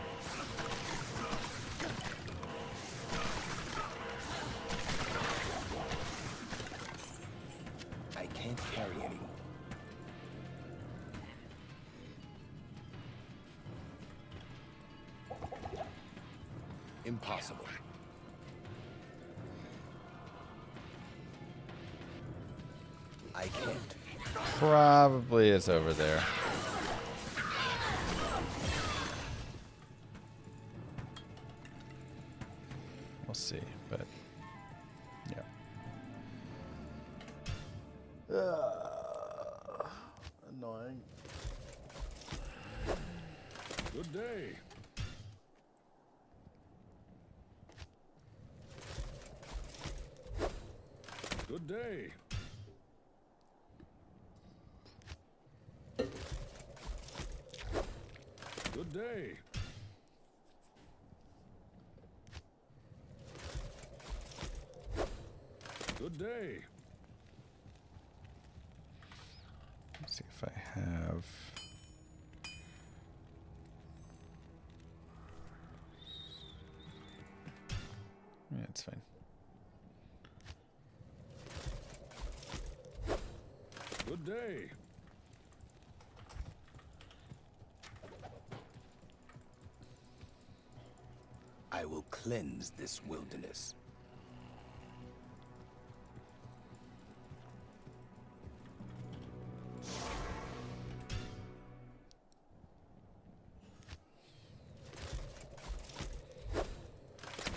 I can't carry anymore. Impossible. I can't. Probably is over there. We'll see, but yeah. Annoying. Good day. Good day. Good day. Good day. Let's see if I have. Yeah, it's fine. Good day. I will cleanse this wilderness.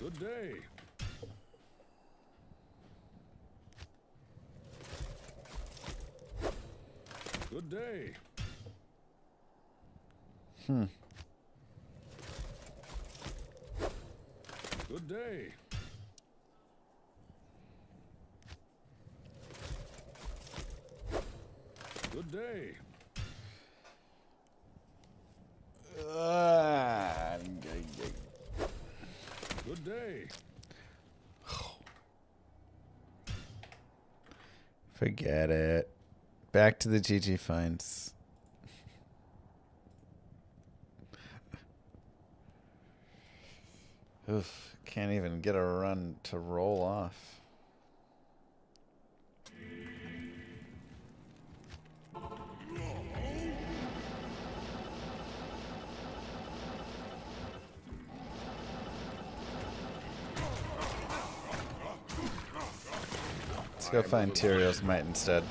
Good day. Good day. Good day. Good day. Good day. Forget it. Back to the GG finds. Oof, can't even get a run to roll off. Let's go find Tyrion's Might instead.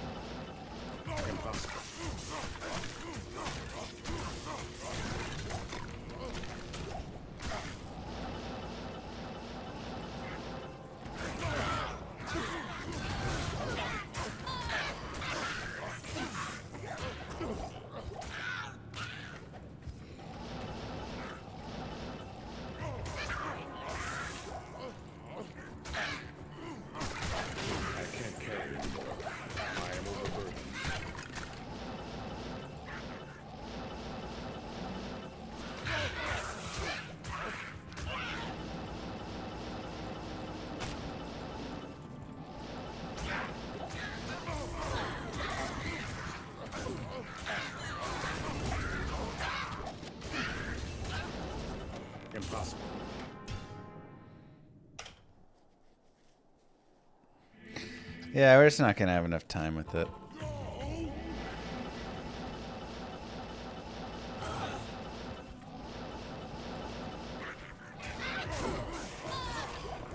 Yeah, we're just not gonna have enough time with it.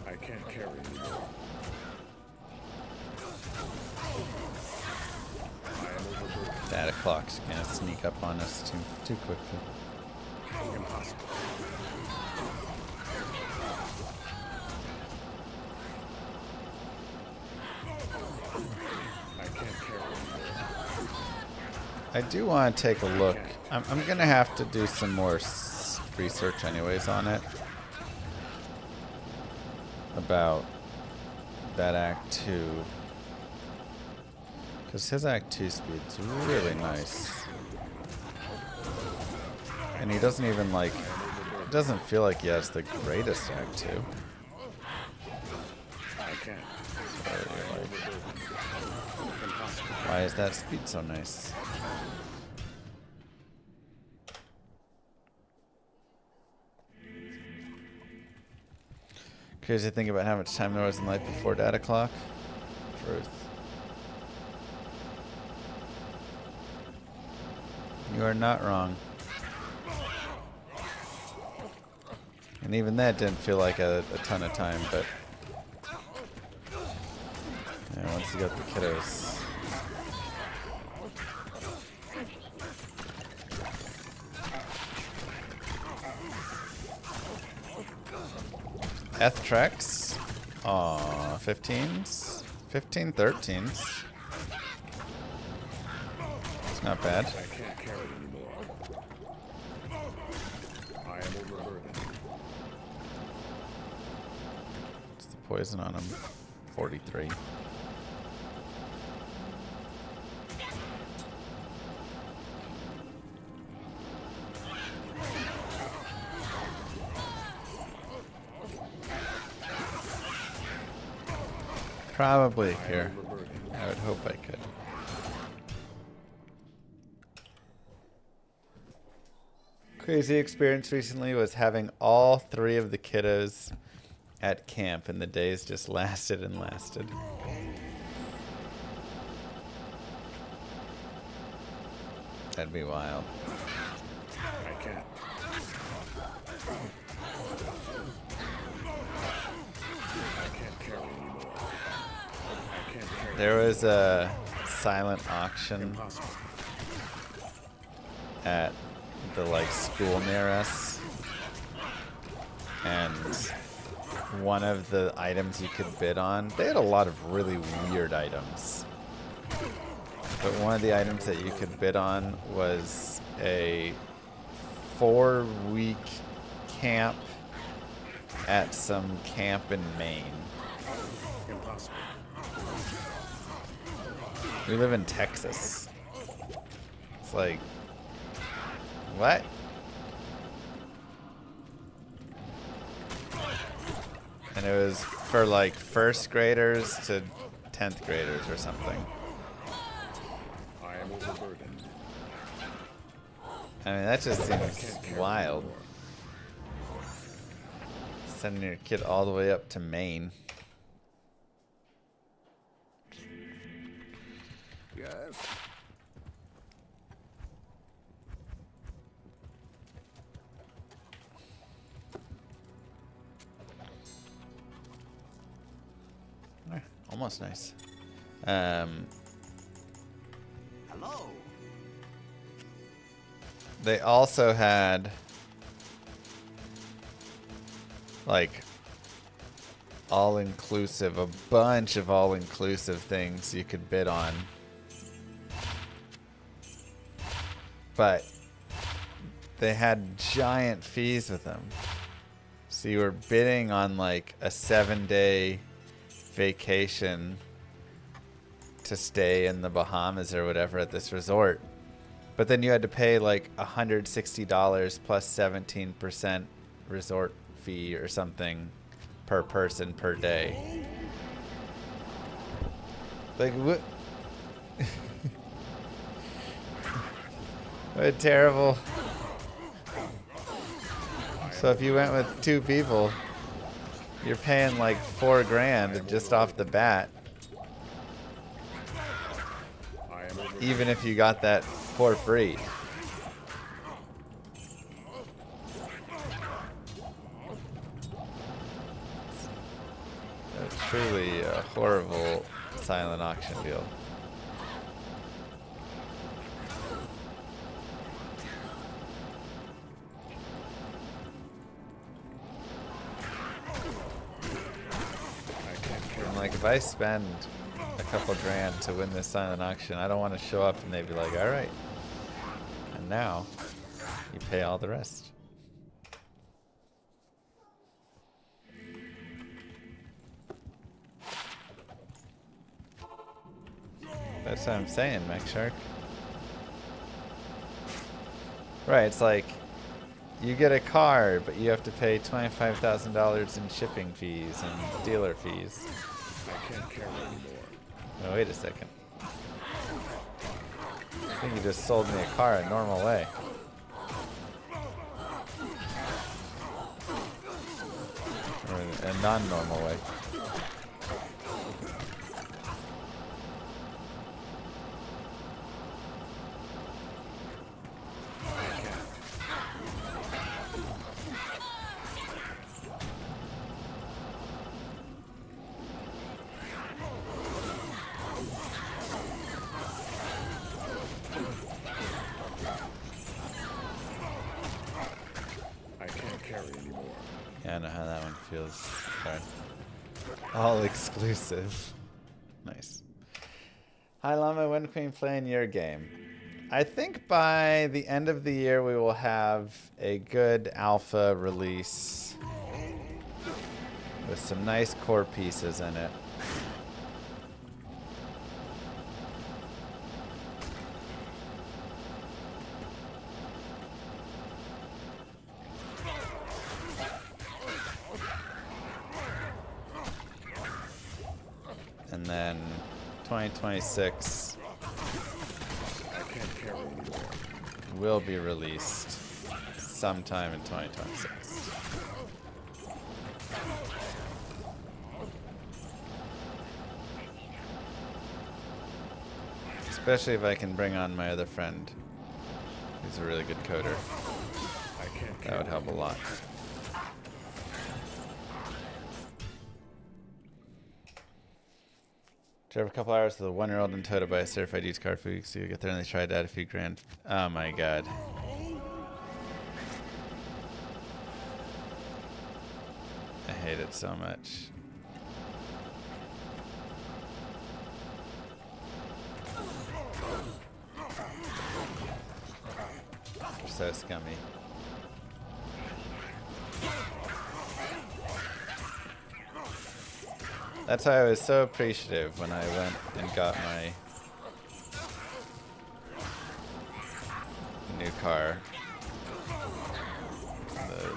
I can't carry anymore. I am overburdened. Data clock's gonna sneak up on us too quickly. Impossible. I can't carry anymore. I do want to take a look. I'm gonna have to do some more research anyways on it. About that Act 2. Because his Act 2 speed's really nice. And he doesn't even like, it doesn't feel like he has the greatest Act 2. I can't. Why is that speed so nice? Crazy to think about how much time there was in life before data clock. Truth. You are not wrong. And even that didn't feel like a ton of time, but yeah, once you got the kiddos. Trex. Aw, 15s. 15, 13s. It's not bad. I can't carry anymore. I am overburdened. What's the poison on him? 43. Probably here. I would hope I could. Crazy experience recently was having all 3 of the kiddos at camp, and the days just lasted and lasted. That'd be wild. I can't. I can't carry anymore. I can't carry. There was a silent auction Impossible. at the like school near us, and one of the items you could bid on, they had a lot of really weird items, but one of the items that you could bid on was a 4-week camp at some camp in Maine. Impossible. We live in Texas. It's like, what? And it was for like 1st graders to 10th graders or something. I am overburdened. I mean, that just seems wild. Sending your kid all the way up to Maine. Yes. Almost nice. Hello. They also had like all-inclusive, a bunch of all-inclusive things you could bid on. But they had giant fees with them. So you were bidding on like a 7-day vacation to stay in the Bahamas or whatever at this resort. But then you had to pay like $160 plus 17% resort fee or something per person per day. Like what? What terrible. So if you went with 2 people, you're paying like $4 grand just off the bat. even if you got that for free. Truly a horrible silent auction deal. I'm like, if I spend a couple grand to win this silent auction, I don't want to show up and they'd be like, all right. And now you pay all the rest. That's what I'm saying, Mech Shark. Right, it's like you get a car, but you have to pay $25,000 in shipping fees and dealer fees. I can't carry anymore. Oh, wait a second. I think you just sold me a car a normal way. Or a non-normal way. Yeah, I know how that one feels. Sorry. All exclusive. Nice. Hi Llama, when can we play in your game? I think by the end of the year we will have a good alpha release with some nice core pieces in it. And then 2026 will be released sometime in 2026. Especially if I can bring on my other friend, who's a really good coder. That would help a lot. Drove a couple hours to the 1-year-old in Toda by a certified used car food, so you get there and they tried to add a few grand. Oh my god. I hate it so much. They're so scummy. That's why I was so appreciative when I went and got my new car.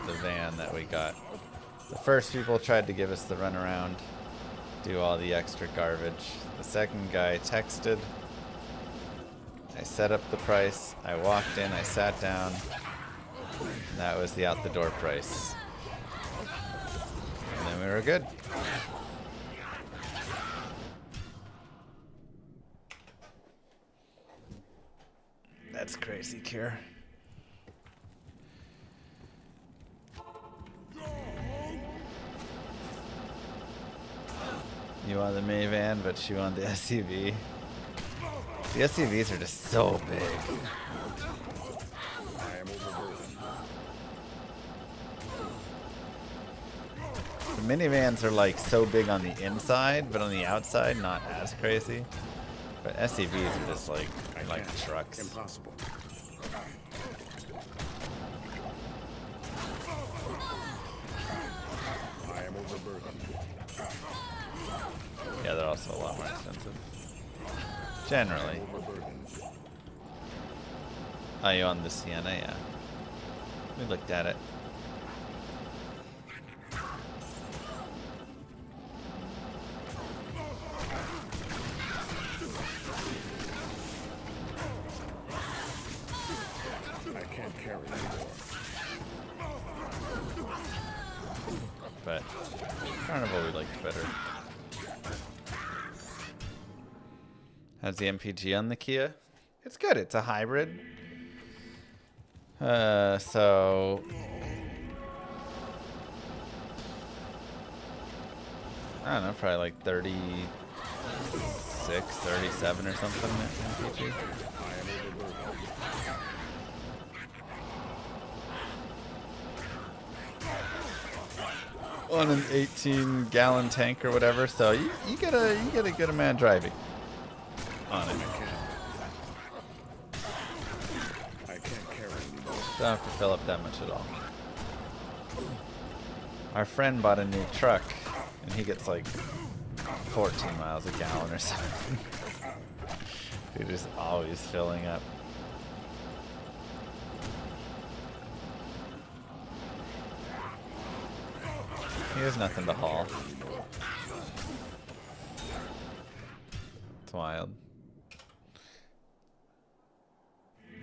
The van that we got. The first people tried to give us the runaround, do all the extra garbage. The second guy texted. I set up the price. I walked in, I sat down. And that was the out the door price. And then we were good. That's crazy, Kier. You want the minivan, but she wanted the SUV. The SUVs are just so big. The minivans are like so big on the inside, but on the outside, not as crazy. But SUVs are just like trucks. Impossible. I am overburdened. Yeah, they're also a lot more expensive. Generally. Oh, you on the Sienna? Yeah. We looked at it. But Carnival we liked better. How's the MPG on the Kia? It's good. It's a hybrid. So I don't know, probably like 36, 37 or something in PG. On an 18-gallon tank or whatever, so you get a good amount of driving on it. I can't carry anymore. Don't have to fill up that much at all. Our friend bought a new truck, and he gets like 14 miles a gallon or something. Dude is always filling up. He has nothing to haul. It's wild.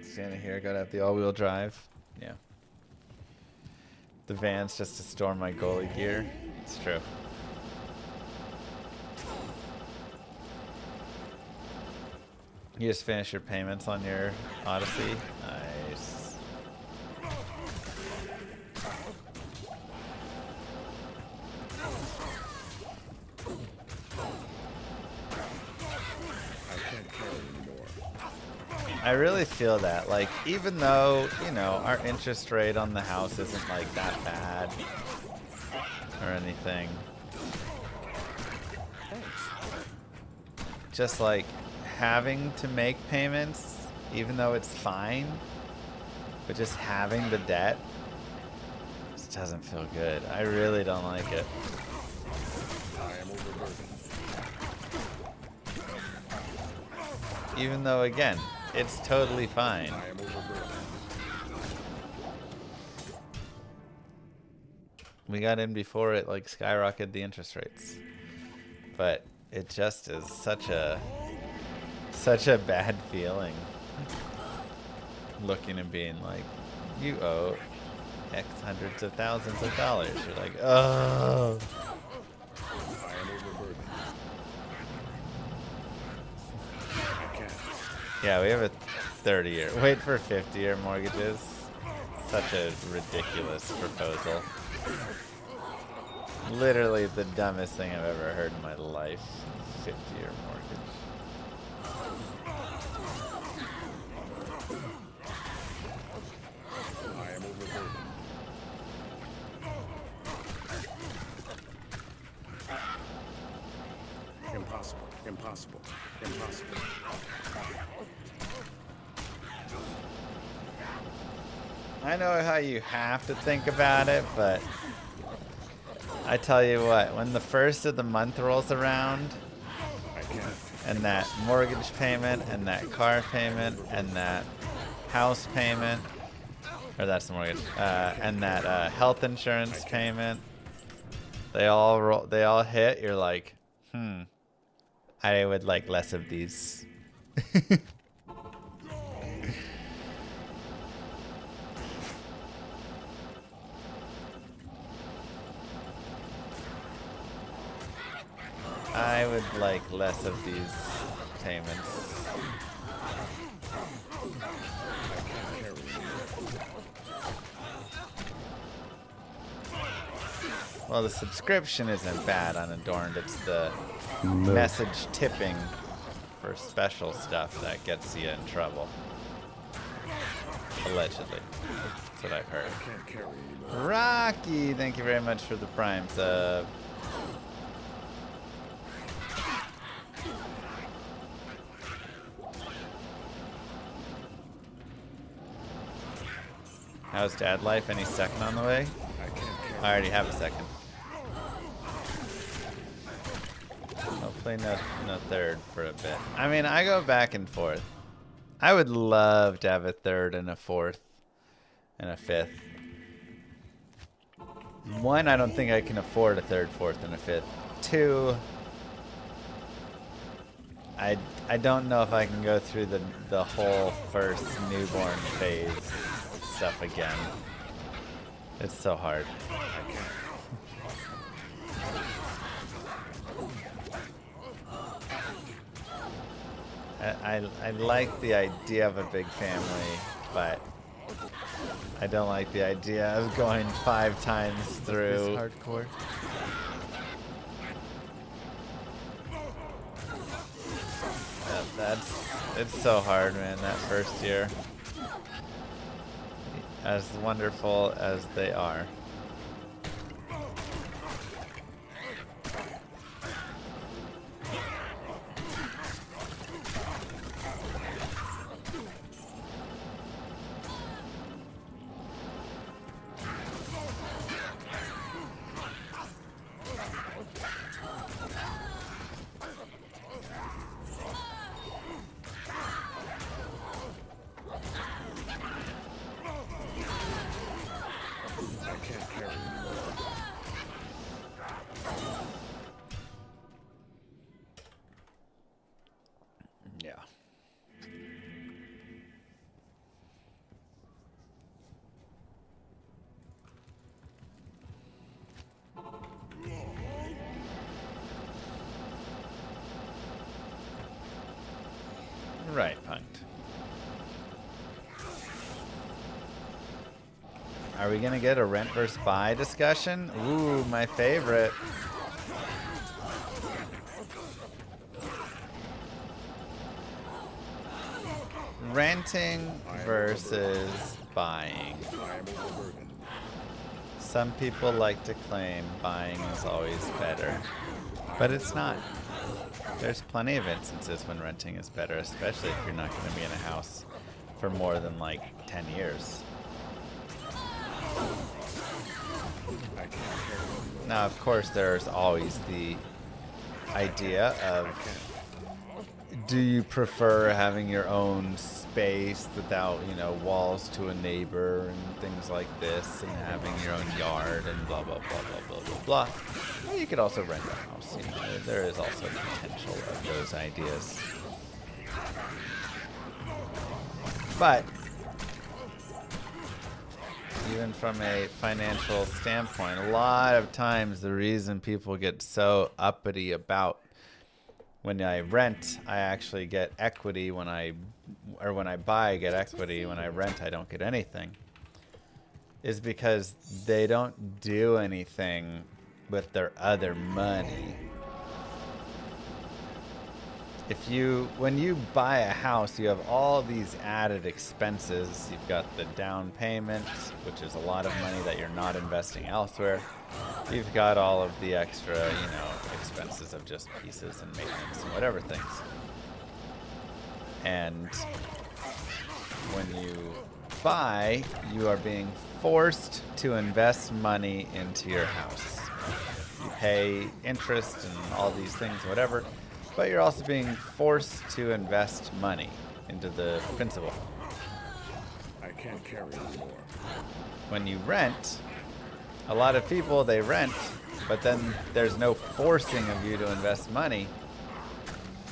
Standing here, gotta have the all-wheel drive. Yeah. The van's just to store my goalie gear. It's true. You just finished your payments on your Odyssey? Nice. I really feel that. Like, even though, you know, our interest rate on the house isn't like that bad or anything. Just like having to make payments, even though it's fine, but just having the debt just doesn't feel good. I really don't like it. Even though, again, it's totally fine. We got in before it like skyrocketed the interest rates. But it just is such a bad feeling. Looking and being like, you owe X hundreds of thousands of dollars. You're like, oh. Yeah, we have a 30-year. Wait for 50-year mortgages. Such a ridiculous proposal. Literally the dumbest thing I've ever heard in my life. 50-year mortgage. I am overburdened. Impossible. Impossible. Impossible. I know how you have to think about it, but I tell you what, when the first of the month rolls around, and that mortgage payment, and that car payment, and that house payment, or that's the mortgage, and that health insurance payment, they all hit, you're like, I would like less of these. I would like less of these payments. Well, the subscription isn't bad unadorned. It's the message tipping for special stuff that gets you in trouble. Allegedly. That's what I've heard. Rocky, thank you very much for the Prime sub. How's dad life? Any second on the way? I already have a second. Hopefully no third for a bit. I mean, I go back and forth. I would love to have a third and a fourth and a fifth. One, I don't think I can afford a third, fourth, and a fifth. Two, I don't know if I can go through the whole first newborn phase stuff again. It's so hard. I like the idea of a big family, but I don't like the idea of going 5 times through. This hardcore. It's so hard, man, that first year. As wonderful as they are. Yeah. Right, Punked. Are we gonna get a rent versus buy discussion? Ooh, my favorite. Renting versus buying. Some people like to claim buying is always better, but it's not. There's plenty of instances when renting is better, especially if you're not going to be in a house for more than like 10 years. Now, of course, there's always the idea of, do you prefer having your own space without, you know, walls to a neighbor and things like this, and having your own yard and blah, blah, blah, blah, blah, blah, blah. Or you could also rent a house, you know, there is also potential of those ideas. But even from a financial standpoint, a lot of times the reason people get so uppity about when I rent, I actually get equity. When I buy, I get equity. When I rent, I don't get anything. Is because they don't do anything with their other money. When you buy a house, you have all these added expenses. You've got the down payment, which is a lot of money that you're not investing elsewhere. You've got all of the extra, you know, expenses of just pieces and maintenance and whatever things. And when you buy, you are being forced to invest money into your house. You pay interest and all these things, whatever, but you're also being forced to invest money into the principal. I can't carry anymore. When you rent, a lot of people, they rent, but then there's no forcing of you to invest money,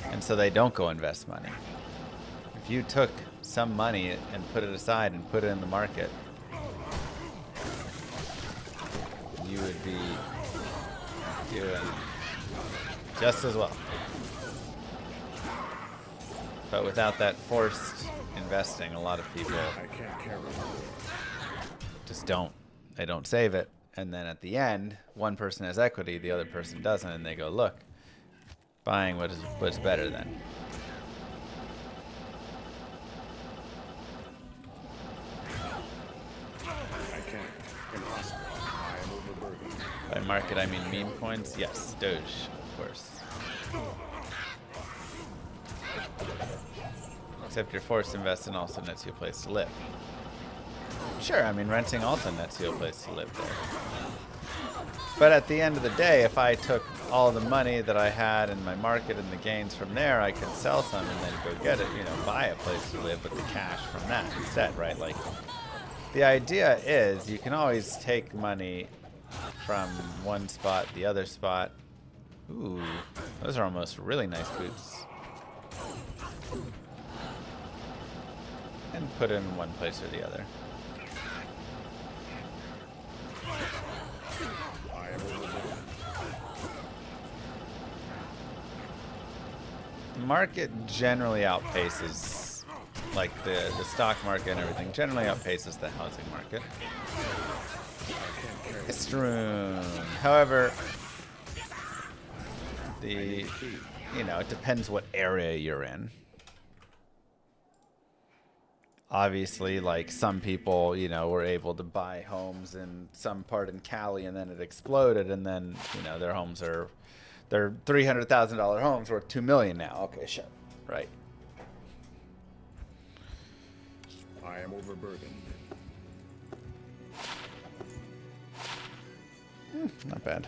and so they don't go invest money. If you took some money and put it aside and put it in the market, you would be doing just as well. But without that forced investing, a lot of people just don't. They don't save it. And then at the end, one person has equity, the other person doesn't, and they go, look, buying what's better then. I can't. Impossible. I am overburdened. By market, I mean meme coins? Yes, Doge, of course. Except you're forced to invest and also nets you a place to live. Sure, I mean, renting also nets you a place to live there. But at the end of the day, if I took all the money that I had in my market and the gains from there, I could sell some and then go get it, you know, buy a place to live with the cash from that instead, right? Like, the idea is you can always take money from one spot, the other spot. Ooh, those are almost really nice boots. And put it in one place or the other. market generally outpaces, like the stock market and everything generally outpaces the housing market. Speedrun. However, it depends what area you're in. Obviously, like some people, were able to buy homes in some part in Cali and then it exploded and then, their homes are, they're $300,000 homes worth $2 million now. Okay, sure. Right. I am overburdened. Not bad.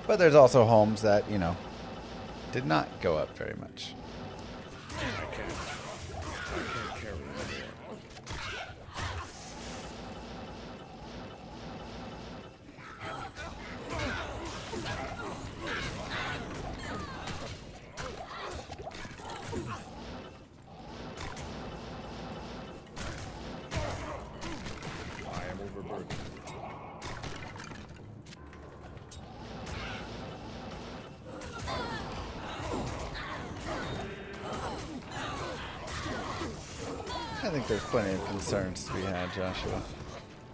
But there's also homes that, did not go up very much. I can't carry anymore. I am overburdened. I think there's plenty of concerns to be had, Joshua.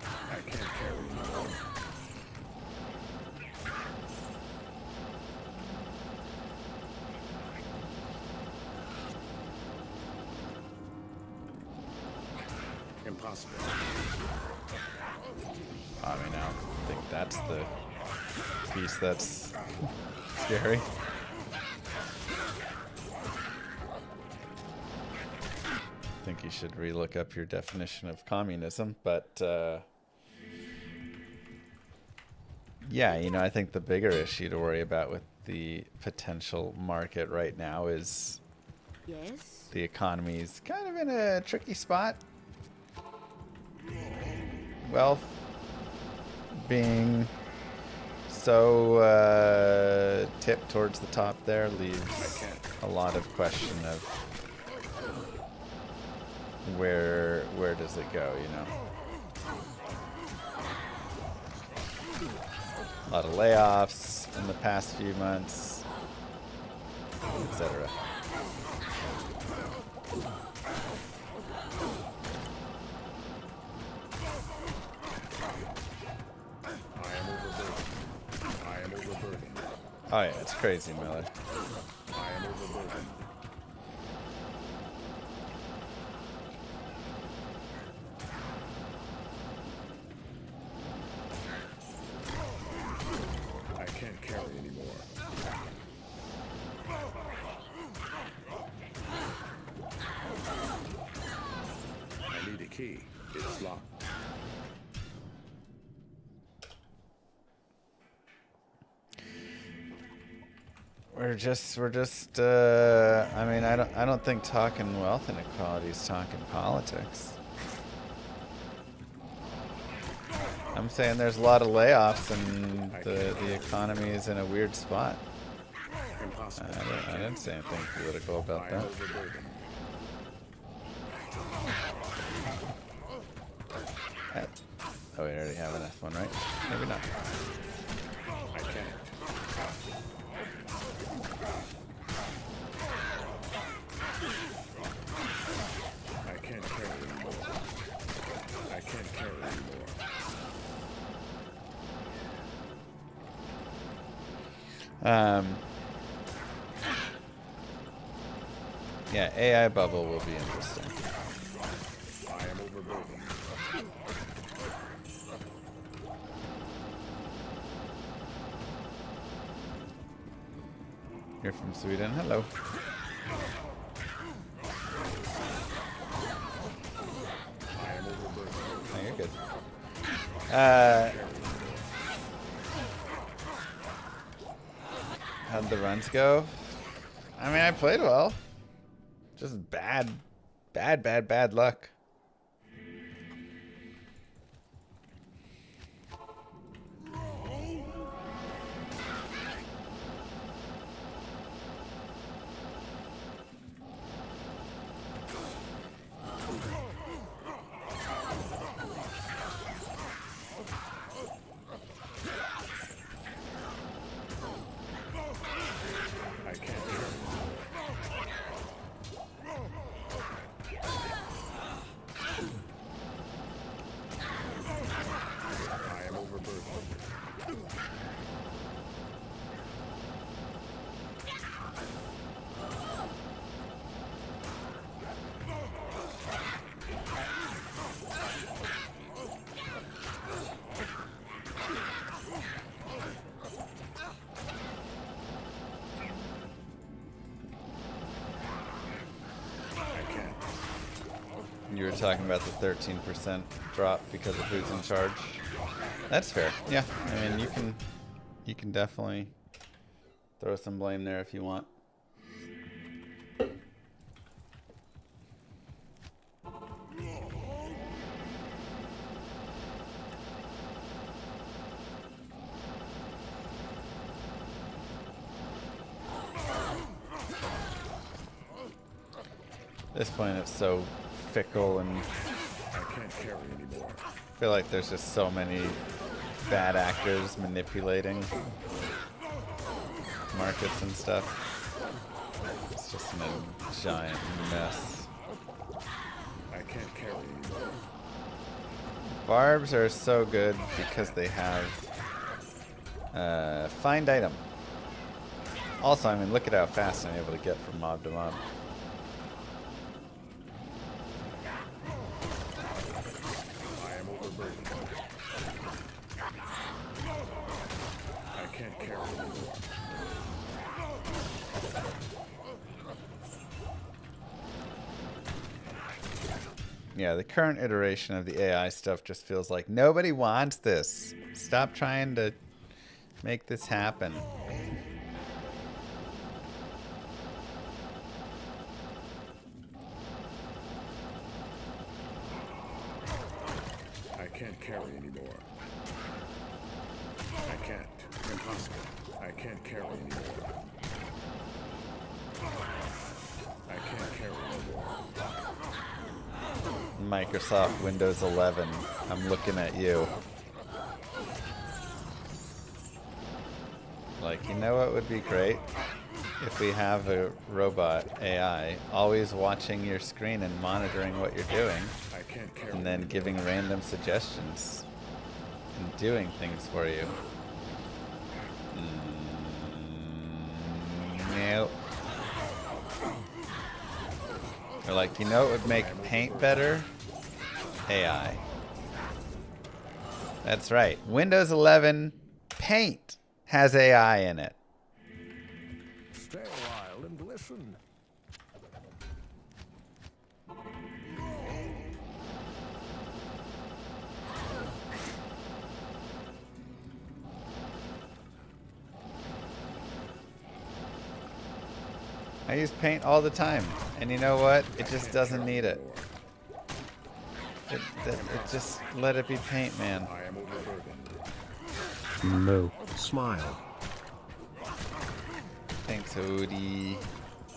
I can't carry anymore. Impossible. I mean, I don't think that's the piece that's scary. I think you should relook up your definition of communism, but yeah, I think the bigger issue to worry about with the potential market right now is the economy's kind of in a tricky spot. Wealth being so tipped towards the top there leaves a lot of question of where does it go, A lot of layoffs in the past few months, etc. I am overburdened. Oh yeah, it's crazy, Miller. I am overburdened. I can't carry anymore. I need a key. It's locked. We're just I mean, I don't think talking wealth inequality is talking politics. I'm saying there's a lot of layoffs and the economy is in a weird spot. I didn't say anything political about that. Oh, we already have an F1, right? Maybe not. I can't. I can't carry anymore. I can't carry anymore. Yeah, AI bubble will be interesting. I am overburdened. You're from Sweden. Hello. I am overburdened. Oh, you're good. How'd the runs go? I mean, I played well. Just bad luck. You were talking about the 13% drop because of who's in charge. That's fair. Yeah, I mean you can definitely throw some blame there if you want. At this point, it's so fickle, and I can't carry anymore. I feel like there's just so many bad actors manipulating markets and stuff. It's just a giant mess. I can't carry anymore. Barbs are so good because they have find item. Also, I mean, look at how fast I'm able to get from mob to mob. I am overburdened. I can't carry anymore. Yeah, the current iteration of the AI stuff just feels like nobody wants this. Stop trying to make this happen. I can't carry anymore. I can't. Impossible. I can't carry anymore. I can't carry anymore. Microsoft Windows 11. I'm looking at you. Like, you know what would be great? If we have a robot AI always watching your screen and monitoring what you're doing, I can't carry and then giving random suggestions and doing things for you. Nope. Or like, you know what would make paint better? AI. That's right. Windows 11 Paint has AI in it. Stay a while and listen. I use Paint all the time, and you know what? It just doesn't need it. It just let it be Paint, man. I am overburdened. Moo. Smile. Thanks, Odie.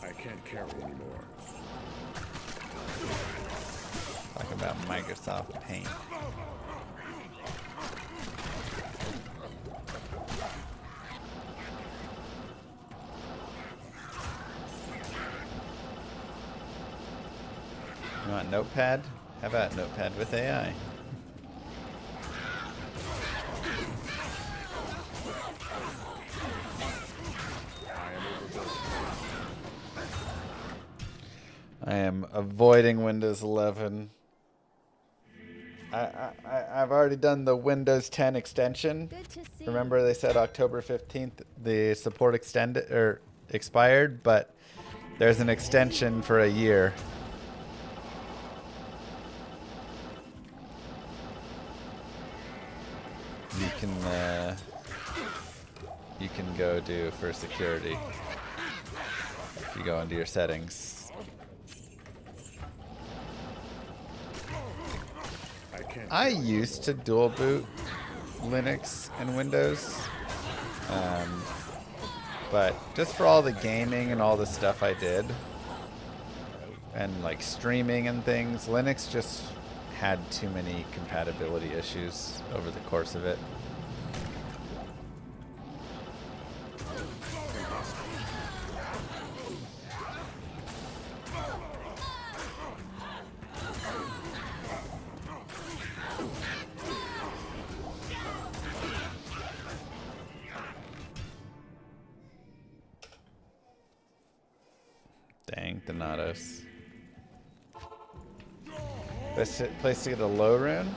I can't carry anymore. Talk about Microsoft Paint. You want Notepad? How about Notepad with AI? I am avoiding Windows 11. I've already done the Windows 10 extension. Remember they said October 15th the support extended or expired, but there's an extension for a year. You can go do for security if you go into your settings. I used to dual boot Linux and Windows, but just for all the gaming and all the stuff I did and like streaming and things, Linux just had too many compatibility issues over the course of it. Dang, Thanatos. Best place to get a low rune?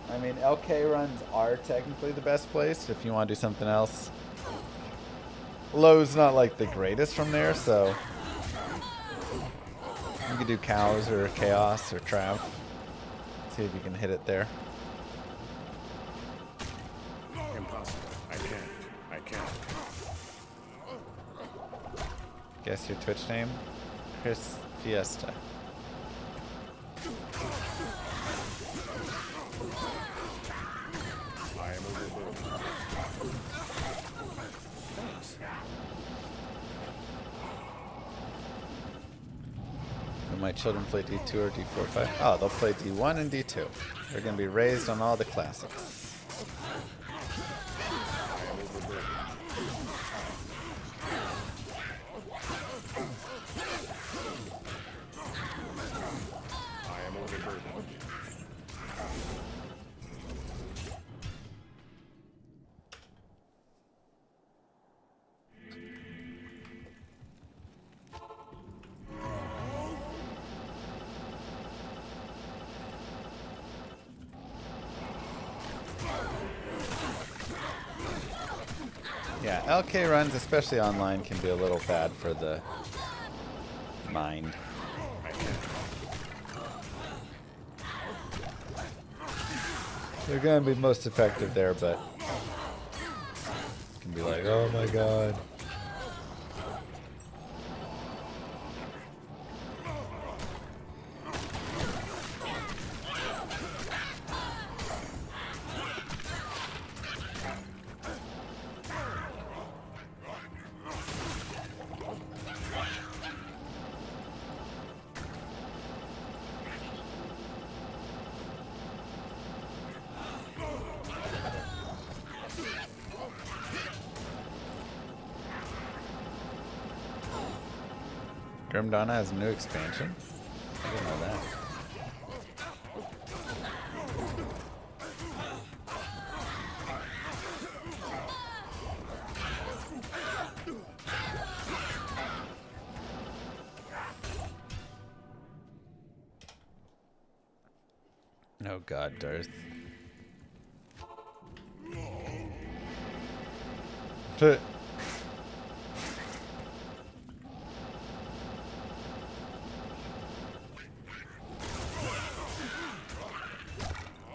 I mean, LK runs are technically the best place if you want to do something else. Low's not like the greatest from there, so you could do cows or chaos or trav. See if you can hit it there. Impossible. I can't. Guess your Twitch name? Chris Fiesta. I am overburdened. Will my children play D2 or D4 5? Oh, they'll play D1 and D2. They're going to be raised on all the classics. I am overburdened. Yeah, LK runs, especially online, can be a little bad for the mind. They're going to be most effective there, but it can be like, oh my god. Grim Dawn has a new expansion? I didn't know that. Oh god, Darth.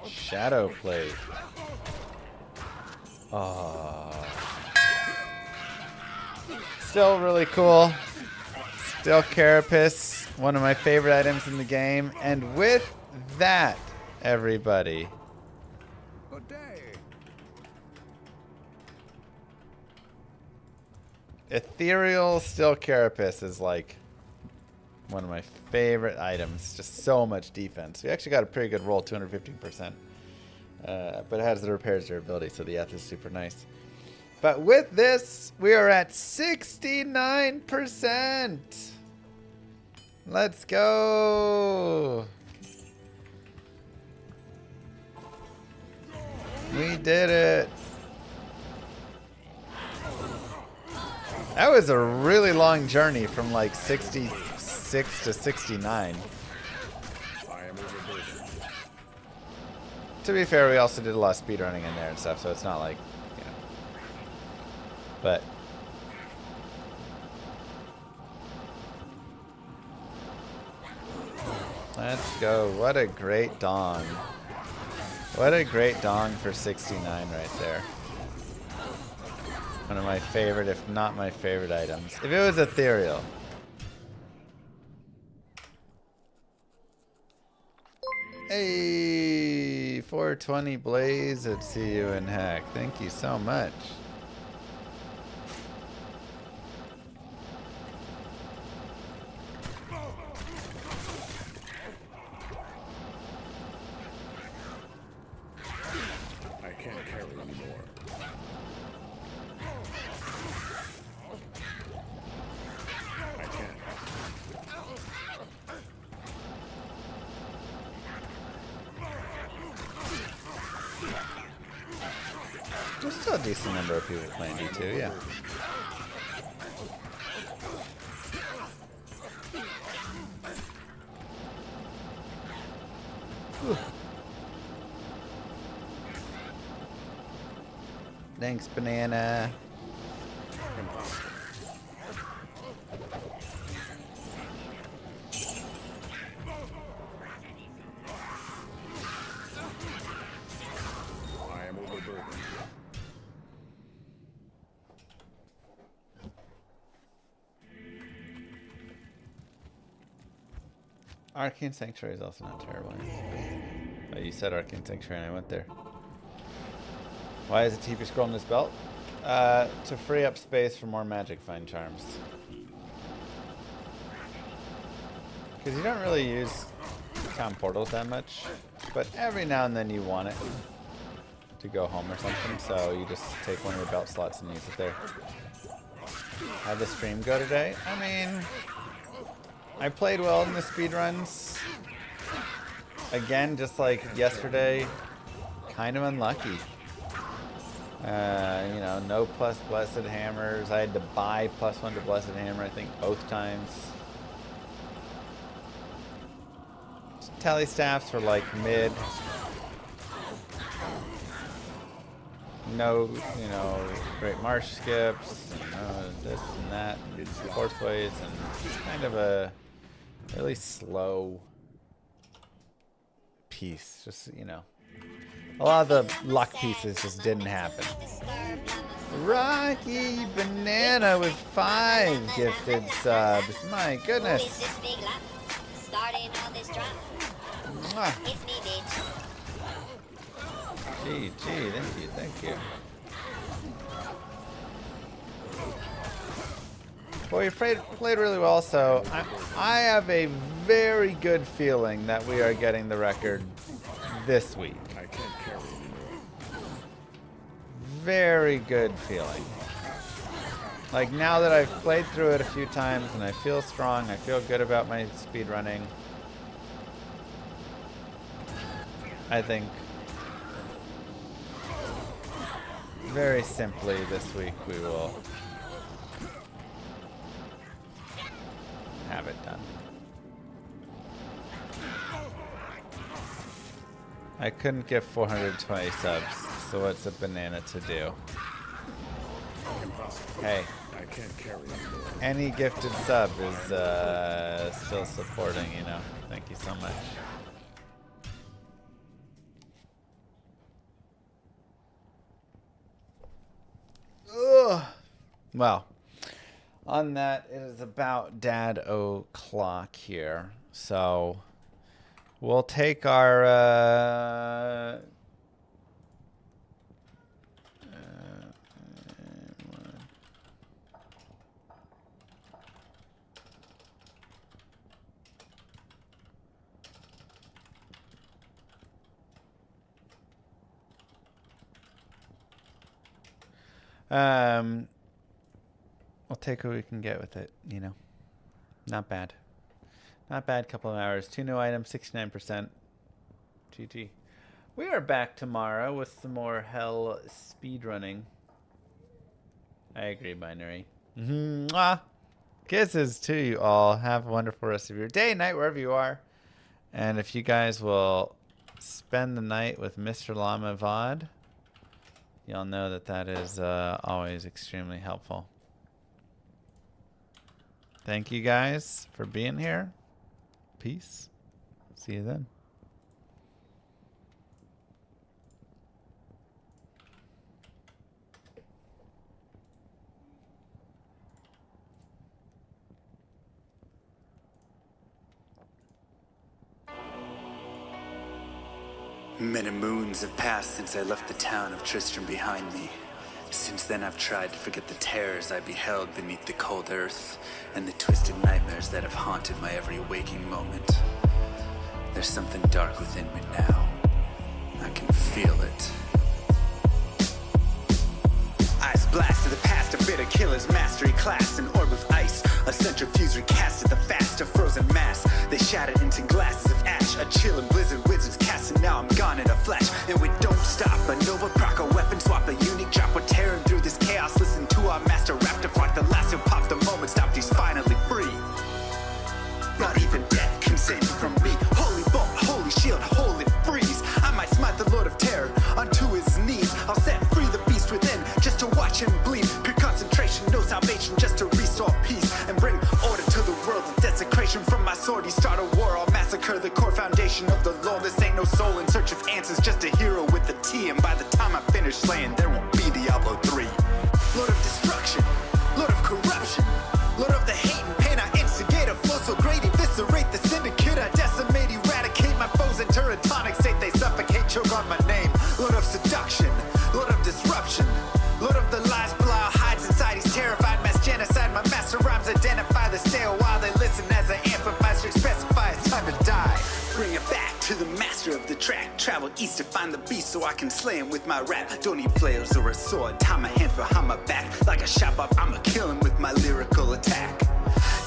Shadow plate. Oh. Still really cool. Still Carapace, one of my favorite items in the game. And with that, everybody, Good day. Ethereal Still Carapace is like one of my favorite items. Just so much defense. We actually got a pretty good roll, 215%. But it has the repairs durability, so the Eth is super nice. But with this, we are at 69%. Let's go. We did it. That was a really long journey from like 66 to 69. To be fair, we also did a lot of speedrunning in there and stuff, so it's not like, you know. But let's go. What a great dong. What a great dong for 69 right there. One of my favorite, if not my favorite items. If it was ethereal. Hey, 420 Blaze at See You in Hack. Thank you so much. I can't carry anymore. I can't. There's still a decent number of people playing D2, yeah. Whew. Thanks, Banana. Arcane Sanctuary is also not terrible. Oh, you said Arcane Sanctuary and I went there. Why is a TP scroll in this belt? To free up space for more magic find charms. Because you don't really use town portals that much, but every now and then you want it to go home or something, so you just take one of your belt slots and use it there. How'd the stream go today? I mean, I played well in the speedruns. Again, just like yesterday, kind of unlucky. You know, no plus blessed hammers. I had to buy +1 to blessed hammer, I think, both times. Tally staffs were like mid. No, you know, great marsh skips, and this and that, and fourth ways, and just kind of a really slow piece. Just, you know, a lot of the luck pieces just didn't happen. Rocky Banana with 5 gifted subs. My goodness. Mwah. Gee, thank you. Well, you played really well, so I have a very good feeling that we are getting the record this week. I can't carry anymore. Very good feeling. Like, now that I've played through it a few times and I feel strong, I feel good about my speed running. I think very simply this week we will have it done. I couldn't get 420 subs, so what's a banana to do? Hey, I can't carry anymore. any gifted sub is still supporting, you know. Thank you so much. Ugh. Well, on that, it is about dad o'clock here, so we'll take our we'll take what we can get with it, you know. Not bad. Not bad, couple of hours. 2 new items, 69%. GG. We are back tomorrow with some more hell speedrunning. I agree, Binary. Mwah! Kisses to you all. Have a wonderful rest of your day, night, wherever you are. And if you guys will spend the night with Mr. Llama VOD, you'll know that that is always extremely helpful. Thank you guys for being here. Peace. See you then. Many moons have passed since I left the town of Tristram behind me. Since then I've tried to forget the terrors I beheld beneath the cold earth and the twisted nightmares that have haunted my every waking moment. There's something dark within me now. I can feel it. Eyes blast to the past, a bitter killer's mastery class, an orb of ice, a centrifuge recasted the fast, a frozen mass. They shattered into glasses of ash, a chill and blizzard wizards cast, and now I'm gone in a flash. And we don't stop, a Nova proc, a weapon swap, a unique drop. We're tearing through this chaos, listen to our master rap to flock. The last who popped the moment stopped, he's finally free. Not even death can save me from me. Holy bolt, holy shield, holy freeze. I might smite the Lord of Terror unto his knees. I'll set free the beast within just to watch him bleed. Pure concentration, no salvation, just to restore peace and bring order to the world. The desecration from my sword, he start a war. I'll massacre the core foundation of the law. This ain't no soul in search of answers, just a hero with a T. And by the time I finish slaying, there won't be Diablo 3. Lord of destruction, Lord of corruption, Lord of the hate and pain I instigate. A flow so great, eviscerate the syndicate I track, travel east to find the beast so I can slay him with my rap. Don't need flails or a sword, tie my hands behind my back. Like a shop up, I'ma kill him with my lyrical attack.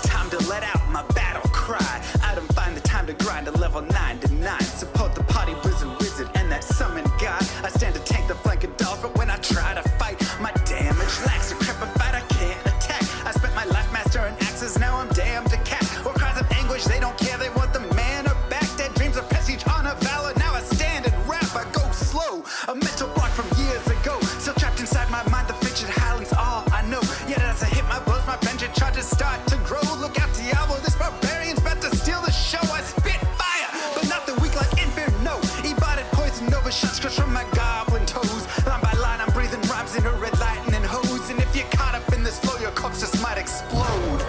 Time to let out my battle cry. I don't find the time to grind a level 9 to 9. Support the party blizzard wizard and that summon god. I stand to tank the flank of dolls, but when I try to fight, my damage lacks. A crepified, I can't attack. I spent my life mastering axes, now I'm damned to cat. Or cries of anguish, they don't care, they want the mana back. Dead dreams of prestige, honor, valor. Now I stand and rap, I go slow. A mental block from years ago, still trapped inside my mind. The fiction howling's all I know. Yet as I hit my blows, my vengeance charges start to grow. Look out, Diablo, this barbarian's about to steal the show. I spit fire, but not the weak like Inferno. Ebotted poison over shots crush from my goblin toes. Line by line, I'm breathing rhymes in a red lightning hose. And if you're caught up in this flow, your corpse just might explode.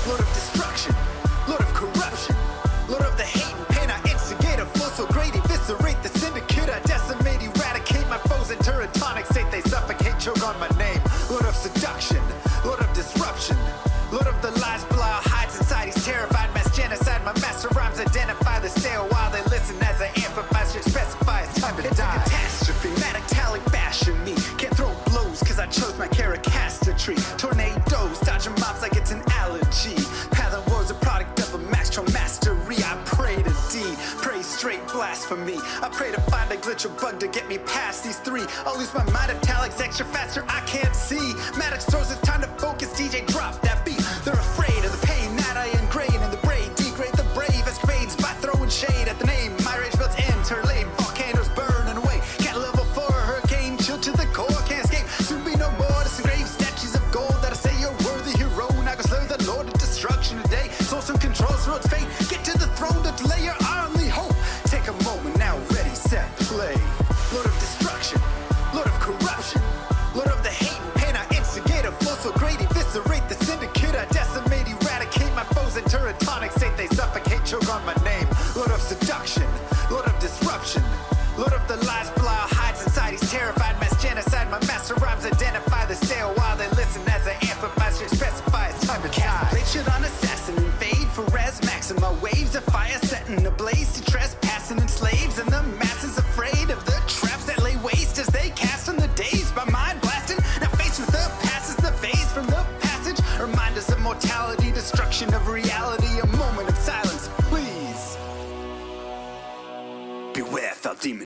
Load of destruction, load of corruption, load of the hate and pain. I instigate a flow so great, eviscerate the syndicate. I decimate, eradicate my foes in turn tonic state. They suffocate, choke on my name. Load of seduction, load of disruption, load of the lies Belial hides inside. He's terrified, mass genocide. My master rhymes identify the stale while they listen as I amplify. Should specify it's time to die. It's a catastrophe, matactalic bashing me. Can't throw blows cause I chose my caricature. Tornadoes, dodging mobs like it's an allergy. Pattern was a product of a master mastery. I pray to D, pray straight blasphemy. I pray to find a glitch or bug to get me past these three. I'll lose my mind if Talic's extra faster, I can't see. Maddox throws it's time to focus, DJ drop that beat. They're afraid of the pain that I ingrain in the brain. Degrade the brave escapades by throwing shade at the name. My rage builds ends, her lane, volcanoes burning away. Can't level 4, hurricane, chill to the core, can't escape. Soon be no more disengrave statues of gold that'll say you're worthy hero. Now go slay the lord of destruction today. Source and controls road's fate. Get to the throne to delay your only hope. Take a moment now, ready, set, play. Lord of destruction, Lord of corruption, Lord of the hate and pain. I instigate a flow so great, eviscerate the syndicate. I decimate, eradicate my foes in turn tonic state. They suffocate, choke on my name. Lord of seduction, Lord of disruption, Lord of the lies Belial hides inside. He's terrified, mass genocide. My master rhymes identify the stale while they listen as I amplify. Should specify it's time to die. Blade should on assassin invade for res maxima. Waves of fire setting ablaze to trespassing and slaves. And the masses afraid of the traps that lay waste as they cast on the days by mind blasting. Now faced with the past is the phase from the passage. Reminders of mortality, destruction of reality. A moment of silence, please. Beware, foul demon.